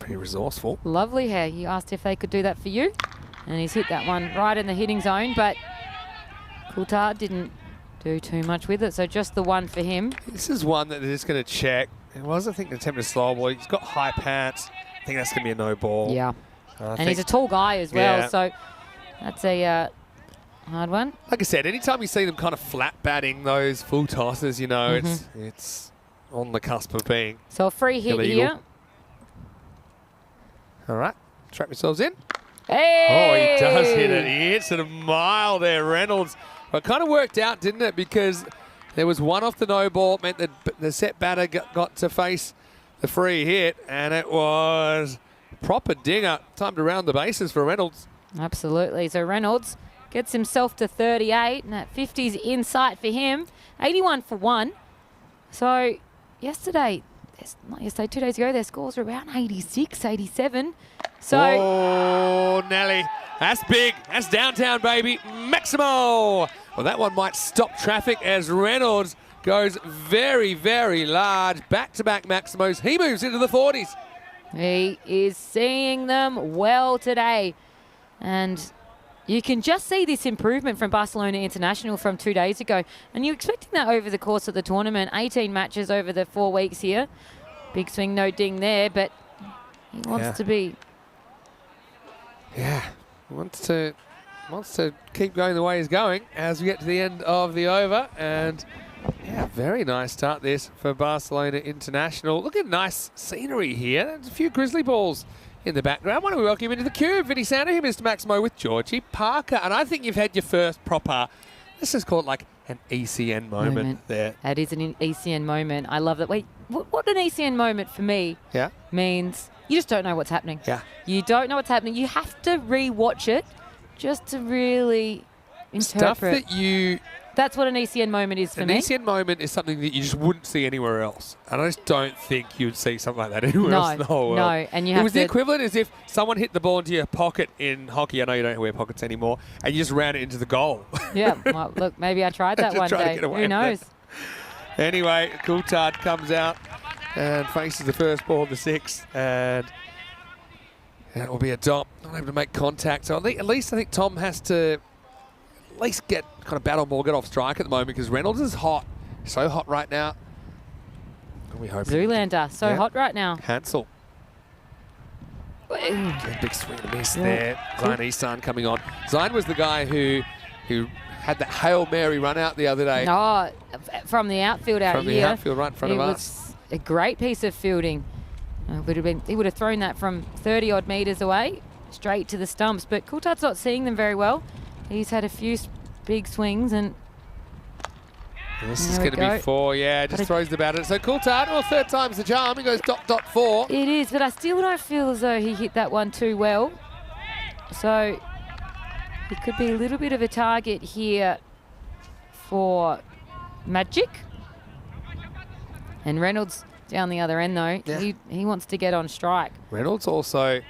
pretty resourceful. Lovely hair. He asked if they could do that for you. And he's hit that one right in the hitting zone, but Coulthard didn't do too much with it. So just the one for him. This is one that they're just going to check. It was, I think, an attempt to slow ball. He's got high pants. I think that's going to be a no ball. Yeah. I And he's a think, tall guy as well. Yeah. So that's a hard one. like I said, anytime you see them kind of flat batting those full tosses, you know, Mm-hmm. it's on the cusp of being. So a free hit Illegal. here. All right, trap yourselves in. Hey! Oh, he does hit it. He hits it a mile there, Reynolds. But it kind of worked out, didn't it? Because there was one off the no ball. It meant that the set batter got to face the free hit, and it was proper dinger. Time to round the bases for Reynolds. Absolutely. So Reynolds gets himself to 38, and that 50's in sight for him. 81 for 1. So not yesterday, 2 days ago, their scores were around 86, 87. So Oh, Nelly. That's big. That's downtown, baby. Maximo. Well, that one might stop traffic as Reynolds goes very, very large. Back-to-back Maximos. He moves into the 40s. he is seeing them well today. And you can just see this improvement from Barcelona International from 2 days ago. And you're expecting that over the course of the tournament. 18 matches over the 4 weeks here. Big swing, no ding there, but he wants to be. Yeah, wants to keep going the way he's going as we get to the end of the over. And yeah, very nice start this for Barcelona International. Look at nice scenery here. There's a few grizzly balls in the background. Why don't we welcome him into the cube? Vinny Sander here, Mr. Maximo with Georgie Parker. And I think you've had your first proper, let's just call it like an ECN moment there. That is an ECN moment. I love that. Wait, what an ECN moment for me Yeah. means you just don't know what's happening. Yeah. You don't know what's happening. You have to re-watch it just to really Stuff interpret. that you... That's what an ECN moment is for An me. ECN moment is something that you just wouldn't see anywhere else. And I just don't think you'd see something like that anywhere No, else in the whole world. no, and you it have was the to- equivalent as if someone hit the ball into your pocket in hockey. I know you don't wear pockets anymore. And you just ran it into the goal. Yeah. Well, look, maybe I tried that Just one try to day. get away Who with knows? it. Anyway, Coulthard comes out and faces the first ball of the sixth, and it will be a dot. Not able to make contact. So at least I think Tom has to at least get kind of battle ball, get off strike at the moment, because Reynolds is hot. So hot right now. And we hope Zoolander, so hot right now. Hansel. Big swing and a miss there. Zion Isan coming on. Zion was the guy who had that Hail Mary run out the other day. Oh, from the outfield out From here. the outfield right in front of us. It was a great piece of fielding. He would have thrown that from 30 odd metres away, straight to the stumps. But Coulthard's not seeing them very well. He's had a few big swings, and this is going to be 4. Yeah, just throws the bat at it. So Coulthard, well, third time's the charm. He goes dot, dot, 4. It is, but I still don't feel as though he hit that one too well. So it could be a little bit of a target here for Magic. And Reynolds down the other end, though. Yeah. He wants to get on strike. Reynolds also a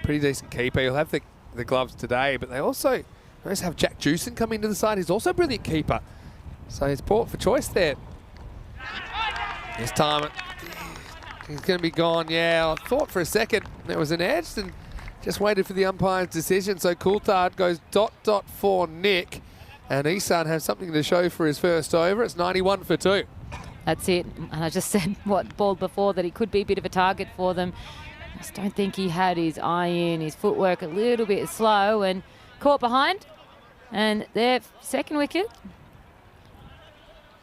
pretty decent keeper. He'll have the gloves today, but they also have Jack Jewson coming to the side. He's also a brilliant keeper. So he's bought for choice there. This time he's going to be gone. Yeah, I thought for a second there was an edge and just waited for the umpire's decision. So Coulthard goes dot, dot, 4 Nick. And Isan has something to show for his first over. It's 91 for 2. That's it. And I just said what balled before, that he could be a bit of a target for them. I just don't think he had his eye in, his footwork a little bit slow, and caught behind. And their second wicket.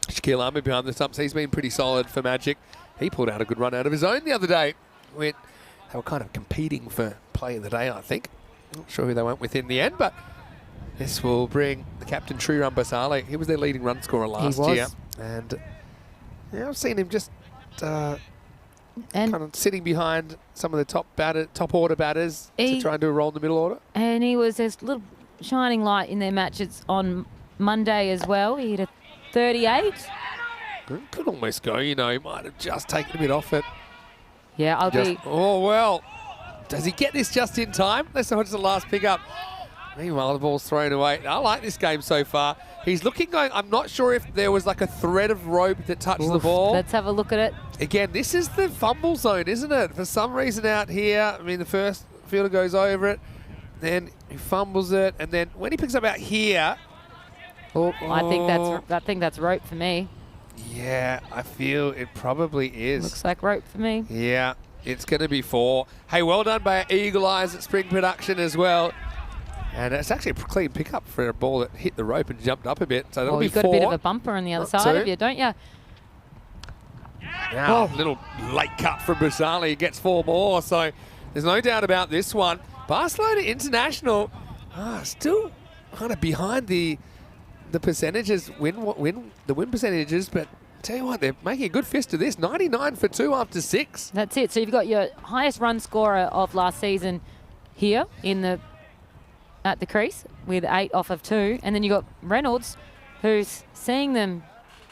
Shaquille Ahmed behind the stumps. He's been pretty solid for Magic. He pulled out a good run out of his own the other day. They were kind of competing for play of the day, I think. Not sure who they went with in the end, but this will bring the captain, Sriram Basale. He was their leading run scorer last year. And yeah, I've seen him just kind of sitting behind some of the top order batters to try and do a role in the middle order. And he was a little shining light in their matches on Monday as well. He hit a 38. Could almost go, you know. He might have just taken a bit off it. Yeah, Oh, well. Does he get this just in time? That's just the last pickup. Meanwhile, the ball's thrown away. I like this game so far. He's looking going. I'm not sure if there was like a thread of rope that touched the ball. Let's have a look at it. Again, this is the fumble zone, isn't it? For some reason out here, I mean, the first fielder goes over it, then he fumbles it, and then when he picks up out here... I think that's rope for me. Yeah, I feel it probably is. Looks like rope for me. Yeah, it's going to be 4. Hey, well done by Eagle Eyes at Spring Production as well. And it's actually a clean pickup for a ball that hit the rope and jumped up a bit. So that'll be 4. You've got a bit of a bumper on the other side of you, don't you? Now, little late cut from Basale. He gets 4 more. So there's no doubt about this one. Barcelona International still kind of behind the percentages, win percentages, but tell you what, they're making a good fist of this. 99 for 2 after 6. That's it. So you've got your highest run scorer of last season here at the crease with 8 off of 2, and then you've got Reynolds, who's seeing them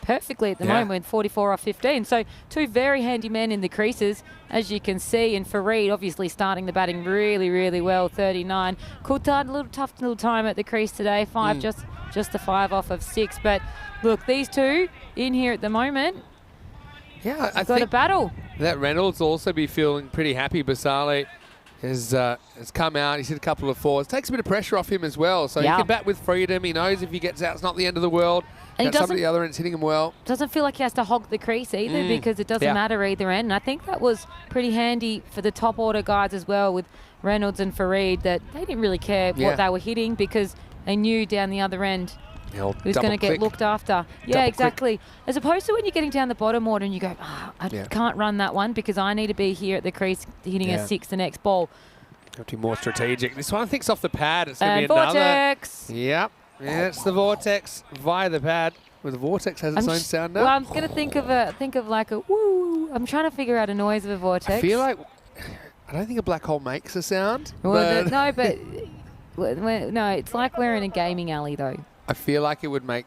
perfectly at the moment with 44 off 15. So 2 very handy men in the creases, as you can see, and Fareed obviously starting the batting really, really well, 39. Coulthard, a tough little time at the crease today, 5 just the 5 off of 6. But look, these 2 in here at the moment, I got think a battle. That Reynolds will also be feeling pretty happy. Basale has come out. He's hit a couple of 4s. Takes a bit of pressure off him as well. So he can bat with freedom. He knows if he gets out, it's not the end of the world. And somebody at the other end's hitting him well. Doesn't feel like he has to hog the crease either, because it doesn't matter either end. And I think that was pretty handy for the top order guys as well, with Reynolds and Fareed, that they didn't really care what they were hitting, because they knew down the other end who's going to get looked after. Yeah, exactly. As opposed to when you're getting down the bottom order and you go, I can't run that one because I need to be here at the crease hitting a 6 the next ball. Have to be more strategic. This one I think's off the pad. It's going to be Vortex. another. Yep. Yeah, it's the Vortex via the pad. Well, the Vortex has its own sound now. Well, I'm going to think of like a woo. I'm trying to figure out a noise of a vortex. I feel like I don't think a black hole makes a sound. Well, no, it's like we're in a gaming alley though. I feel like it would make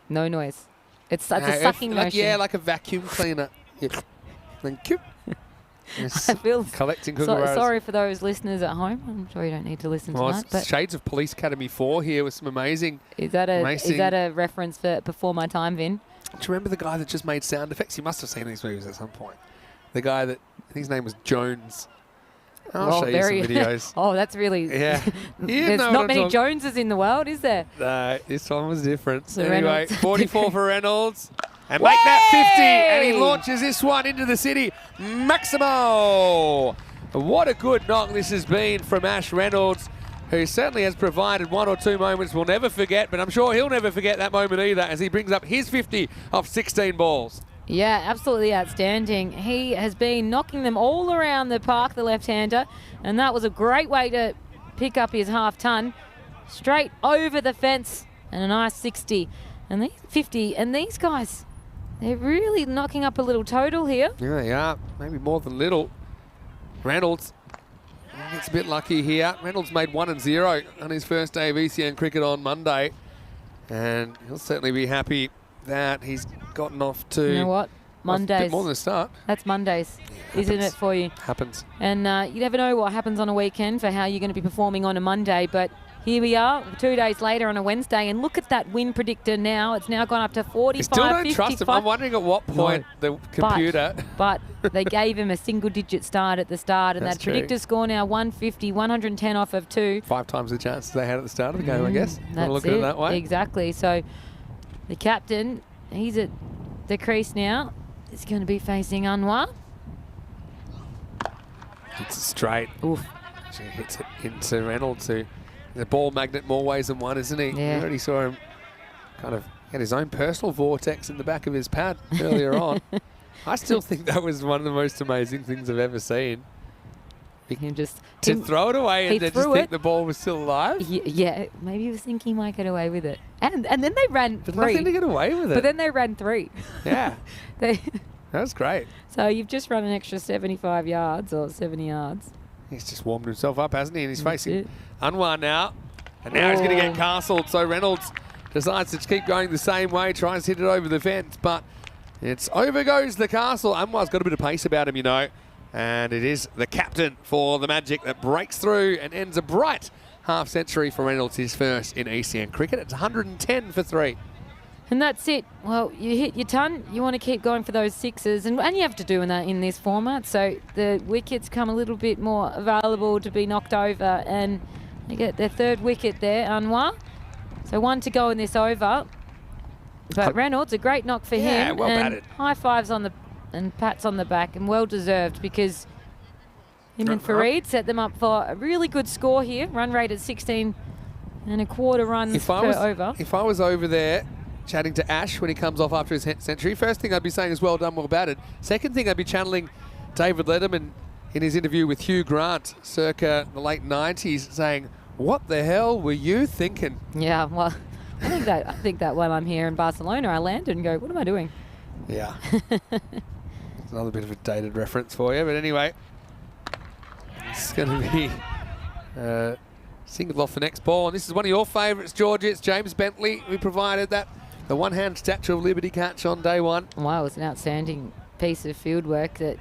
no noise. It's a sucking motion. Like a vacuum cleaner. Thank you. I feel collecting sorry for those listeners at home. I'm sure you don't need to listen to that. But Shades of Police Academy 4 here with some amazing. Is that a reference for Before My Time, Vin? Do you remember the guy that just made sound effects? You must have seen these movies at some point. The guy that, I think his name was Jones. I'll show you some videos. Oh, that's really... Yeah. There's not many Joneses in the world, is there? No, this one was different. So anyway, Reynolds. 44 for Reynolds. And make that 50. And he launches this one into the city. Maximo. What a good knock this has been from Ash Reynolds, who certainly has provided one or two moments we'll never forget, but I'm sure he'll never forget that moment either as he brings up his 50 off 16 balls. Yeah, absolutely outstanding. He has been knocking them all around the park, the left-hander, and that was a great way to pick up his half-ton. Straight over the fence and a nice 60. And these 50, and these guys, they're really knocking up a little total here. Yeah, they are. Maybe more than little. Reynolds gets a bit lucky here. Reynolds made 1-0 on his first day of ECN cricket on Monday. And he'll certainly be happy that he's gotten off to... You know what? Mondays. A bit more than a start. That's Mondays, isn't it, for you? Happens. And you never know what happens on a weekend for how you're going to be performing on a Monday, but here we are 2 days later on a Wednesday, and look at that win predictor now. It's now gone up to 45, I still don't 55. trust him. I'm wondering at what point the computer... But they gave him a single-digit start at the start, and That's that true. predictor score now 150, 110 off of 2. 5 times the chances they had at the start of the game, I guess. That's Look at it that way. Exactly. So the captain, he's at the crease now. He's going to be facing Anwar. It's straight. Oof. She hits it into Reynolds, who the ball magnet more ways than one, isn't he? Yeah. You already saw him kind of get his own personal vortex in the back of his pad earlier on. I still think that was one of the most amazing things I've ever seen. He just To throw it away and then just threw think it. the ball was still alive. Yeah, maybe he was thinking he might get away with it. And then they ran There's 3. nothing to get away with it. But then they ran 3. Yeah, They, that was great. so you've just run an extra 75 yards or 70 yards. He's just warmed himself up, hasn't he? And he's That's facing it. Anwar now. And now he's going to get Oh. castled. So Reynolds decides to keep going the same way, tries to hit it over the fence, but it's over goes the castle. Anwar's got a bit of pace about him, you know. And it is the captain for the Magic that breaks through and ends a bright half-century for Reynolds, his first in ECN cricket. It's 110 for 3. And that's it. Well, you hit your ton. You want to keep going for those sixes, and you have to do that in this format. So the wickets come a little bit more available to be knocked over, and they get their 3rd wicket there, Anwar. So 1 to go in this over. But Reynolds, a great knock for Yeah, him. well and batted. high fives on the and pats on the back, and well deserved, because him and Fareed set them up for a really good score here. Run rate at 16 and a quarter runs per over. If I was over there chatting to Ash when he comes off after his century, first thing I'd be saying is well done, well batted. Second thing, I'd be channeling David Letterman in his interview with Hugh Grant circa the late 90s, saying, what the hell were you thinking? Yeah, well, I think that when I'm here in Barcelona, I land and go, what am I doing? Yeah. It's another bit of a dated reference for you, but anyway, it's going to be singled off the next ball. And this is one of your favourites, George. It's James Bentley who provided that, the one-hand Statue of Liberty catch on day 1. Wow, it's an outstanding piece of field work that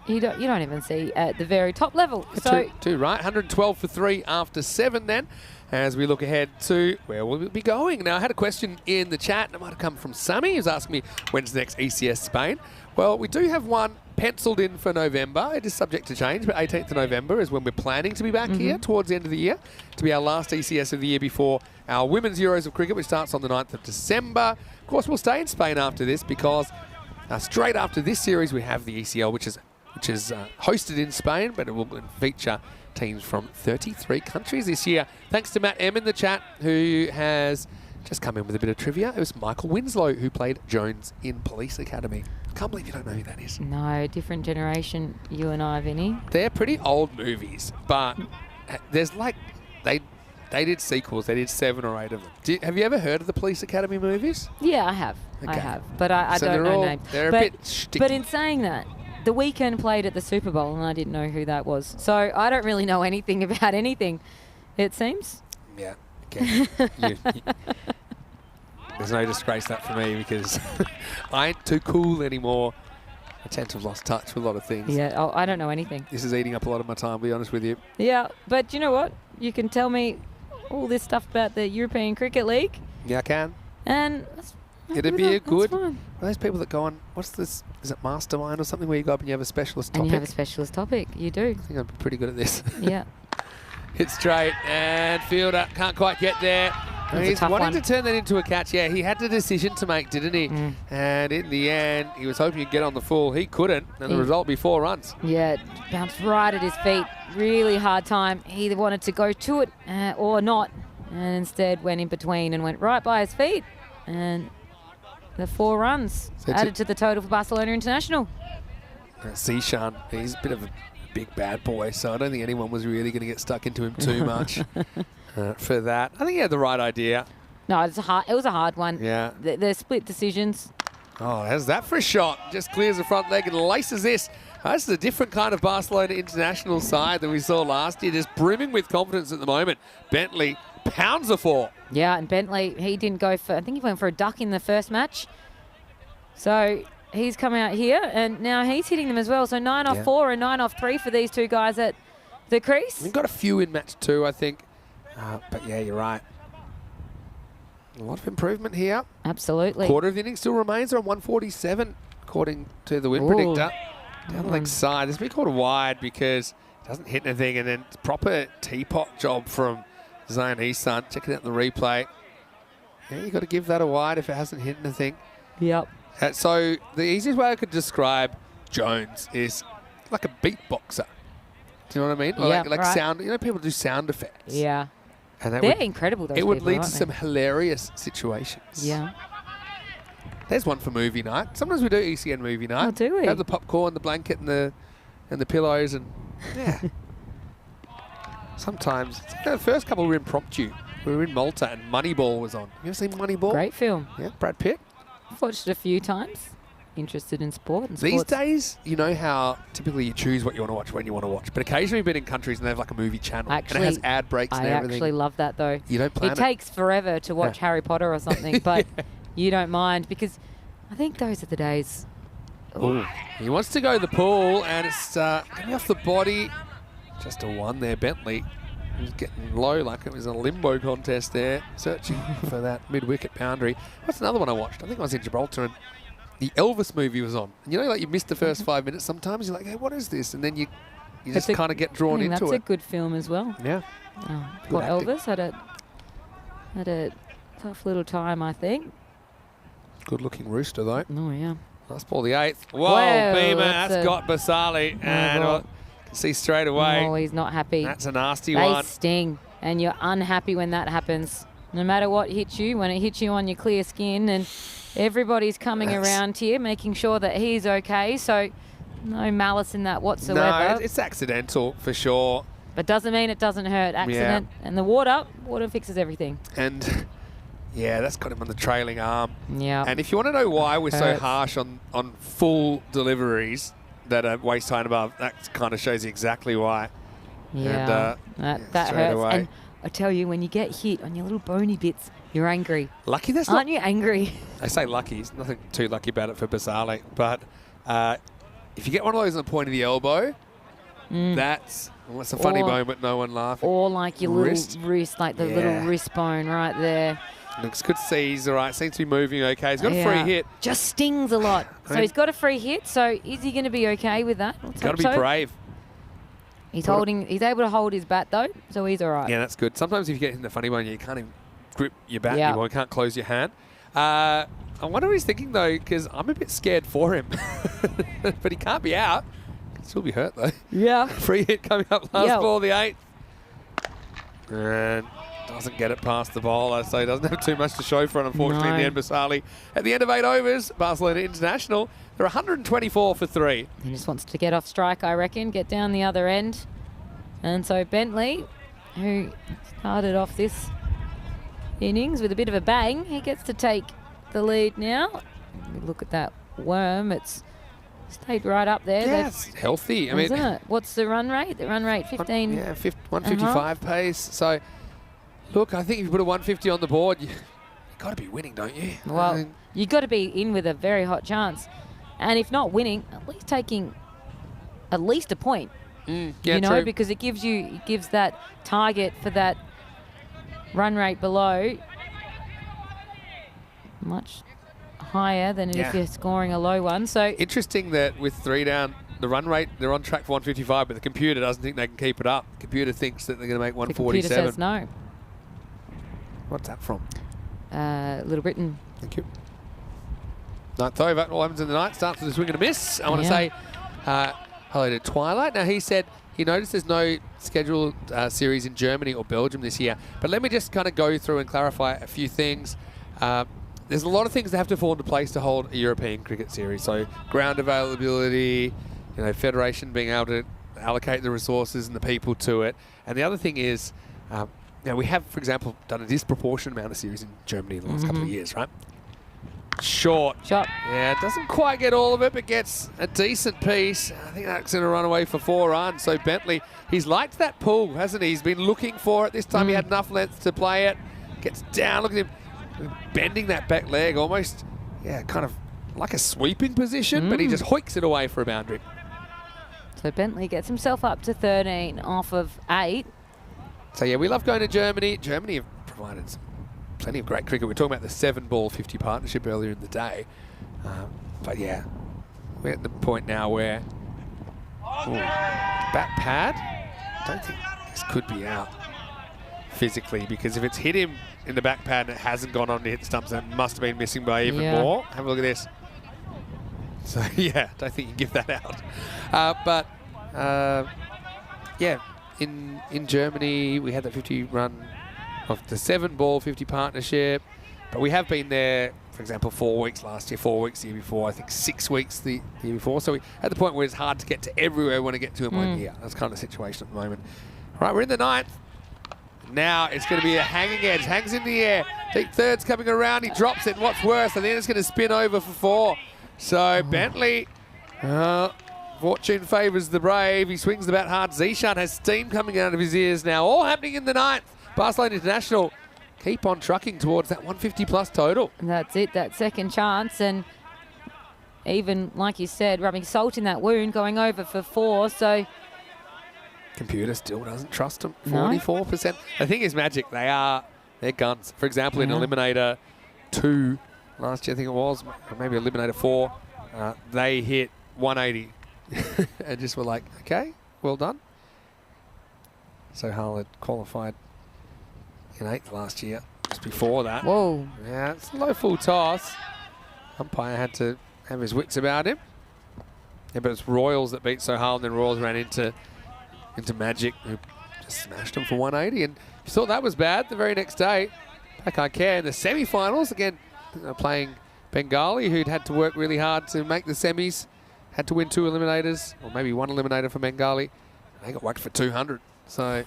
you don't even see at the very top level. So Two right, 112 for 3 after 7 then, as we look ahead to where we'll be going. Now, I had a question in the chat, and it might have come from Sammy, who's asking me, when's the next ECS Spain? Well, we do have one penciled in for November. It is subject to change, but 18th of November is when we're planning to be back here towards the end of the year, to be our last ECS of the year before our Women's Euros of Cricket, which starts on the 9th of December. Of course, we'll stay in Spain after this, because straight after this series, we have the ECL, which is hosted in Spain, but it will feature teams from 33 countries this year. Thanks to Matt M in the chat, who has just come in with a bit of trivia. It was Michael Winslow who played Jones in Police Academy. Can't believe you don't know who that is. no, different generation, you and I, Vinny. They're pretty old movies, but there's like, they did sequels. They did 7 or 8 of them. Have you ever heard of the Police Academy movies? Yeah, I have. I Okay. have. But I So don't they're know all- names. they're a but, bit shticky. But in saying that, The Weeknd played at the Super Bowl, and I didn't know who that was. So I don't really know anything about anything, it seems. Yeah. Okay. There's no disgrace that for me, because I ain't too cool anymore. I tend to have lost touch with a lot of things. Yeah, I don't know anything. This is eating up a lot of my time, to be honest with you. Yeah, but you know what? You can tell me all this stuff about the European Cricket League, Yeah, I can. and It'd be a good. Fine. Well, those people that go on, what's this? Is it Mastermind or something where you go up and you have a specialist topic? And you have a specialist topic. You do. I think I'd be pretty good at this. Yeah. Hit straight and fielder can't quite get there. That's a He's tough wanting one. to turn that into a catch. Yeah, he had the decision to make, didn't he? And in the end, he was hoping he'd get on the full. He couldn't, and the result be 4 runs. Yeah, bounced right at his feet. Really hard time. He either wanted to go to it or not, and instead went in between and went right by his feet. And the 4 runs added to the total for Barcelona International. Zishan, he's a bit of a big bad boy, so I don't think anyone was really going to get stuck into him too much for that. I think he had the right idea. No, it was a hard one. Yeah. They're split decisions. Oh, how's that for a shot? Just clears the front leg and laces this. This is a different kind of Barcelona International side than we saw last year, just brimming with confidence at the moment. Bentley pounds the 4. Yeah, and Bentley, he didn't go for, I think he went for a duck in the first match. So he's come out here, and now he's hitting them as well. So 9 off 4 and 9 off 3 for these two guys at the crease. We've got a few in match 2, I think. But yeah, you're right. A lot of improvement here. Absolutely. Quarter of the inning still remains on 147, according to the wind predictor. Down the leg side. This has been called a wide because it doesn't hit anything, and then proper teapot job from Zayn Isan. Checking out the replay. Yeah, you've got to give that a wide if it hasn't hit anything. Yep. So the easiest way I could describe Jones is like a beatboxer. Do you know what I mean? Or Yeah, like right. sound. You know, people do sound effects. Yeah. And that They're would, incredible, those it would people, lead to aren't they? some hilarious situations. Yeah. There's one for movie night. Sometimes we do ECN movie night. Oh, do we? Have the popcorn, the blanket, and the pillows, and yeah. Sometimes the first couple were impromptu. We were in Malta, and Moneyball was on. You ever seen Moneyball? Great film. Yeah, Brad Pitt. I've watched it a few times. Interested in sport and These sports. days, you know how typically you choose what you want to watch when you want to watch, but occasionally we've been in countries and they have like a movie channel, Actually, and it has ad breaks and I everything. actually love that though. You don't plan It takes forever to watch Harry Potter or something, but you don't mind because I think those are the days. Ooh. He wants to go the pool, and it's coming off the body. Just a 1 there, Bentley. He's getting low like it was a limbo contest there, searching for that mid-wicket boundary. What's another one I watched? I think I was in Gibraltar, and the Elvis movie was on. And you know, like you missed the first 5 minutes sometimes. You're like, hey, what is this? And then you just kind of get drawn into That's it. a good film as well. Yeah. Oh, Good poor acting. Elvis had a tough little time, I think. Good-looking rooster, though. Oh, yeah. Last ball, the 8th. Whoa, Whoa, Beamer. that's That's a- got Basali. And God. you can see straight away. Oh, he's not happy. That's a nasty They one. sting, and you're unhappy when that happens. No matter what hits you, when it hits you on your clear skin, and everybody's coming around here making sure that he's okay. So no malice in that whatsoever. No, it's accidental for sure. But doesn't mean it doesn't hurt. Accident. And the water fixes everything. And yeah, that's got him on the trailing arm. Yeah. And if you want to know why we're so Hurts. harsh on Mm-hmm. full deliveries that are waist high and above, that kind of shows you exactly why. Yeah. And, that straight hurts. away. And I tell you, when you get hit on your little bony bits, you're angry. Lucky that's not. Aren't you angry? I say lucky. There's nothing too lucky about it for Basale. But if you get one of those on the point of the elbow, that's a funny Or- moment. No one laughing. Or like your Wrist. little wrist, like the little Yeah. wrist bone right there. Looks good to see. He's all right. Seems to be moving okay. He's got a Yeah. free hit. Just stings a lot. So And- he's got a free hit. So is he going to be okay with that? Let's Got to hope be so. brave. He's What a- holding. He's able to hold his bat though, so he's all right. Yeah, that's good. Sometimes if you get in the funny one, you can't even grip your bat Yeah. anymore. You can't close your hand. I wonder what he's thinking, though, because I'm a bit scared for him. But he can't be out. Can still be hurt, though. Yeah. Free hit coming up last Yeah. ball, the 8th. And doesn't get it past the bowler, so he doesn't have too much to show for it, unfortunately, in the No. end, Basali. At the end of 8 overs, Barcelona International, they're 124 for 3. He just wants to get off strike, I reckon, get down the other end. And so Bentley, who started off this innings with a bit of a bang, he gets to take the lead now. Look at that worm. It's stayed right up there. Yeah, it's healthy. I mean, Isn't it? What's the run rate? The run rate, 15. Yeah, 155 pace. So, look, I think if you put a 150 on the board, you've got to be winning, don't you? I Well, mean, you've got to be in with a very hot chance. And if not winning, at least taking at least a point. yeah, you know, true. because it gives that target for that run rate below much higher than if you're scoring a low one. So interesting that with 3 down, the run rate, they're on track for 155, but the computer doesn't think they can keep it up. The computer thinks that they're going to make 147. The computer says no. What's that from? Little Britain. Thank you. 9th over, all happens in the night, starts with a swing and a miss. I want to say hello to Twilight. Now, he said he noticed there's no scheduled series in Germany or Belgium this year. But let me just kind of go through and clarify a few things. There's a lot of things that have to fall into place to hold a European cricket series. So ground availability, federation being able to allocate the resources and the people to it. And the other thing is, we have, for example, done a disproportionate amount of series in Germany in the last couple of years, right? Shot. Yeah, it doesn't quite get all of it, but gets a decent piece. I think that's going to run away for 4 runs. So Bentley, he's liked that pull, hasn't he? He's been looking for it. This time he had enough length to play it. Gets down, look at him bending that back leg almost, kind of like a sweeping position, but he just hoiks it away for a boundary. So Bentley gets himself up to 13 off of 8. So we love going to Germany. Germany have provided plenty of great cricket. We were talking about the 7-ball 50 partnership earlier in the day. But we're at the point now where back pad, I don't think this could be out physically, because if it's hit him in the back pad and it hasn't gone on to hit the stumps, that must have been missing by even more. Have a look at this. So don't think you can give that out. In Germany we had that 50 run of the 7-ball 50 partnership, but we have been there, for example, 4 weeks last year, 4 weeks the year before, I think 6 weeks the year before. So we're at the point where it's hard to get to everywhere we want to get to in 1 year. That's kind of the situation at the moment. All right, we're in the 9th. Now it's going to be a hanging edge, hangs in the air. Deep third's coming around, he drops it, and what's worse, and then it's going to spin over for 4. So Bentley, fortune favours the brave. He swings the bat hard. Zishan has steam coming out of his ears now. All happening in the 9th. Barcelona International keep on trucking towards that 150 plus total. And that's it, that second chance. And even, like you said, rubbing salt in that wound, going over for 4. So computer still doesn't trust them. 44%. The thing is magic. They're guns. For example, in Eliminator 2 last year, I think it was, or maybe Eliminator 4, they hit 180 and just were like, okay, well done. So Hull had qualified in 8th last year, just before that. Whoa. Yeah, it's a low full toss. Umpire had to have his wits about him. Yeah, but it's Royals that beat Sohail, and then Royals ran into Magic, who just smashed him for 180. And you thought that was bad the very next day. Pakai Care in the semi-finals, again, playing Bengali, who'd had to work really hard to make the semis, had to win 2 eliminators, or maybe 1 eliminator for Bengali. They got whacked for 200. So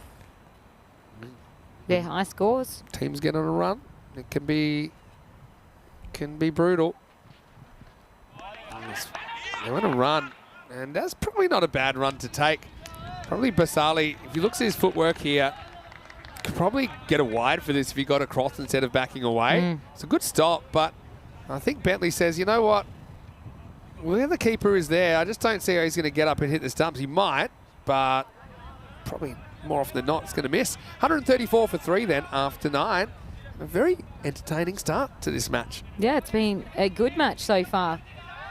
high scores. Teams get on a run. It can be brutal. They want to run, and that's probably not a bad run to take. Probably Basali, if you look at his footwork here, could probably get a wide for this if he got across instead of backing away. It's a good stop, but I think Bentley says, you know what? Where the keeper is there, I just don't see how he's going to get up and hit the stumps. He might, but probably more often than not, it's going to miss. 134 for 3 then after 9. A very entertaining start to this match. Yeah, it's been a good match so far.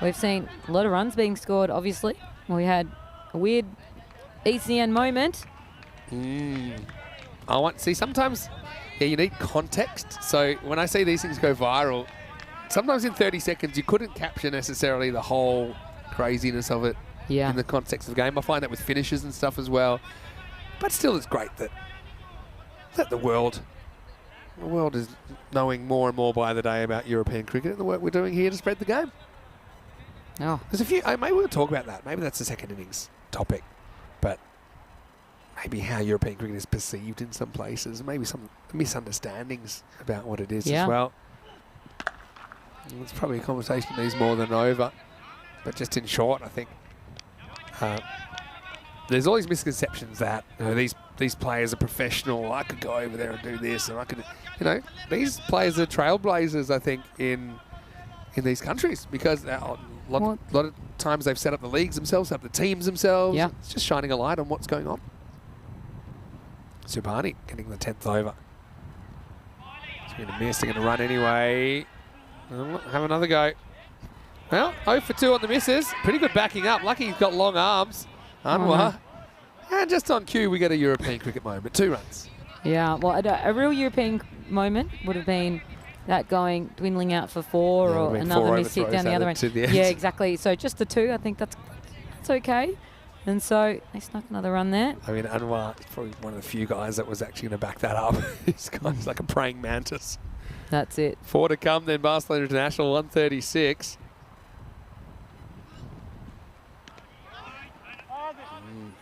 We've seen a lot of runs being scored, obviously. We had a weird ECN moment. I want to see sometimes, you need context. So when I see these things go viral, sometimes in 30 seconds you couldn't capture necessarily the whole craziness of it in the context of the game. I find that with finishes and stuff as well. But still, it's great that the world is knowing more and more by the day about European cricket and the work we're doing here to spread the game. There's a few, maybe we'll talk about that. Maybe that's the second innings topic. But maybe how European cricket is perceived in some places. Maybe some misunderstandings about what it is as well. It's probably a conversation that needs more than over. But just in short, I think there's all these misconceptions that these players are professional. I could go over there and do this, and I could, these players are trailblazers. I think in these countries, because a lot of times they've set up the leagues themselves, set up the teams themselves. Yeah. It's just shining a light on what's going on. Subhani getting the 10th over. It's going to miss. They're going to run anyway. Have another go. Well, 0 for 2 on the misses. Pretty good backing up. Lucky he's got long arms. Anwar. And just on cue, we get a European cricket moment. 2 runs. Yeah, well, a real European moment would have been that going, dwindling out for 4 or another miss hit down the other end. Yeah, exactly. So just the 2, I think that's okay. And so they snuck another run there. I mean, Anwar is probably one of the few guys that was actually going to back that up. He's like a praying mantis. That's it. 4 to come then, Barcelona International, 136.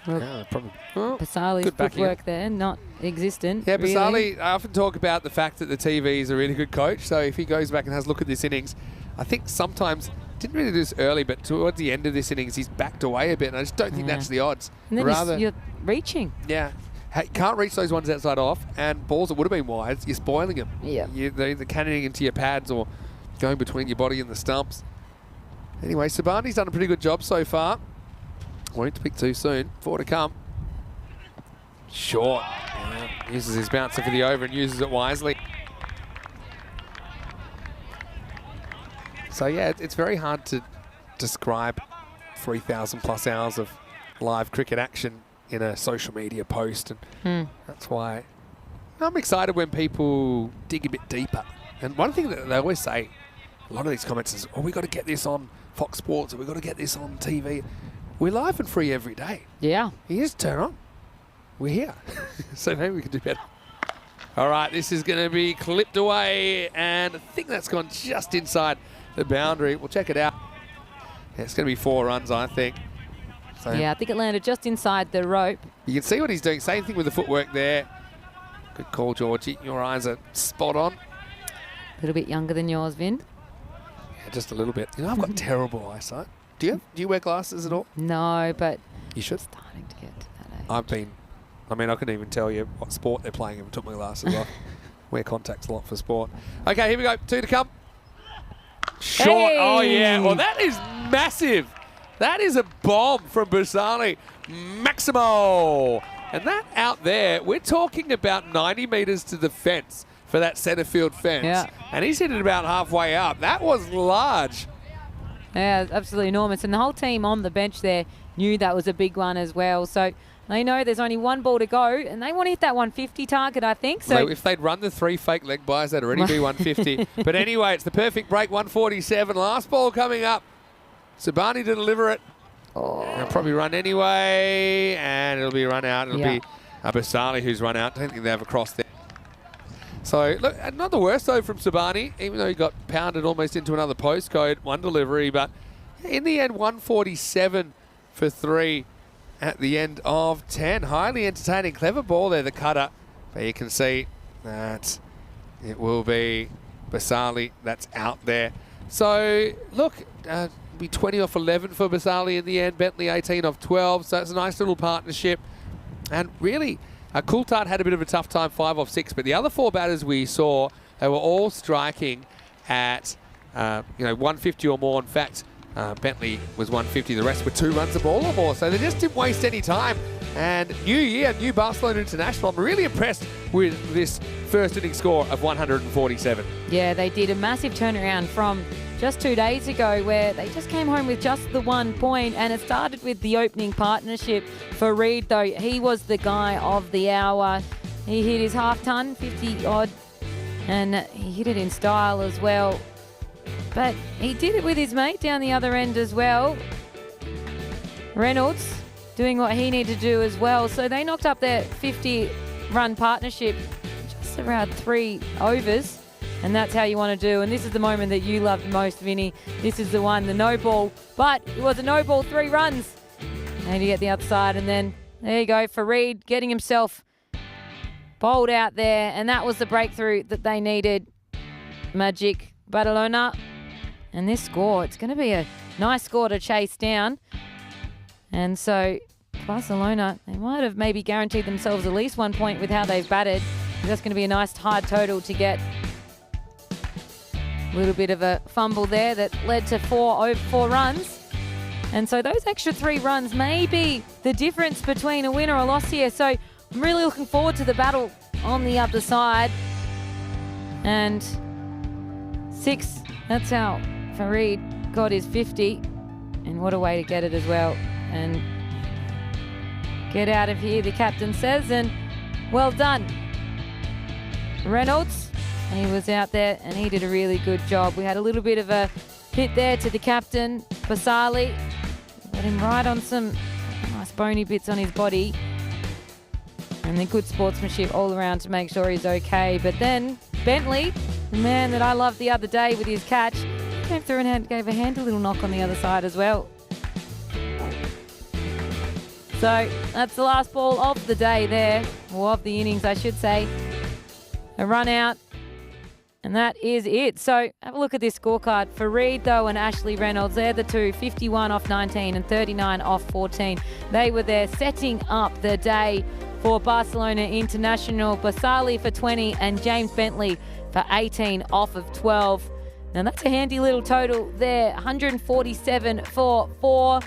Basali's footwork there, not existent. Yeah, really. Basali, I often talk about the fact that the TV is a really good coach. So if he goes back and has a look at this innings, I think sometimes, didn't really do this early, but towards the end of this innings, he's backed away a bit. And I just don't think that's the odds. And then you're reaching. Yeah. You can't reach those ones outside off, and balls that would have been wide, you're spoiling them. Yeah. They're either cannoning into your pads or going between your body and the stumps. Anyway, Sabani's done a pretty good job so far. Won't to pick too soon. 4 to come. Short. Uses his bouncer for the over and uses it wisely. So yeah, it's very hard to describe 3,000 plus hours of live cricket action in a social media post, and that's why I'm excited when people dig a bit deeper. And one thing that they always say, a lot of these comments is, oh, we got to get this on Fox Sports, or we got to get this on TV. We're live and free every day. Yeah. You just turn on. We're here. So maybe we can do better. All right, this is going to be clipped away, and I think that's gone just inside the boundary. We'll check it out. Yeah, it's going to be 4 runs, I think. So yeah, I think it landed just inside the rope. you can see what he's doing. Same thing with the footwork there. Good call, Georgie. Your eyes are spot on. A little bit younger than yours, Vin. Yeah, just a little bit. You know, I've got terrible eyesight. Do you wear glasses at all? No, but You should. starting to get to that age. I couldn't even tell you what sport they're playing if I took my glasses off. Wear contacts a lot for sport. Okay, here we go. 2 to come. Short. Hey! Oh, yeah. Well, that is massive. That is a bomb from Basali. Maximo. And that out there, we're talking about 90 metres to the fence for that centre field fence. Yeah. And he's hit it about halfway up. That was large. Yeah, absolutely enormous. And the whole team on the bench there knew that was a big one as well. So they know there's only 1 ball to go, and they want to hit that 150 target, I think. So if they'd run the 3 fake leg buys, they'd already be 150. But anyway, it's the perfect break, 147. Last ball coming up. Sabani to deliver it. They'll probably run anyway, and it'll be run out. It'll be Basali who's run out. I don't think they have a cross there. So, look, not the worst, though, from Sabani, even though he got pounded almost into another postcode, 1 delivery. But in the end, 147 for 3 at the end of 10. Highly entertaining, clever ball there, the cutter. But you can see that it will be Basali that's out there. So, look, be 20 off 11 for Basali in the end. Bentley 18 off 12. So it's a nice little partnership. And really, Coulthard had a bit of a tough time, 5 off 6. But the other 4 batters we saw, they were all striking at 150 or more. In fact, Bentley was 150. The rest were 2 runs a ball or more. So they just didn't waste any time. And new year, new Barcelona International. I'm really impressed with this first inning score of 147. yeah, they did a massive turnaround from just 2 days ago where they just came home with just the 1 point, and it started with the opening partnership for Reid, though. He was the guy of the hour. He hit his half-ton, 50-odd, and he hit it in style as well. But he did it with his mate down the other end as well. Reynolds doing what he needed to do as well. So they knocked up their 50-run partnership just around 3 overs. And that's how you want to do. And this is the moment that you loved most, Vinny. This is the one, the no ball. But it was a no ball, 3 runs. And he get the outside. And then there you go, Farid getting himself bowled out there. And that was the breakthrough that they needed. Magic Barcelona. And this score, it's going to be a nice score to chase down. And so Barcelona, they might have maybe guaranteed themselves at least 1 point with how they've batted. That's going to be a nice hard total to get. A little bit of a fumble there that led to 4 runs. And so those extra 3 runs may be the difference between a win or a loss here. So I'm really looking forward to the battle on the other side. And 6, that's how Farid got his 50. And what a way to get it as well. And get out of here, the captain says, and well done. Reynolds, he was out there and he did a really good job. We had a little bit of a hit there to the captain, Basali. Got him right on some nice bony bits on his body. And the good sportsmanship all around to make sure he's okay. But then Bentley, the man that I loved the other day with his catch, came through and gave a hand a little knock on the other side as well. So that's the last ball of the day there, or of the innings, I should say. A run out, and that is it. So have a look at this scorecard. Fareed, though, and Ashley Reynolds, they're the two, 51 off 19 and 39 off 14. They were there setting up the day for Barcelona International. Basali for 20 and James Bentley for 18 off of 12. Now that's a handy little total there, 147 for 4.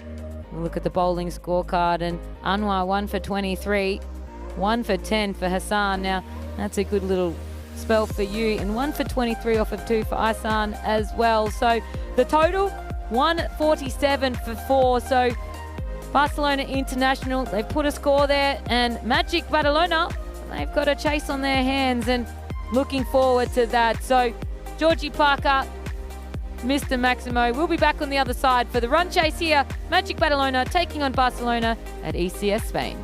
We'll look at the bowling scorecard, and Anwar 1 for 23, 1 for 10 for Hassan. Now that's a good little spell for you, and 1 for 23 off of 2 for Isan as well. So the total 147 for 4. So Barcelona International, they've put a score there, and Magic Badalona, they've got a chase on their hands and looking forward to that. So Georgie Parker, Mr. Maximo, will be back on the other side for the run chase here. Magic Badalona taking on Barcelona at ECS Spain.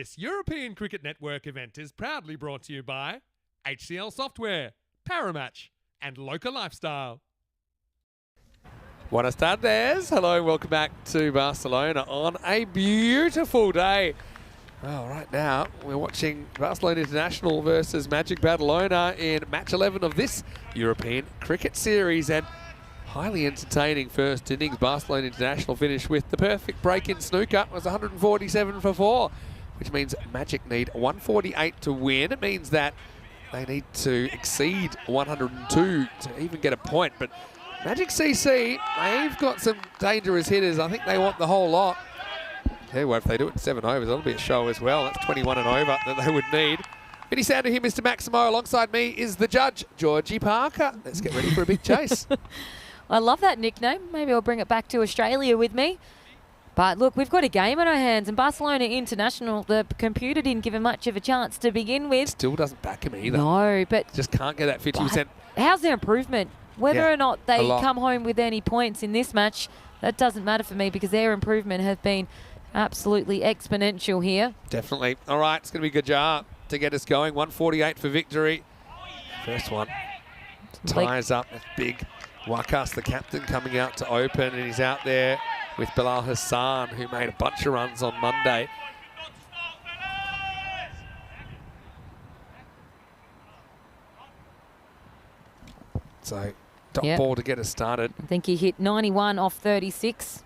This European Cricket Network event is proudly brought to you by HCL Software, Paramatch, and Local Lifestyle. Buenas tardes. Hello, welcome back to Barcelona on a beautiful day. Well, right now we're watching Barcelona International versus Magic Badalona in match 11 of this European Cricket Series, and highly entertaining first innings. Barcelona International finished with the perfect break in snooker. It was 147 for 4, which means Magic need 148 to win. It means that they need to exceed 102 to even get a point. But Magic CC, they've got some dangerous hitters. I think they want the whole lot. Yeah, well, if they do it in 7 overs, that'll be a show as well. That's 21 and over that they would need. Any sound to hear, Mr. Maximo. Alongside me is the judge, Georgie Parker. Let's get ready for a big chase. I love that nickname. Maybe I'll bring it back to Australia with me. But look, we've got a game on our hands, and Barcelona International, the computer didn't give him much of a chance to begin with. Still doesn't back him either. No, but Just can't get that 50%. how's their improvement? Whether or not they a lot. come home with any points in this match, that doesn't matter for me because their improvement has been absolutely exponential here. Definitely. All right, it's going to be a good job to get us going. 148 for victory. First one ties up. That's big. Wakas, the captain, coming out to open, and he's out there with Bilal Hassan, who made a bunch of runs on Monday. So, top ball to get us started. I think he hit 91 off 36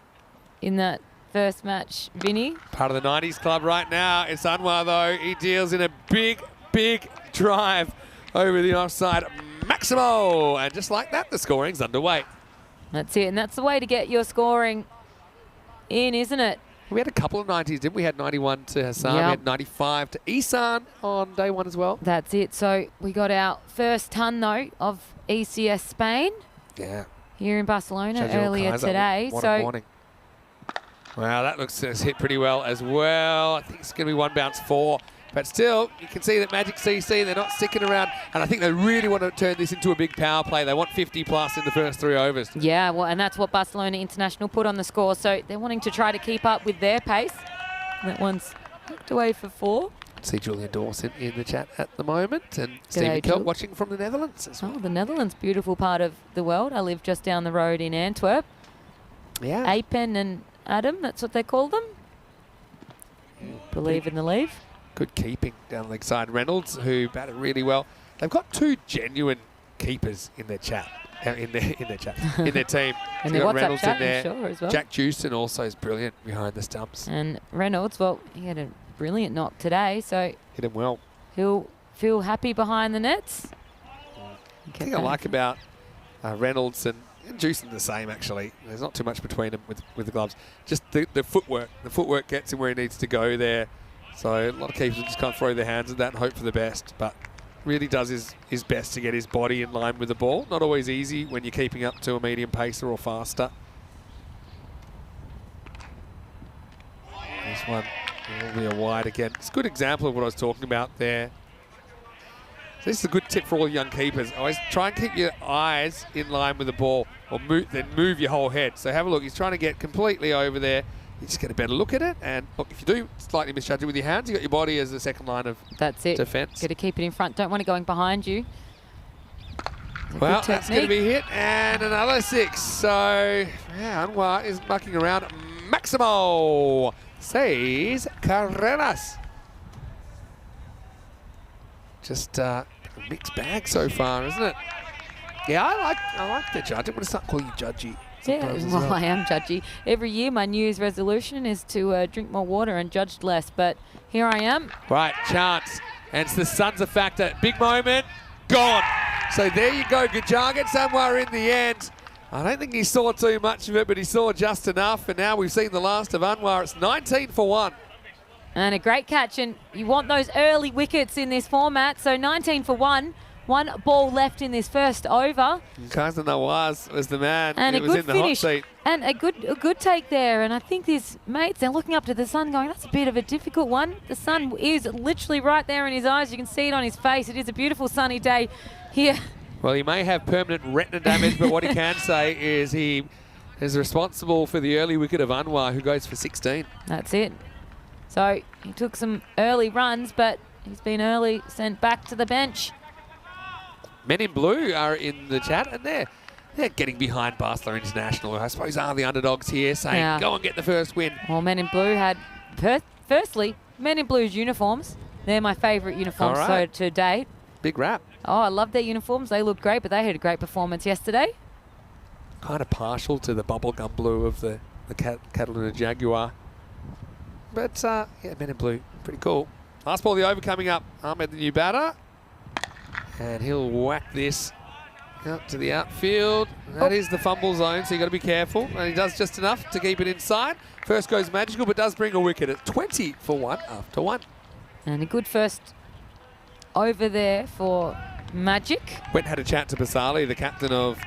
in that first match, Vinny. Part of the 90s club right now. It's Anwar, though. He deals in a big, big drive over the offside. Maximo! And just like that, the scoring's underway. That's it, and that's the way to get your scoring in, isn't it? We had a couple of 90s, didn't we? We had 91 to Hassan. Yep. We had 95 to Isan on day one as well. That's it. So we got our first ton, though, of ECS Spain here in Barcelona Shows you all earlier Kaiser. today. What a morning. Wow, that looks to hit pretty well as well. I think it's going to be 1 bounce 4. But still, you can see that Magic CC, they're not sticking around. And I think they really want to turn this into a big power play. They want 50 plus in the first 3 overs. Yeah, well, and that's what Barcelona International put on the score. So they're wanting to try to keep up with their pace. That one's knocked away for 4. See Julian Dawson in the chat at the moment. And Stephen Kelp watching from the Netherlands as well. Oh, the Netherlands, beautiful part of the world. I live just down the road in Antwerp. Yeah. Apen and Adam, that's what they call them. Believe in the leave. Good keeping down the leg side. Reynolds, who batted really well. They've got 2 genuine keepers in their chat, in their team. And So their got WhatsApp Reynolds chat, in I'm there. sure, as well. Jack Jewson also is brilliant behind the stumps. And Reynolds, well, he had a brilliant knock today, so Hit him well. he'll feel happy behind the nets. The thing I like about Reynolds and Jewson the same, actually. There's not too much between them with the gloves. Just the footwork. The footwork gets him where he needs to go there. So a lot of keepers just can't throw their hands at that and hope for the best. But really does his best to get his body in line with the ball. Not always easy when you're keeping up to a medium pacer or faster. This one will be a wide again. It's a good example of what I was talking about there. So this is a good tip for all young keepers. Always try and keep your eyes in line with the ball, or then move your whole head. So have a look. He's trying to get completely over there. You just get a better look at it. And look, if you do slightly misjudge it with your hands, you've got your body as the second line of That's it. defence. Got to keep it in front. Don't want it going behind you. Well, that's going to be hit. And another 6. So, yeah, Anwar is mucking around. Maximo says Carreras. Just a mixed bag so far, isn't it? Yeah, I like the judge. I'm going to start calling you Judgy. Yeah, sometimes as well, I am judgy. Every year my New Year's resolution is to drink more water and judge less, but here I am. Right, chance. And it's the Suns a factor. Big moment. Gone. So there you go. Gajar gets somewhere in the end. I don't think he saw too much of it, but he saw just enough. And now we've seen the last of Anwar. It's 19 for 1. And a great catch, and you want those early wickets in this format. So 19 for 1. 1 ball left in this first over. Kaizen Nawaz was the man. And he a was good in the finish. hot seat. And a good take there. And I think his mates, they're looking up to the sun going, that's a bit of a difficult one. The sun is literally right there in his eyes. You can see it on his face. It is a beautiful sunny day here. Well, he may have permanent retina damage, but what he can say is he is responsible for the early wicket of Anwar, who goes for 16. That's it. So he took some early runs, but he's been early sent back to the bench. Men in Blue are in the chat, and they're getting behind Barcelona International, who I suppose are the underdogs here, saying, Yeah. go and get the first win. Well, Men in Blue had, firstly, Men in Blue's uniforms. They're my favourite uniforms All right. so to date. Big rap. Oh, I love their uniforms. They look great, but they had a great performance yesterday. Kind of partial to the bubblegum blue of the Catalina Jaguar. But, yeah, Men in Blue, pretty cool. Last ball of the over coming up. Ahmed, the new batter. And he'll whack this out to the outfield. That is the fumble zone, so you've got to be careful. And he does just enough to keep it inside. First goes magical, but does bring a wicket at 20 for 1 after 1. And a good first over there for Magic. Went and had a chat to Basali, the captain of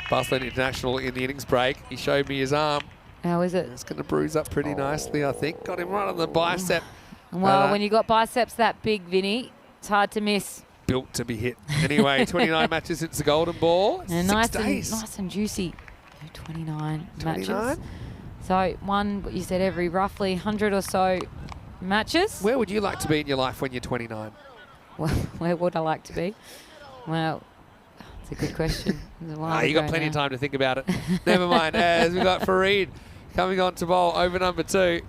Barcelona International, in the innings break. He showed me his arm. How is it? It's going to bruise up pretty nicely, I think. Got him right on the bicep. Well, when you got biceps that big, Vinny, it's hard to miss. Built to be hit. Anyway, 29 matches since the golden ball. And 6 nice days. and nice and juicy. 29 matches. 29? So one, what you said, every roughly 100 or so matches. Where would you like to be in your life when you're 29? Well, where would I like to be? Well, it's a good question. There's a while You got ago plenty now. of time to think about it. Never mind. As we've got Fareed coming on to bowl over number 2.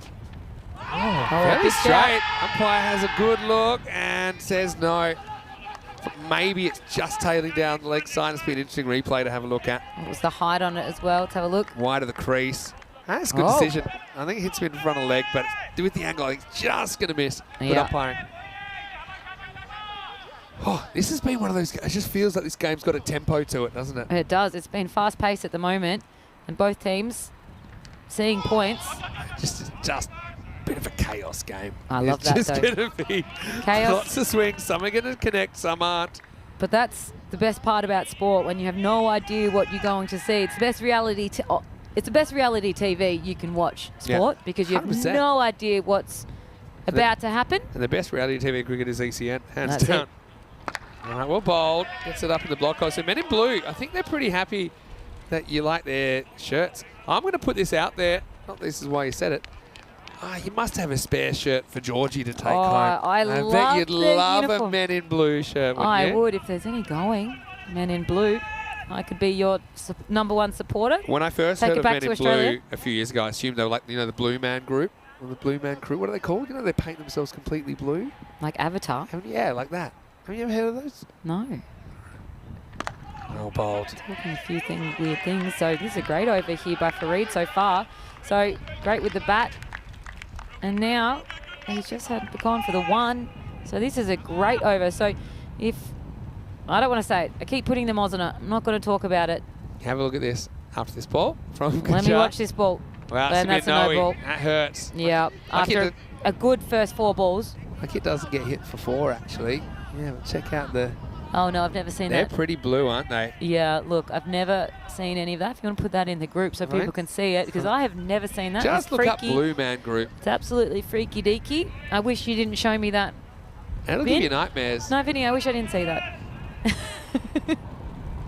Oh, Fairly big straight. Umpire has a good look and says no. Maybe it's just tailing down the leg side. It's been an interesting replay to have a look at. What was the height on it as well? Let's have a look. Wide of the crease. That's a good Oh. decision. I think it hits him in front of leg, but with the angle, I think it's just going to miss. Good Yeah. umpiring. Oh, this has been one of those. It just feels like this game's got a tempo to it, doesn't it? It does. It's been fast-paced at the moment, and both teams seeing points. Just a bit of a chaos game. I love that, It's just though. going to be Chaos. lots of swings. Some are going to connect, some aren't. But that's the best part about sport, when you have no idea what you're going to see. It's the best reality. It's the best reality TV you can watch sport, because you have 100%. no idea what's about to happen. And the best reality TV cricket is ECN, hands That's down. it. All right, well bowled. Gets it up in the block. So Men in Blue, I think they're pretty happy that you like their shirts. I'm going to put this out there. Not this is why you said it. You must have a spare shirt for Georgie to take home. I bet love you'd their love uniform. a Men in Blue shirt, wouldn't I you? would, if there's any going. Men in Blue. I could be your #1 supporter. When I first Take heard it of back Men to in Blue Australia. a few years ago, I assumed they were like, the Blue Man Group or the Blue Man Crew. What are they called? They paint themselves completely blue. Like Avatar. Yeah, like that. Have you ever heard of those? No. Well bowled. Talking a few weird things. So this is a great over here by Fareed so far. So great with the bat. And now he's just gone for the 1. So this is a great over. So if, I don't want to say it, I keep putting them odds on it. I'm not going to talk about it. Have a look at this. After this ball from Let me Kachar. watch this ball. Wow, And that's a no ball. That hurts. Yeah, Lucky after a good first 4 balls. Like it doesn't get hit for 4, actually. Yeah, but check out the... Oh, no, I've never seen They're that. pretty blue, aren't they? Yeah, look, I've never seen any of that. If you want to put that in the group so Right. people can see it, because I have never seen that. Just It's look up freaky. Blue Man Group. It's absolutely freaky deaky. I wish you didn't show me that. And it'll Vin? give you nightmares. No, Vinny, I wish I didn't see that.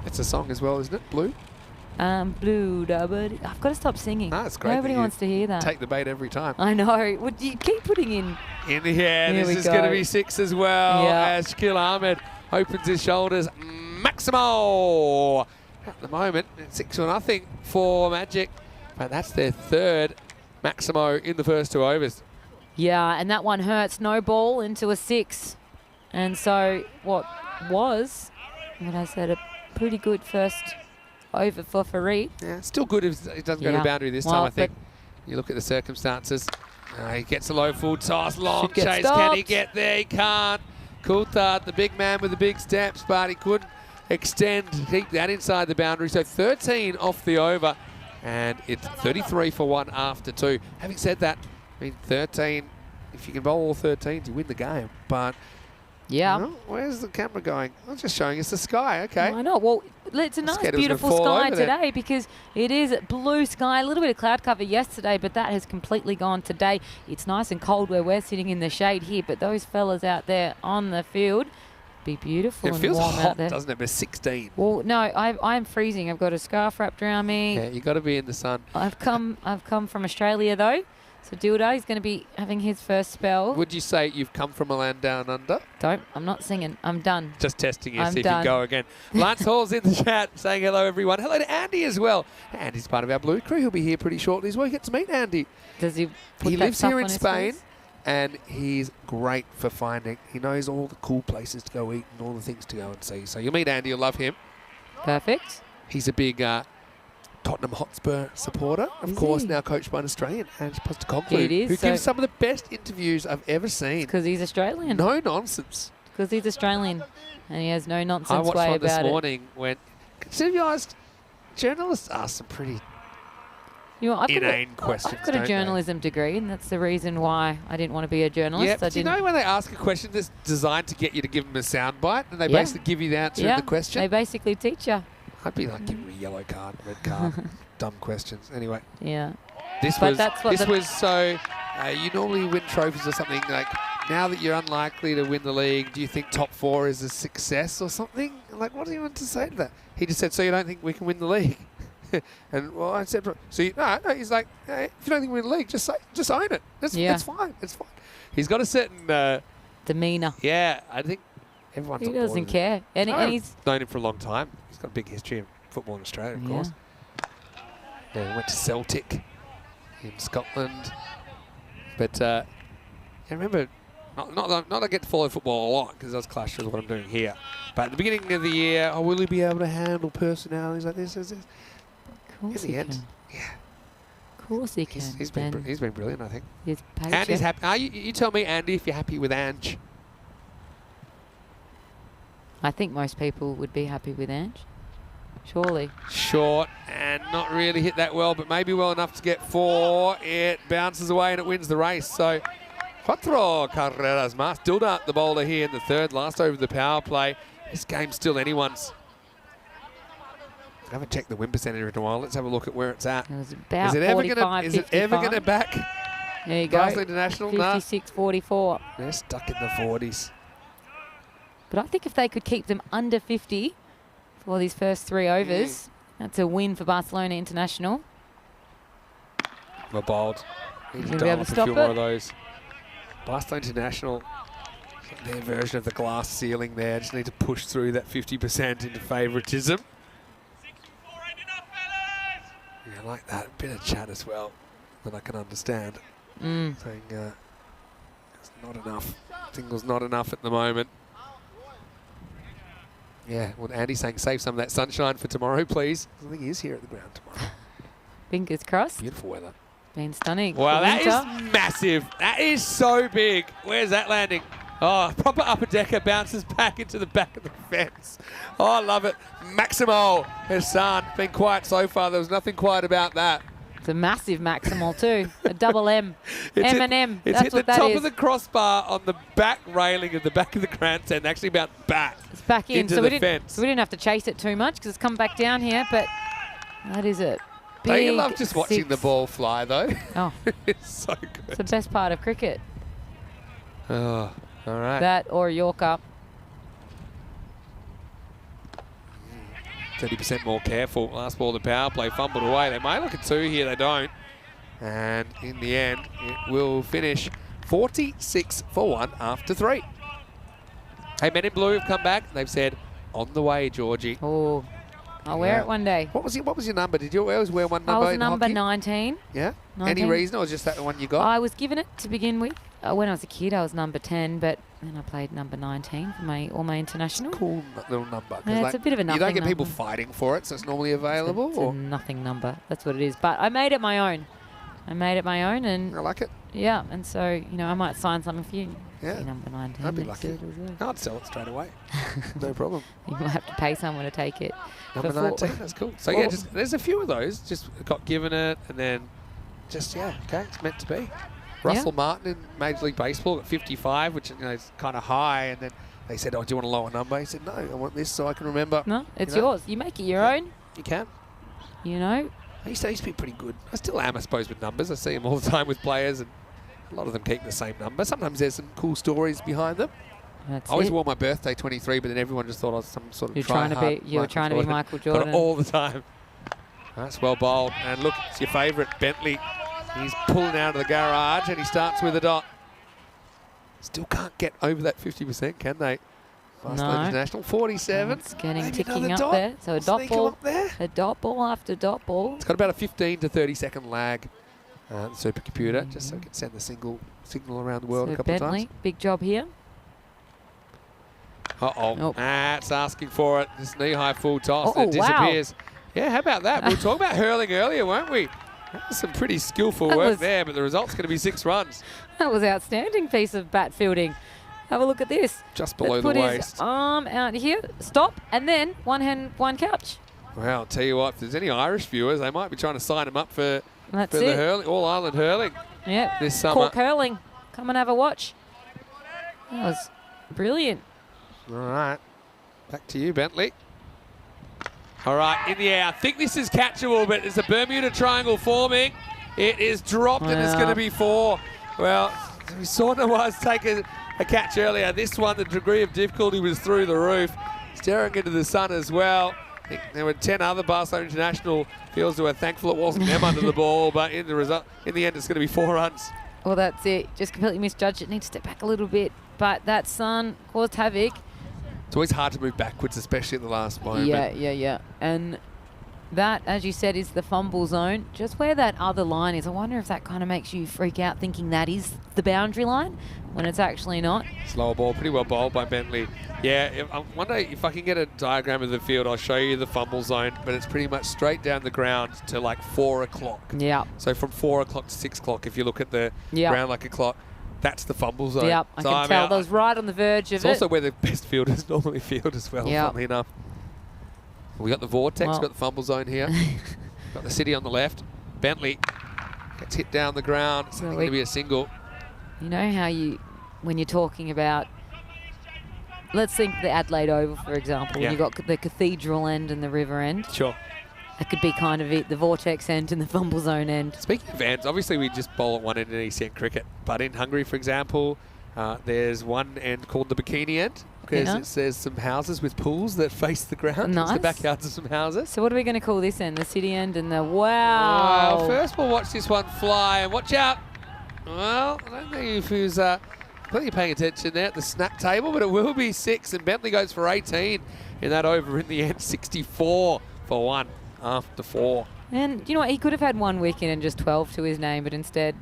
It's a song as well, isn't it? Blue? Blue, da buddy. I've got to stop singing. No, it's great that Nobody you wants to hear that. Take the bait every time. I know. Would you keep putting in? In the air, Here this we is going to go. be 6 as well. Yeah. As Shaquille Ahmed opens his shoulders. Maximo! At the moment, it's 6-0 for Magic. But that's their 3rd Maximo in the first 2 overs. Yeah, and that one hurts. No ball into a 6. And so what was, what I said, a pretty good first over for Farid. Yeah, still good if it doesn't go to Yeah. boundary this Well, time, I think. You look at the circumstances. He gets a low full toss, long Should get chase. Can he stopped. get there? He can't. Coulthard, the big man with the big steps, but he couldn't extend, keep that inside the boundary. So 13 off the over, and it's 33 for 1 after 2. Having said that, I mean, 13, if you can bowl all 13s, you win the game. But, Yeah. well, where's the camera going? I'm just showing us the sky, okay. I know. Well, it's a nice, scared it was gonna beautiful fall sky over there. today because it is blue sky. A little bit of cloud cover yesterday, but that has completely gone today. It's nice and cold where we're sitting in the shade here, but those fellas out there on the field be beautiful It and feels warm out hot, there. doesn't it? But 16. Well, no, I'm freezing. I've got a scarf wrapped around me. Yeah, you got to be in the sun. I've come from Australia though. So Dildo is going to be having his first spell. Would you say you've come from a land down under? I'm not singing. I'm done. Just testing you, I'm see if you done. can go again. Lance Hall's in the chat saying hello, everyone. Hello to Andy as well. Andy's part of our Blue Crew. He'll be here pretty shortly as well. You get to meet Andy. Does he put He that lives stuff here on in his Spain, face? and he's great for finding. He knows all the cool places to go eat and all the things to go and see. So you'll meet Andy. You'll love him. Perfect. He's a big Tottenham Hotspur supporter, of Is course, he? now coached by an Australian, Ange Postecoglou, It is, who so- gives some of the best interviews I've ever seen. Because he's Australian. No nonsense. Because he's Australian. And he has no I nonsense watched way one this about it. morning when, consider you asked, journalists ask some pretty You know, inane questions. I've got a don't journalism degree, and that's the reason why I didn't want to be a they? journalist. Yeah, I but you didn't. know when they ask a question that's designed to get you to give them a soundbite, and they Yeah. basically give you the answer yeah, of the question? they basically teach you. I'd be like, give me a yellow card, red card, dumb questions. Anyway, Yeah. this But was that's what this the- was so. You normally win trophies or something like. Now that you're unlikely to win the league, do you think top 4 is a success or something? Like, what do you want to say to that? He just said, so you don't think we can win the league? And well, I said, so you, no. He's like, hey, if you don't think we win the league, just own it. That's fine. It's fine. He's got a certain, Demeanour. yeah. I think everyone's He on board doesn't with it. care. And, No, and he's... known him for a long time. He's got a big history of football in Australia, of Yeah. course. Yeah, he went to Celtic in Scotland. But I remember, not that I get to follow football a lot because it does clash with what I'm doing here. But at the beginning of the year, will he be able to handle personalities like this? Of course In he the end, can. yeah. Of course he can. He's Ben. been brilliant, I think. His Andy's paycheck. happy. You tell me, Andy, if you're happy with Ange. I think most people would be happy with Ange. Surely. Short and not really hit that well, but maybe well enough to get 4. It bounces away and it wins the race. So, 4 carreras más. Dilda, the bowler here in the third, last over the power play. This game's still anyone's. I haven't checked the win percentage in a while. Let's have a look at where it's at. It was about Is it ever 45, gonna? Is it ever 55. gonna back There you go. Barnsley International? Nah. 56-44. They're stuck in the 40s. But I think if they could keep them under 50 for these first 3 overs, that's a win for Barcelona International. We're bold. Need Gonna to be dial able up to a few stop more it? of those. Barcelona International, their version of the glass ceiling there. Just need to push through that 50% into favouritism. Yeah, I like that. A bit of chat as well that I can understand. Saying it's not enough. Single's not enough at the moment. Yeah, well, Andy's saying save some of that sunshine for tomorrow, please. I think he is here at the ground tomorrow. Fingers crossed. Beautiful weather. Been stunning. Wow, for that winter. is massive. That is so big. Where's that landing? Oh, proper upper decker bounces back into the back of the fence. Oh, I love it. Maximo Hassan. Been quiet so far. There was nothing quiet about that. It's a massive maximal too. A double M. It's M&M. It's That's hit the what that top is. of the crossbar on the back railing of the back of the grandstand. Actually about back. It's back in. into So the we fence. didn't have to chase it too much because it's come back down here. But that is it. Don't you Big love just watching the 6. ball fly, though? Oh, It's so it's good. the best part of cricket. Oh, all right. That or a Yorker. 30% more careful. Last ball of the power play, fumbled away. They may look at 2 here, they don't. And in the end, it will finish 46 for 1 after 3. Hey, Men in Blue have come back. They've said, on the way, Georgie. Oh, I'll wear Yeah. it one day. What was your number? Did you always wear one I number was in number hockey? 19. Yeah? 19. Any reason, or just that the one you got? I was given it to begin with. when I was a kid, I was number 10, but then I played number 19 for my international. Cool little number. 'cause Yeah, it's a bit of a You nothing don't get people number. fighting for it, so it's normally available. It's a or nothing number. That's what it is. But I made it my own. And I like it. yeah, and so, you know, I might sign something for you. Yeah. Your number 19. I'd be next lucky. to it as well. I'd sell it straight away. No problem. You might have to pay someone to take it. Number Before- 19, that's cool. So yeah, just there's a few of those. Just got given it, and then just okay, it's meant to be. Russell Martin in Major League Baseball got 55, which is kind of high, and then they said, "Oh, do you want a lower number?" He said, "No, I want this so I can remember." No, it's You know? yours. You make it your own. You can. You know. I used to be pretty good. I still am, I suppose, with numbers. I see them all the time with players, and a lot of them keep the same number. Sometimes there's some cool stories behind them. That's I always it. wore my birthday 23, but then everyone just thought I was some sort of You were trying to be Michael Jordan. Got it all the time. That's well bowled. And look, it's your favourite, Bentley. He's pulling out of the garage, and he starts with a dot. Still can't get over that 50%, can they? Fastland No. International, 47. It's getting Maybe ticking another up dot. there. So a dot Sneak 'em ball. up there. A dot ball after dot ball. It's got about a 15 to 30 second lag, the supercomputer, just so it can send the signal around the world So a couple Bentley, of times. big job here. Uh-oh, Nope. that's asking for it. This knee-high full toss, Oh, and it wow. disappears. Yeah, how about that? We were talking about hurling earlier, weren't we? That was some pretty skillful That work was- there, but the result's going to be 6 runs, That was outstanding piece of bat fielding. Have a look at this. just below Let's the put his waist. arm out here. Stop, and then one hand, one couch. Well, I'll tell you what, if there's any Irish viewers, they might be trying to sign him up for That's the it. hurling, All-Ireland hurling Yep. this summer. Cork hurling. Come and have a watch. That was brilliant. All right, back to you, Bentley. All right, in the air. I think this is catchable, but it's a Bermuda Triangle forming. It is dropped, and it's Wow. going to be 4. Well, we saw Nawaz take a catch earlier. This one, the degree of difficulty was through the roof. Staring into the sun as well. I think there were 10 other Barcelona International fields who were thankful it wasn't them under the ball, but in the end, it's going to be 4 runs. Well, that's it. Just completely misjudged it. Need to step back a little bit. But that sun caused havoc. It's always hard to move backwards, especially at the last moment. Yeah. And that, as you said, is the fumble zone. Just where that other line is, I wonder if that kind of makes you freak out thinking that is the boundary line when it's actually not. Slower ball, pretty well bowled by Bentley. Yeah, I wonder if I can get a diagram of the field, I'll show you the fumble zone, but it's pretty much straight down the ground to like 4 o'clock. Yeah. So from 4 o'clock to 6 o'clock, if you look at the ground like a clock, that's the fumble zone. Yep, I So can I'm tell. out. That was right on the verge of It's it. also where the best fielders normally field as well, Yep. funnily enough. We got the vortex, Well. got the fumble zone here. Got the city on the left. Bentley gets hit down the ground. It's going to be a single. You know how when you're talking about, let's think the Adelaide Oval, for example. Yeah. You've got the cathedral end and the river end. Sure. That could be kind of it, the vortex end and the fumble zone end. Speaking of ends, obviously we just bowl at one end in ECN cricket, but in Hungary, for example, there's one end called the bikini end because there's some houses with pools that face the ground. Nice. It's the backyards of some houses. So what are we going to call this end? The city end and the wow. Well, first we'll watch this one fly and watch out. Well, I don't know if who's plenty paying attention there at the snap table, but it will be 6 and Bentley goes for 18 in that over in the end, 64 for 1 after 4. And you know what? He could have had one wicket and just 12 to his name, but instead,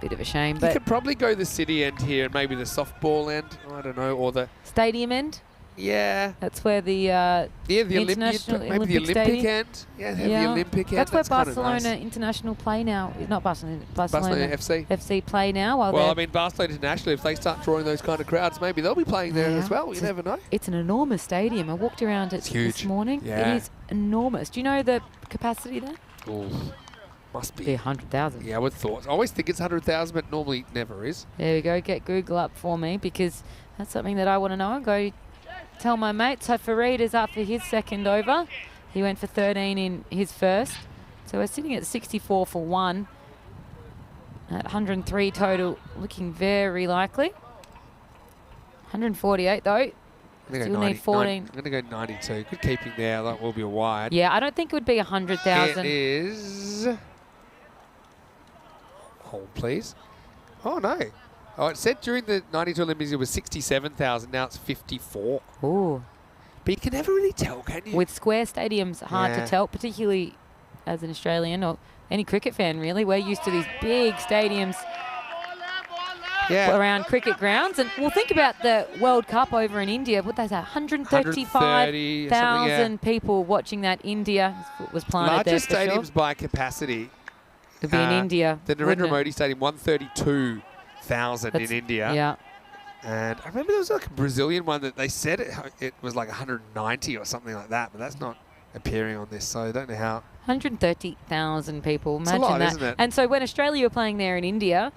bit of a shame. You But could probably go the city end here and maybe the softball end, I don't know, or the... stadium end, Yeah. that's where the Yeah, the Olympic, International maybe the Olympic Olympic Stadium. end. Yeah, have the Olympic end. That's where kinda Barcelona nice. International play now. Not Barcelona. Barcelona FC. FC play now. While Well, they're- I mean, Barcelona International, if they start drawing those kind of crowds, maybe they'll be playing there as well. You It's never know. It's an enormous stadium. I walked around it this huge. morning. Yeah. It is enormous. Do you know the capacity there? Ooh, must Be be. 100,000. Yeah, I would thought. I always think it's 100,000, but normally never is. There we go. Get Google up for me because that's something that I want to know. Go tell my mate. So Fareed is up for his second over. He went for 13 in his first. So we're sitting at 64 for 1. At 103 total, looking very likely. 148 though. I'm gonna Still go need 90, 14. I'm going to go 92. Good keeping there. That will be a wide. Yeah, I don't think it would be It 100,000. is... Hold, please. Oh, no. Oh, it said during the 92 Olympics it was 67,000. Now it's 54. Ooh. But you can never really tell, can you? With square stadiums, hard Yeah. to tell, particularly as an Australian or any cricket fan, really. We're used to these big stadiums. Yeah. around cricket grounds. And we'll think about the World Cup over in India. What they say, 135,000 people watching that. India was planted Largest there for stadiums sure. by capacity. It'd be in India. The Narendra wouldn't it? Modi Stadium, 132,000 in India. Yeah. And I remember there was like a Brazilian one that they said it was like 190 or something like that, but that's not appearing on this, so I don't know how. 130,000 people. It's Imagine a lot, that. isn't it? And so when Australia were playing there in India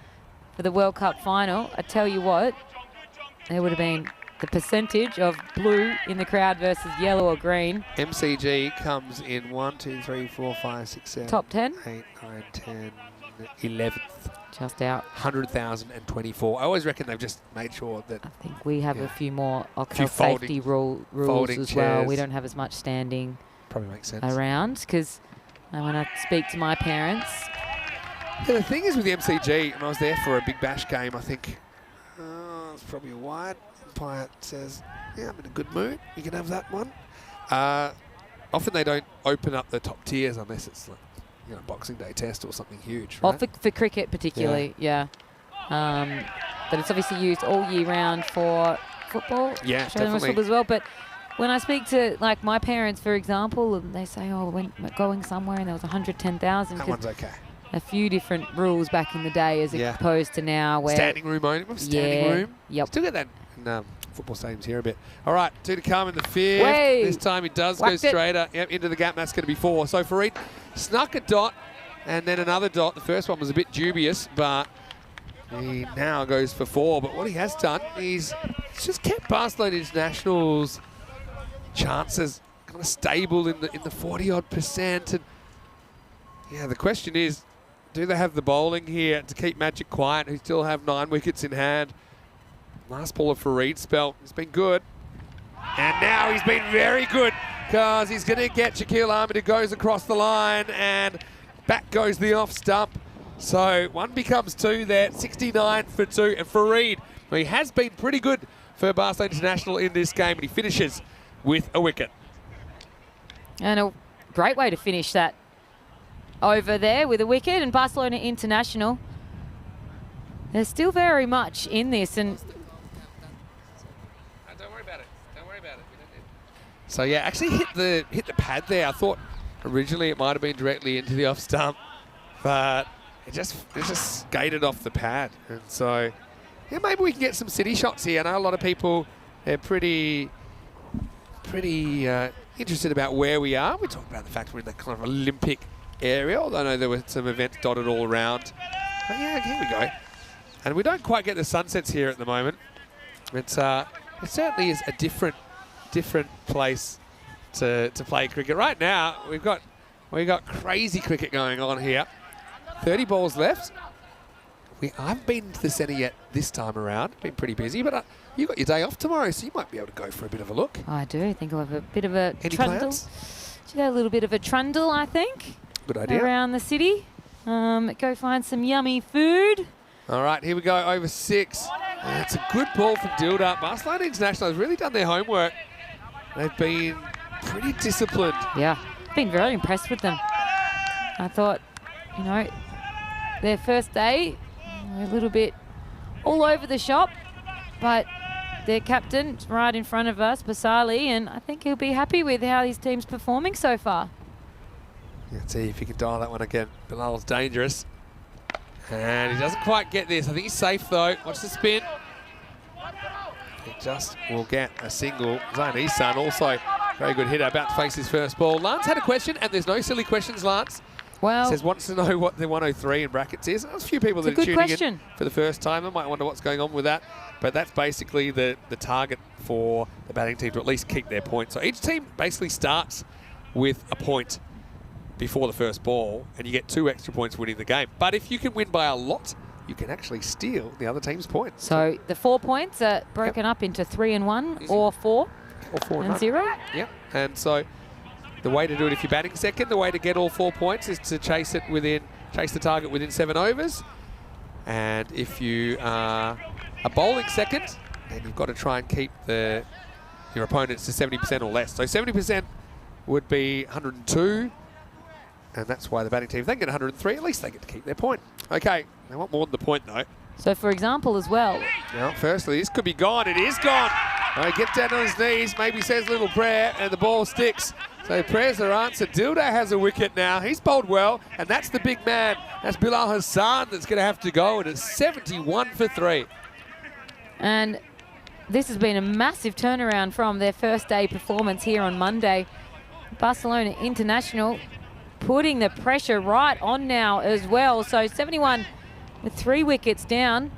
for the World Cup final, I tell you what, there would have been the percentage of blue in the crowd versus yellow or green. MCG comes in 1, 2, 3, 4, 5, 6, 7, Top 10? 8, 9, 10, 11th. Just out. 100,024. I always reckon they've just made sure that. I think we have Yeah. a few more few health folding- safety rules folding as well. We chairs. don't have as much standing Probably makes sense. around because when I speak to my parents, Yeah, the thing is with the MCG, and I was there for a Big Bash game, I think, it's probably a wide. Umpire says, yeah, I'm in a good mood. You can have that one. Often they don't open up the top tiers unless it's like, Boxing Day test or something huge, right? well, for cricket particularly, yeah. But it's obviously used all year round for football. Yeah, Australian definitely. football as well. But when I speak to like my parents, for example, and they say, "Oh, we're going somewhere," and there was 110,000. That one's okay. A few different rules back in the day, as Yeah. opposed to now, where Standing room only. Remember standing Yeah. room? Yep. Still get that in football stadiums here a bit. All right, 2 to come in the fifth. Way. This time he does go Whacked it. straighter into the gap. That's going to be 4. So Farid snuck a dot and then another dot. The first one was a bit dubious, but he now goes for 4. But what he has done is just kept Barcelona International's chances kind of stable in the 40-odd%. And yeah, the question is, do they have the bowling here to keep Magic quiet, who still have 9 wickets in hand? Last ball of Farid's spell. He's been good. And now he's been very good because he's going to get Shaquille Ahmed, who goes across the line, and back goes the off stump. So 1 becomes 2 there, 69 for 2. And Farid, well, he has been pretty good for Barcelona International in this game, and he finishes with a wicket. and a great way to finish that over there with a wicket. And Barcelona International, they're still very much in this. And Don't worry about it. Don't worry about it. So yeah, actually hit the pad there. I thought originally it might have been directly into the off stump, but it just skated off the pad. And so yeah, maybe we can get some city shots here. I know a lot of people are pretty interested about where we are. We talked about the fact we're in that kind of Olympic area, although I know there were some events dotted all around. But yeah, here we go. And we don't quite get the sunsets here at the moment. It certainly is a different place to play cricket. Right now, we got crazy cricket going on here. 30 balls left. We haven't been to the centre yet this time around. Been pretty busy, but you got your day off tomorrow, so you might be able to go for a bit of a look. I do think I'll have a bit of a Any trundle. plans? A little bit of a trundle, I think, Good idea. around the city. Go find some yummy food. All right, here we go, over 6. And it's a good ball from Dilda. Barcelona International has really done their homework. They've been pretty disciplined. Yeah, been very impressed with them. I thought, their first day, a little bit all over the shop, but their captain's right in front of us, Basali, and I think he'll be happy with how his team's performing so far. Let's see if he can dial that one again. Bilal's dangerous. And he doesn't quite get this. I think he's safe though. Watch the spin. He just will get a single. Zayn Ihsan also very good hitter, about to face his first ball. Lance had a question, and there's no silly questions, Lance. Well, Says wants to know what the 103 in brackets is. There's a few people that it's a are good tuning question. in for the first time. They might wonder what's going on with that. But that's basically the target for the batting team to at least keep their point. So each team basically starts with a point before the first ball, and you get 2 extra points winning the game. But if you can win by a lot, you can actually steal the other team's points. So the 4 points are broken up into 3 and 1 or 4 Or 4 and 0. Yep. And so the way to do it if you're batting second, the way to get all 4 points is to chase the target within 7 overs. And if you are a bowling second, then you've got to try and keep your opponents to 70% or less. So 70% would be 102. And that's why the batting team, if they get 103, at least they get to keep their point. Okay, they want more than the point though. So, for example, as well, Now, firstly, this could be gone. It is gone. Gets down on his knees, maybe says a little prayer, and the ball sticks. So prayers are answered. Dilda has a wicket now. He's bowled well, and that's the big man. That's Bilal Hassan that's going to have to go, and it's 71 for 3. and this has been a massive turnaround from their first day performance here on Monday. Barcelona International putting the pressure right on now as well. So 71 with 3 wickets down.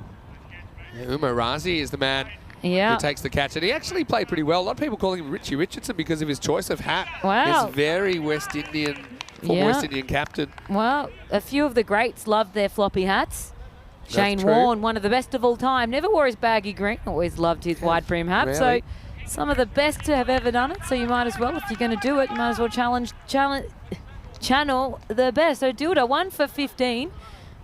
Yeah, Umar Razi is the man Yeah. who takes the catch, and he actually played pretty well. A lot of people calling him Richie Richardson because of his choice of hat. Wow. He's very West Indian, former Yeah. West Indian captain. Well, a few of the greats loved their floppy hats. That's Shane true. Warne, one of the best of all time, never wore his baggy green, always loved his wide brim hat. Really? So some of the best to have ever done it. So you might as well, if you're going to do it, you might as well channel the best. So Dilda, 1 for 15.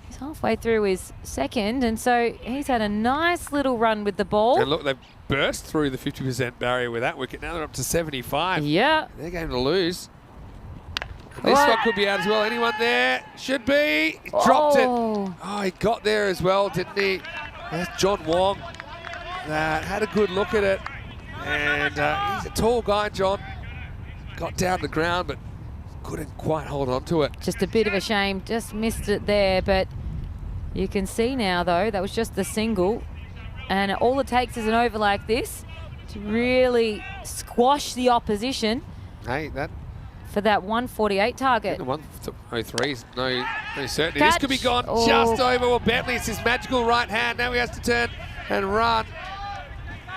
He's halfway through his second, and so he's had a nice little run with the ball. And look, they've burst through the 50% barrier with that wicket. Now they're up to 75. Yeah. They're going to lose. This Right. one could be out as well. Anyone there? Should be. He dropped it. Oh. Oh, he got there as well, didn't he? That's John Wong. Had a good look at it. And he's a tall guy, John. Got down the ground, but couldn't quite hold on to it. Just a bit of a shame, just missed it there, but you can see now though, that was just the single, and all it takes is an over like this to really squash the opposition Hey, that for that 148 target. the 103's no certainty. This could be Catch. gone Oh. just over. Well, Bentley, it's his magical right hand. Now he has to turn and run.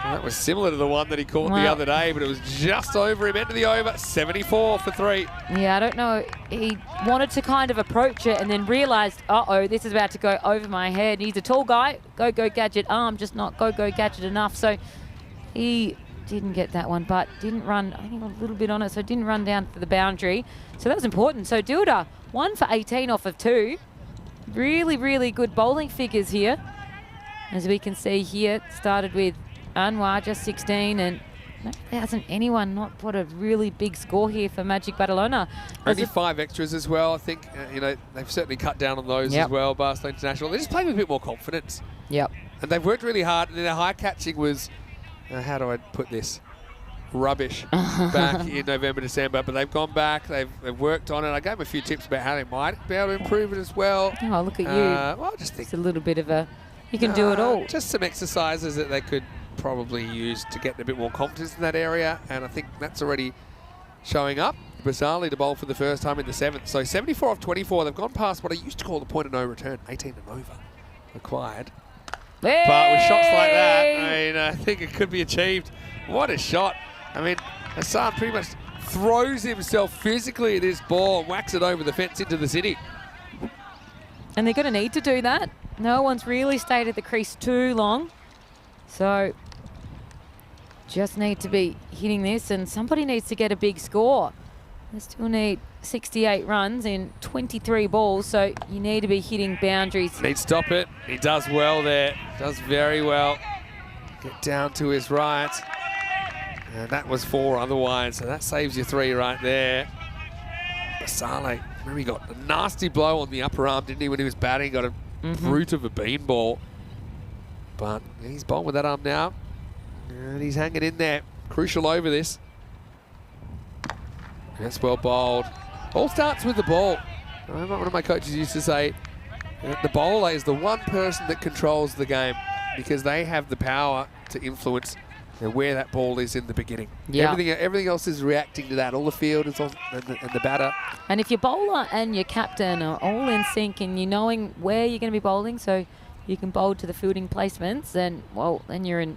Well, that was similar to the one that he caught the Well- other day, but it was just over him. Into the over, 74 for 3. Yeah, I don't know. He wanted to kind of approach it and then realised, uh-oh, this is about to go over my head. He's a tall guy, go gadget arm, just not go gadget enough. So he didn't get that one, but didn't run. I think a little bit on it, so didn't run down for the boundary. So that was important. So Dilda, 1 for 18 off of 2. Really, really good bowling figures here. As we can see here, started with Anwar, just 16, and there hasn't anyone not put a really big score here for Magic Barcelona. Only 5 extras as well. I think, they've certainly cut down on those Yep. as well, Barcelona International. They just played with a bit more confidence. Yep. And they've worked really hard, and their high catching was, how do I put this? Rubbish back in November, December. But they've gone back, they've worked on it. I gave them a few tips about how they might be able to improve it as well. Oh, look at you. Well, I just think It's a little bit of a, you can do it all. Just some exercises that they could probably use to get a bit more confidence in that area, and I think that's already showing up. Bizarrely to bowl for the first time in the 7th. So 74 off 24. They've gone past what I used to call the point of no return, 18 and over required. Hey! But with shots like that, I think it could be achieved. What a shot. I mean, Hassan pretty much throws himself physically at this ball and whacks it over the fence into the city. And they're going to need to do that. No one's really stayed at the crease too long. So just need to be hitting this, and somebody needs to get a big score. They still need 68 runs in 23 balls, so you need to be hitting boundaries. He'd stop it. He does well there. Does very well. Get down to his right. And that was 4 otherwise, so that saves you 3 right there. Basale, remember he got a nasty blow on the upper arm, didn't he, when he was batting? Got a brute of a beanball. But he's bowled with that arm now. And he's hanging in there. Crucial over this. That's well bowled. All starts with the ball. I remember one of my coaches used to say, the bowler is the one person that controls the game because they have the power to influence where that ball is in the beginning. Yeah. Everything else is reacting to that. All the field is on, and the batter. And if your bowler and your captain are all in sync and you're knowing where you're going to be bowling, so you can bowl to the fielding placements, then, well, then you're in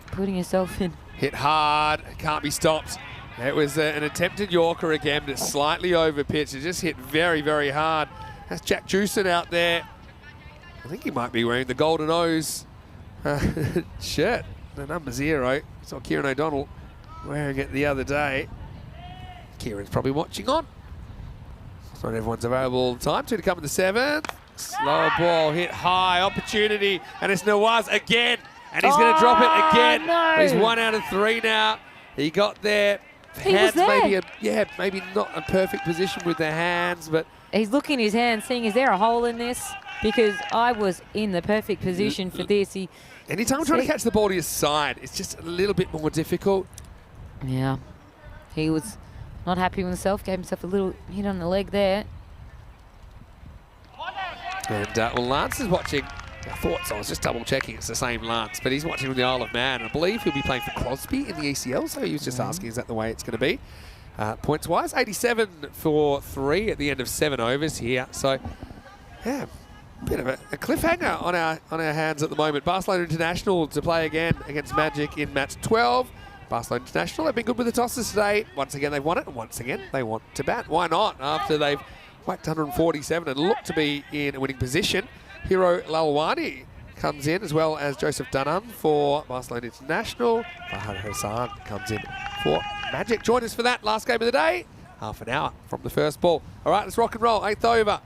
putting yourself in. Hit hard, can't be stopped. It was an attempted Yorker again, but it's slightly over pitch. It just hit very, very hard. That's Jack Jewson out there. I think he might be wearing the Golden O's shirt, the number 0. Saw Kieran O'Donnell wearing it the other day. Kieran's probably watching on. Not everyone's available all the time. 2 to come in the 7th. Slow ball, hit high, opportunity, and it's Nawaz again. And he's going to drop it again. No. He's 1 out of 3 now. He got there. He was there. Maybe not a perfect position with the hands, but he's looking his hand, seeing is there a hole in this? Because I was in the perfect position for this. Anytime trying to catch the ball to your side, it's just a little bit more difficult. Yeah. He was not happy with himself, gave himself a little hit on the leg there. And well, Lance is watching. I thought so. I was just double checking. It's the same Lance, but he's watching from the Isle of Man. I believe he'll be playing for Crosby in the ECL. So he was just asking, is that the way it's going to be? Points wise, 87 for 3 at the end of 7 overs here. So yeah, bit of a cliffhanger on our hands at the moment. Barcelona International to play again against Magic in match 12. Barcelona International have been good with the tosses today. Once again, they've won it, and once again, they want to bat. Why not? After they've whacked 147 and look to be in a winning position. Hiro Lalwani comes in, as well as Joseph Dunham for Barcelona International. Fahad Hassan comes in for Magic. Join us for that last game of the day. Half an hour from the first ball. All right, let's rock and roll. 8th over.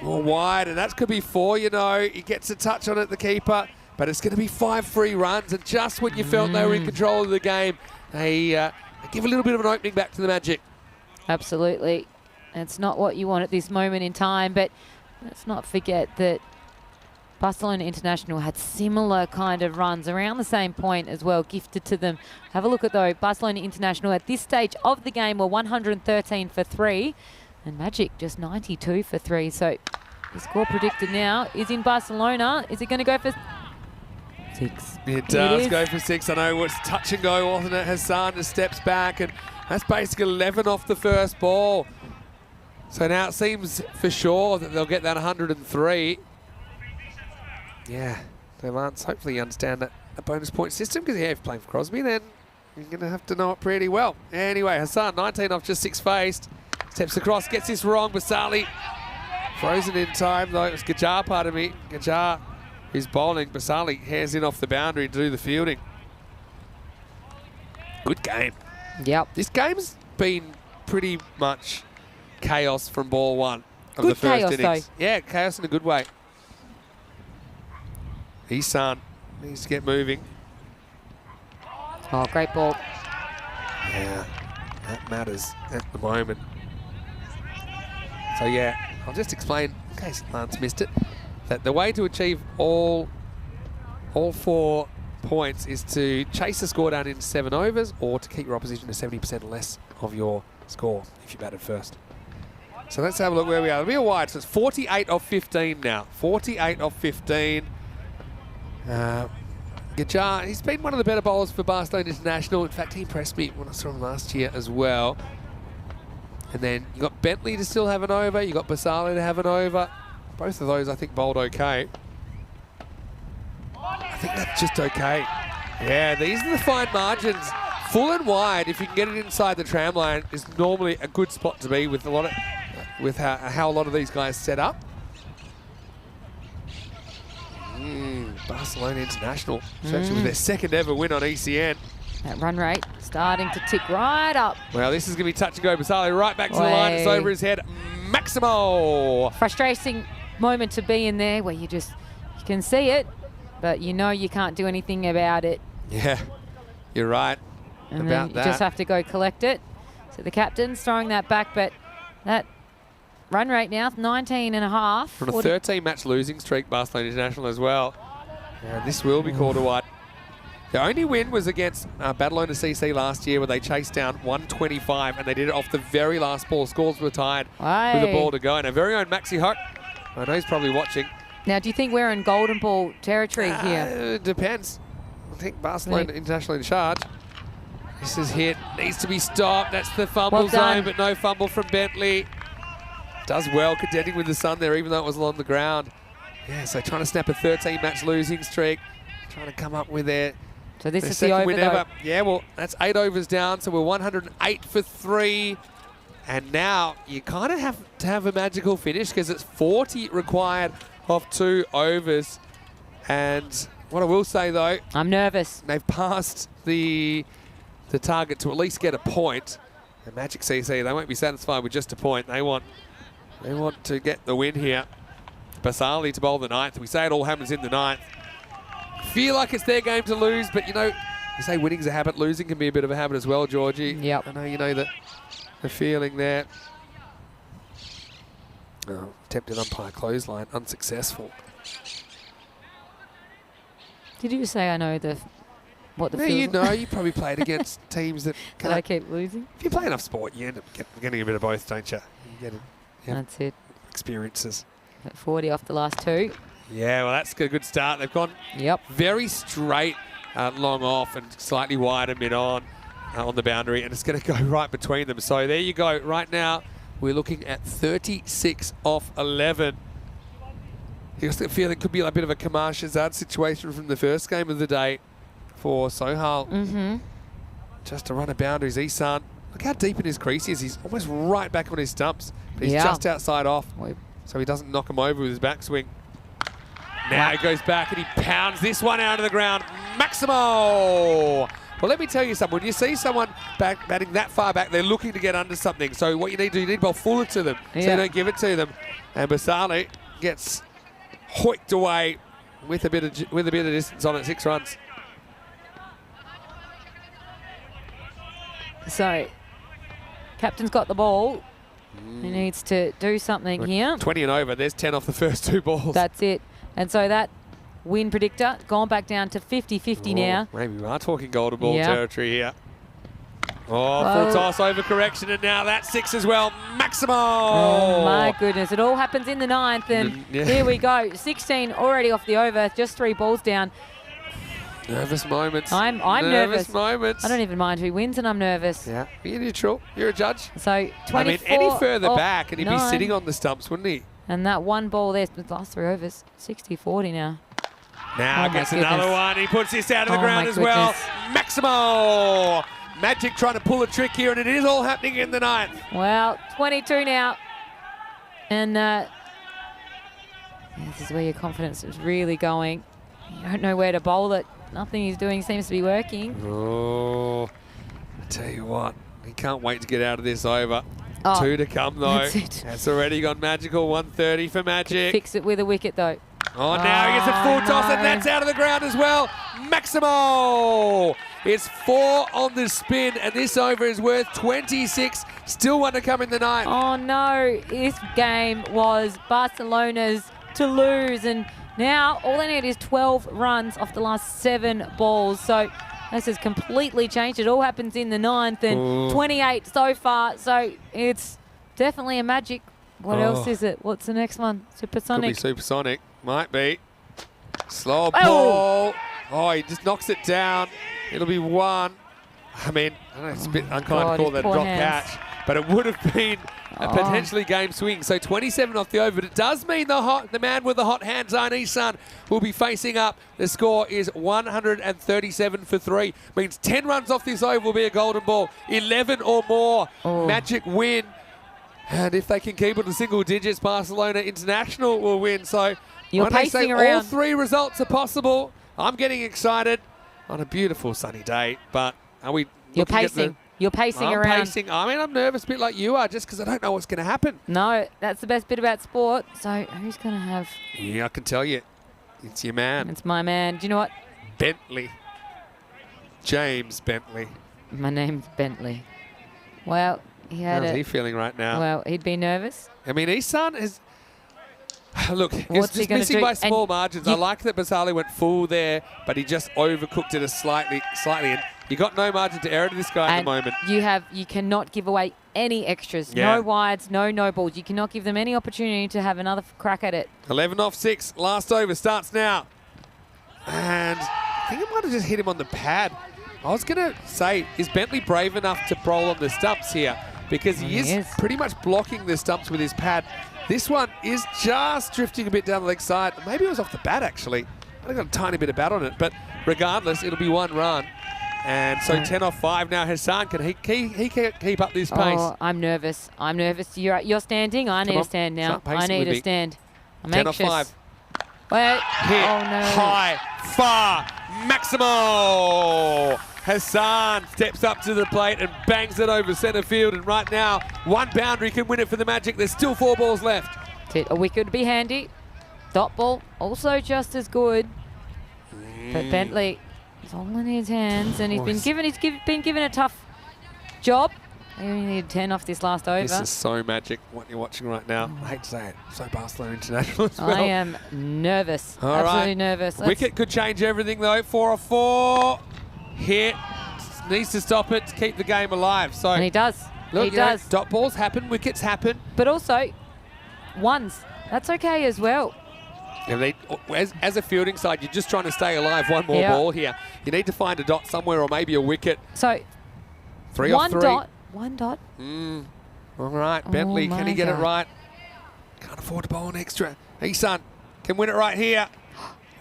More wide, and that could be 4, you know. He gets a touch on it, the keeper, but it's going to be 5 free runs. And just when you felt they were in control of the game, they give a little bit of an opening back to the Magic. Absolutely. It's not what you want at this moment in time, but let's not forget that Barcelona International had similar kind of runs around the same point as well, gifted to them. Have a look at though, Barcelona International at this stage of the game were 113 for 3, and Magic just 92 for 3. So the score predicted now is in Barcelona. Is it going to go for 6? It does go for 6. I know it's touch and go, wasn't it? Hassan just steps back, and that's basically 11 off the first ball. So now it seems for sure that they'll get that 103. Yeah, so Lance, hopefully you understand that a bonus point system, because if you're playing for Crosby, then you're going to have to know it pretty well. Anyway, Hassan, 19 off, just 6 faced. Steps across, gets this wrong. Basali frozen in time, though. It was Gajar, pardon me. Gajar is bowling. Basali hands in off the boundary to do the fielding. Good game. Yep. This game's been pretty much chaos from ball 1 of Good the first chaos, innings. though. Yeah, chaos in a good way. Isan needs to get moving. Oh, great ball. Yeah, that matters at the moment. So yeah, I'll just explain, in case Lance missed it, that the way to achieve all 4 points is to chase the score down in 7 overs, or to keep your opposition to 70% or less of your score if you batted first. So let's have a look where we are. It'll be a wide, so it's 48 off 15 now. 48 off 15. Gajar, he's been one of the better bowlers for Barcelona International. In fact, he impressed me when I saw him last year as well. And then you got Bentley to still have an over. You got Basali to have an over. Both of those, I think, bowled okay. I think that's just okay. Yeah, these are the fine margins. Full and wide, if you can get it inside the tram line, is normally a good spot to be with a lot of, how a lot of these guys set up. Barcelona International, especially with their second ever win on ECN. That run rate starting to tick right up. Well, this is going to be touch and go. Basali right back to the line. It's over his head. Maximo. Frustrating moment to be in there where you can see it, but you know you can't do anything about it. Yeah, you're right And about then you that. just have to go collect it. So the captain's throwing that back, but that run rate now, 19 and a half. On a 13-match losing streak, Barcelona International as well. And this will be called a wide. The only win was against Badalona CC last year, where they chased down 125, and they did it off the very last ball. Scores were tied with a ball to go. And our very own Maxi Hock, I know he's probably watching. Now, do you think we're in golden ball territory here? It depends. I think Barcelona International in charge. This is hit. Needs to be stopped. That's the fumble zone, but no fumble from Bentley. Does well contending with the sun there, even though it was along the ground. Yeah, so trying to snap a 13-match losing streak. Trying to come up with their So this is the second over, win though. ever. Yeah, well, that's 8 overs down, so we're 108 for 3. And now you kind of have to have a magical finish, because it's 40 required off 2 overs. And what I will say, though, I'm nervous. they've passed the target to at least get a point. And Magic CC, they won't be satisfied with just a point. They want to get the win here. Basali to bowl the 9th. We say it all happens in the 9th. Feel like it's their game to lose, but you know, you say winning's a habit, losing can be a bit of a habit as well, Georgie. Yep. I know you know the feeling there. Attempted umpire clothesline, unsuccessful. Did you say I know what the Yeah, feels you like? know, you probably played against teams that That I can't. keep losing? If you play enough sport, you end up getting a bit of both, don't you? You get That's it. experiences. At 40 off the last two. Yeah, well, that's a good start. They've gone Yep. very straight, long off and slightly wider mid-on on the boundary, and it's going to go right between them. So there you go. Right now, we're looking at 36 off 11. You just feel it could be like a bit of a Kamar Shahzad situation from the first game of the day for Sohail. Mm-hmm. Just to run a boundaries. Isan, look how deep in his crease he is. He's almost right back on his stumps. But he's Yeah. just outside off, Wait. so he doesn't knock him over with his backswing. Now he goes back and he pounds this one out of the ground. Maximo! Well, let me tell you something. When you see someone batting that far back, they're looking to get under something. So what you need to do, you need to bowl fuller to them, so you Yeah. don't give it to them. And Basali gets hoiked away with a bit of distance on it, 6 runs. So, captain's got the ball. He needs to do something here. 20 and over. There's 10 off the first 2 balls. That's it. And so that win predictor gone back down to 50-50 now. Maybe we are talking golden ball Yeah. territory here. Oh, Well- full toss over correction, and now that's 6 as well. Maximo! Oh my goodness, it all happens in the 9th, and Yeah. here we go. 16 already off the over, just 3 balls down. Nervous moments. I'm nervous. moments. I don't even mind who wins, and I'm nervous. Yeah, be neutral. You're a judge. So 24 I mean, any further off back, and he'd be 9. sitting on the stumps, wouldn't he? And that one ball there, the last 3 overs, 60-40 now. Now Oh my gets another goodness. one. He puts this out of the Oh ground my as well. goodness. Maximo! Magic trying to pull a trick here, and it is all happening in the 9th. Well, 22 now. And this is where your confidence is really going. You don't know where to bowl it. Nothing he's doing seems to be working. Oh, I tell you what, he can't wait to get out of this over. Oh, 2 to come though. that's it. That's already gone magical. 130 for Magic. Fix it with a wicket though. Oh, now he gets a full toss, and no. that's out of the ground as well. Maximo! It's 4 on the spin, and this over is worth 26. Still one to come in the 9th. Oh no, this game was Barcelona's to lose, and now all they need is 12 runs off the last 7 balls. So this has completely changed. It all happens in the 9th, and Ooh. 28 so far. So it's definitely a Magic. What else Oh. is it? What's the next one? Could be Supersonic. supersonic. Might be. Slow Oh. ball. Oh, he just knocks it down. It'll be 1. I mean, I know it's a bit unkind God, to call his that a poor drop hands. catch, but it would have been a Oh. potentially game swing. So 27 off the over, but it does mean the man with the hot hands, Isan, will be facing up. The score is 137 for 3. Means 10 runs off this over will be a golden ball. 11 or more. Oh. Magic win. And if they can keep it to single digits, Barcelona International will win. So You're when they say pacing all around. 3 results are possible, I'm getting excited on a beautiful sunny day. But are we You're looking at the- pacing. You're pacing I'm around. pacing. I mean, I'm nervous a bit like you are, just because I don't know what's going to happen. No, that's the best bit about sport. So who's going to have? Yeah, I can tell you. It's your man, It's my man. Do you know what? Bentley. James Bentley. My name's Bentley. Well, he had How's it. he feeling right now? Well, he'd be nervous. I mean, Isan is... Look, he's What's he just gonna missing do? by And small margins. I you- like that Basali went full there, but he just overcooked it slightly in. You got no margin to error to this guy at And the moment. you cannot give away any extras. Yeah. No wides, no balls. You cannot give them any opportunity to have another crack at it. 11 off 6. Last over starts now. And I think I might have just hit him on the pad. I was going to say, is Bentley brave enough to roll on the stumps here? Because he is pretty much blocking the stumps with his pad. This one is just drifting a bit down the leg side. Maybe it was off the bat, actually. I got a tiny bit of bat on it. But regardless, it'll be 1 run. And so 10 off 5 now. Hassan, can he keep up this pace? Oh, I'm nervous. I'm nervous. You're standing. I need on, to stand now. start pacing I need with to me. stand. I'm 10 anxious. off 5. Wait. Hit, Oh no. high, far, Maximo! Hassan steps up to the plate and bangs it over centre field. And right now, 1 boundary can win it for the Magic. There's still 4 balls left. That's it. A wicket would be handy. Dot ball also just as good. But Bentley is all in his hands, and he's been given a tough job. They only needed 10 off this last over. This is so magic, what you're watching right now. I hate to say it, so Barcelona International as well. I am nervous. All Absolutely right. nervous. Wicket could change everything though. 4 off 4. Hit. Needs to stop it to keep the game alive. So And he does. look, He you know, does. dot balls happen, wickets happen. But also, ones. That's okay as well. And they, as a fielding side, you're just trying to stay alive. One more Yeah. ball here. You need to find a dot somewhere or maybe a wicket. So, 3 off 3. One dot. All right, Bentley, can my he get it God. right? Can't afford to bowl an extra. Esan can win it right here.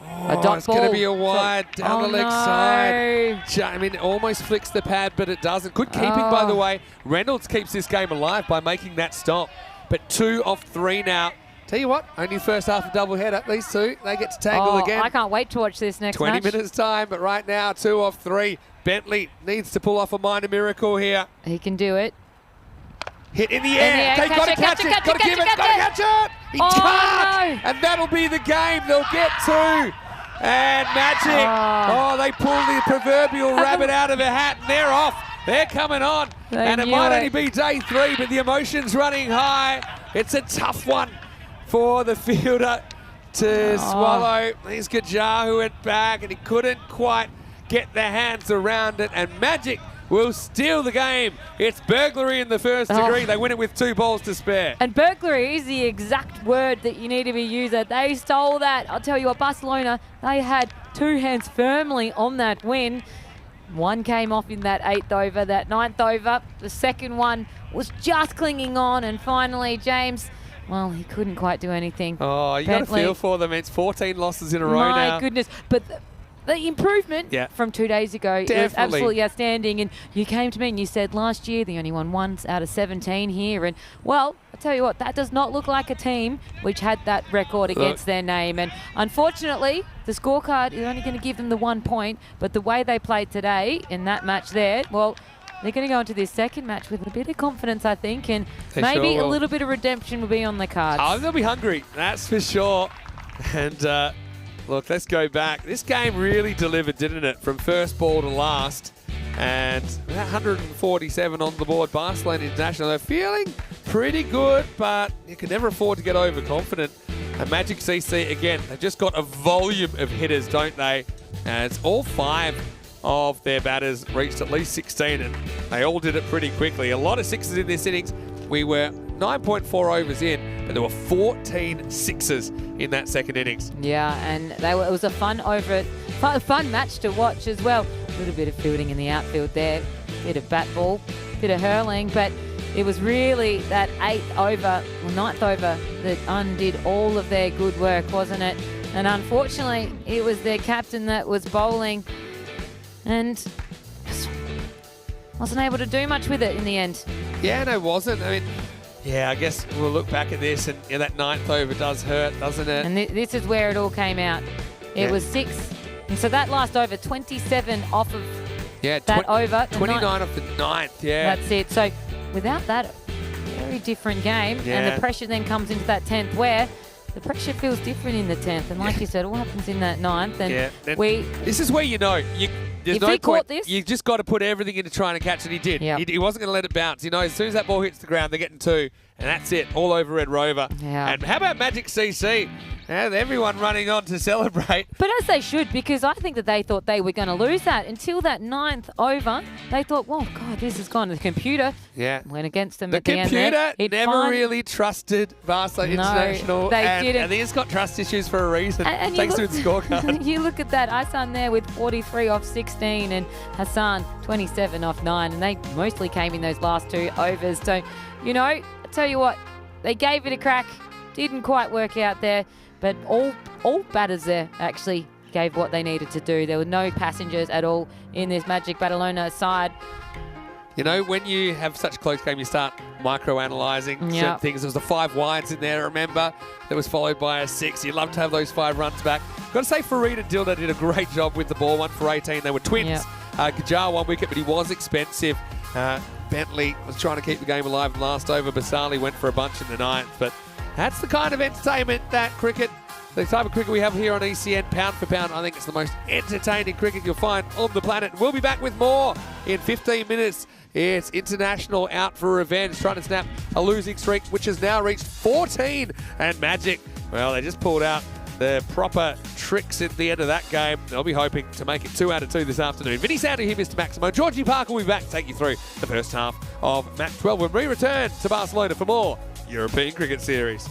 A dot it's going to ball. be a wide down the leg side. I mean, it almost flicks the pad, but it doesn't. Good keeping, by the way. Reynolds keeps this game alive by making that stop. But 2 off 3 now. Tell you what, only first half of double header. These two, they get to tangle again. I can't wait to watch this next 20 match. minutes time, but right now, 2 off 3. Bentley needs to pull off a minor miracle here. He can do it. Hit in the air. Catch Got to it, catch it. Got to give it. Got to catch it. He Oh, can't. no. And that'll be the game. They'll get 2. And magic. Oh, they pull the proverbial rabbit out of a hat and they're off. They're coming on. They And it knew might it. only be day 3, but the emotion's running high. It's a tough one for the fielder to swallow. Here's Gajar who went back and he couldn't quite get their hands around it. And magic will steal the game. It's burglary in the first degree. They win it with 2 balls to spare. And burglary is the exact word that you need to be using. They stole that. I'll tell you what, Barcelona, they had 2 hands firmly on that win. One came off in that 8th over, that 9th over. The second one was just clinging on. And finally, James, well, he couldn't quite do anything. Oh, you got to Bentley. feel for them. It's 14 losses in a row My now. goodness. But the improvement from 2 days ago is Definitely. absolutely outstanding. And you came to me and you said last year they only won once out of 17 here. And, well, I'll tell you what, that does not look like a team which had that record against their name. And unfortunately, the scorecard is only going to give them the 1 point. But the way they played today in that match there, well, they're going to go into this second match with a bit of confidence, I think. And They maybe sure a will. little bit of redemption will be on the cards. Oh, they'll be hungry, that's for sure. And look, let's go back. This game really delivered, didn't it? From first ball to last. And 147 on the board. Barcelona International, they're feeling pretty good, but you can never afford to get overconfident. And Magic CC, again, they've just got a volume of hitters, don't they? And it's all 5 of their batters reached at least 16, and they all did it pretty quickly. A lot of 6s in this innings. We were 9.4 overs in, but there were 14 6s in that second innings. Yeah, and it was a fun match to watch as well. A little bit of fielding in the outfield there, bit of bat ball, bit of hurling, but it was really that 9th over that undid all of their good work, wasn't it? And unfortunately, it was their captain that was bowling and just wasn't able to do much with it in the end. Yeah, no, it wasn't. I mean, yeah, I guess we'll look back at this, and that 9th over does hurt, doesn't it? And this is where it all came out. It was 6. And so that last over, 27 off of that over. 29 off the 9th, yeah. That's it. So without that, very different game. And the pressure then comes into that 10th where the pressure feels different in the 10th. And like you said, what happens in that 9th? And this is where you know. There's If no he caught point. this- You just got to put everything into trying to catch it. He did. Yep. He wasn't going to let it bounce. You know, as soon as that ball hits the ground, they're getting 2. And that's it. All over Red Rover. Yeah. And how about Magic CC? And everyone running on to celebrate. But as they should, because I think that they thought they were going to lose that until that 9th over. They thought, well, God, this has gone to the computer. Yeah. Went against them The at the end there. computer It never really trusted Barcelona No, International. they and didn't. I think it's got trust issues for a reason, And thanks to you its scorecard. you look at that, Isan there with 43 off 16 and Hassan 27 off 9, and they mostly came in those last 2 overs. So, you know, I tell you what, they gave it a crack, didn't quite work out there, but all batters there actually gave what they needed to do. There were no passengers at all in this Magic Barcelona side. You know, when you have such a close game, you start micro-analysing certain things. There was the 5 wides in there, remember? That was followed by a 6. You'd love to have those 5 runs back. Got to say, Farid and Dilda did a great job with the ball. 1 for 18. They were twins. Kajar 1 wicket, but he was expensive. Bentley was trying to keep the game alive in the last over. Basali went for a bunch in the 9th. But that's the kind of entertainment that cricket, the type of cricket we have here on ECN, pound for pound, I think it's the most entertaining cricket you'll find on the planet. We'll be back with more in 15 minutes. It's International out for revenge, trying to snap a losing streak, which has now reached 14. And Magic, well, they just pulled out the proper tricks at the end of that game. They'll be hoping to make it 2 out of 2 this afternoon. Vinny Sandy here, Mr. Maximo. Georgie Parker will be back to take you through the first half of Match 12 when we return to Barcelona for more European Cricket Series.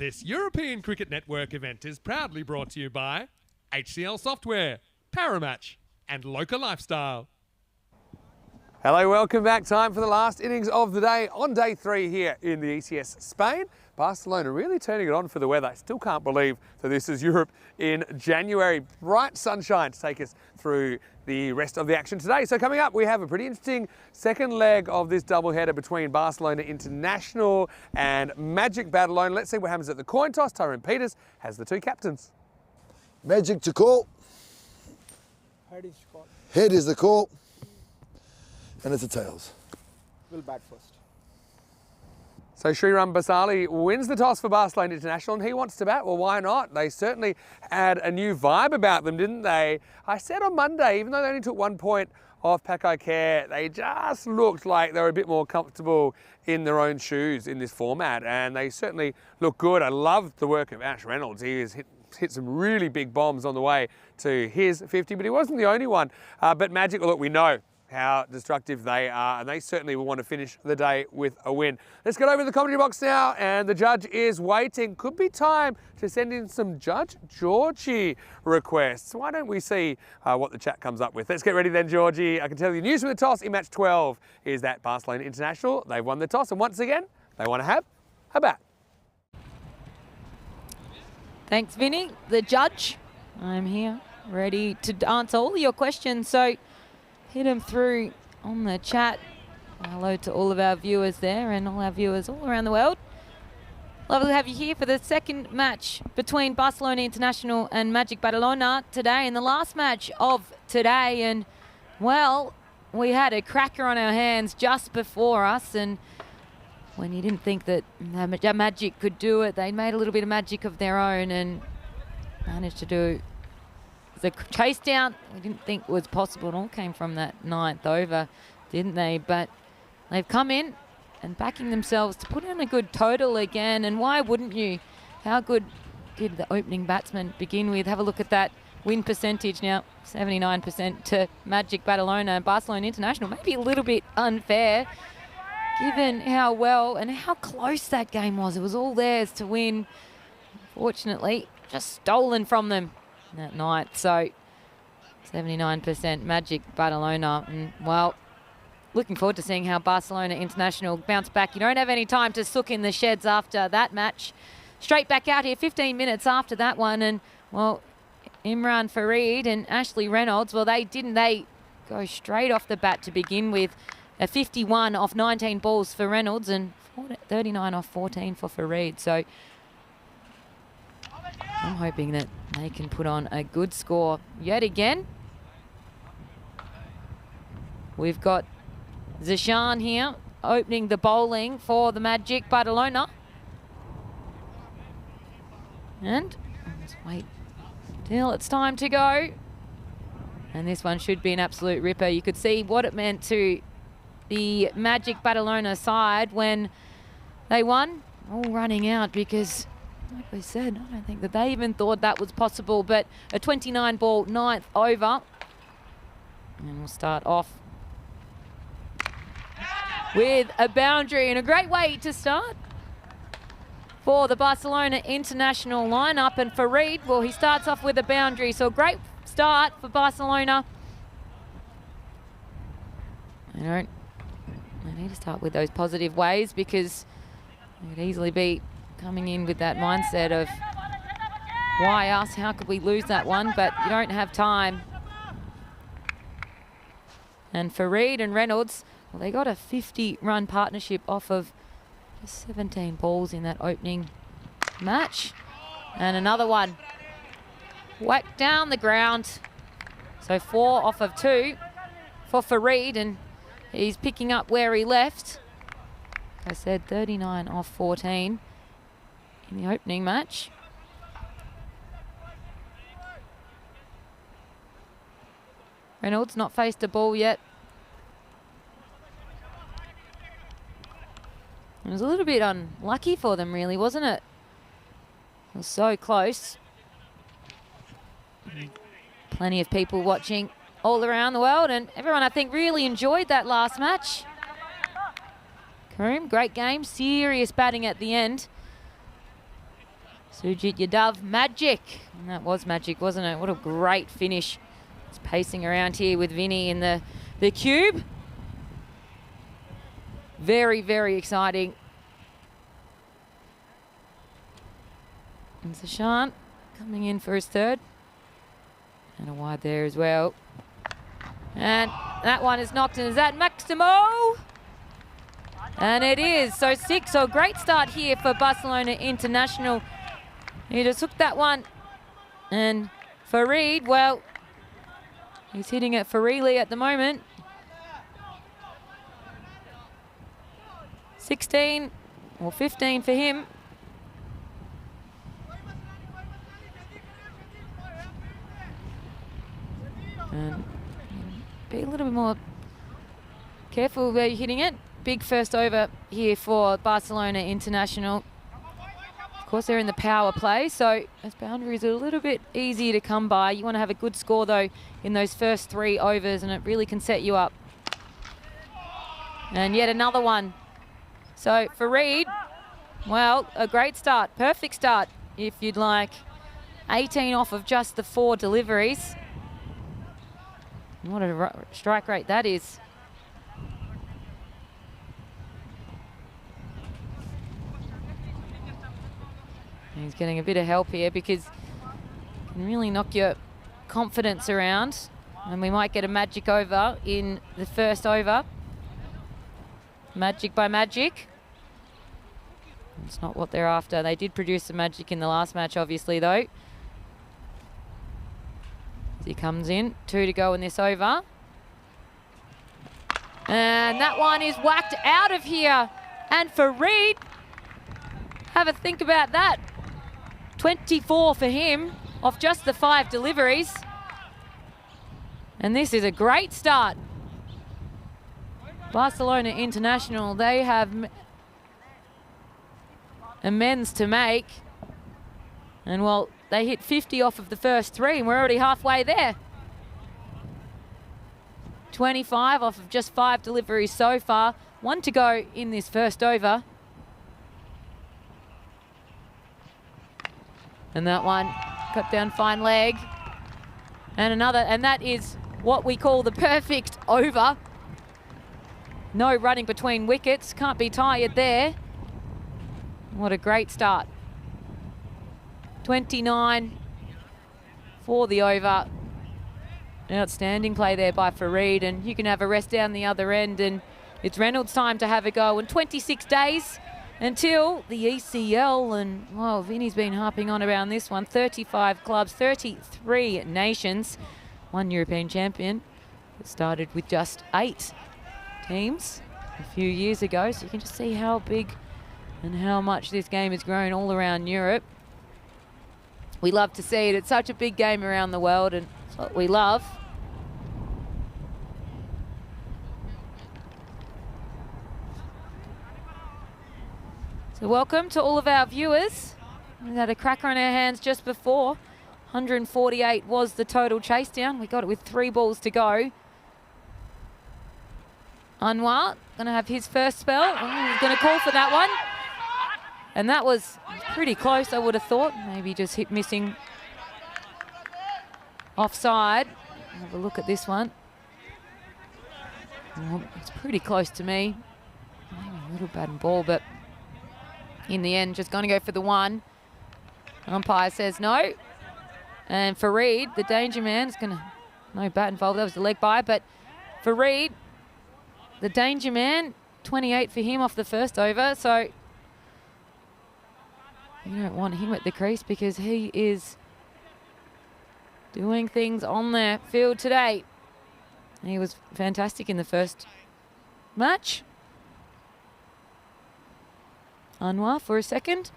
This European Cricket Network event is proudly brought to you by HCL Software, Paramatch, and Local Lifestyle. Hello, welcome back. Time for the last innings of the day on day 3 here in the ECS Spain. Barcelona really turning it on for the weather. I still can't believe that this is Europe in January. Bright sunshine to take us through the rest of the action today. So coming up, we have a pretty interesting second leg of this doubleheader between Barcelona International and Magic Badalona. Let's see what happens at the coin toss. Tyrone Peters has the two captains. Magic to call. Head is call. Head is the call. And it's a tails. We'll bat first. So Sriram Basali wins the toss for Barcelona International, and he wants to bat. Well, why not? They certainly had a new vibe about them, didn't they? I said on Monday, even though they only took 1 point off Pakai Care, they just looked like they were a bit more comfortable in their own shoes in this format, and they certainly look good. I love the work of Ash Reynolds. He has hit some really big bombs on the way to his 50, but he wasn't the only one. But Magic, look, we know how destructive they are, and they certainly will want to finish the day with a win. Let's get over to the commentary box now, and the judge is waiting. Could be time to send in some Judge Georgie requests. Why don't we see what the chat comes up with? Let's get ready then, Georgie. I can tell you news from the toss in match 12 is that Barcelona International, they've won the toss, and once again, they want to have a bat. Thanks, Vinny. The judge, I'm here, ready to answer all your questions. So hit them through on the chat. Hello to all of our viewers there and all our viewers all around the world. Lovely to have you here for the second match between Barcelona International and Magic Badalona today, and the last match of today. And, well, we had a cracker on our hands just before us, and when you didn't think that Magic could do it, they made a little bit of magic of their own and managed to do the chase down. We didn't think was possible. It all came from that 9th over, didn't they? But they've come in and backing themselves to put in a good total again. And why wouldn't you? How good did the opening batsman begin with? Have a look at that win percentage now, 79% to Magic Badalona and Barcelona International. Maybe a little bit unfair, given how well and how close that game was. It was all theirs to win. Fortunately, just stolen from them that night. So 79% Magic Badalona. And, well, looking forward to seeing how Barcelona International bounce back. You don't have any time to sook in the sheds after that match. Straight back out here 15 minutes after that one. And, well, Imran Farid and Ashley Reynolds, well, they go straight off the bat to begin with. A 51 off 19 balls for Reynolds and 39 off 14 for Farid. So I'm hoping that they can put on a good score yet again. We've got Zishan here opening the bowling for the Magic Badalona. And let's wait till it's time to go. And this one should be an absolute ripper. You could see what it meant to the Magic Badalona side when they won. All running out because, like we said, I don't think that they even thought that was possible. But a 29-ball 9th over. And we'll start off with a boundary, and a great way to start for the Barcelona International lineup. And Farid, well, he starts off with a boundary, so a great start for Barcelona. I need to start with those positive ways, because they could easily be coming in with that mindset of why us, how could we lose that one, but you don't have time. And Farid and Reynolds, well, they got a 50-run partnership off of just 17 balls in that opening match. And another one whacked down the ground. So 4 off of 2 for Farid, and he's picking up where he left. Like I said, 39 off 14 in the opening match. Reynolds not faced a ball yet. It was a little bit unlucky for them, really, wasn't it? It was so close. Plenty of people watching all around the world, and everyone, I think, really enjoyed that last match. Karoom, great game. Serious batting at the end. Sujit Yadav, magic. And that was magic, wasn't it? What a great finish. It's pacing around here with Vinny in the cube. Very, very exciting. And Sashant coming in for his third. And a wide there as well. And that one is knocked in. Is that Maximo? And it is. So 6. So great start here for Barcelona International. He just took that one. And Farid, well, he's hitting it freely at the moment. 16 or 15 for him. And be a little bit more careful where you're hitting it. Big first over here for Barcelona International. Of course, they're in the power play, so those boundaries are a little bit easier to come by. You want to have a good score, though, in those first 3 overs, and it really can set you up. And yet another one. So Farid, well, a great start. Perfect start, if you'd like. 18 off of just the 4 deliveries. What a strike rate that is. He's getting a bit of help here because it can really knock your confidence around. And we might get a magic over in the first over. Magic by magic. It's not what they're after. They did produce some magic in the last match, obviously, though. As he comes in, 2 to go in this over. And that one is whacked out of here. And Farid, have a think about that. 24 for him off just the 5 deliveries. And this is a great start. Barcelona International, they have amends to make. And well, they hit 50 off of the first 3 and we're already halfway there. 25 off of just 5 deliveries so far. 1 to go in this first over. And that one cut down fine leg. And another, and that is what we call the perfect over. No running between wickets, can't be tired there. What a great start. 29 for the over. Outstanding play there by Farid, and you can have a rest down the other end, and it's Reynolds' time to have a go. And 26 days until the ECL, and well, Vinny's been harping on around this one. 35 clubs, 33 nations, 1 European champion. It started with just 8 teams a few years ago, so you can just see how big and how much this game has grown all around Europe. We love to see it. It's such a big game around the world, and it's what we love. So welcome to all of our viewers. We had a cracker on our hands just before. 148 was the total chase down. We got it with 3 balls to go. Anwar gonna have his first spell. He's gonna call for that one. And that was pretty close, I would have thought. Maybe just hit missing offside. Have a look at this one. Well, it's pretty close to me. Maybe a little bad and ball, but in the end, just going to go for the 1. Umpire says no. And Farid, the danger man, is going to... No bat involved, that was the leg by. But Farid, the danger man, 28 for him off the first over. So you don't want him at the crease because he is doing things on the field today. He was fantastic in the first match. Anwar for a second.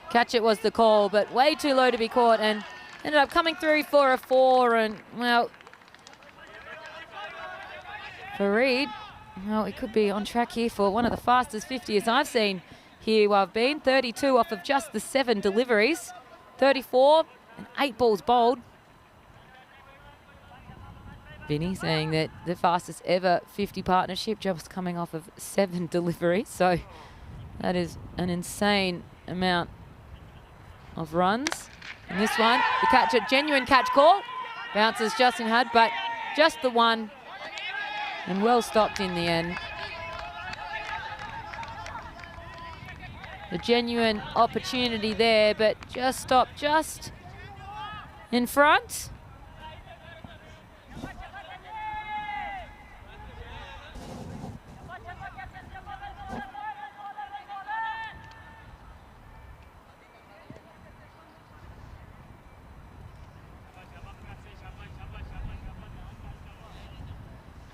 Catch it was the call, but way too low to be caught, and ended up coming through for a 4. And well, Farid, well, it could be on track here for one of the fastest 50s I've seen here. I've been 32 off of just the 7 deliveries, 34 and 8 balls bowled. Vinny saying that the fastest ever 50 partnership, just coming off of 7 deliveries. So that is an insane amount of runs. And this one, the catch, a genuine catch call. Bounces Justin had, but just the 1. And well stopped in the end. A genuine opportunity there, but just stopped just in front.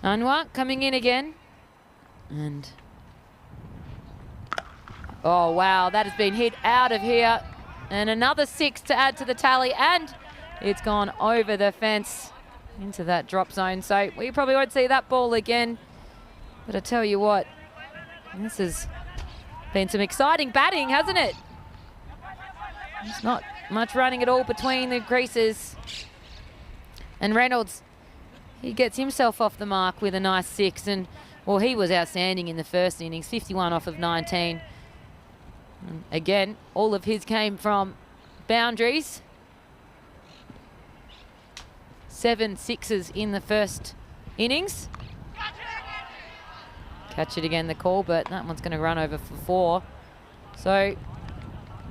Anwar coming in again. And oh, wow, that has been hit out of here. And another 6 to add to the tally. And it's gone over the fence into that drop zone. So we probably won't see that ball again. But I tell you what, this has been some exciting batting, hasn't it? There's not much running at all between the creases. And Reynolds, he gets himself off the mark with a nice 6. And, well, he was outstanding in the first innings, 51 off of 19. And again, all of his came from boundaries. 7 sixes in the first innings. Catch it again, the call, but that one's going to run over for 4. So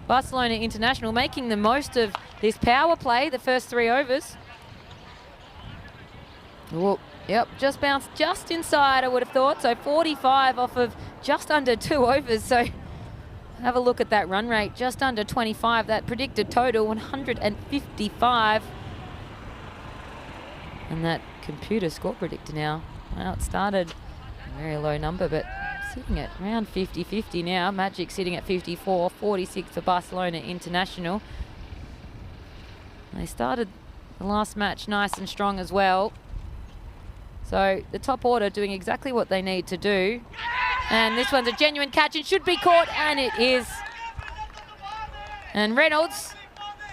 Barcelona International making the most of this power play, the first 3 overs. Oh, yep, just bounced just inside, I would have thought. So 45 off of just under 2 overs. So have a look at that run rate, just under 25. That predicted total, 155. And that computer score predictor now. Well, it started a very low number, but sitting at around 50-50 now. Magic sitting at 54, 46 for Barcelona International. They started the last match nice and strong as well. So the top order doing exactly what they need to do. And this one's a genuine catch and should be caught, and it is. And Reynolds,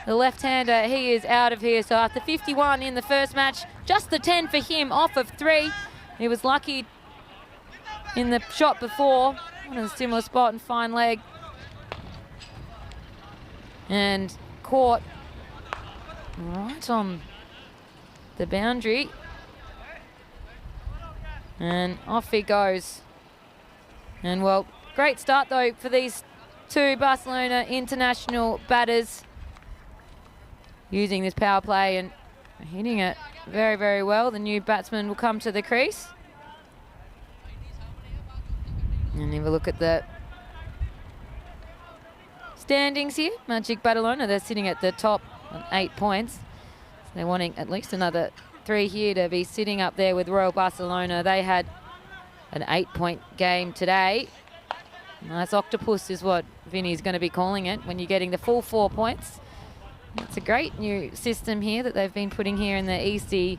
the left-hander, he is out of here. So after 51 in the first match, just the 10 for him off of 3. He was lucky in the shot before, in a similar spot and fine leg. And caught right on the boundary. And off he goes. And, well, great start, though, for these 2 Barcelona International batters. Using this power play and hitting it very, very well. The new batsman will come to the crease. And have a look at the standings here. Magic Barcelona, they're sitting at the top on 8 points. So they're wanting at least another 3 here to be sitting up there with Royal Barcelona. They had an 8-point game today. Nice octopus is what Vinny's going to be calling it when you're getting the full 4 points. It's a great new system here that they've been putting here in the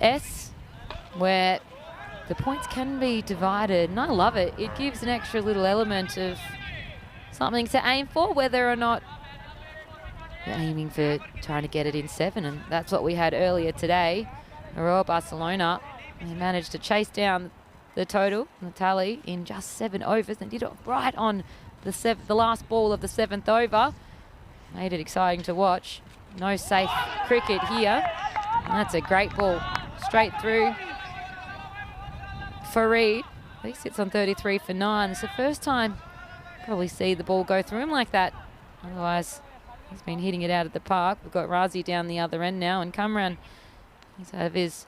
ECS, where the points can be divided, and I love it. It gives an extra little element of something to aim for, whether or not you're aiming for trying to get it in 7, and that's what we had earlier today. Royal Barcelona, they managed to chase down the total, the tally, in just 7 overs, and did it right on the last ball of the 7th over. Made it exciting to watch. No safe cricket here. And that's a great ball. Straight through. Farid, he sits on 33 for 9. It's the first time probably see the ball go through him like that. Otherwise, he's been hitting it out of the park. We've got Razi down the other end now, and Kamran, he's out of his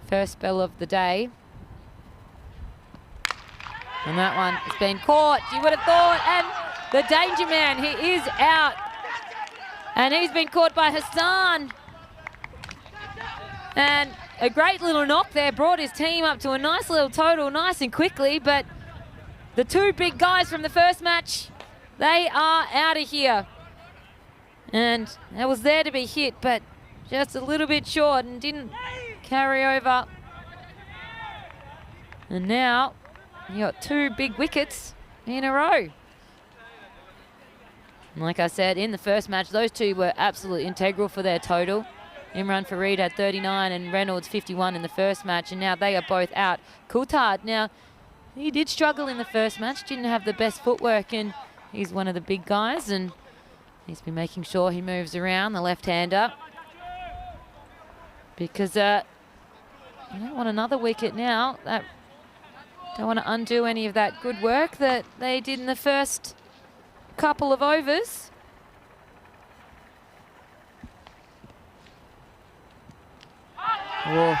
first spell of the day. And that one has been caught, you would have thought, and the danger man, he is out. And he's been caught by Hassan. And a great little knock there, brought his team up to a nice little total, nice and quickly, but the 2 big guys from the first match, they are out of here. And that was there to be hit, but just a little bit short and didn't carry over. And now you got 2 big wickets in a row. And like I said, in the first match, those 2 were absolutely integral for their total. Imran Farid had 39 and Reynolds 51 in the first match, and now they are both out. Coulthard, now, he did struggle in the first match, didn't have the best footwork, and he's one of the big guys, and he's been making sure he moves around, the left-hander. Because you don't want another wicket now. That Don't want to undo any of that good work that they did in the first couple of overs. Whoa.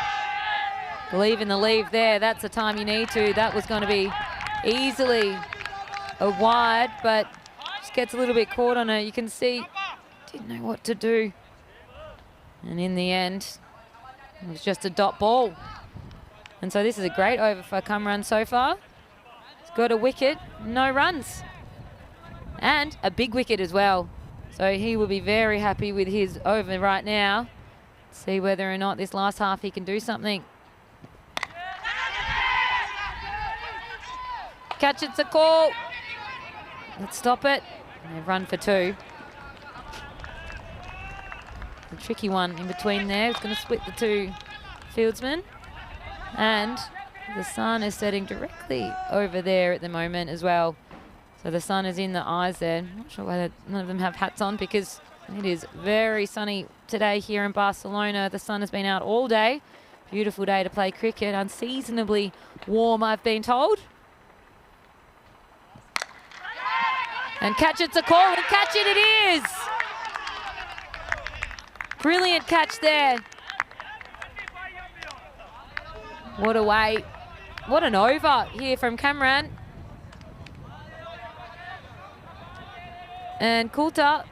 Believe in the leave there. That's the time you need to. That was going to be easily a wide, but just gets a little bit caught on it. You can see, didn't know what to do. And in the end, it was just a dot ball. And so this is a great over for Kamran so far. He's got a wicket, no runs. And a big wicket as well. So he will be very happy with his over right now. See whether or not this last half he can do something. Catch, it's a call. Let's stop it. They've run for 2. A tricky one in between there. It's going to split the 2 fieldsmen. And the sun is setting directly over there at the moment as well. So the sun is in the eyes there. I'm not sure whether none of them have hats on because it is very sunny today here in Barcelona. The sun has been out all day. Beautiful day to play cricket. Unseasonably warm, I've been told. And catch, it's a call, and catch it is! Brilliant catch there. What a way. What an over here from Kamran. And Coulter,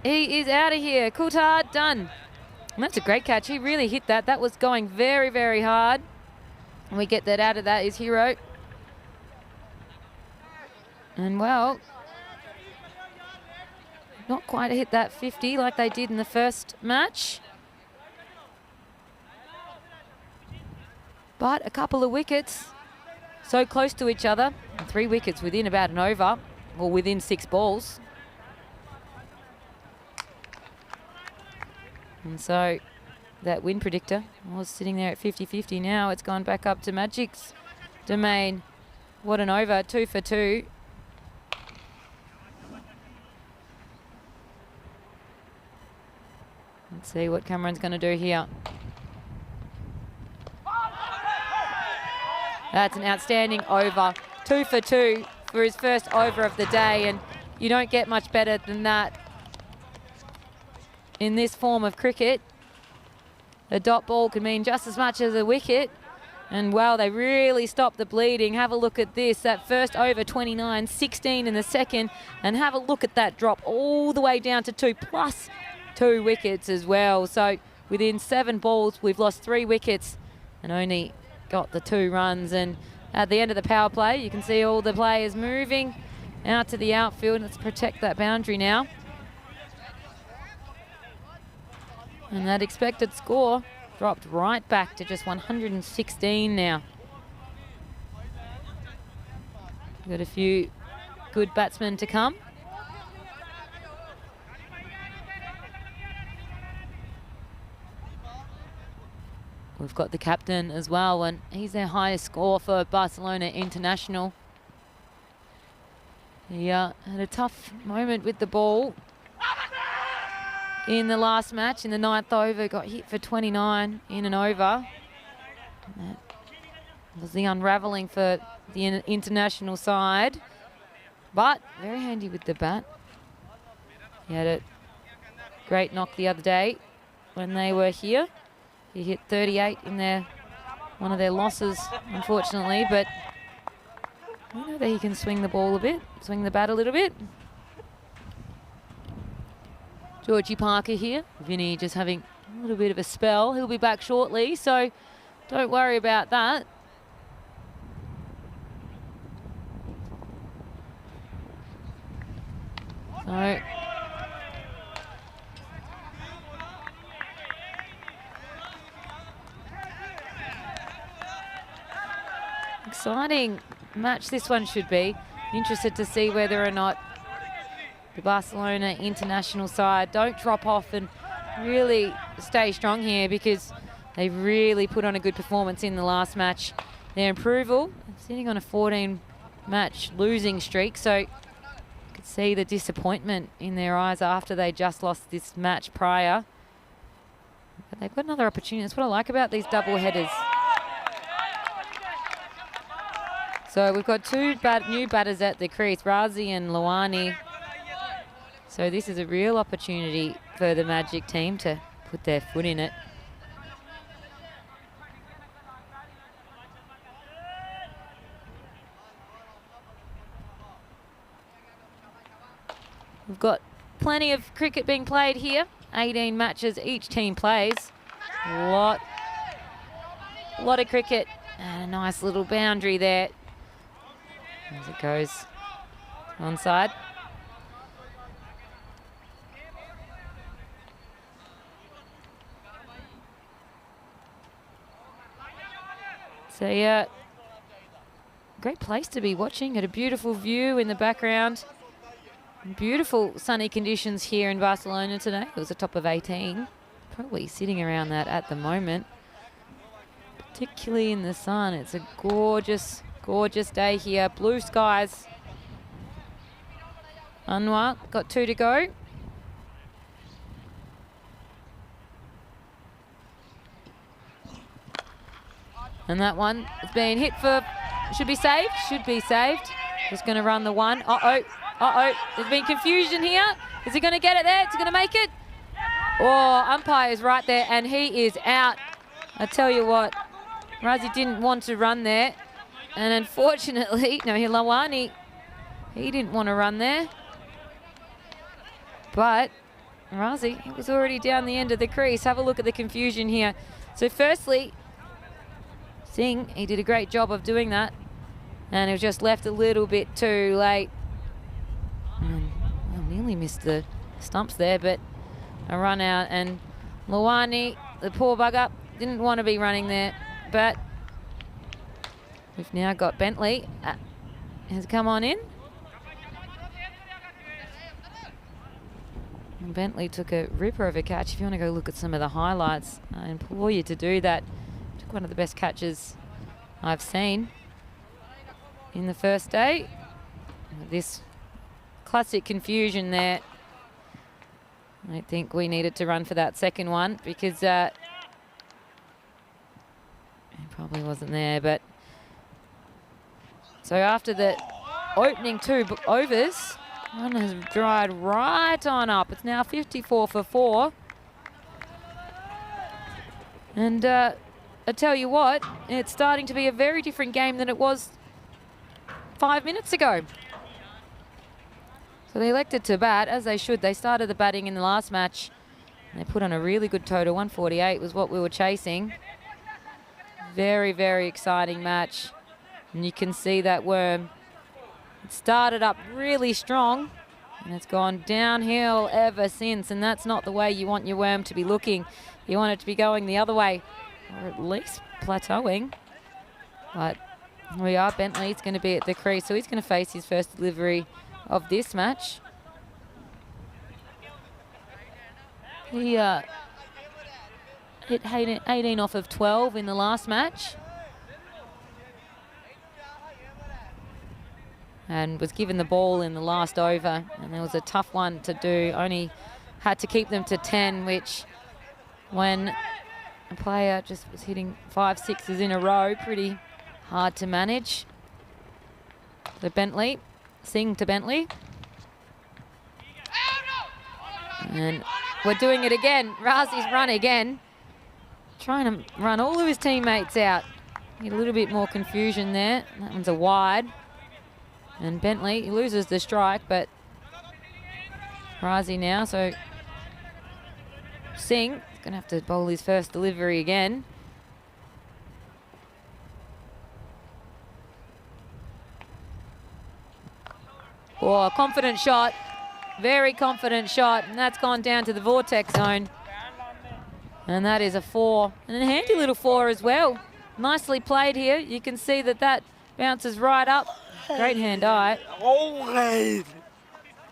he is out of here. Coulter, done. And that's a great catch. He really hit that. That was going very, very hard. And we get that out of that is Hero. And well, not quite hit that 50 like they did in the first match. But a couple of wickets so close to each other. 3 wickets within about an over, or within 6 balls. And so that win predictor was sitting there at 50-50. Now it's gone back up to Magic's domain. What an over, 2 for 2. Let's see what Cameron's going to do here. That's an outstanding over. 2 for 2 for his first over of the day, and you don't get much better than that in this form of cricket. A dot ball can mean just as much as a wicket. And wow, they really stopped the bleeding. Have a look at this. That first over 29, 16 in the second. And have a look at that drop all the way down to 2 plus 2 wickets as well. So within 7 balls, we've lost 3 wickets and only got the 2 runs. And at the end of the power play, you can see all the players moving out to the outfield. Let's protect that boundary now. And that expected score dropped right back to just 116 now. Got a few good batsmen to come. We've got the captain as well, and he's their highest score for Barcelona International. He had a tough moment with the ball in the last match, in the 9th over, got hit for 29 in an over. That was the unravelling for the international side, but very handy with the bat. He had a great knock the other day when they were here. He hit 38 in one of their losses, unfortunately, but we know that he can swing the ball a bit, swing the bat a little bit. Georgie Parker here. Vinny just having a little bit of a spell. He'll be back shortly, so don't worry about that. So exciting match this one should be. Interested to see whether or not the Barcelona international side don't drop off and really stay strong here, because they really put on a good performance in the last match. Their approval sitting on a 14-match losing streak, so you could see the disappointment in their eyes after they just lost this match prior. But they've got another opportunity. That's what I like about these double headers. So we've got two new batters at the crease, Razi and Luani. So this is a real opportunity for the Magic team to put their foot in it. We've got plenty of cricket being played here. 18 matches each team plays. Lot of cricket and a nice little boundary there as it goes onside. So yeah, great place to be watching. Got a beautiful view in the background. Beautiful sunny conditions here in Barcelona today. It was a top of 18. Probably sitting around that at the moment. Particularly in the sun. It's a gorgeous, gorgeous day here. Blue skies. Anwar got 2 to go. And that one is being hit for, should be saved. Just going to run the one. There's been confusion here. Is he going to get it there? Is he going to make it? Oh, umpire is right there and he is out. I tell you what, Razi didn't want to run there. And unfortunately, no, Hilawani, he didn't want to run there. But Razi, he was already down the end of the crease. Have a look at the confusion here. So firstly, Singh, he did a great job of doing that. And it was just left a little bit too late. And I nearly missed the stumps there, but a run out. And Luani, the poor bugger, didn't want to be running there. But we've now got Bentley. Has come on in. And Bentley took a ripper of a catch. If you want to go look at some of the highlights, I implore you to do that. Took one of the best catches I've seen in the first day. This classic confusion there. I think we needed to run for that second one because it probably wasn't there. But so after the opening 2 overs, one has dried right on up. It's now 54 for 4. And I tell you what, it's starting to be a very different game than it was 5 minutes ago. So they elected to bat, as they should. They started the batting in the last match. They put on a really good total. 148 was what we were chasing. Very, very exciting match. And you can see that worm. It started up really strong, and it's gone downhill ever since. And that's not the way you want your worm to be looking. You want it to be going the other way, or at least plateauing. But we are. Bentley's going to be at the crease, so he's going to face his first delivery of this match. He hit 18 off of 12 in the last match. And was given the ball in the last over. And there was a tough one to do. Only had to keep them to 10, which when a player just was hitting 5 sixes in a row, pretty hard to manage. So Bentley, Singh to Bentley. And we're doing it again. Razi's run again. Trying to run all of his teammates out. Get a little bit more confusion there. That one's a wide. And Bentley, he loses the strike, but Razi now, so Singh is going to have to bowl his first delivery again. Oh, confident shot. Very confident shot, and that's gone down to the vortex zone. And that is a 4, and a handy little 4 as well. Nicely played here. You can see that that bounces right up. Great hand-eye.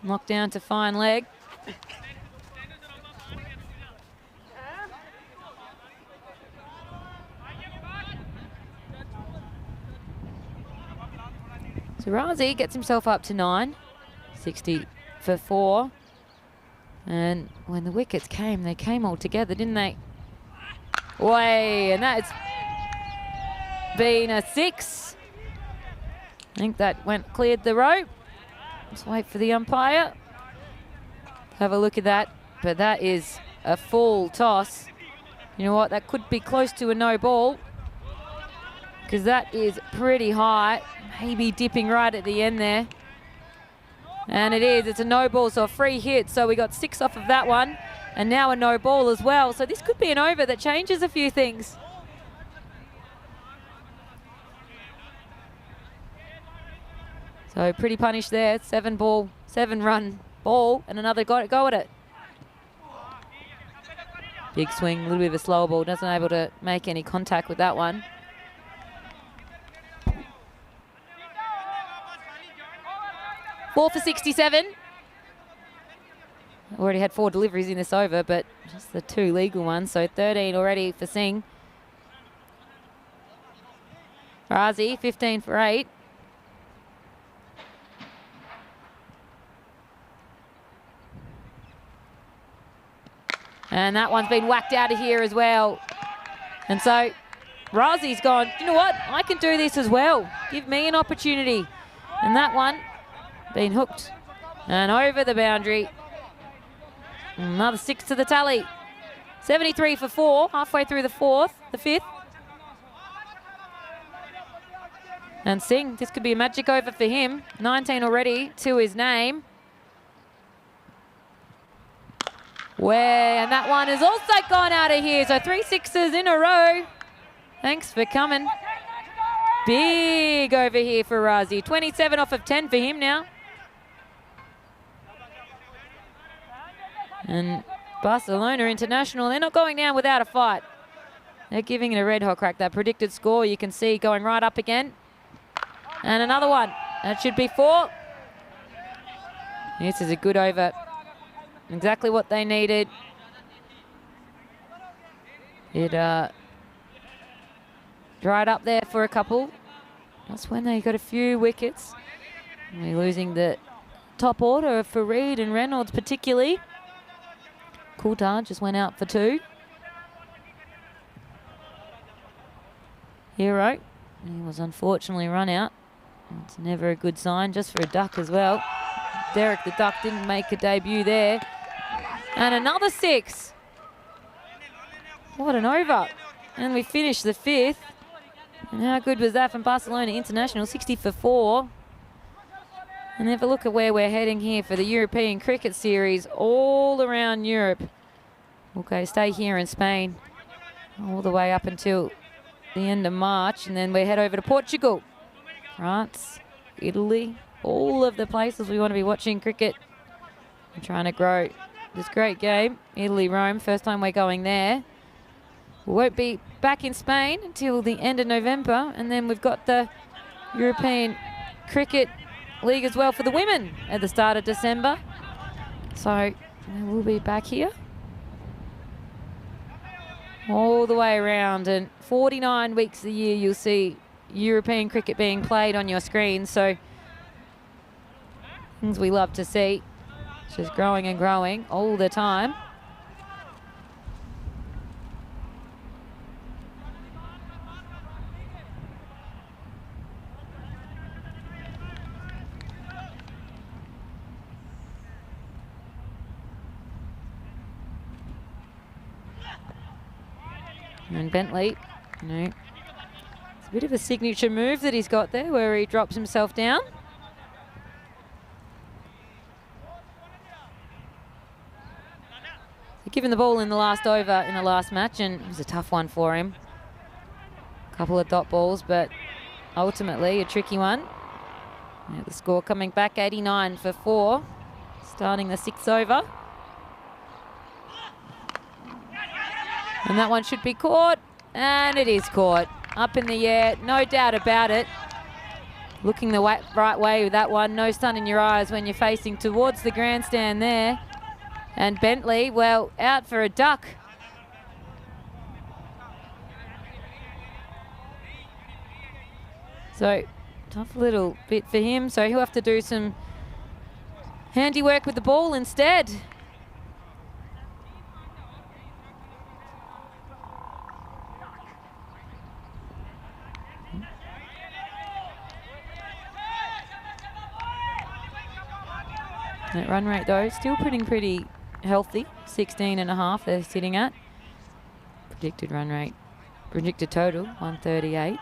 Knocked down to fine leg. So Razi gets himself up to 9. 60 for 4. And when the wickets came, they came all together, didn't they? Way, and that's been a 6. I think that cleared the rope. Let's wait for the umpire. Have a look at that. But that is a full toss. You know what? That could be close to a no ball, because that is pretty high. Maybe dipping right at the end there. And it is. It's a no ball, so a free hit. So we got 6 off of that one. And now a no ball as well. So this could be an over that changes a few things. So pretty punish there. 7-run ball, and another go at it. Big swing, a little bit of a slower ball. Doesn't able to make any contact with that one. Four for 67. Already had 4 deliveries in this over, but just the 2 legal ones. So 13 already for Singh. Razi, 15 for 8. And that one's been whacked out of here as well. And so Razi's gone, you know what? I can do this as well. Give me an opportunity. And that one been hooked and over the boundary. Another 6 to the tally. 73 for 4, halfway through the 5th. And Singh, this could be a magic over for him. 19 already to his name. And that one has also gone out of here. So 3 sixes in a row. Thanks for coming. Big over here for Razi. 27 off of 10 for him now. And Barcelona International, they're not going down without a fight. They're giving it a red hot crack. That predicted score you can see going right up again. And another one. That should be 4. This is a good over. Exactly what they needed. It dried up there for a couple. That's when they got a few wickets. We're losing the top order for Reid and Reynolds particularly. Coulthard just went out for 2. Hero, he was unfortunately run out. It's never a good sign, just for a duck as well. Derek the Duck didn't make a debut there. And another 6. What an over. And we finished the 5th. And how good was that from Barcelona International? 60 for 4. And have a look at where we're heading here for the European Cricket Series all around Europe. Okay, stay here in Spain all the way up until the end of March. And then we head over to Portugal, France, Italy, all of the places we want to be watching cricket. I'm trying to grow this great game. Italy, Rome, first time we're going there. We won't be back in Spain until the end of November. And then we've got the European Cricket League as well for the women at the start of December. So we'll be back here all the way around. And 49 weeks a year you'll see European cricket being played on your screen. So things we love to see. Just growing and growing all the time. And Bentley, you know, it's a bit of a signature move that he's got there where he drops himself down. Given the ball in the last over in the last match, and it was a tough one for him. A couple of dot balls, but ultimately a tricky one. Yeah, the score coming back 89 for 4, starting the 6th over. And that one should be caught, and it is caught. Up in the air, no doubt about it. Looking the right way with that one, no sun in your eyes when you're facing towards the grandstand there. And Bentley, well, out for a duck. So, tough little bit for him. So he'll have to do some handiwork with the ball instead. That run rate though, still pretty healthy. 16.5 they're sitting at. Predicted run rate, predicted total, 138.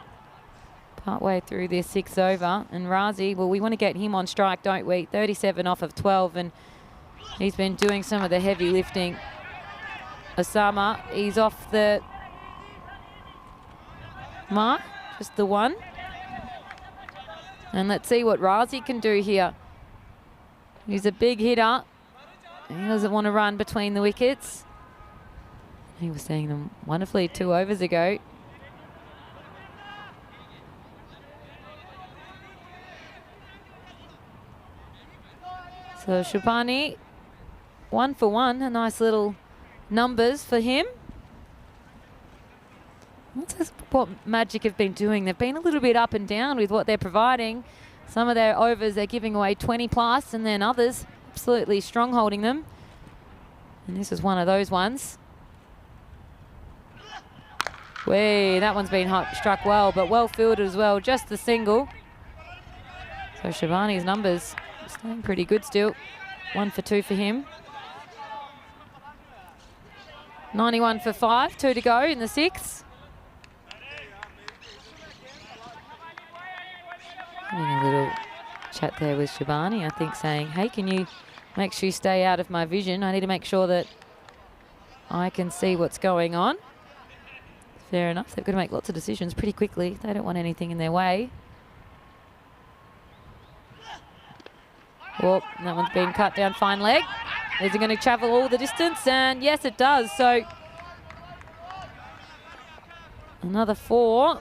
Partway through their 6th over, and Razi, well, we want to get him on strike, don't we? 37 off of 12, and he's been doing some of the heavy lifting. Osama, he's off the mark, just the one. And let's see what Razi can do here. He's a big hitter. He doesn't want to run between the wickets. He was seeing them wonderfully 2 overs ago. So Shabani, 1 for 1, a nice little numbers for him. That's what Magic have been doing. They've been a little bit up and down with what they're providing. Some of their overs they're giving away 20 plus, and then others absolutely strong holding them. And this is one of those ones. Wait, that one's been struck well, but well fielded as well. Just the single. So Shabani's numbers staying pretty good still. 1 for 2 for him. 91 for 5, 2 to go in the 6th. Having a little chat there with Shabani, I think, saying, hey, can you make sure you stay out of my vision? I need to make sure that I can see what's going on. Fair enough. They've got to make lots of decisions pretty quickly. They don't want anything in their way. Well, that one's been cut down, fine leg. Is it going to travel all the distance? And yes, it does. So another 4.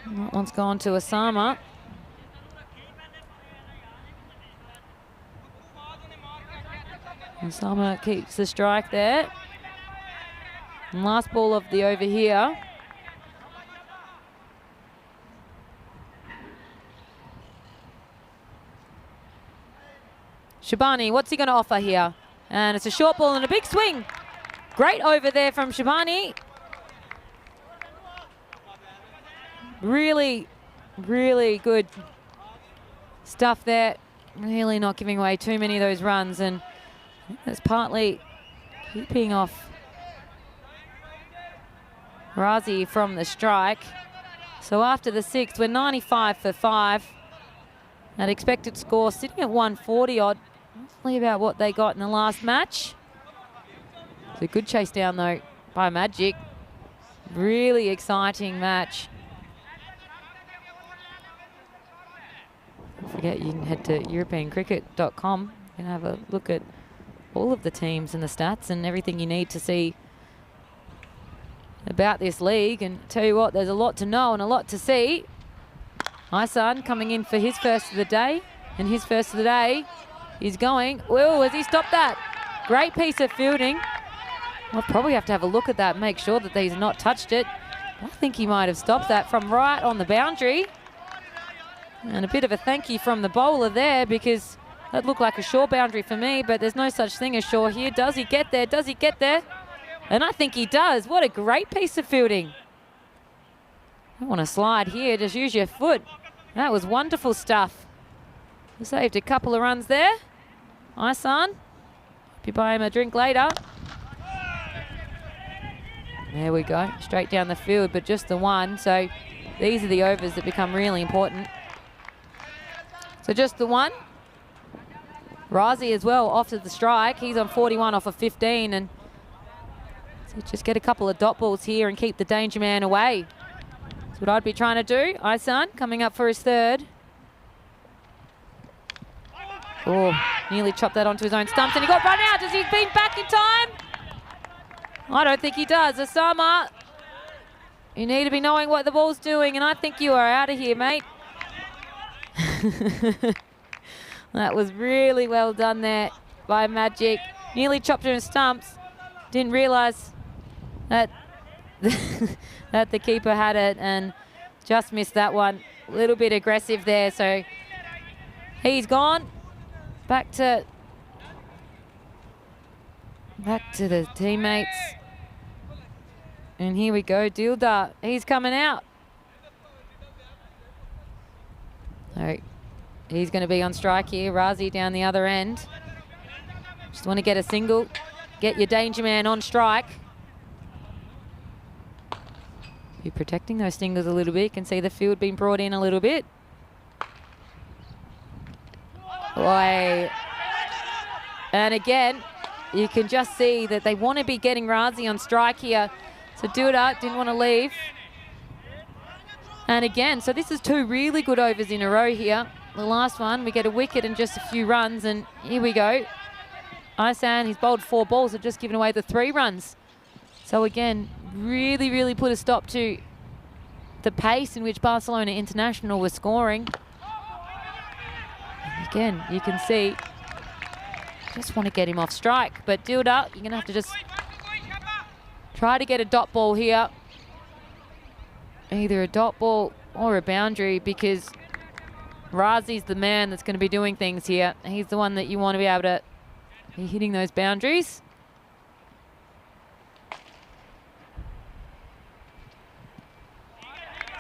That one's gone to Osama. Osama keeps the strike there. And last ball of the over here. Shabani, what's he going to offer here? And it's a short ball and a big swing. Great over there from Shabani. Really, really good stuff there. Really not giving away too many of those runs, and that's partly keeping off Razi from the strike. So after the 6th, we're 95 for 5. That expected score sitting at 140 odd. Roughly about what they got in the last match. It's a good chase down though by Magic. Really exciting match. Don't forget, you can head to EuropeanCricket.com. You can have a look at all of the teams and the stats and everything you need to see about this league. And tell you what, there's a lot to know and a lot to see. Isan coming in for his first of the day, and his first of the day is going. Well, has he stopped that? Great piece of fielding. We'll probably have to have a look at that and make sure that he's not touched it. I think he might have stopped that from right on the boundary. And a bit of a thank you from the bowler there, because that looked like a shore boundary for me, but there's no such thing as shore here. Does he get there? Does he get there? And I think he does. What a great piece of fielding. Don't want to slide here, just use your foot. That was wonderful stuff. Saved a couple of runs there. Isan, hope you buy him a drink later. There we go, straight down the field, but just the one. So these are the overs that become really important. So just the one. Razi as well off to the strike. He's on 41 off of 15, and so just get a couple of dot balls here and keep the danger man away. That's what I'd be trying to do. Isan coming up for his 3rd. Oh, nearly chopped that onto his own stumps, and he got run out. Has he been back in time? I don't think he does. Osama, you need to be knowing what the ball's doing, and I think you are out of here, mate. That was really well done there by Magic. Nearly chopped on his stumps. Didn't realise that, that the keeper had it, and just missed that one. A little bit aggressive there, so he's gone. Back to the teammates. And here we go, Dilda. He's coming out. So He's going to be on strike here. Razi down the other end. Just want to get a single. Get your danger man on strike. Be protecting those stingers a little bit. You can see the field being brought in a little bit. Boy. And again, you can just see that they want to be getting Razi on strike here. So Duda didn't want to leave. And again, so this is 2 really good overs in a row here. The last one, we get a wicket and just a few runs, and here we go. Isan, he's bowled 4 balls, have just given away the 3 runs. So again, really, really put a stop to the pace in which Barcelona International was scoring. And again, you can see, just want to get him off strike. But Dilda, you're going to have to just try to get a dot ball here. Either a dot ball or a boundary, because Razi's the man that's going to be doing things here. He's the one that you want to be able to be hitting those boundaries.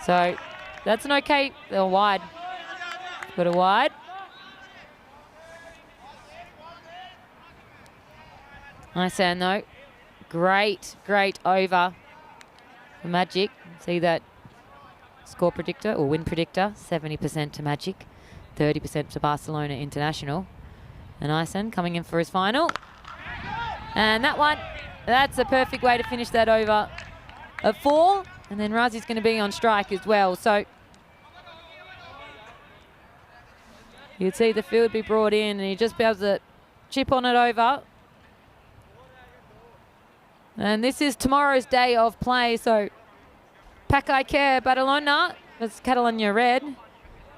So that's an okay, they're wide. Got a wide. Nice hand though. Great, great over for Magic. See that score predictor or win predictor, 70% to Magic, 30% to Barcelona International. And Ison coming in for his final. And that one, that's a perfect way to finish that over at 4. And then Razi's going to be on strike as well. So you'd see the field be brought in and he just be able to chip on it over. And this is tomorrow's day of play. So Pakai Care Badalona, that's Catalonia Red,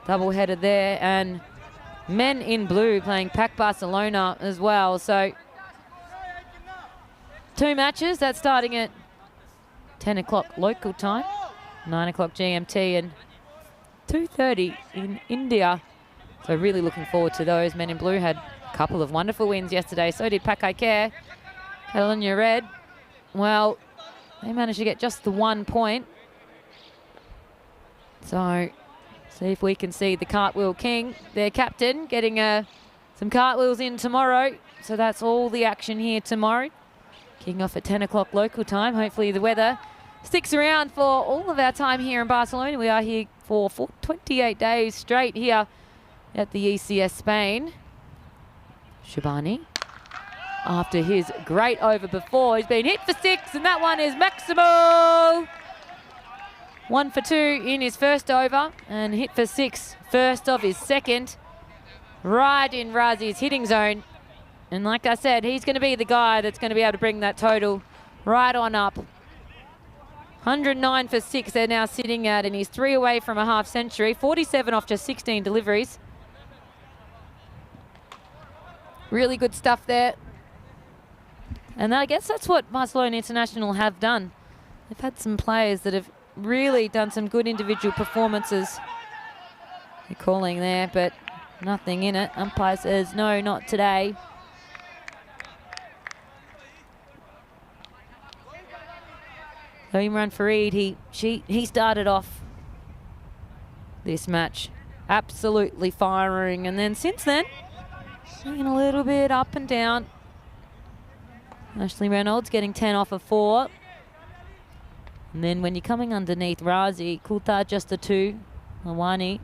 double-headed there, and men in blue playing Pac Barcelona as well. So 2 matches, that's starting at 10 o'clock local time, 9 o'clock GMT, and 2:30 in India. So really looking forward to those. Men in blue had a couple of wonderful wins yesterday. So did Pakai Care. Catalonia Red, well, they managed to get just the 1 point. So, see if we can see the Cartwheel King, their captain, getting some cartwheels in tomorrow. So that's all the action here tomorrow. Kicking off at 10 o'clock local time. Hopefully the weather sticks around for all of our time here in Barcelona. We are here for 28 days straight here at the ECS Spain. Shabani, after his great over before, he's been hit for 6, and that one is Maximo. 1 for 2 in his first over and hit for 6, first of his second, right in Razi's hitting zone. And like I said, he's going to be the guy that's going to be able to bring that total right on up. 109 for 6 they're now sitting at, and he's 3 away from a half century, 47 off just 16 deliveries. Really good stuff there. And I guess that's what Barcelona International have done. They've had some players that have really done some good individual performances. They're calling there, but nothing in it. Umpire says, no, not today. So Imran Farid, he started off this match absolutely firing, and then since then, seeing a little bit up and down. Ashley Reynolds getting 10 off of 4. And then when you're coming underneath Razi, Coulthard just a 2. Lawani,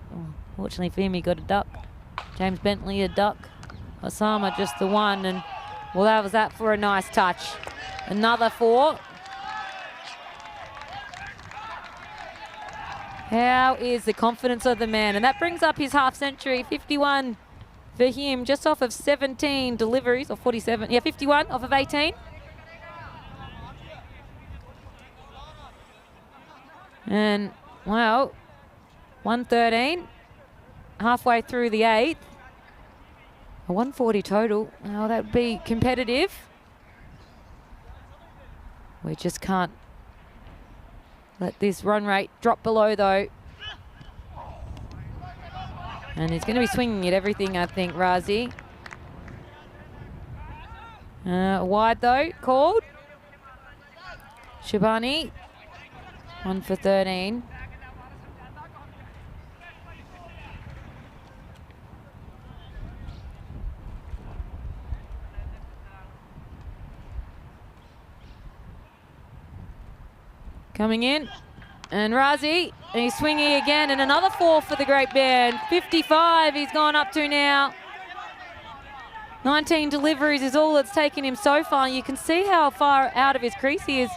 fortunately for him, he got a duck. James Bentley a duck. Osama just the 1, and well, that was that for a nice touch. Another 4. How is the confidence of the man? And that brings up his half century, 51 for him, just off of 17 deliveries, or 47, yeah, 51 off of 18. And, well, 113, halfway through the 8th. A 140 total. Oh, that would be competitive. We just can't let this run rate drop below, though. And he's going to be swinging at everything, I think, Razi. Wide, though, called. Shabani, 1 for 13. coming in. And Razi, he's swinging again, and another 4 for the Great Man. 55 he's gone up to now. 19 deliveries is all that's taken him so far. You can see how far out of his crease he is.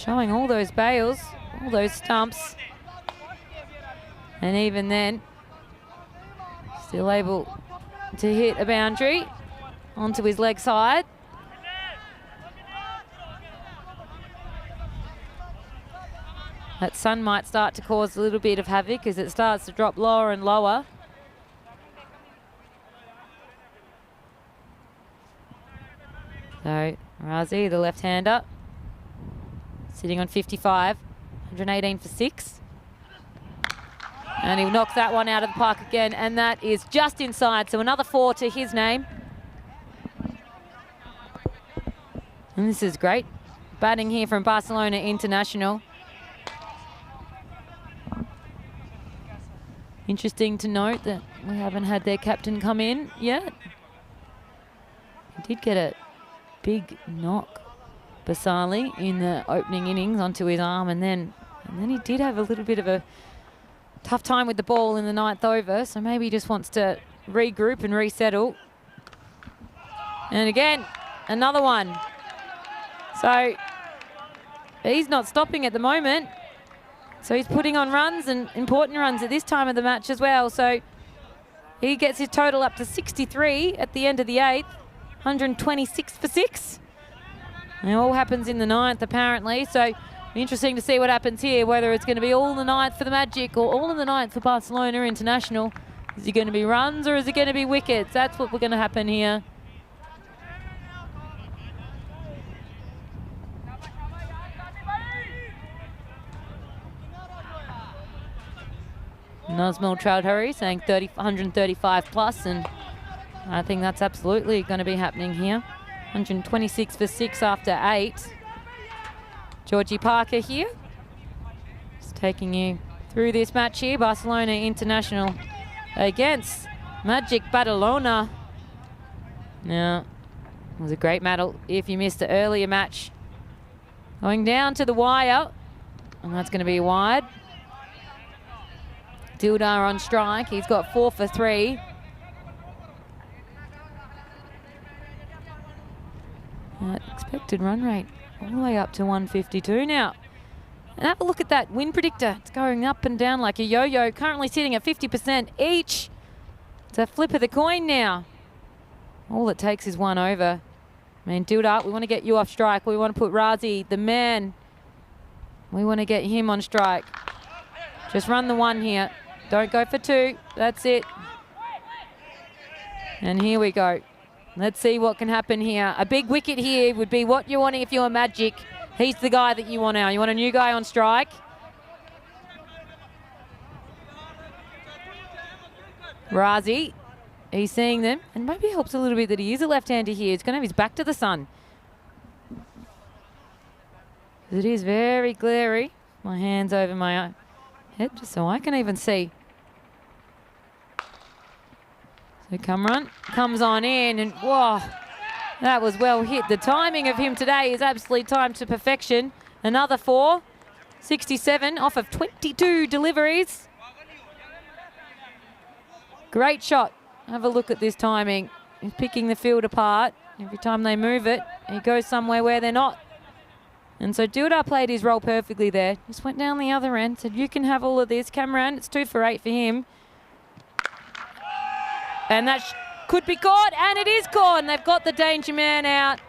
Showing all those bails, all those stumps. And even then, still able to hit a boundary onto his leg side. That sun might start to cause a little bit of havoc as it starts to drop lower and lower. So Razi, the left-hander, sitting on 55, 118 for 6. And he knocks that one out of the park again, and that is just inside. So another 4 to his name. And this is great. Batting here from Barcelona International. Interesting to note that we haven't had their captain come in yet. He did get a big knock, Basali, in the opening innings onto his arm, and then he did have a little bit of a tough time with the ball in the 9th over, so maybe he just wants to regroup and resettle. And again, another one. So he's not stopping at the moment. So he's putting on runs, and important runs at this time of the match as well. So he gets his total up to 63 at the end of the 8th, 126 for 6. And it all happens in the 9th apparently. So interesting to see what happens here, whether it's going to be all in the 9th for the Magic or all in the 9th for Barcelona International. Is it going to be runs or is it going to be wickets? That's what we're going to happen here. Nazmul Chowdhury saying 135 plus, and I think that's absolutely going to be happening here. 126 for 6 after 8. Georgie Parker here, just taking you through this match here. Barcelona International against Magic Badalona. Now, it was a great battle if you missed the earlier match. Going down to the wire, and that's going to be wide. Dildar on strike. He's got 4 for 3. Expected run rate all the way up to 152 now. And have a look at that win predictor. It's going up and down like a yo-yo. Currently sitting at 50% each. It's a flip of the coin now. All it takes is 1 over. I mean, Dildar, we want to get you off strike. We want to put Razi, the man. We want to get him on strike. Just run the 1 here. Don't go for 2. That's it. And here we go. Let's see what can happen here. A big wicket here would be what you're wanting if you're Magic. He's the guy that you want now. You want a new guy on strike. Razi, he's seeing them. And maybe it helps a little bit that he is a left-hander here. He's going to have his back to the sun. It is very glary. My hand's over my head just so I can even see. So Kamran comes on in, and whoa, that was well hit. The timing of him today is absolutely timed to perfection. Another 4, 67 off of 22 deliveries. Great shot. Have a look at this timing. He's picking the field apart. Every time they move it, he goes somewhere where they're not. And so Dildar played his role perfectly there. Just went down the other end, said, you can have all of this. Kamran, it's 2 for 8 for him. And that could be caught, and it is caught, and they've got the danger man out.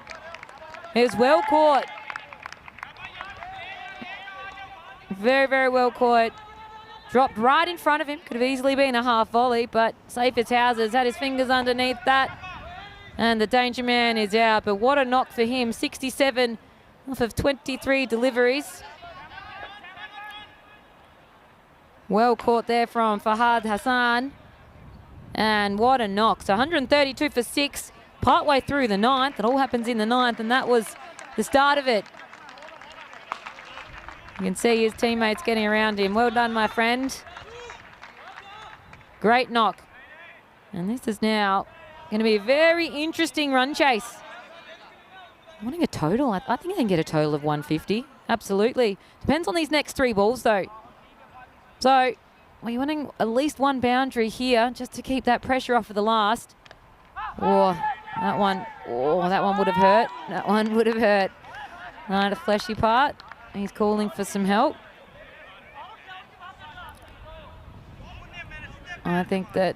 It was well caught. Very, very well caught. Dropped right in front of him. Could have easily been a half volley, but safe as houses. Had his fingers underneath that. And the danger man is out, but what a knock for him. 67 off of 23 deliveries. Well caught there from Fahad Hassan. And what a knock. So 132 for 6, partway through the 9th. It all happens in the 9th, and that was the start of it. You can see his teammates getting around him. Well done, my friend. Great knock. And this is now going to be a very interesting run chase. I'm wanting a total. I think I can get a total of 150. Absolutely. Depends on these next 3 balls, though. So, we're wanting at least 1 boundary here just to keep that pressure off of the last. Oh, that one would have hurt. That one would have hurt. Right, a fleshy part. He's calling for some help. I think that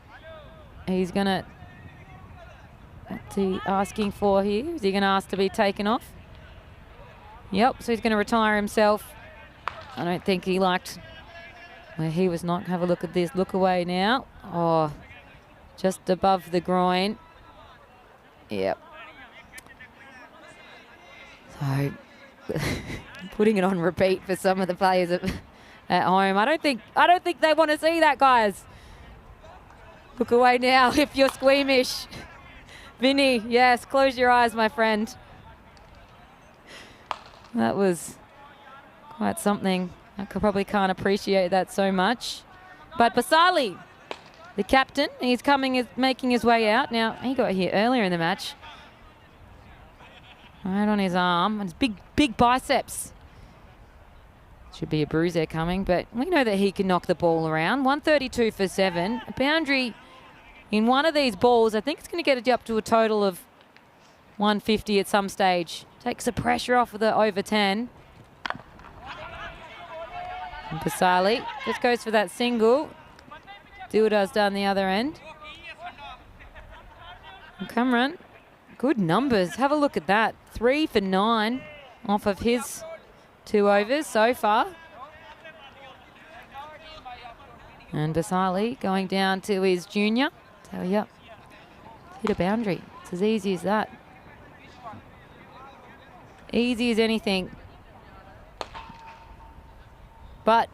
he's going to... What's he asking for here? Is he going to ask to be taken off? Yep, so he's going to retire himself. I don't think he liked where he was not. Have a look at this. Look away now. Oh, just above the groin. Yep. So, putting it on repeat for some of the players at home. I don't think they want to see that, guys. Look away now if you're squeamish. Vinny, yes, close your eyes, my friend. That was quite something. I probably can't appreciate that so much. But Basali, the captain, he's making his way out. Now, he got here earlier in the match. Right on his arm. And his big biceps. Should be a bruise there coming, but we know that he can knock the ball around. 132 for 7. A boundary in one of these balls, I think it's going to get it up to a total of 150 at some stage. Takes the pressure off of the over 10. And Basali just goes for that single. Dilda's down the other end. And Cameron, good numbers. Have a look at that. 3 for 9 off of his 2 overs so far. And Basali going down to his junior. Tell you, hit a boundary. It's as easy as that. Easy as anything. But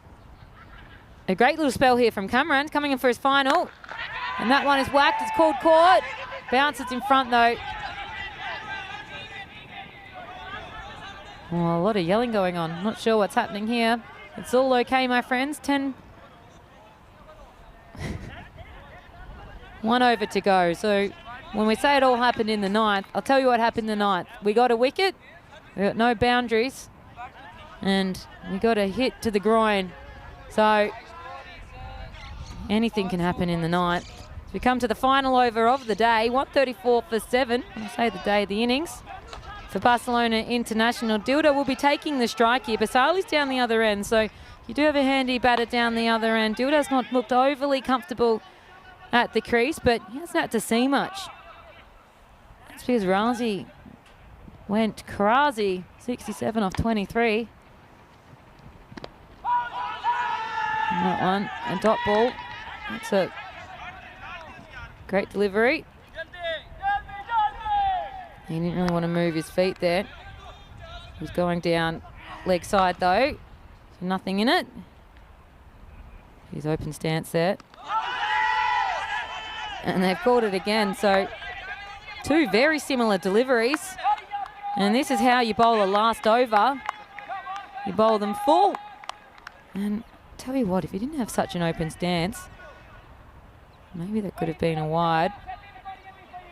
a great little spell here from Cameron, coming in for his final. And that one is whacked. It's called court. Bounces in front, though. Oh, a lot of yelling going on. Not sure what's happening here. It's all okay, my friends. 10. 1 over to go. So when we say it all happened in the 9th, I'll tell you what happened in the 9th. We got a wicket. We got no boundaries. And we got a hit to the groin. So anything can happen in the 9th. So we come to the final over of the day. 134 for 7. When I say the day, the innings. For Barcelona International. Dilda will be taking the strike here. Basali's down the other end. So you do have a handy batter down the other end. Dilda's not looked overly comfortable at the crease, but he hasn't had to see much. That's because Razi went crazy. 67 off 23. And that one, a dot ball. That's a great delivery. He didn't really want to move his feet there. He was going down leg side though. Nothing in it. His open stance there. And they've called it again. So 2 very similar deliveries. And this is how you bowl a last over. You bowl them full. And tell you what, if you didn't have such an open stance, maybe that could have been a wide.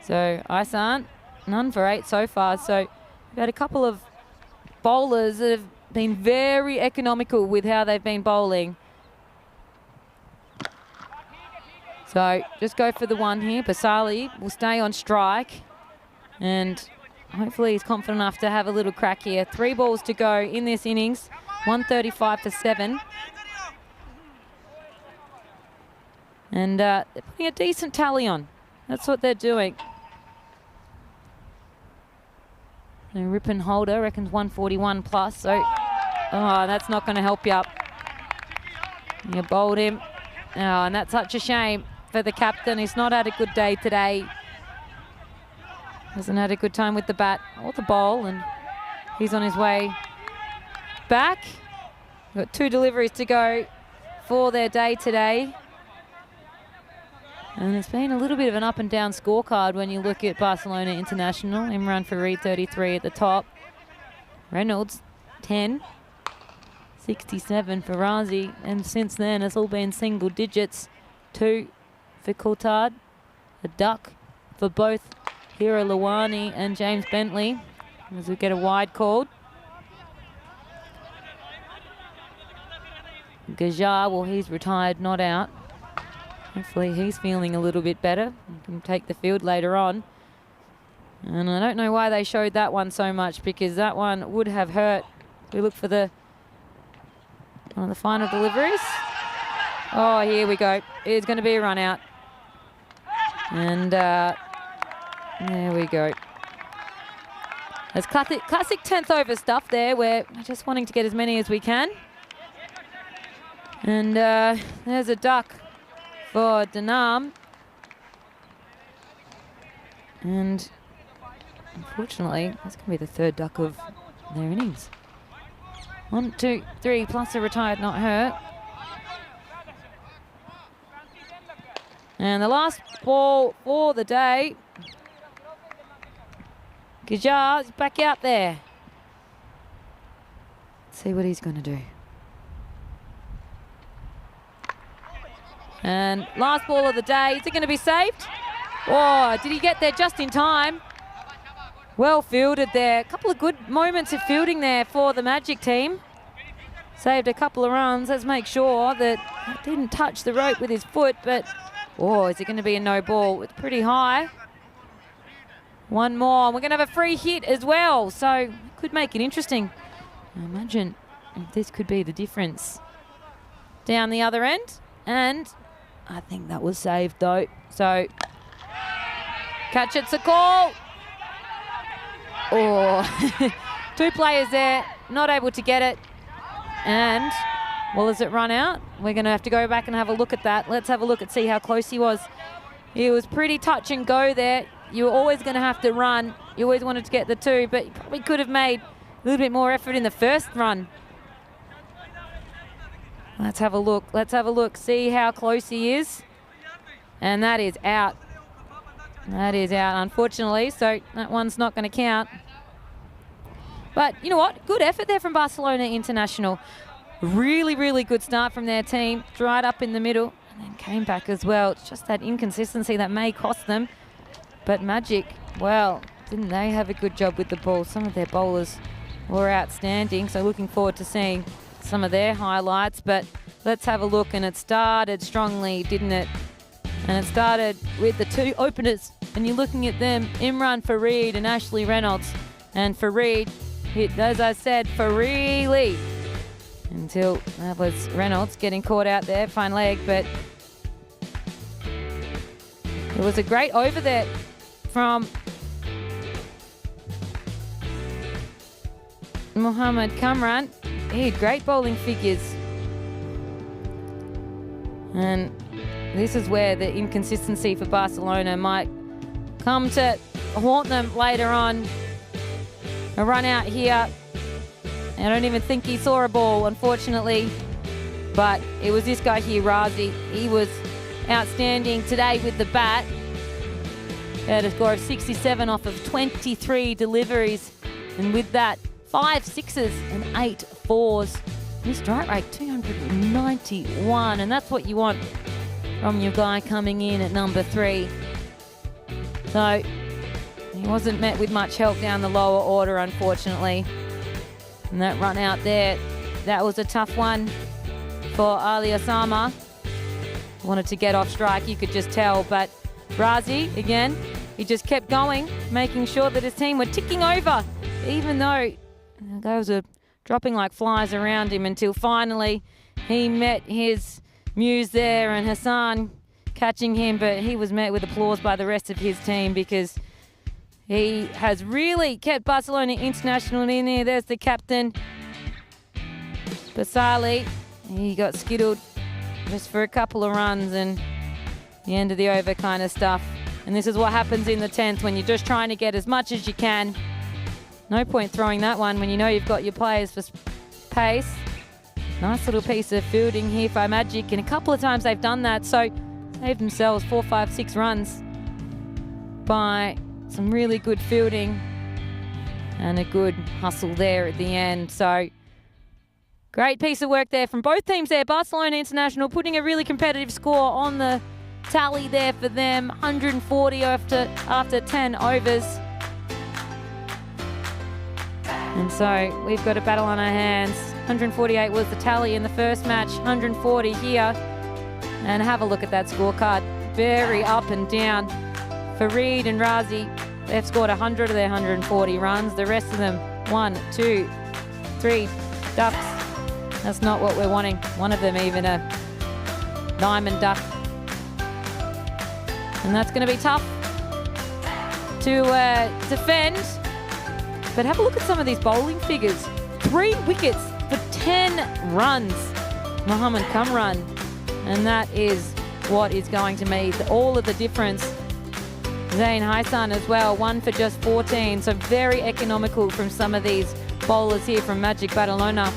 So Isan, none for 8 so far. So we've had a couple of bowlers that have been very economical with how they've been bowling. So just go for the one here. Basali will stay on strike. And hopefully he's confident enough to have a little crack here. 3 balls to go in this innings. 135 for 7. And they're putting a decent tally on. That's what they're doing. The Ripon holder reckons 141 plus. So, that's not going to help you up. You bowled him. Oh, and that's such a shame for the captain. He's not had a good day today. Hasn't had a good time with the bat or the ball, and he's on his way back. We've got 2 deliveries to go for their day today. And it's been a little bit of an up and down scorecard when you look at Barcelona International. Imran Farid 33 at the top. Reynolds 10. 67 for Razi, and since then it's all been single digits. 2 for Coulthard, a duck for both Hira Lawani and James Bentley as we get a wide called. Gajar, well, he's retired, not out. Hopefully he's feeling a little bit better. He can take the field later on. And I don't know why they showed that one so much, because that one would have hurt. We look for one of the final deliveries. Oh, here we go. It's going to be a run out. And there we go. There's classic 10th over stuff there, where we're just wanting to get as many as we can. And there's a duck for Denham. And unfortunately, that's going to be the third duck of their innings. 1, 2, 3, plus a retired, not hurt. And the last ball for the day. Gajar is back out there. Let's see what he's going to do. And last ball of the day. Is it going to be saved? Oh, did he get there just in time? Well fielded there. A couple of good moments of fielding there for the Magic team. Saved a couple of runs. Let's make sure that he didn't touch the rope with his foot, but oh, is it going to be a no ball? It's pretty high. One more. We're going to have a free hit as well, so could make it interesting. I imagine if this could be the difference down the other end. And I think that was saved though. So catch it's a call. Oh, 2 players there, not able to get it. And well, as it run out, we're going to have to go back and have a look at that. Let's have a look and see how close he was. He was pretty touch and go there. You were always going to have to run. You always wanted to get the 2, but you probably could have made a little bit more effort in the first run. Let's have a look. Let's have a look. See how close he is. And that is out. That is out, unfortunately. So that one's not going to count. But you know what? Good effort there from Barcelona International. Really, really good start from their team. Dried up in the middle and then came back as well. It's just that inconsistency that may cost them. But Magic, well, didn't they have a good job with the ball? Some of their bowlers were outstanding. So looking forward to seeing some of their highlights. But let's have a look. And it started strongly, didn't it? And it started with the 2 openers. And you're looking at them, Imran Fareed and Ashley Reynolds. And Fareed hit, as I said, freely. Until that was Reynolds getting caught out there, fine leg, but it was a great over there from Mohammad Kamran. He had great bowling figures. And this is where the inconsistency for Barcelona might come to haunt them later on. A run out here. I don't even think he saw a ball, unfortunately. But it was this guy here, Razi. He was outstanding today with the bat. He had a score of 67 off of 23 deliveries. And with that, 5 sixes and 8 fours. His strike rate, 291. And that's what you want from your guy coming in at number 3. So he wasn't met with much help down the lower order, unfortunately. And that run out there, that was a tough one for Ali Osama. Wanted to get off strike, you could just tell. But Razi, again, he just kept going, making sure that his team were ticking over, even though those were dropping like flies around him, until finally he met his muse there and Hassan catching him. But he was met with applause by the rest of his team, because he has really kept Barcelona International in there. There's the captain, Basali. He got skittled just for a couple of runs and the end of the over kind of stuff. And this is what happens in the 10th when you're just trying to get as much as you can. No point throwing that one when you know you've got your players for pace. Nice little piece of fielding here by Magic, and a couple of times they've done that. So saved themselves 4, 5, 6 runs by some really good fielding and a good hustle there at the end. So great piece of work there from both teams there. Barcelona International putting a really competitive score on the tally there for them. 140 after 10 overs. And so we've got a battle on our hands. 148 was the tally in the first match, 140 here. And have a look at that scorecard. Very up and down. Farid and Razi, they've scored 100 of their 140 runs. The rest of them, 1, 2, 3 ducks. That's not what we're wanting. One of them even a diamond duck. And that's going to be tough to defend. But have a look at some of these bowling figures. 3 wickets for 10 runs. Muhammad Kamran. And that is what is going to make all of the difference. Zain Haisan as well, 1 for just 14. So very economical from some of these bowlers here from Magic Badalona.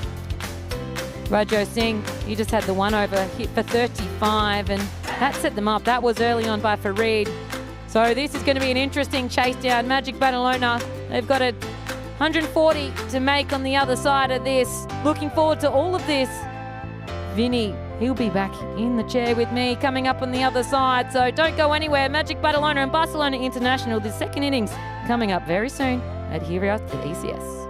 Rajo Singh, he just had the 1 over, hit for 35, and that set them up. That was early on by Farid. So this is going to be an interesting chase down. Magic Badalona, they've got a 140 to make on the other side of this. Looking forward to all of this. Vinny, he'll be back in the chair with me coming up on the other side. So don't go anywhere. Magic Badalona and Barcelona International, the second innings coming up very soon at here at ECS.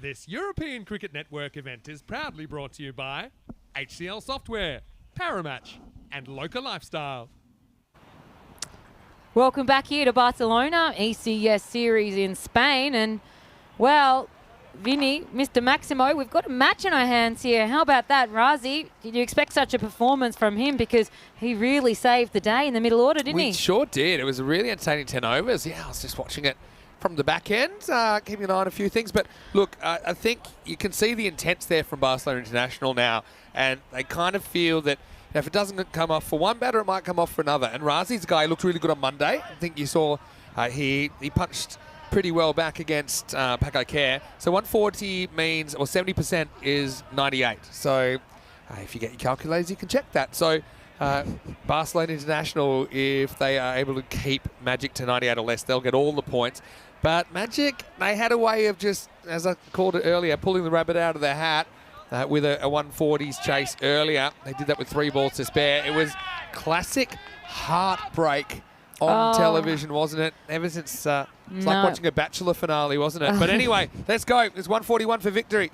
This European Cricket Network event is proudly brought to you by HCL Software, Paramatch, and Local Lifestyle. Welcome back here to Barcelona, ECS series in Spain. And, well, Vinny, Mr. Maximo, we've got a match in our hands here. How about that, Razi? Did you expect such a performance from him? Because he really saved the day in the middle order, didn't he? We sure did. It was a really entertaining 10 overs. Yeah, I was just watching it from the back end, keeping an eye on a few things. But look, I think you can see the intents there from Barcelona International now, and they kind of feel that if it doesn't come off for one batter, it might come off for another. And Razi's guy looked really good on Monday. I think you saw he punched pretty well back against Paco Care. So 140 means, or 70% is 98. So if you get your calculators, you can check that. So Barcelona International, if they are able to keep Magic to 98 or less, they'll get all the points. But Magic, they had a way of just, as I called it earlier, pulling the rabbit out of their hat with a 140s chase earlier. They did that with 3 balls to spare. It was classic heartbreak on television, wasn't it? Ever since, it's like watching a Bachelor finale, wasn't it? But anyway, let's go. It's 141 for victory.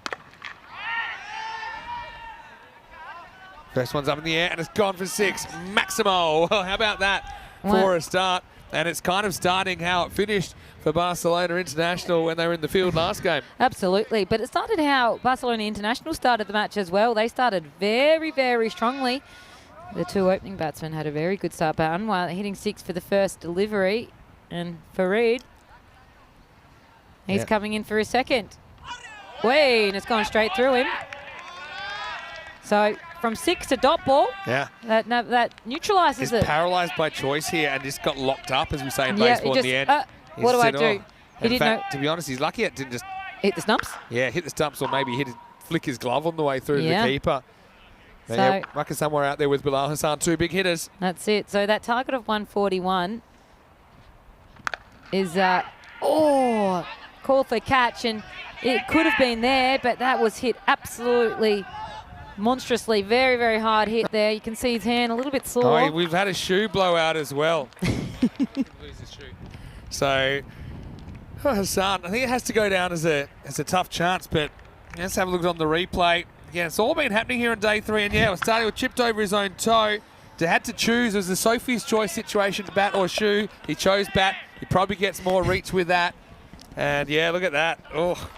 First one's up in the air, and it's gone for 6. Maximo. Well, how about that for a start? And it's kind of starting how it finished for Barcelona International when they were in the field last game. Absolutely. But it started how Barcelona International started the match as well. They started very, very strongly. The 2 opening batsmen had a very good start, but Anwar hitting 6 for the first delivery. And Farid, he's coming in for his second. Way, and it's gone straight through him. So from 6 to dot ball, that neutralises it. He's paralysed by choice here and just got locked up, as we say in baseball in the end. What do I do? In fact, to be honest, he's lucky it didn't just hit the stumps. Yeah, hit the stumps, or maybe flick his glove on the way through the keeper. So Waka somewhere out there with Bilal Hassan, 2 big hitters. That's it. So that target of 141 is call for catch, and it could have been there, but that was hit absolutely monstrously. Very, very hard hit there. You can see his hand a little bit sore. Oh, we've had a shoe blowout as well. Lose his shoe. So Hassan, I think it has to go down as a tough chance, but let's have a look on the replay. Yeah, it's all been happening here in day 3, and we're starting with chipped over his own toe. He had to choose. It was the Sophie's choice situation, bat or shoe. He chose bat. He probably gets more reach with that. And look at that. Oh.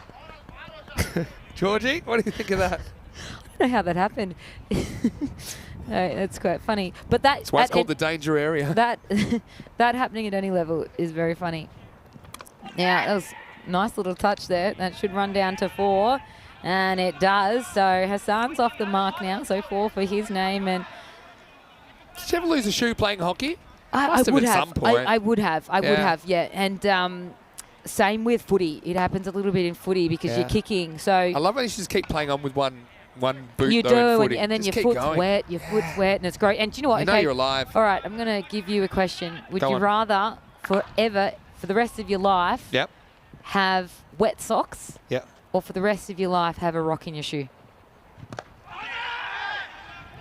Georgie, what do you think of that? I don't know how that happened. That's quite funny. But that's why it's called the danger area. That happening at any level is very funny. Yeah, that was a nice little touch there. That should run down to 4. And it does. So Hassan's off the mark now. So 4 for his name. And did you ever lose a shoe playing hockey? I would have. Some point. I would have. I would have. Yeah. And same with footy. It happens a little bit in footy because you're kicking. So I love when you just keep playing on with one boot. You do, and then just your foot's wet. Your foot's wet, and it's great. And do you know what? You know you're alive. All right. I'm going to give you a question. Would you rather forever, for the rest of your life, have wet socks? Yep. Or for the rest of your life, have a rock in your shoe?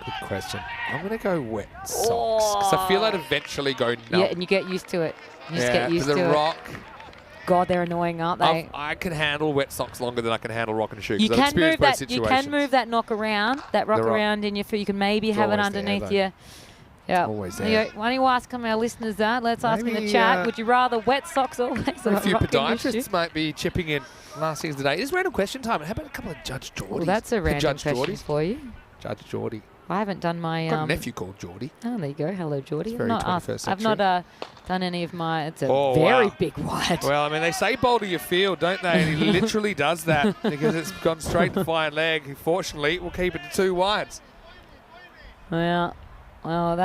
Good question. I'm going to go wet socks because I feel like eventually go numb. Yeah, and you get used to it. You just get used to the it. rock. God, they're annoying, aren't they? I can handle wet socks longer than I can handle rock and shoe. You can move that. You can move that knock around, that rock around in your foot. You can maybe have it underneath you. Yeah. Always there. Why don't you ask some of our listeners that? Let's ask in the chat. Would you rather wet socks always or a few rock in your shoe? podiatrists might be chipping in last things today. It's random question time. How about a couple of Judge Geordies? Well, that's a random question for you. Judge Geordie. I haven't done my... I've got a nephew called Geordie. Oh, there you go. Hello, Geordie. It's very 21st century. I've not done any of my... It's a very big wide. Well, I mean, they say bowl to your field, don't they? And he literally does that because it's gone straight to fine leg. Fortunately, we'll keep it to 2 wides. Well, we're on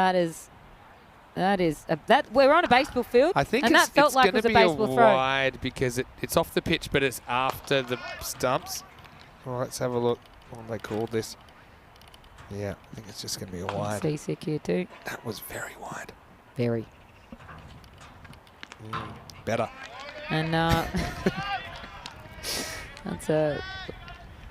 a baseball field. I think that felt like it was a baseball throw. Wide because it's off the pitch, but it's after the stumps. Well, let's have a look. What have they called this? Yeah, I think it's just going to be a wide. Seasick here too. That was very wide. Very. Better. And that's a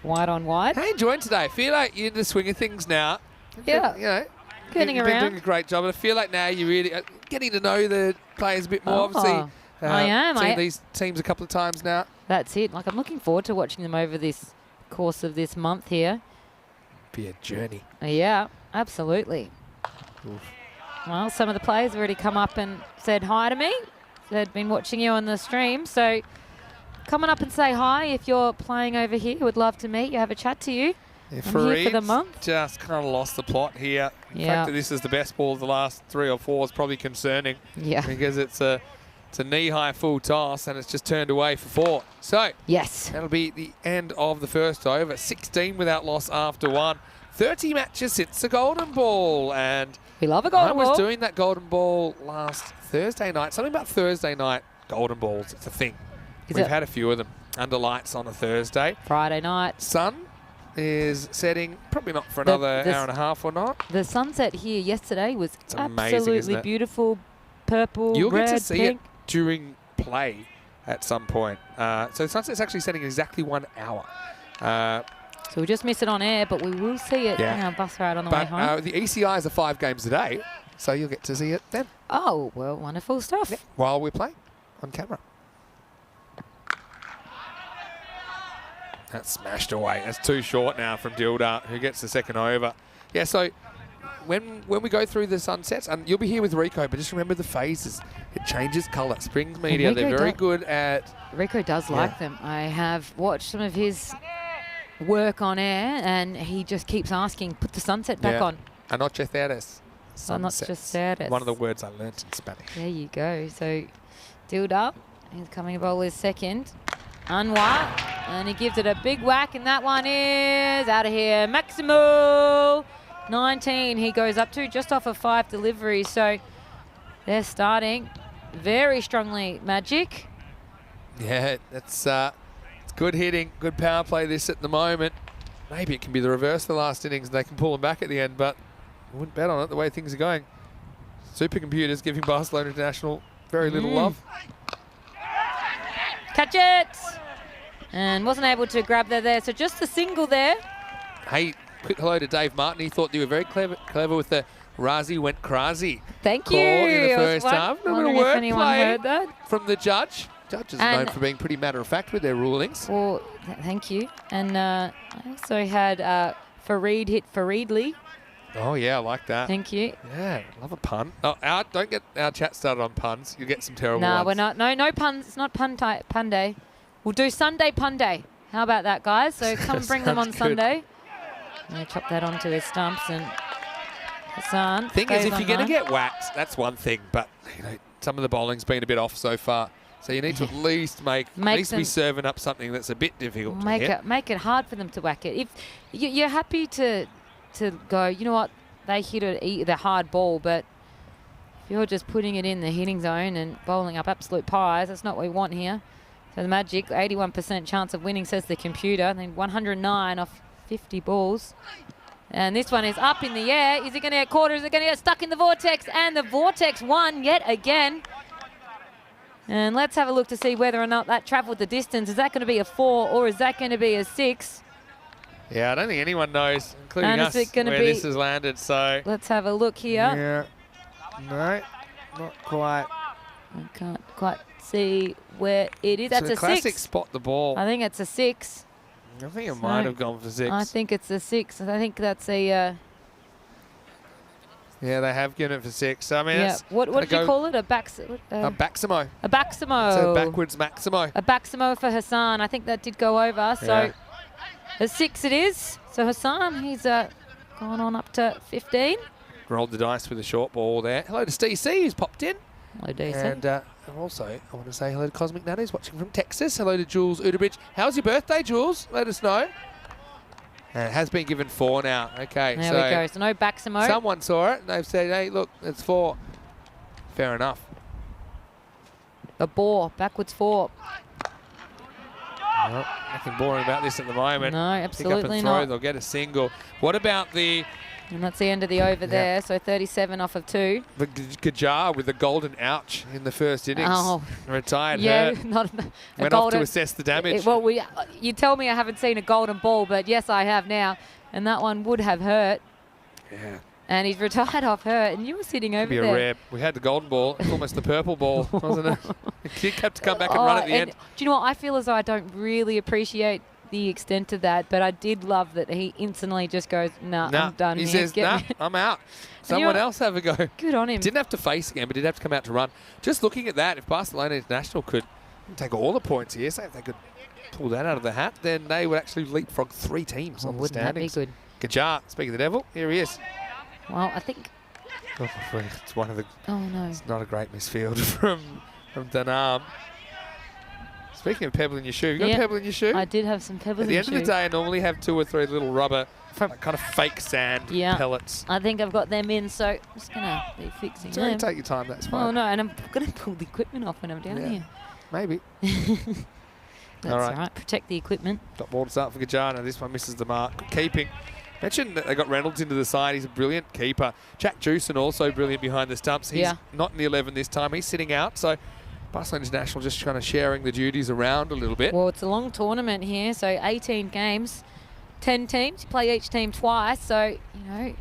wide on wide. How are you enjoying today? I feel like you're in the swing of things now. Yeah. You know, getting you've around. been doing a great job. I feel like now you're really getting to know the players a bit more. Obviously, I am. Seen these teams a couple of times now. That's it. Like, I'm looking forward to watching them over this course of this month here. Be a journey. Yeah, absolutely. Oof. Well, some of the players have already come up and said hi to me. They've been watching you on the stream. So come on up and say hi if you're playing over here. Would love to meet you, have a chat to you. Yeah, I'm here for the month. Just kind of lost the plot here. The fact that this is the best ball of the last 3 or 4 is probably concerning. Yeah. Because it's a knee-high full toss and it's just turned away for 4. So Yes. that'll be the end of the first over. 16 without loss after 1. 30 matches since the golden ball. And We love a golden ball. I was doing that golden ball last Thursday night. Something about Thursday night golden balls. It's a thing. We've had a few of them under lights on a Thursday. Friday night. Sun is setting, probably not for another hour and a half or not. The sunset here yesterday was amazing, absolutely isn't it? beautiful. Purple, You'll red, get to see pink. it during play at some point. So sunset's actually setting exactly 1 hour. So we'll just miss it on air, but we will see it in our bus ride on the way home. But the ECIs are 5 games a day, so you'll get to see it then. Oh, well, wonderful stuff. Yeah, while we're playing on camera. That's smashed away. That's too short now from Dilda, who gets the second over. Yeah, so when we go through the sunsets, and you'll be here with Rico, but just remember the phases. It changes colour. Springs Media, they're very good at... Rico does like them. I have watched some of his work on air, and he just keeps asking, put the sunset back on. Anocheceres. Anocheceres. One of the words I learnt in Spanish. There you go. So Dilda, his coming bowl is second. Anwar, and he gives it a big whack, and that one is out of here. Maximo, 19 he goes up to, just off of 5 deliveries. So they're starting very strongly, Magic. Yeah, it's good hitting, good power play this at the moment. Maybe it can be the reverse of the last innings and they can pull them back at the end, but I wouldn't bet on it the way things are going. Supercomputers giving Barcelona International very little love. Catch it! And wasn't able to grab that there. So just the single there. Hey, quick hello to Dave Martin. He thought they were very clever with the Razi went crazy. Thank call you. in the first half. A little If anyone wordplay heard that. from the judge. Judges are known for being pretty matter-of-fact with their rulings. Well, thank you. And I also had Fareed hit Fareedly. Oh, yeah, I like that. Thank you. Yeah, love a pun. Oh, don't get our chat started on puns. You'll get some terrible No, ones. we're not. No puns. It's not pun day. We'll do Sunday pun day. How about that, guys? So come bring them on Sounds good. Sunday. I'm going to chop that onto his stumps, and Hassan Thing is, stays if you're going to online. get whacked, that's one thing. But some of the bowling's been a bit off so far. So you need to at least be serving up something that's a bit difficult to hit. Make it hard for them to whack it. If you're happy to go, you know what, they hit the hard ball, but if you're just putting it in the hitting zone and bowling up absolute pies, that's not what we want here. So the Magic, 81% chance of winning, says the computer. And then 109 off 50 balls. And this one is up in the air. Is it going to get caught or is it going to get stuck in the vortex? And the vortex won yet again. And let's have a look to see whether or not that travelled the distance. Is that going to be a 4 or is that going to be a 6? Yeah, I don't think anyone knows, including And us, is it gonna where be- this has landed. So Let's have a look here. yeah, no, not quite. I can't quite see where it is. That's It's a a classic 6. spot the ball. I think it's a 6. I think it might have gone for 6. I think it's a 6. I think that's a... Yeah, they have given it for 6. So, I mean, yeah. it's What did you call it? A a Baximo. Baximo. So backwards Maximo. A Baximo for Hassan. I think that did go over. So Yeah. a 6 it is. So Hassan, he's gone on up to 15. Rolled the dice with a short ball there. Hello to Steve C, who's popped in. Hello, DC. And also, I want to say hello to Cosmic Nannies watching from Texas. Hello to Jules Udebridge. How's your birthday, Jules? Let us know. And it has been given 4 now. Okay, There so we go. So no Baximo. someone saw it and they've said, hey, look, it's 4. Fair enough. A bore. Backwards 4. Well, nothing boring about this at the moment. No, Pick up absolutely and throw, not. they'll get a single. What about the And that's the end of the over there. So 37 off of 2. Gajar with the golden ouch in the first innings? Oh. Retired, Yeah, hurt. not a Went off golden. to assess the damage. Well, you tell me I haven't seen a golden ball, but yes, I have now. And that one would have hurt. Yeah. And he's retired off her, and you were sitting over Be a there. rare. We had the golden ball. It's almost the purple ball, wasn't it? The kid kept to come back and run at the end. Do you know what? I feel as though I don't really appreciate the extent of that, but I did love that he instantly just goes, nah, I'm done He here. says, nah, I'm out. Someone else have a go. Good on him. Didn't have to face again, but did have to come out to run. Just looking at that, if Barcelona International could take all the points here, say if they could pull that out of the hat, then they would actually leapfrog 3 teams on the Wouldn't that be standings. good? Kajar, speaking of the devil, here he is. Well, I think... Oh, it's one of the... Oh, no. It's not a great misfield from Danam. Speaking of pebble in your shoe, you got a pebble in your shoe? I did have some pebbles At the in end your of the shoe. day, I normally have 2 or 3 little rubber, like kind of fake sand pellets. I think I've got them in, so I'm just going to be fixing So them. take your time, that's fine. Oh, no, and I'm going to pull the equipment off when I'm down here. Maybe. That's all right. Protect the equipment. Got ball to start for Gajana. This one misses the mark. Keeping. Mentioned that they got Reynolds into the side. He's a brilliant keeper. Jack Jewson also brilliant behind the stumps. He's not in the 11 this time. He's sitting out. So Barcelona International just kind of sharing the duties around a little bit. Well, it's a long tournament here, so 18 games, 10 teams. You play each team twice, so, you know,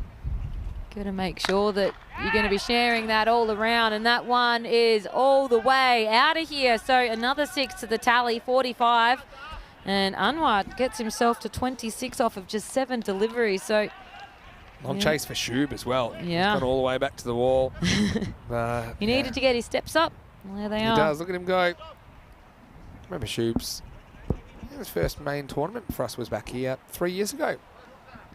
got to make sure that you're going to be sharing that all around. And that one is all the way out of here. So another 6 to the tally, 45. And Anwar gets himself to 26 off of just 7 deliveries. So Long chase for Shub as well. Yeah. He's gone all the way back to the wall. He needed to get his steps up. There they are. He does. Look at him go. Remember Shub's his first main tournament for us was back here 3 years ago.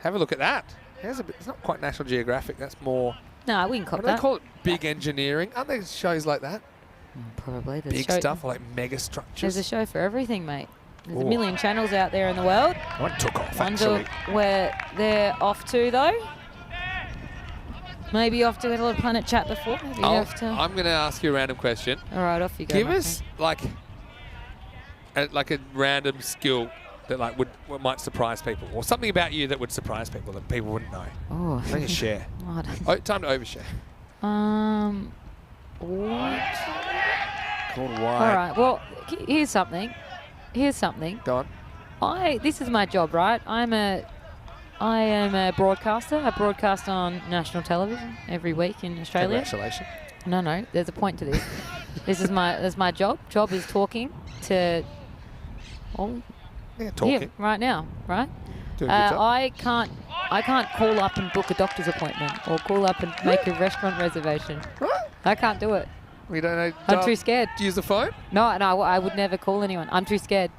Have a look at that. It's not quite National Geographic. That's more... No, we can cop What do that. they call it? Big engineering. Aren't there shows like that? Probably. There's Big stuff like mega structures. There's a show for everything, mate. There's a million channels out there in the world. One took off, Wonder actually. where they're off to, though. Maybe off to a little Planet Chat before. Maybe off to... I'm going to ask you a random question. All right, off you go. Give my us friend. like a random skill that what might surprise people, or something about you that would surprise people that people wouldn't know. Oh. Maybe share. I don't- Time to overshare. What? Called All wide. right. Well, here's something. Here's something. Go on. This is my job, right? I am a broadcaster. I broadcast on national television every week in Australia. Congratulations. No, there's a point to this. This is my job. Job is talking to Talking. right now, right? Doing a good job. I can't call up and book a doctor's appointment or call up and make a restaurant reservation. What? I can't do it. We don't know. I'm too scared. Do you use the phone? No, I would never call anyone. I'm too scared.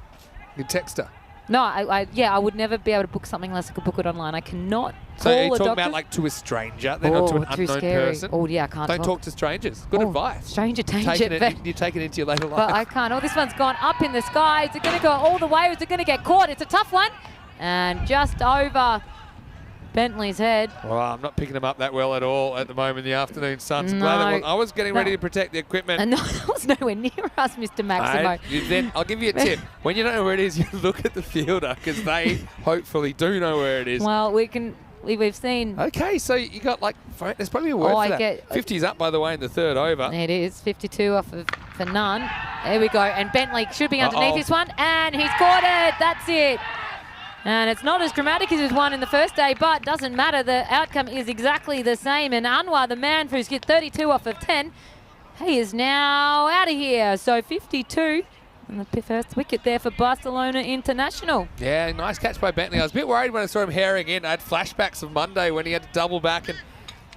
You text her. No, I would never be able to book something unless I could book it online. I cannot So call are you a talking doctor. about like to a stranger, then not to an too unknown scary. person? Oh, yeah, I can't Don't talk. talk to strangers. Good advice. Stranger danger. You're taking it into your later life. But I can't. Oh, this one's gone up in the sky. Is it going to go all the way or is it going to get caught? It's a tough one. And just over Bentley's head. Well, I'm not picking them up that well at all at the moment in the afternoon sun. So No. glad I was getting ready to protect the equipment. And no, that was nowhere near us, Mr. Maximo. Then I'll give you a tip. When you don't know where it is, you look at the fielder because they hopefully do know where it is. Well, we've seen. Okay, so you got there's probably a word for that. 50's up, by the way, in the third over. It is 52 off for none. There we go. And Bentley should be underneath this one. And he's caught it. That's it. And it's not as dramatic as his one in the first day, but doesn't matter. The outcome is exactly the same. And Anwar, the man who's hit 32 off of 10, he is now out of here. So 52 on the first wicket there for Barcelona International. Yeah, nice catch by Bentley. I was a bit worried when I saw him herring in. I had flashbacks of Monday when he had to double back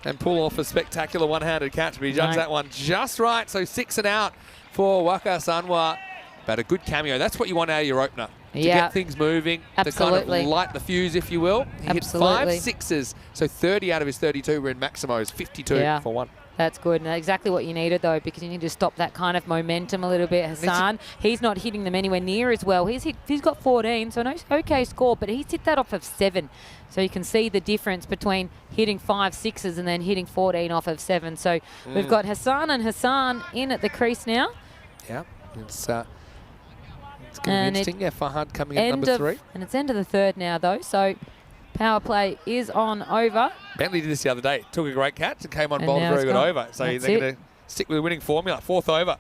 and pull off a spectacular one-handed catch, but he judged that one just right. So 6 and out for Waqas Anwar. But a good cameo. That's what you want out of your opener. To get things moving, to kind of light the fuse, if you will. He hit 5 sixes, so 30 out of his 32 were in Maximo's, 52 for 1. That's good, and exactly what you needed, though, because you need to stop that kind of momentum a little bit. Hassan, he's not hitting them anywhere near as well. He's got 14, so an okay score, but he's hit that off of 7. So you can see the difference between hitting 5 sixes and then hitting 14 off of 7. So we've got Hassan and Hassan in at the crease now. Yeah, it's going to be interesting. Fahad coming in number 3. And it's end of the third now, though, so power play is on over. Bentley did this the other day. Took a great catch and came on And bowled a now very it's good gone. over. So That's they're it. going to stick with the winning formula. 4th over.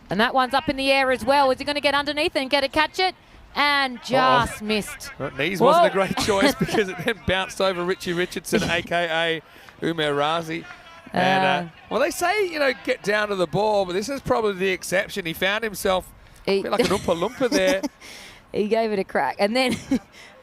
And that one's up in the air as well. Is he going to get underneath and get a catch it? and just missed. Knees Whoa. wasn't a great choice because it then bounced over Richie Richardson, a.k.a. Umair Razi. And, well, they say, get down to the ball, but this is probably the exception. He found himself a bit like an Oompa Loompa there. He gave it a crack, and then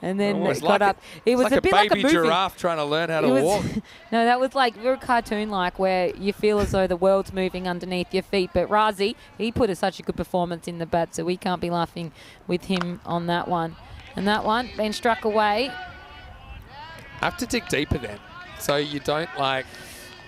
Almost it got up. It was like a bit like a baby movie. giraffe trying to learn how to walk. No, that was like very cartoon-like, where you feel as though the world's moving underneath your feet. But Razi, he put such a good performance in the bat, so we can't be laughing with him on that one. And that one being struck away. Have to dig deeper then, so you don't like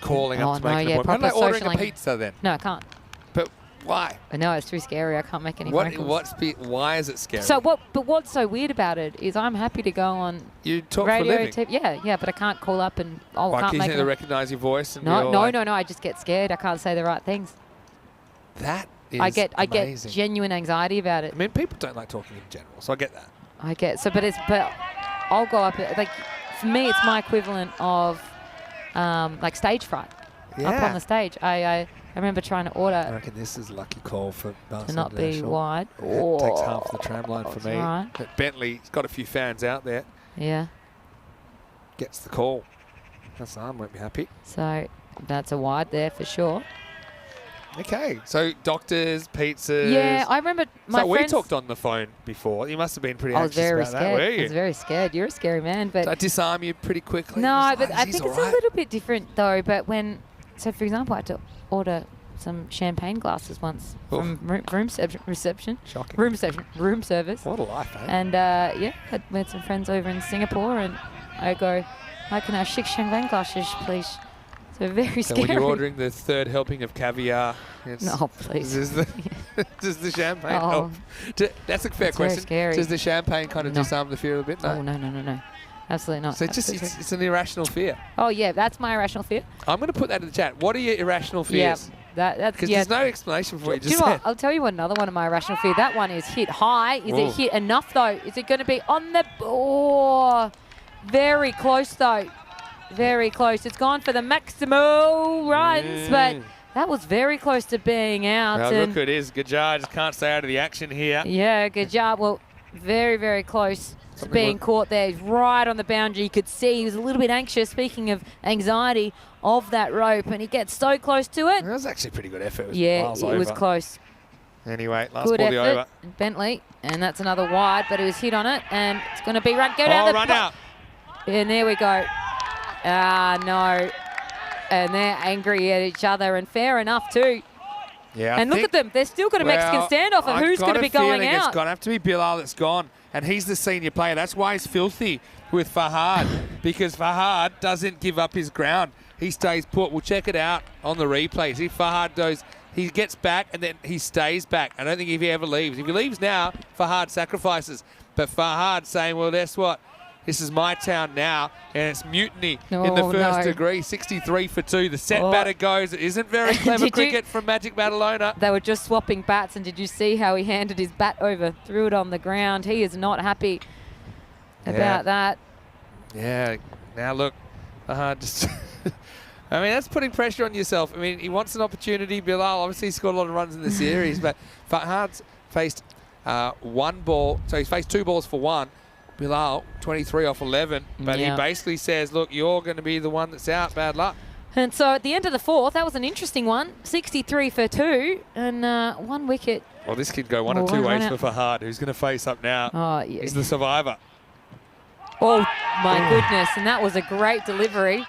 calling up to no, make an yeah, appointment. How proper about ordering a social pizza then? No, I can't. But why? I know, it's too scary. I can't make any phone calls. Why is it scary? So what? But what's so weird about it is I'm happy to go on You talk radio, for a living. yeah, but I can't call up and Why, can't you make. think they recognise your voice? And No, you're no, like, no. I just get scared. I can't say the right things. That is I get amazing. genuine anxiety about it. I mean, people don't like talking in general, so I get that. I get but I'll go up like for me it's my equivalent of like stage fright up on the stage. I remember trying to I order reckon this is a lucky call for to Barcelona not be International. wide. Yeah, takes half the tram line for That's me. right. But Bentley's got a few fans out there. Yeah. Gets the call. Hassan won't be happy. So that's a wide there for sure. Okay, so doctors, pizzas. Yeah, I remember my so we friends. talked on the phone before. You must have been pretty I was anxious very about scared. that, were I you? was very scared. You're a scary man, but Did I disarm you pretty quickly? no, Just but like, I "He's think it's all a right." little bit different though. But so for example, I had to order some champagne glasses once from room reception. Shocking. Room service. What a life, eh? And I met some friends over in Singapore, and I go, "I can have 6 champagne glasses, please." So very So scary. when you're ordering the third helping of caviar, No, please. Does the champagne Oh. help? That's a fair It's very question. scary. Does the champagne kind of No. disarm the fear a bit? Oh no, absolutely not. So it's an irrational fear. Oh yeah, that's my irrational fear. I'm going to put that in the chat. What are your irrational fears? Yeah, that's Because yeah. there's no explanation for what you Do just you know said. what? I'll tell you what another one of my irrational fear. That one is hit high. Is Ooh. it hit enough though? Is it going to be on the? Oh, very close though. Very close. It's gone for the maximal runs, but that was very close to being out. Well, and look, it is. Gajar just can't stay out of the action here. yeah, good job. Well, very, very close to Something being like- caught there. He's right on the boundary. You could see he was a little bit anxious, speaking of anxiety, of that rope, and he gets so close to it. That was actually a pretty good effort. It was Yeah, miles it was over. close. Anyway, last Good ball effort, the over. Bentley, and that's another wide, but he was hit on it, and it's going to be run. Go down Oh, the run block. out. And there we go. No. And they're angry at each other, and fair enough too. Yeah, I And look think- at them. They've still got a Mexican Well, standoff of I've who's got going to a be going feeling out. It's going to have to be Bilal that's gone. And he's the senior player. That's why he's filthy with Fahad. Because Fahad doesn't give up his ground. He stays put. We'll check it out on the replay. See, Fahad goes, he gets back and then he stays back. I don't think if he ever leaves. If he leaves now, Fahad sacrifices. But Fahad saying, well, guess what? This is my town now, and it's mutiny in the Oh, first no. degree. 63 for 2. The set Oh. batter goes. It isn't very clever Did you- cricket from Magic Badalona. They were just swapping bats, and did you see how he handed his bat over, threw it on the ground? He is not happy about that. Yeah, now look, just I mean, that's putting pressure on yourself. I mean, he wants an opportunity. Bilal obviously scored a lot of runs in the series, but Fahad's faced 1 ball, so he's faced 2 balls for 1. Bilal, 23 off 11, but Yeah. he basically says, look, you're going to be the one that's out. Bad luck. And so at the end of the 4th, that was an interesting one. 63 for 2, and 1 wicket. Well, this could go one Well, or two one ways run for Fahad, who's going to face up now. Oh, yeah. He's the survivor. Oh, my goodness. And that was a great delivery.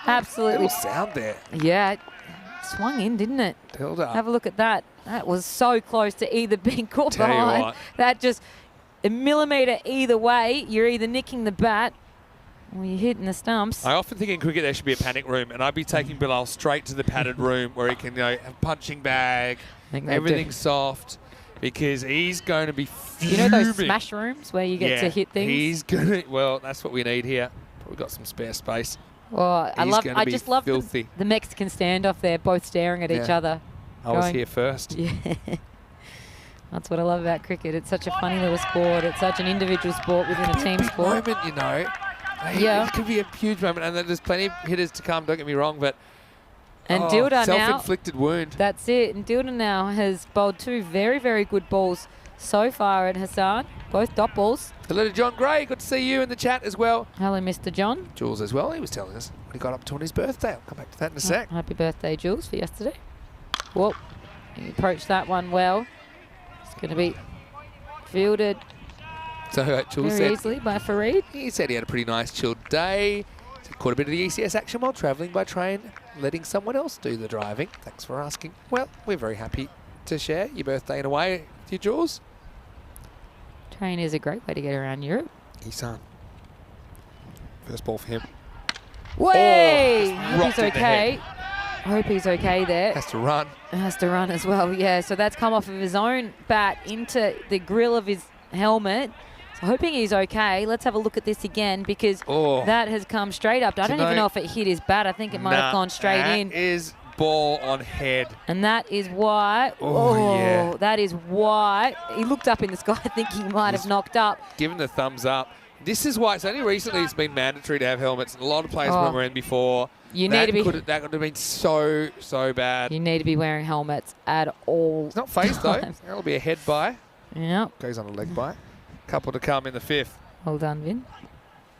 Absolutely. Little sound there. Yeah, it swung in, didn't it? Held up. Have a look at that. That was so close to either being caught Tell you behind. what. That just a millimetre either way. You're either nicking the bat or you're hitting the stumps. I often think in cricket there should be a panic room, and I'd be taking Bilal straight to the padded room where he can, have a punching bag, think they everything's soft, because he's going to be You fuming. know those smash rooms where you get to hit things? He's going to, well, that's what we need here. We've got some spare space. Oh, He's gonna be just love filthy. the Mexican standoff there, both staring at each Yeah. other. I was Going- here first. Yeah. That's what I love about cricket. It's such a funny little sport. It's such an individual sport within a team Big sport. moment, Yeah. It could be a huge moment, and there's plenty of hitters to come, don't get me wrong, but And Dilda now, self-inflicted wound. that's it. And Dilda now has bowled 2 very, very good balls so far at Hassan. both dot balls. Hello to John Gray. Good to see you in the chat as well. Hello, Mr. John. Jules as well. He was telling us what he got up to on his birthday. I'll come back to that in a sec. Happy birthday, Jules, for yesterday. Whoa, he approached that one well. It's going to be fielded So Jules very said easily by Farid. he said he had a pretty nice chilled day. He caught a bit of the ECS action while travelling by train, letting someone else do the driving. Thanks for asking. Well, we're very happy to share your birthday in a way with you, Jules. Train is a great way to get around Europe. He's on. First ball for him. Way! just Hope rocked he's in the okay. I hope he's okay there. Has to run. Has to run as well, yeah. So that's come off of his own bat into the grill of his helmet. So hoping he's okay. Let's have a look at this again because that has come straight up. I don't even know if it hit his bat. I think it might have gone straight in. That is ball on head. And that is why, yeah. that is why he looked up in the sky thinking he might have knocked up. Given the thumbs up. This is why it's only recently it's been mandatory to have helmets. And a lot of players weren't wearing before. You need to be. That could have been so bad. You need to be wearing helmets at all. It's not phased though. That'll be a head by. Yep. Goes on a leg by. Couple to come in the fifth. Well done, Vin.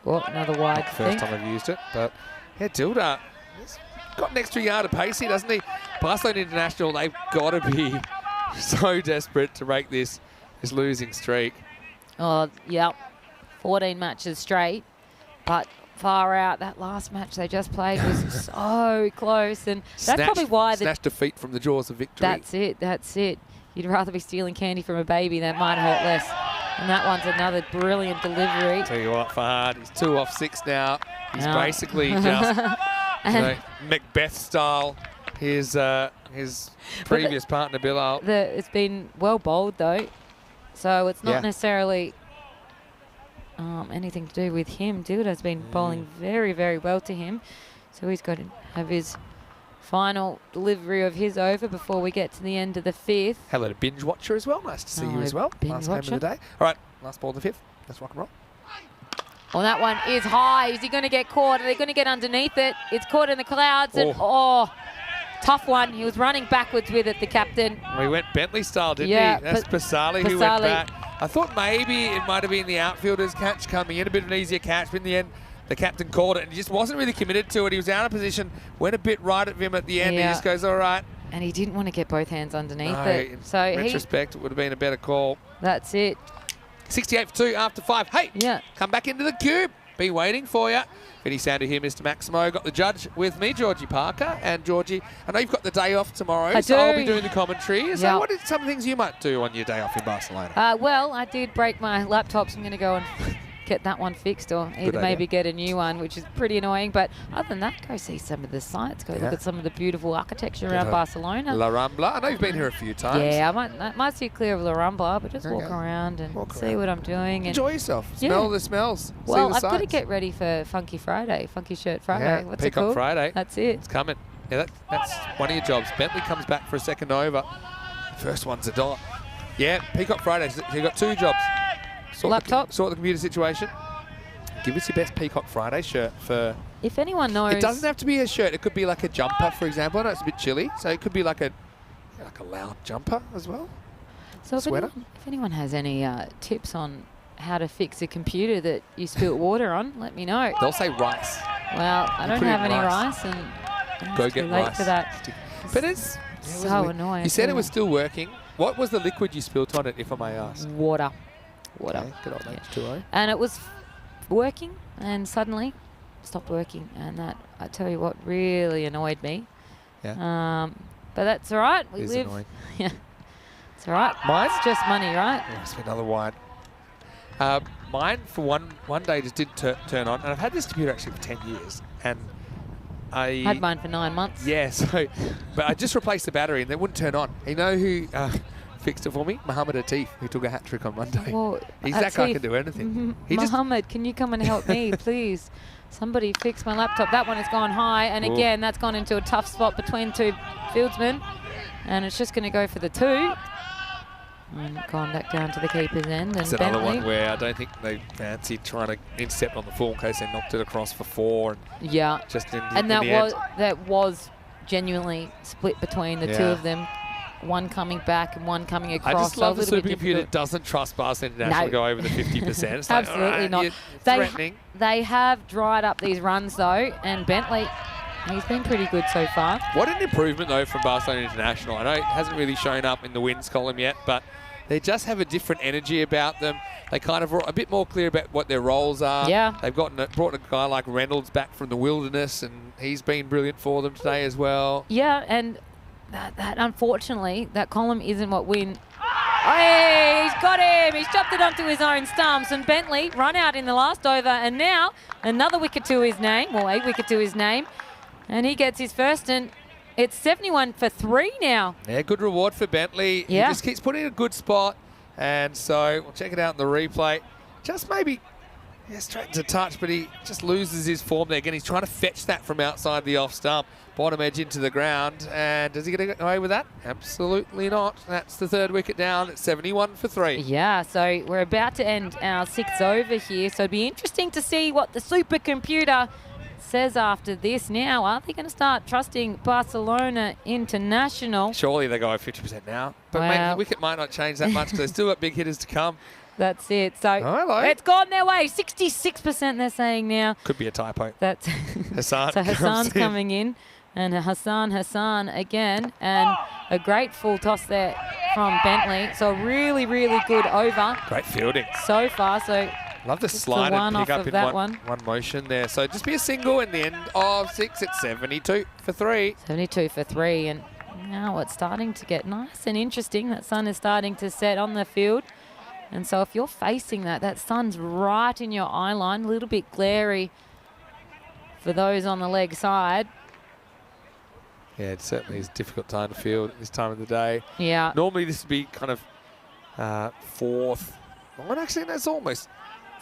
Oh, another wide First time I've used it, but yeah, Dilda. He's got an extra yard of pace here, doesn't he? Barcelona International, they've got to be so desperate to break this losing streak. Oh, yep. 14 matches straight, but far out. That last match they just played was so close, and that's probably why snatched defeat from the jaws of victory. That's it. That's it. You'd rather be stealing candy from a baby. That might hurt less. And that one's another brilliant delivery. Tell you what, Fahad, he's 2 off 6 now. He's basically just Macbeth style. His previous partner, Bilal. It's been well bowled though, so it's not necessarily anything to do with him. Dilda's been bowling very, very well to him, so he's got to have his final delivery of his over before we get to the end of the fifth. Hello to Binge Watcher as well. Nice to see you as well. Last game of the day. All right, last ball of the fifth. Let's rock and roll. Well, that one is high. Is he going to get caught? Are they going to get underneath it? It's caught in the clouds. And tough one. He was running backwards with it, the captain. We went Bentley style, didn't he? That's Pasali who went back. I thought maybe it might have been the outfielder's catch coming in, a bit of an easier catch, but in the end, the captain called it and he just wasn't really committed to it. He was out of position, went a bit right at him at the end. He just goes, all right. And he didn't want to get both hands underneath it. So in retrospect, it would have been a better call. That's it. 68 for 2 after 5. Hey, come back into the cube. Be waiting for you. Vinny Sander here, Mr. Maximo. Got the judge with me, Georgie Parker. And Georgie, I know you've got the day off tomorrow, so I'll be doing the commentary. So what are some things you might do on your day off in Barcelona? Well, I did break my laptop, so I'm going to go and get that one fixed or either maybe get a new one, which is pretty annoying. But other than that, go see some of the sites. Go look at some of the beautiful architecture around Barcelona. La Rambla. I know you've been here a few times. Yeah, I might see clear of La Rambla, but just walk around and see what I'm doing. Enjoy yourself. Smell the smells. Well, see the I've got to sights. get ready for Funky Friday, Funky Shirt Friday. What's Peacock it called? Friday. That's it. It's coming. Yeah, that's one of your jobs. Bentley comes back for a second over. First one's a $1. Yeah, Peacock Friday. So you've got 2 jobs. Sort the computer situation. Give us your best Peacock Friday shirt for... If anyone knows... It doesn't have to be a shirt. It could be like a jumper, for example. I know it's a bit chilly, so it could be like a loud jumper as well. So if anyone has any tips on how to fix a computer that you spilt water on, let me know. They'll say rice. Well, I don't have any rice, and go it's get too late rice for that. But it's so annoying. You said it was still working. What was the liquid you spilt on it, if I may ask? Water. Okay, good old H2O. And it was working, and suddenly stopped working, and that, I tell you what, really annoyed me. Yeah. But that's all right. We live. Annoying. Yeah. It's all right. Mine? It's just money, right? Yeah, it's another wine. Mine, for one day, just didn't turn on. And I've had this computer actually for 10 years. And I had mine for 9 months. Yeah, but I just replaced the battery and it wouldn't turn on. You know who fixed it for me? Mohammed Atif, who took a hat-trick on Monday. Well, He's that guy, can do anything. Mohammed, can you come and help me, please? Somebody fix my laptop. That one has gone high, and again, that's gone into a tough spot between 2 fieldsmen. And it's just going to go for the 2. And gone back down to the keeper's end. It's and another Bentley. one where I don't think they fancied trying to intercept on the full in case they knocked it across for 4. And that was genuinely split between the 2 of them. one coming back and one coming across. I just love the so a little bit supercomputer difficult. doesn't trust Barcelona International to go over the 50%. It's like, Absolutely all right, not. you're They, threatening. they have dried up these runs, though, and Bentley, he's been pretty good so far. What an improvement, though, from Barcelona International. I know it hasn't really shown up in the wins column yet, but they just have a different energy about them. They kind of are a bit more clear about what their roles are. Yeah. They've brought a guy like Reynolds back from the wilderness, and he's been brilliant for them today as well. Yeah, and that unfortunately, that column isn't what win. Hey, he's got him. He's chopped it onto his own stumps, and Bentley run out in the last over, and now another wicket to his name, or a wicket to his name, and he gets his first, and it's 71 for 3 now. Yeah, good reward for Bentley. Yeah. He just keeps putting in a good spot, and so we'll check it out in the replay. Just maybe, straight to touch, but he just loses his form there. Again, he's trying to fetch that from outside the off stump. Bottom edge into the ground, and does he get away with that? Absolutely not. That's the third wicket down at 71 for 3. Yeah, so we're about to end our 6th over here, so it'd be interesting to see what the supercomputer says after this. Now, are they going to start trusting Barcelona International? Surely they go over 50% now, but maybe Wow. the wicket might not change that much because they've still got big hitters to come. That's it. So Hello. it's gone their way. 66% they're saying now. Could be a typo. That's Hassan so Hassan's comes in. coming in. And Hassan again. And a great full toss there from Bentley. So really, really good over Great fielding. so far. So Love the Just the slide one and off pick up of in that one motion there. So just be a single in the end of 6 at 72 for 3. 72 for 3. And now it's starting to get nice and interesting. That sun is starting to set on the field. And so if you're facing that sun's right in your eye line, a little bit glary for those on the leg side. Yeah, it certainly is a difficult time to field at this time of the day. Yeah. Normally this would be kind of 4th. Well, actually, that's almost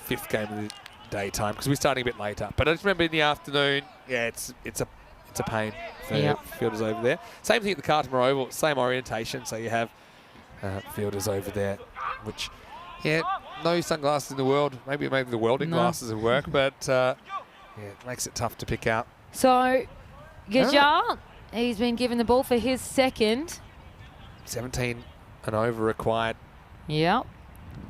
5th game of the daytime because we're starting a bit later. But I just remember in the afternoon, yeah, it's a pain for fielders over there. Same thing at the Cartermore Oval, same orientation. So you have fielders over there, which, yeah, no sunglasses in the world. Maybe the welding glasses will work, but yeah, it makes it tough to pick out. So Gajar, he's been given the ball for his second. 17 and over required. Yep.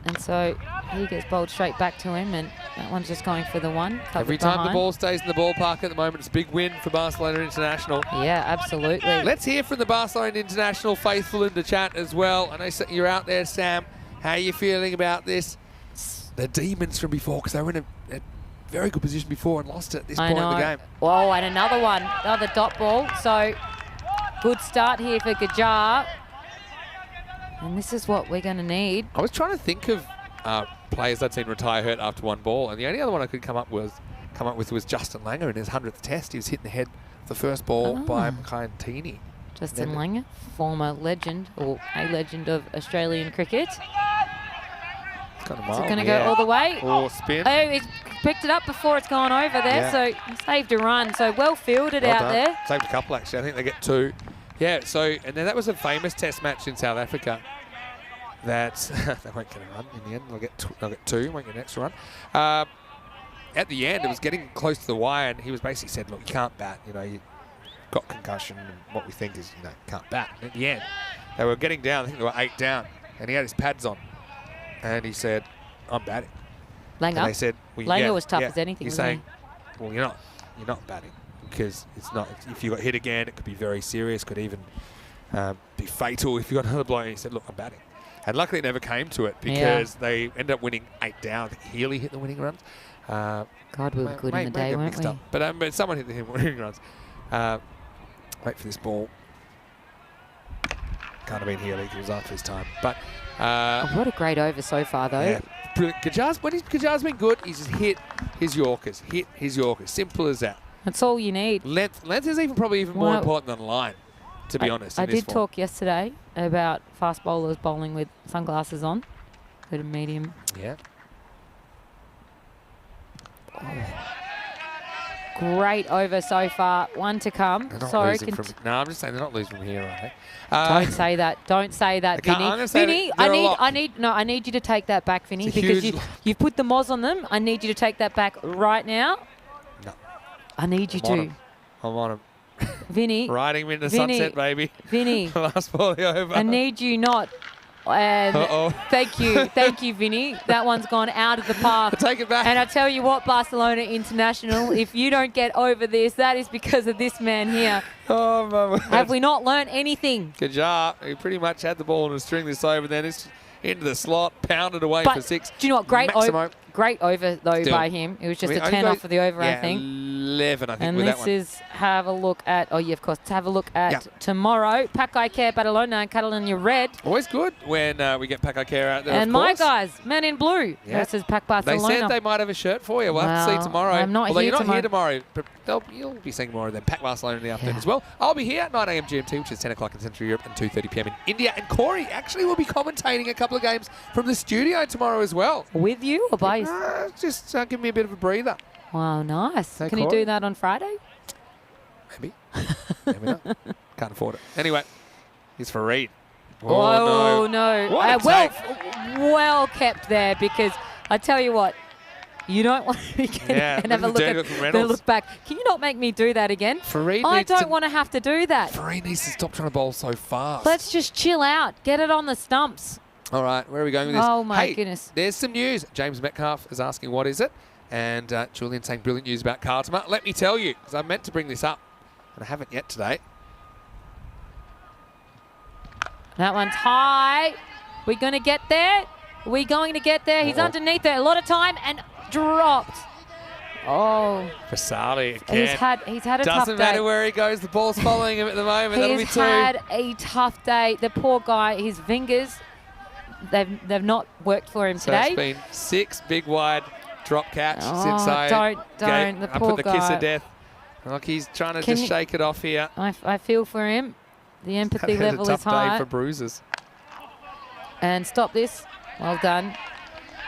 And so he gets bowled straight back to him, and that one's just going for the one. Every time the ball stays in the ballpark at the moment, it's a big win for Barcelona International. Yeah, absolutely. Let's hear from the Barcelona International faithful in the chat as well. I know you're out there, Sam. How are you feeling about this? The demons from before, because they were in a very good position before and lost it at this point in the game. Whoa, and another one, another dot ball. So good start here for Gajar. And this is what we're going to need. I was trying to think of players I'd seen retire hurt after one ball, and the only other one I could come up with was Justin Langer in his 100th test. He was hitting the head of the first ball by Mackay. Justin Langer, former legend, or a legend of Australian cricket. It's kind of Is it mild, going to go all the way? Or spin. Oh, he's picked it up before it's gone over there, so he saved a run. So well fielded Well out done. there. Saved a couple, actually. I think they get 2. Yeah, so, and then that was a famous test match in South Africa that they won't get a run in the end. They'll get 2, won't get an extra run. At the end, it was getting close to the wire, and he was basically said, look, you can't bat. You know, you've got concussion, and what we think is, you can't bat. And at the end, they were getting down. I think they were 8 down, and he had his pads on. And he said, I'm batting. Langer? And they said, well, Langer was tough as anything, You're wasn't saying, well, you're not batting. Because it's not. If you got hit again, it could be very serious. Could even be fatal if you got another blow. And he said, "Look, I'm batting," and luckily it never came to it because they ended up winning 8 down. I think Healy hit the winning runs. God, we were good in the day, weren't we? But someone hit the winning runs. Wait for this ball. Can't have been Healy because it was after his time. But What a great over so far, though. yeah, brilliant. Gajar's been good. He's just hit his Yorkers. Simple as that. That's all you need. Length is probably even more Well, important than line, to be honest. I in this did form. talk yesterday about fast bowlers bowling with sunglasses on. Bit of medium. Yeah. Great over so far. One to come. They're not Sorry. losing no, I'm just saying they're not losing from here, are they? Don't say that. Don't say that, I can't- Vinny. I'm gonna say Vinny, that they're I need you to take that back, Vinny, It's a because huge you've put the moz on them. I need you to take that back right now. No. I need you I'm on to. 'em. I'm on him. Vinny. Riding him into Vinny. sunset, baby. Vinny. Last ball of the over. I need you not. And Uh-oh. thank you, Vinny. That one's gone out of the park. Take it back. And I tell you what, Barcelona International, if you don't get over this, that is because of this man here. Oh, my word. Have we not learned anything? Kajar, he pretty much had the ball and was string this over. Then it's into the slot, pounded away But for 6. do you know what? Great Maximo. over though Still. by him. It was just I mean, a I 10 go- off of the over, yeah, I think. 11, I think, And with that this one. is have a look at, oh yeah, of course, to have a look at Yeah. tomorrow. Pakai Care, Badalona and Catalonia Red. Always good when we get Paco Care out there, And of my course. guys, Men in Blue Yeah. versus Pac They Barcelona. said they might have a shirt for you. We'll have to see Well, tomorrow. I'm not Although here you're not here tomorrow. tomorrow. But you'll be seeing more of them. Pac Barcelona in the afternoon as well. I'll be here at 9 a.m. GMT, which is 10 o'clock in Central Europe, and 2:30 p.m. in India. And Corey actually will be commentating a couple of games from the studio tomorrow as well. With you or by you? Just give me a bit of a breather. Wow, nice. Hey, Can you Corey. do that on Friday? Maybe. Maybe not. Can't afford it. Anyway, he's for Reed. Oh, no. What a Well kept there, because I tell you what, you don't want to be getting Yeah, and have a look look at at Jacob the Reynolds. look back. Can you not make me do that again? Fareed I needs don't to- want to have to do that. Fareed needs to stop trying to bowl so fast. Let's just chill out. Get it on the stumps. All right, where are we going with this? Oh, my Hey, goodness. There's some news. James Metcalf is asking, what is it? And Julian saying brilliant news about Kartima. Let me tell you, because I meant to bring this up, and I haven't yet today. That one's high. We going to get there? We going to get there? He's Uh-oh. underneath there. A lot of time and dropped. Oh, Fasali again. he's had a tough Doesn't day. matter where he goes. The ball's following him at the moment. That'll be He's 2. had a tough day. The poor guy, his fingers, they've not worked for him So it's today. been 6 big wide drop catch Oh, since I don't. The I poor put the kiss guy. of death. Like he's trying to Can just you- shake it off here. I feel for him. The empathy Had level a is tough day high. for bruises. And stop this. Well done.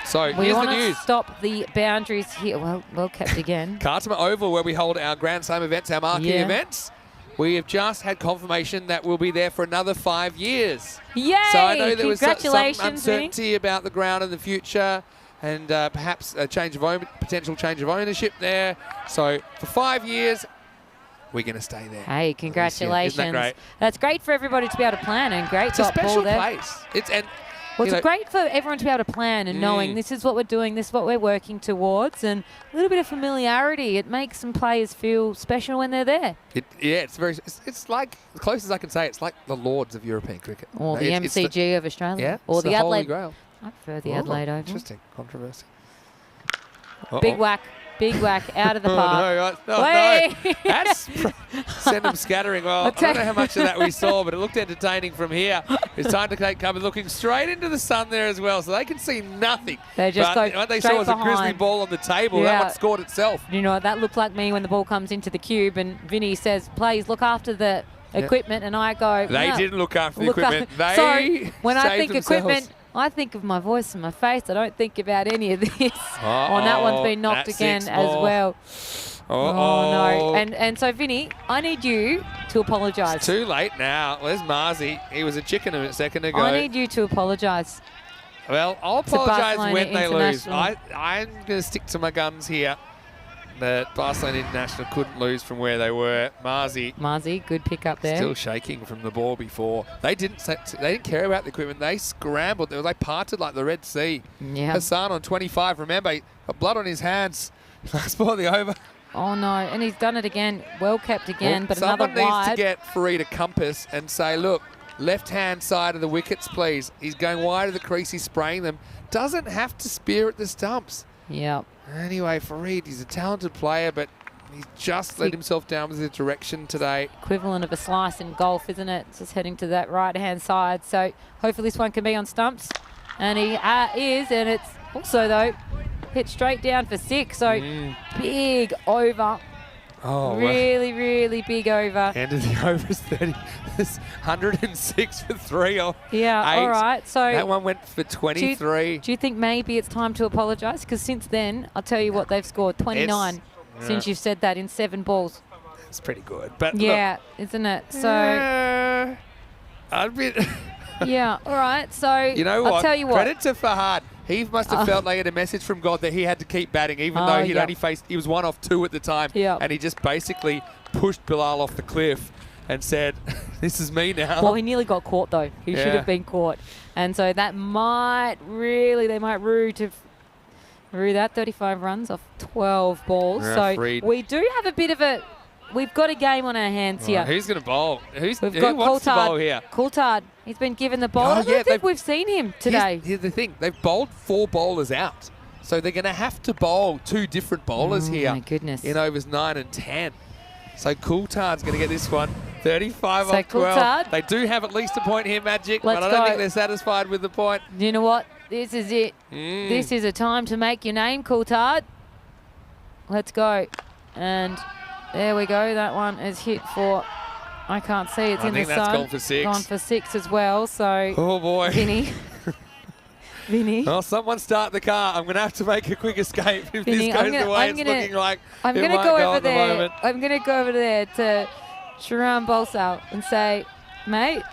So We here's want the to news. stop the boundaries here. Well kept again. Kartima Oval, where we hold our Grand Slam events, our marquee Yeah. events. We have just had confirmation that we'll be there for another 5 years. Yay! So I know there was some Congratulations, Vinny. uncertainty about the ground in the future, and perhaps a potential change of ownership there. So for 5 years, we're going to stay there. Hey, congratulations. Isn't that great? That's great for everybody to be able to plan, and great It's a dot ball special there. place. Well, you it's know- great for everyone to be able to plan and knowing this is what we're doing, this is what we're working towards, and a little bit of familiarity. It makes some players feel special when they're there. It's like, the closest I can say, it's like the Lords of European cricket. Or the It's MCG of Australia. yeah, Or it's the Holy Adelaide. Grail. I prefer the Oh, Adelaide Oval. Interesting. Controversy. Big whack. Big whack out of the Oh, park. no, Way. no. That's send them scattering. Well, I don't know how much of that we saw, but it looked entertaining from here. It's time to take cover, looking straight into the sun there as well, so they can see nothing. They just but go what they straight saw was a grizzly behind. ball on the table. Yeah. That one scored itself. You know, that looked like me when the ball comes into the cube and Vinny says, please look after the equipment, and I go, They "No, didn't look after the look equipment. after-" They Sorry, when I saved think themselves. equipment, I think of my voice and my face. I don't think about any of this. Oh, and that one's been knocked that's again 6 as more. well. Oh, no. And so, Vinny, I need you to apologise. Too late now. Where's Marzi? He was a chicken a second ago. I need you to apologise. Well, I'll to apologise Barcelona when they lose. International. I'm going to stick to my guns here. That Barcelona International couldn't lose from where they were. Marzi, good pick up there. Still shaking from the ball before. They didn't care about the equipment. They scrambled. They parted like the Red Sea. Yeah. Hassan on 25. Remember, he got blood on his hands. Last ball of the over. Oh, no. And he's done it again. Well kept again, but another Someone needs wide. to get Fareed a compass and say, look, left-hand side of the wickets, please. He's going wide of the crease. He's spraying them. Doesn't have to spear at the stumps. Yep. Anyway, Fareed, he's a talented player, but he's just let himself down with the direction today. Equivalent of a slice in golf, isn't it? It's just heading to that right-hand side. So hopefully this one can be on stumps. And he is, and it's also, though, hit straight down for 6. So big over. Oh, really, really big over. End of the over is 30. It's 106 for 3 off. Yeah, 8. all right. So That one went for 23. do you think maybe it's time to apologise? Because since then, I'll tell you what, they've scored 29 since you've said that in 7 balls. It's pretty good. But Yeah, isn't it? look, So, I'd be... yeah, all right. So, You know what? I'll tell you what. Credit to Fahad. He must have felt like he had a message from God that he had to keep batting, even though he'd yeah. only faced, he was 1 off 2 at the time. Yeah. And he just basically pushed Bilal off the cliff and said, this is me now. Well, he nearly got caught, though. He should have been caught. And so that might really, they might rue that 35 runs off 12 balls. So we do have a bit of a, we've got a game on our hands here. Who's going to bowl? Who got wants to bowl here? Coulthard. He's been given the bowl. Oh, I don't think we've seen him today. Here's the thing. They've bowled 4 bowlers out. So they're going to have to bowl 2 different bowlers here. My goodness. In overs 9 and 10. So Coulthard's going to get this one. 35 So off 12. Coulthard. They do have at least a point here, Magic, but Let's I don't go. think they're satisfied with the point. You know what? This is it. This is a time to make your name, Coulthard. Let's go. And there we go. That one is hit for, I can't see. It's I in the think that's sun. gone for 6. Gone for 6 as well. So, Oh, boy. Vinny. Vinny. Oh, someone start the car. I'm going to have to make a quick escape if Vinny, this goes the way it's looking like I'm it going to might go go over at the there. moment. I'm going to go over there to Sharan Bolsal and say, mate,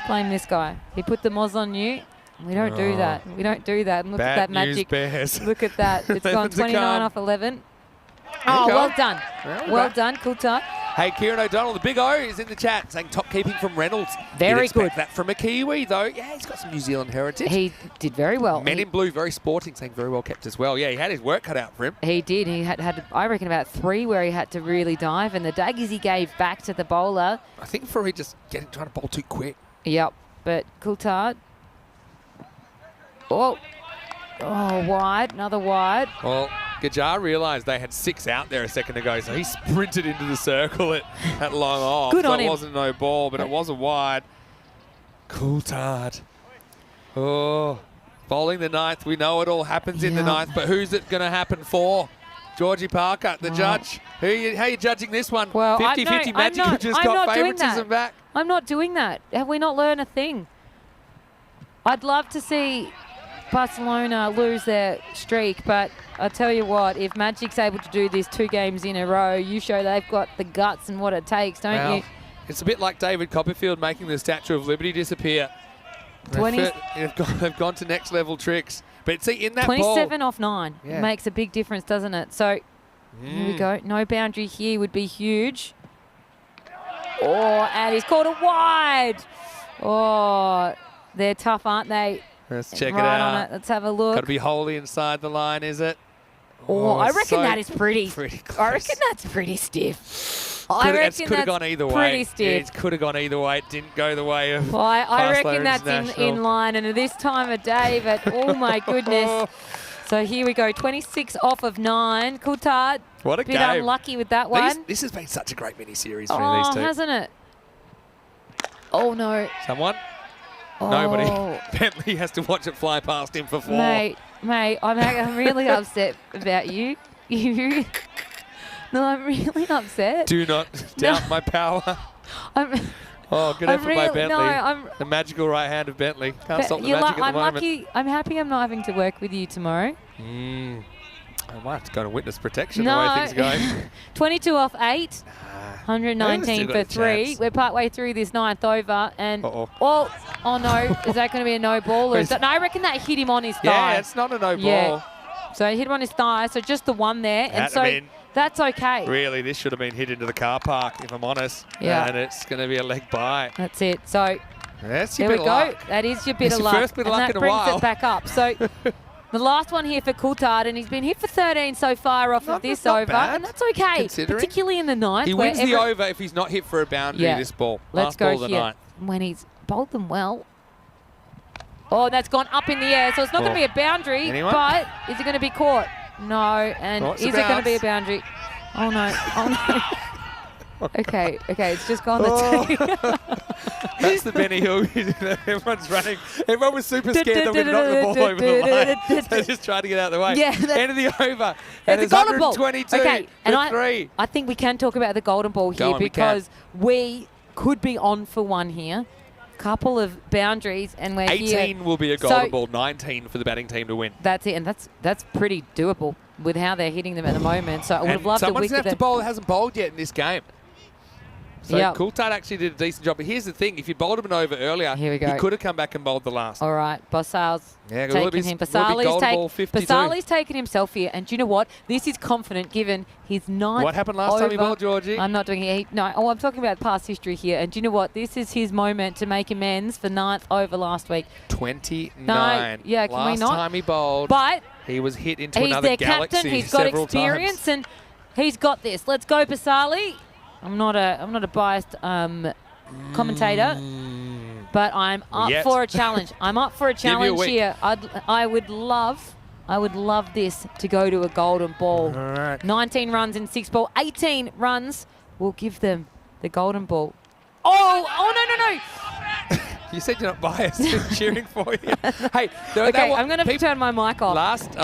blame this guy. He put the moz on you. We don't do that. We don't do that. And look at Bad that news magic. bears. Look at that. It's gone Levin's a 29 card. off 11. you Oh, go. well done. Well Done, Coulthard. Hey, Kieran O'Donnell, the big O, is in the chat saying top keeping from Reynolds. Very You'd expect good. that from a Kiwi, though. Yeah, he's got some New Zealand heritage. He did very well. Men in blue, very sporting, saying very well kept as well. Yeah, he had his work cut out for him. He did. He had, I reckon, about 3 where he had to really dive. And the daggies he gave back to the bowler. I think for he just trying to bowl too quick. Yep. But Coulthard. Oh, wide. Another wide. Well, Gajar realised they had 6 out there a second ago, so he sprinted into the circle at long off. Good so on it him. wasn't no ball, but it was a wide. Coulthard. Oh, bowling the 9th. We know it all happens in the Yeah. 9th, but who's it going to happen for? Georgie Parker, the judge. How are you judging this one? Well, 50-50 Magic have just I'm got not doing favouritism that. back. I'm not doing that. Have we not learned a thing? I'd love to see Barcelona lose their streak, but I tell you what, if Magic's able to do this 2 games in a row, you show they've got the guts and what it takes, don't Well, you? it's a bit like David Copperfield making the Statue of Liberty disappear. 20 They've gone to next level tricks. But see, in that 27 ball, off 9 Yeah. makes a big difference, doesn't it? So here we go. No boundary here would be huge. Oh, and he's caught it wide. Oh, they're tough, aren't they? let's check right it on out. it. Let's have a look. Got to be wholly inside the line, is it? Oh, I reckon so that is pretty. close. I reckon that's pretty stiff. I reckon could have that's gone either way. pretty stiff. It could have gone either way. It didn't go the way of Well, I Barcelona reckon that's in International. line, and at this time of day, but oh my goodness. So here we go, 26 off of 9. Coulthard, What a bit game. unlucky with that one. This has been such a great mini-series between Oh, these two. hasn't it? Oh no. Someone? Oh, Nobody. Bentley has to watch it fly past him for 4. Mate, I'm really upset about you. No, I'm really upset. Do not doubt my power. I'm, Oh, good I'm effort by real- Bentley. no, I'm- the magical right hand of Bentley. Can't but stop the you're magic lu- at I'm the moment. lucky. I'm happy I'm not having to work with you tomorrow. I might have to go to witness protection the way things are going. 22 off 8. Still 119 got for a 3. chance. We're partway through this 9th over, and Uh-oh. oh no, is that going to be a no ball? Or is that, no, I reckon that hit him on his thigh. Yeah, it's not a no Yeah. ball. So he hit him on his thigh, so just the one there, and That'd so have been- that's okay. Really, this should have been hit into the car park, if I'm honest. Yeah. And it's going to be a leg by. That's it. So That's there your we bit go. of luck. That is your bit It's of your luck, first bit of and luck that in a brings while. it back up. So the last one here for Coulthard, and he's been hit for 13 so far off of this not over, bad, and that's okay, considering. particularly in the 9th. He where wins the over if he's not hit for a boundary Yeah. this ball. Let's Last go ball of the here. night. When he's bowled them well. Oh, that's gone up in the air, so it's not going to be a boundary, Anyone? but is it going to be caught? No, and Oh, it's is a it going to be a bounce. boundary? Oh no, oh no. Okay, it's just gone Oh. the tee. That's the Benny Hill. Everyone's running. Everyone was super scared they were going to knock the ball over the line. They're just trying to get out of the way. Yeah, that- End of the over. And It's a golden ball. 122 Okay, and for 3. I think we can talk about the golden ball Go here on, we because we could be on for one here. Couple of boundaries, and we're 18 here. will be a So- golden ball. 19 for the batting team to win. That's it, and that's pretty doable with how they're hitting them at the moment. So I would have loved a someone's wicket. going to have to bowl that hasn't bowled yet in this game. So Yep. Coulthard actually did a decent job. But here's the thing. If you bowled him an over earlier, Here we go. he could have come back and bowled the last. All right, Bassal's Yeah, will it be- taking him. will it be golden ball 52? Basali's taken himself here, and do you know what? This is confident given his ninth. What happened last time he over. bowled, Georgie? I'm not doing it. No, I'm talking about past history here. And do you know what? This is his moment to make amends for ninth over last week. 29. No, yeah, can we last not? time he bowled, But he was hit into he's another their galaxy captain. He's got several experience, times. and he's got this. Let's go, Basali. I'm not a biased commentator, but I'm up Yet. for a challenge. I'm up for a you a challenge week. here. I would love this to go to a golden ball. All right. 19 runs in 6 ball. 18 runs will give them the golden ball. Oh, no. You said you're not biased. Just cheering for you. Hey, Okay, I'm going to turn my mic off. Last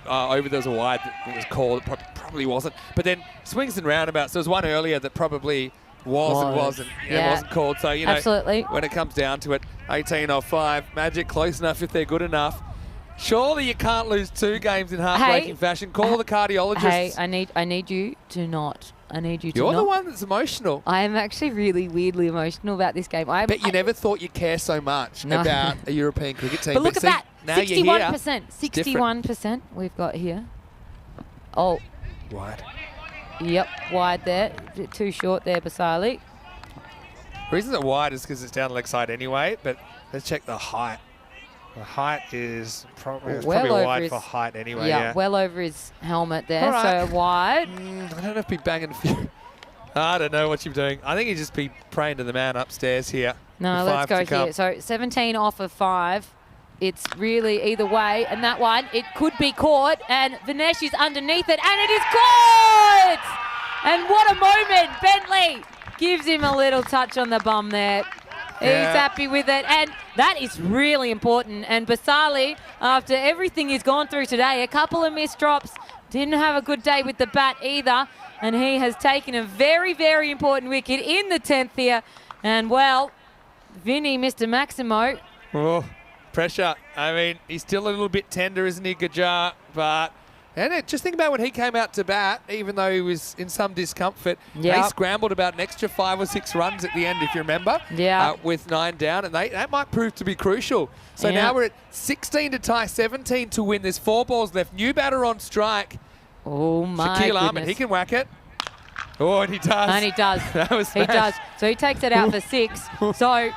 over there was a wide that was called. It probably wasn't. But then swings and roundabouts. There was one earlier that probably was and wasn't. Yeah. Wasn't called. So, you know, Absolutely. when it comes down to it, 18-5. Magic close enough if they're good enough. Surely you can't lose 2 games in heartbreaking fashion. Call the cardiologist. Hey, I need you to not. I need you to You're not. the one that's emotional. I am actually really weirdly emotional about this game. Bet you never thought you'd care so much No. about a European cricket team. But look at see, that. Now you're here. 61%. 61% we've got here. Oh, Wide. yep, wide there. Bit too short there, Basali. The reason it's wide is because it's down the leg side anyway, but let's check the height. The height is probably, it's Well probably over wide his- for height anyway. Yeah, Yeah. well over his helmet there. All right. So wide. I don't know if he'd be banging a few. I don't know what you're doing. I think he'd just be praying to the man upstairs here. No, The let's five go to come. here. So 17 off of 5. It's really either way. And that one, it could be caught. And Vinesh is underneath it. And it is caught! And what a moment. Bentley gives him a little touch on the bum there. He's Yeah. happy with it. And that is really important. And Basali, after everything he's gone through today, a couple of missed drops, didn't have a good day with the bat either. And he has taken a very, very important wicket in the 10th here. And, well, Vinny, Mr. Maximo. Oh, pressure. I mean, he's still a little bit tender, isn't he, Gajar? But just think about when he came out to bat, even though he was in some discomfort. Yep. They scrambled about an extra 5 or 6 runs at the end, if you remember. Yeah. With 9 down, and that might prove to be crucial. So Yeah. now we're at 16 to tie, 17 to win. There's 4 balls left. New batter on strike. Oh, my Shaquille goodness. Ahmed, he can whack it. Oh, and he does. And he does. That was He smashed. does. So he takes it out for 6. So,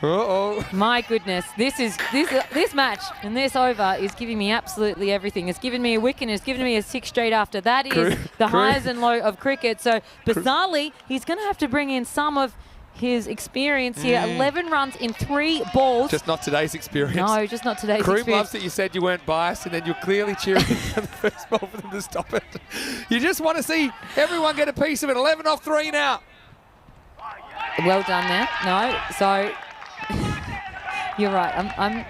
Uh-oh. my goodness, this match and this over is giving me absolutely everything. It's given me a wicket and it's given me a 6 straight after. That is the highs and low of cricket. So Basali, he's going to have to bring in some of his experience here. 11 runs in 3 balls. Just not today's experience. No, just not today's Crew experience. loves that you said you weren't biased and then you're clearly cheering for the first ball for them to stop it. You just want to see everyone get a piece of it. 11 off 3 now. Well done there. No, so you're right. I'm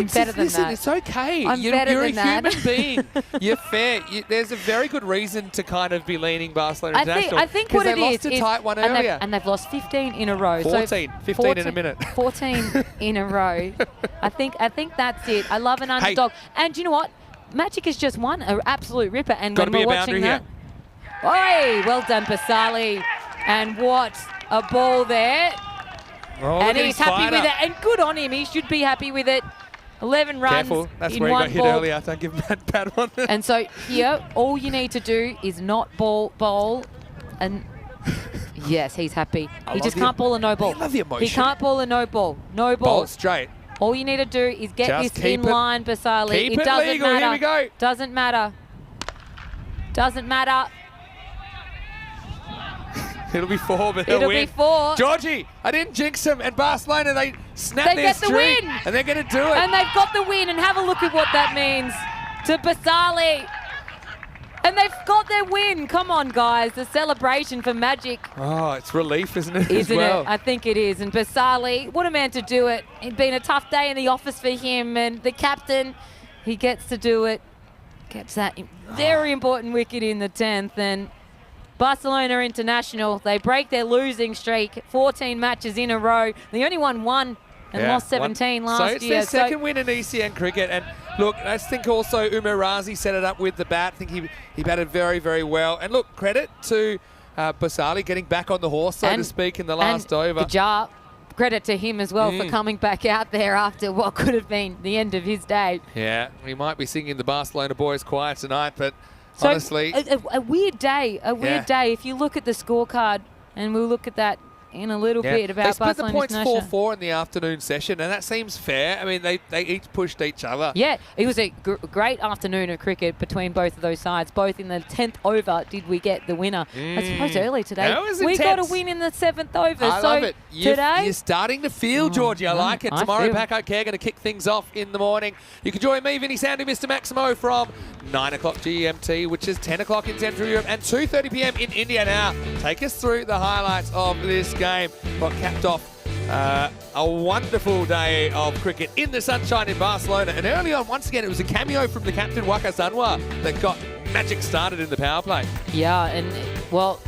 better than Listen, that. it's okay. I'm you're better you're than a that. human being. You're fair. There's a very good reason to kind of be leaning Barcelona International. I think what it they is lost a tight one earlier. and they've lost 15 in a row. 14. 15 in a minute. 14 in a row. I think that's it. I love an underdog. And you know what? Magic has just won an absolute ripper. And Gotta when be we're a watching boundary that, oi, well done, Basali. And what a ball there. Oh, And look at he's his happy fight with up. it. And good on him. He should be happy with it. 11 runs Careful. That's in where he one got hit ball. earlier. Don't give him that bad one. And so here, all you need to do is not bowl, and yes, he's happy. He love just the- can't bowl a no ball. I love the emotion. He can't bowl a no ball. No Ball ball. it straight. All you need to do is get Just this keep in it- line, Basali. keep it doesn't legal. Here matter. we go. Doesn't matter. Doesn't matter. It'll be 4, but they'll It'll win. be 4. Georgie, I didn't jinx them. And Barcelona, they snapped They their get the streak. win. And they're going to do it. And they've got the win, and have a look at what that means to Basali. And they've got their win. Come on, guys. The celebration for Magic. Oh, it's relief, isn't it? Isn't as well? it? I think it is. And Basali, what a man to do it. It'd been a tough day in the office for him. And the captain, he gets to do it. Gets that very important wicket in the 10th. And Barcelona International, they break their losing streak. 14 matches in a row. They only won 1 and lost 17 last so it's year. their second win in ECN cricket. And look, I think also Umar Razi set it up with the bat. I think he batted very, very well. And look, credit to Basali getting back on the horse, so to speak, in the last over. Gajar, credit to him as well for coming back out there after what could have been the end of his day. Yeah, we might be singing the Barcelona Boys choir tonight, but So honestly... A weird day, day. If you look at the scorecard, and we'll look at that in a little bit about they split Barcelona the points International. 4-4 in the afternoon session, and that seems fair. I mean, they each pushed each other. Yeah, it was a great afternoon of cricket between both of those sides. Both in the 10th over did we get the winner. I suppose early today. That was we got a intense. win in the 7th over. I love it. Today, You're starting to feel, Georgie. I like it. I Tomorrow, feel. Paco Care going to kick things off in the morning. You can join me, Vinny Sandy, Mr. Maximo, from 9 o'clock GMT, which is 10 o'clock in Central Europe, and 2:30 p.m. in India now. Take us through the highlights of this game. Got capped off a wonderful day of cricket in the sunshine in Barcelona. And early on, once again, it was a cameo from the captain, Waka Sanwa, that got magic started in the power play. yeah, and well,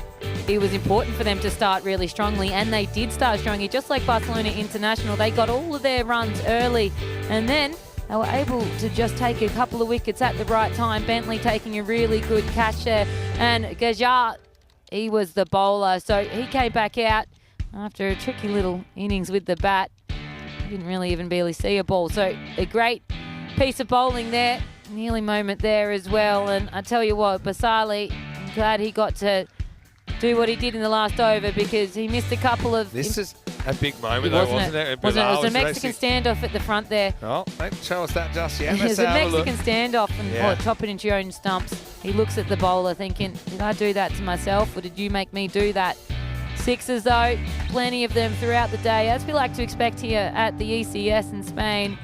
it was important for them to start really strongly, and they did start strongly. Just like Barcelona International, they got all of their runs early, and then they were able to just take a couple of wickets at the right time. Bentley taking a really good catch there, and Gajar, he was the bowler, so he came back out after a tricky little innings with the bat. He didn't really even barely see a ball. So a great piece of bowling there. Nearly moment there as well. And I tell you what, Basali, I'm glad he got to do what he did in the last over, because he missed a couple of... This is a big moment, though, wasn't it? It was a Mexican standoff at the front there. Oh, don't show us that just yet. It Let's was a have a look. Mexican standoff, and chop it into your own stumps. He looks at the bowler thinking, did I do that to myself, or did you make me do that? Sixes, though, plenty of them throughout the day, as we like to expect here at the ECS in Spain.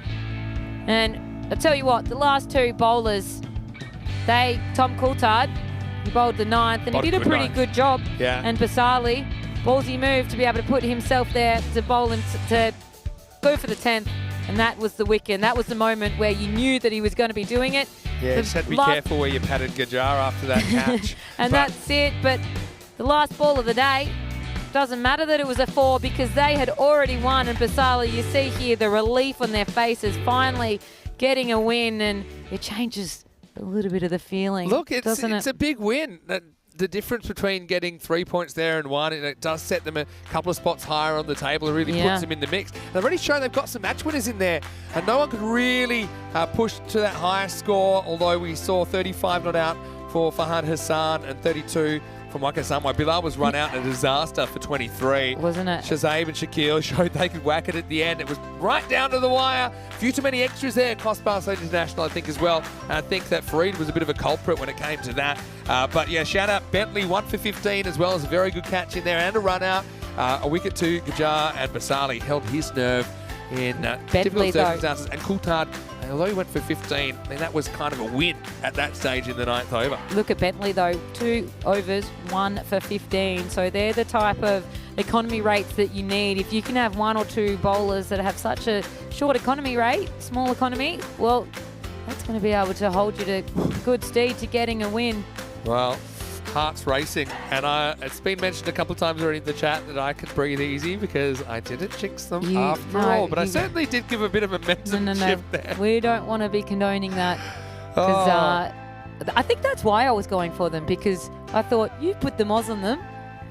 And I'll tell you what, the last two bowlers, Tom Coulthard, he bowled the 9th, and he did a pretty good job. Yeah. And Basali, ballsy move to be able to put himself there to bowl him to go for the 10th, and that was the wicket. And that was the moment where you knew that he was going to be doing it. Yeah, just had to be careful where you patted Gajar after that catch. And that's it. But the last ball of the day, doesn't matter that it was a 4, because they had already won. And Basali, you see here the relief on their faces, finally getting a win, and it changes a little bit of the feeling. Look, it's it? a big win. The difference between getting 3 points there and 1, and it does set them a couple of spots higher on the table. It really puts them in the mix. They've already shown they've got some match winners in there, and no one could really push to that higher score, although we saw 35 not out for Fahad Hassan and 32 from Waka Sanwa. Bilal was run out in a disaster for 23. Wasn't it? Shazaib and Shaquille showed they could whack it at the end. It was right down to the wire. A few too many extras there. Cost Barcelona International, I think, as well. And I think that Fareed was a bit of a culprit when it came to that. But yeah, shout out Bentley, 1 for 15, as well as a very good catch in there and a run out. A wicket to Gajar, and Basali held his nerve in difficult circumstances. And Coulthard, although he went for 15, I mean, that was kind of a win at that stage in the 9th over. Look at Bentley, though. 2 overs, 1 for 15. So they're the type of economy rates that you need. If you can have 1 or 2 bowlers that have such a short economy rate, small economy, well, that's going to be able to hold you to good stead to getting a win. Well, heart's racing, and it's been mentioned a couple of times already in the chat that I could breathe easy because I didn't jinx them after all, but I certainly did give a bit of a mental shift there. We don't want to be condoning that, because I think that's why I was going for them, because I thought you put the Moz on them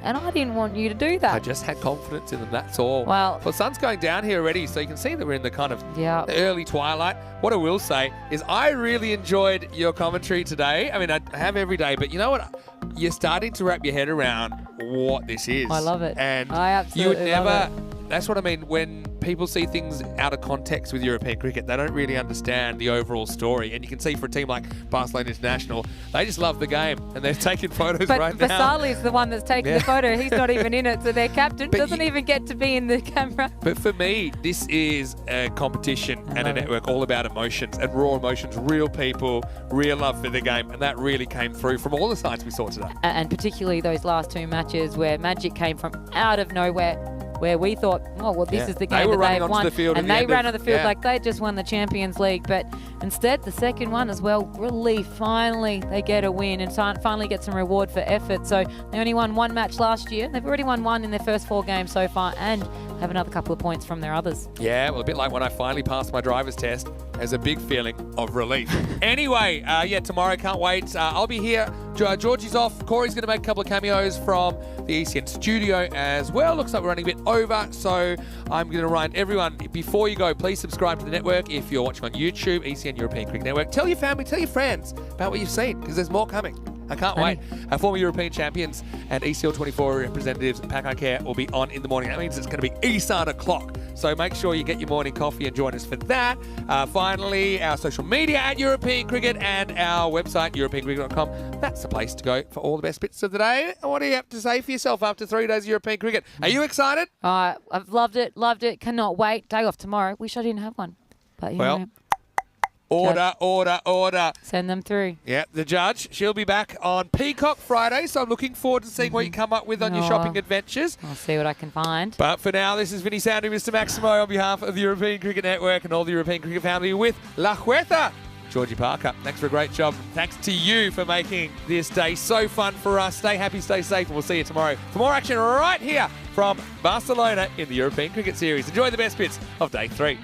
and I didn't want you to do that. I just had confidence in them, that's all. Well, the sun's going down here already, so you can see that we're in the kind of the early twilight. What I will say is I really enjoyed your commentary today. I mean, I have every day, but you know what? You're starting to wrap your head around what this is. I love it. And I absolutely love it. That's what I mean when people see things out of context with European cricket. They don't really understand the overall story. And you can see for a team like Barcelona International, they just love the game and they're taking photos right now. But Basali's the one that's taking the photo. He's not even in it, so their captain doesn't even get to be in the camera. But for me, this is a competition and a network all about emotions and raw emotions, real people, real love for the game. And that really came through from all the sides we saw today. And particularly those last 2 matches where magic came from out of nowhere, where we thought, oh, well, this is the game that they've won. And they ran on the field like they just won the Champions League. But instead, the second one as well, relief. Finally, they get a win and finally get some reward for effort. So they only won 1 match last year. They've already won 1 in their first 4 games so far. And have another couple of points from their others. Yeah, well, a bit like when I finally passed my driver's test. There's a big feeling of relief. Anyway, yeah, tomorrow, can't wait. I'll be here. Georgie's off. Corey's going to make a couple of cameos from the ECN studio as well. Looks like we're running a bit over, so I'm going to remind everyone, before you go, please subscribe to the network. If you're watching on YouTube, ECN European Cricket Network, tell your family, tell your friends about what you've seen, because there's more coming. I can't wait. Our former European champions and ECL 24 representatives, Pack I Care, will be on in the morning. That means it's going to be Eastern o'clock. So make sure you get your morning coffee and join us for that. Finally, our social media at European Cricket and our website, europeancricket.com. That's the place to go for all the best bits of the day. What do you have to say for yourself after 3 days of European cricket? Are you excited? I've loved it, cannot wait. Day off tomorrow. Wish I didn't have one. But here I am. Order. Send them through. Yeah, the judge, she'll be back on Peacock Friday, so I'm looking forward to seeing what you come up with on your shopping adventures. I'll see what I can find. But for now, this is Vinny Sounding, Mr. Maximo, on behalf of the European Cricket Network and all the European Cricket family with La Huerta. Georgie Parker, thanks for a great job. Thanks to you for making this day so fun for us. Stay happy, stay safe, and we'll see you tomorrow for more action right here from Barcelona in the European Cricket Series. Enjoy the best bits of Day 3.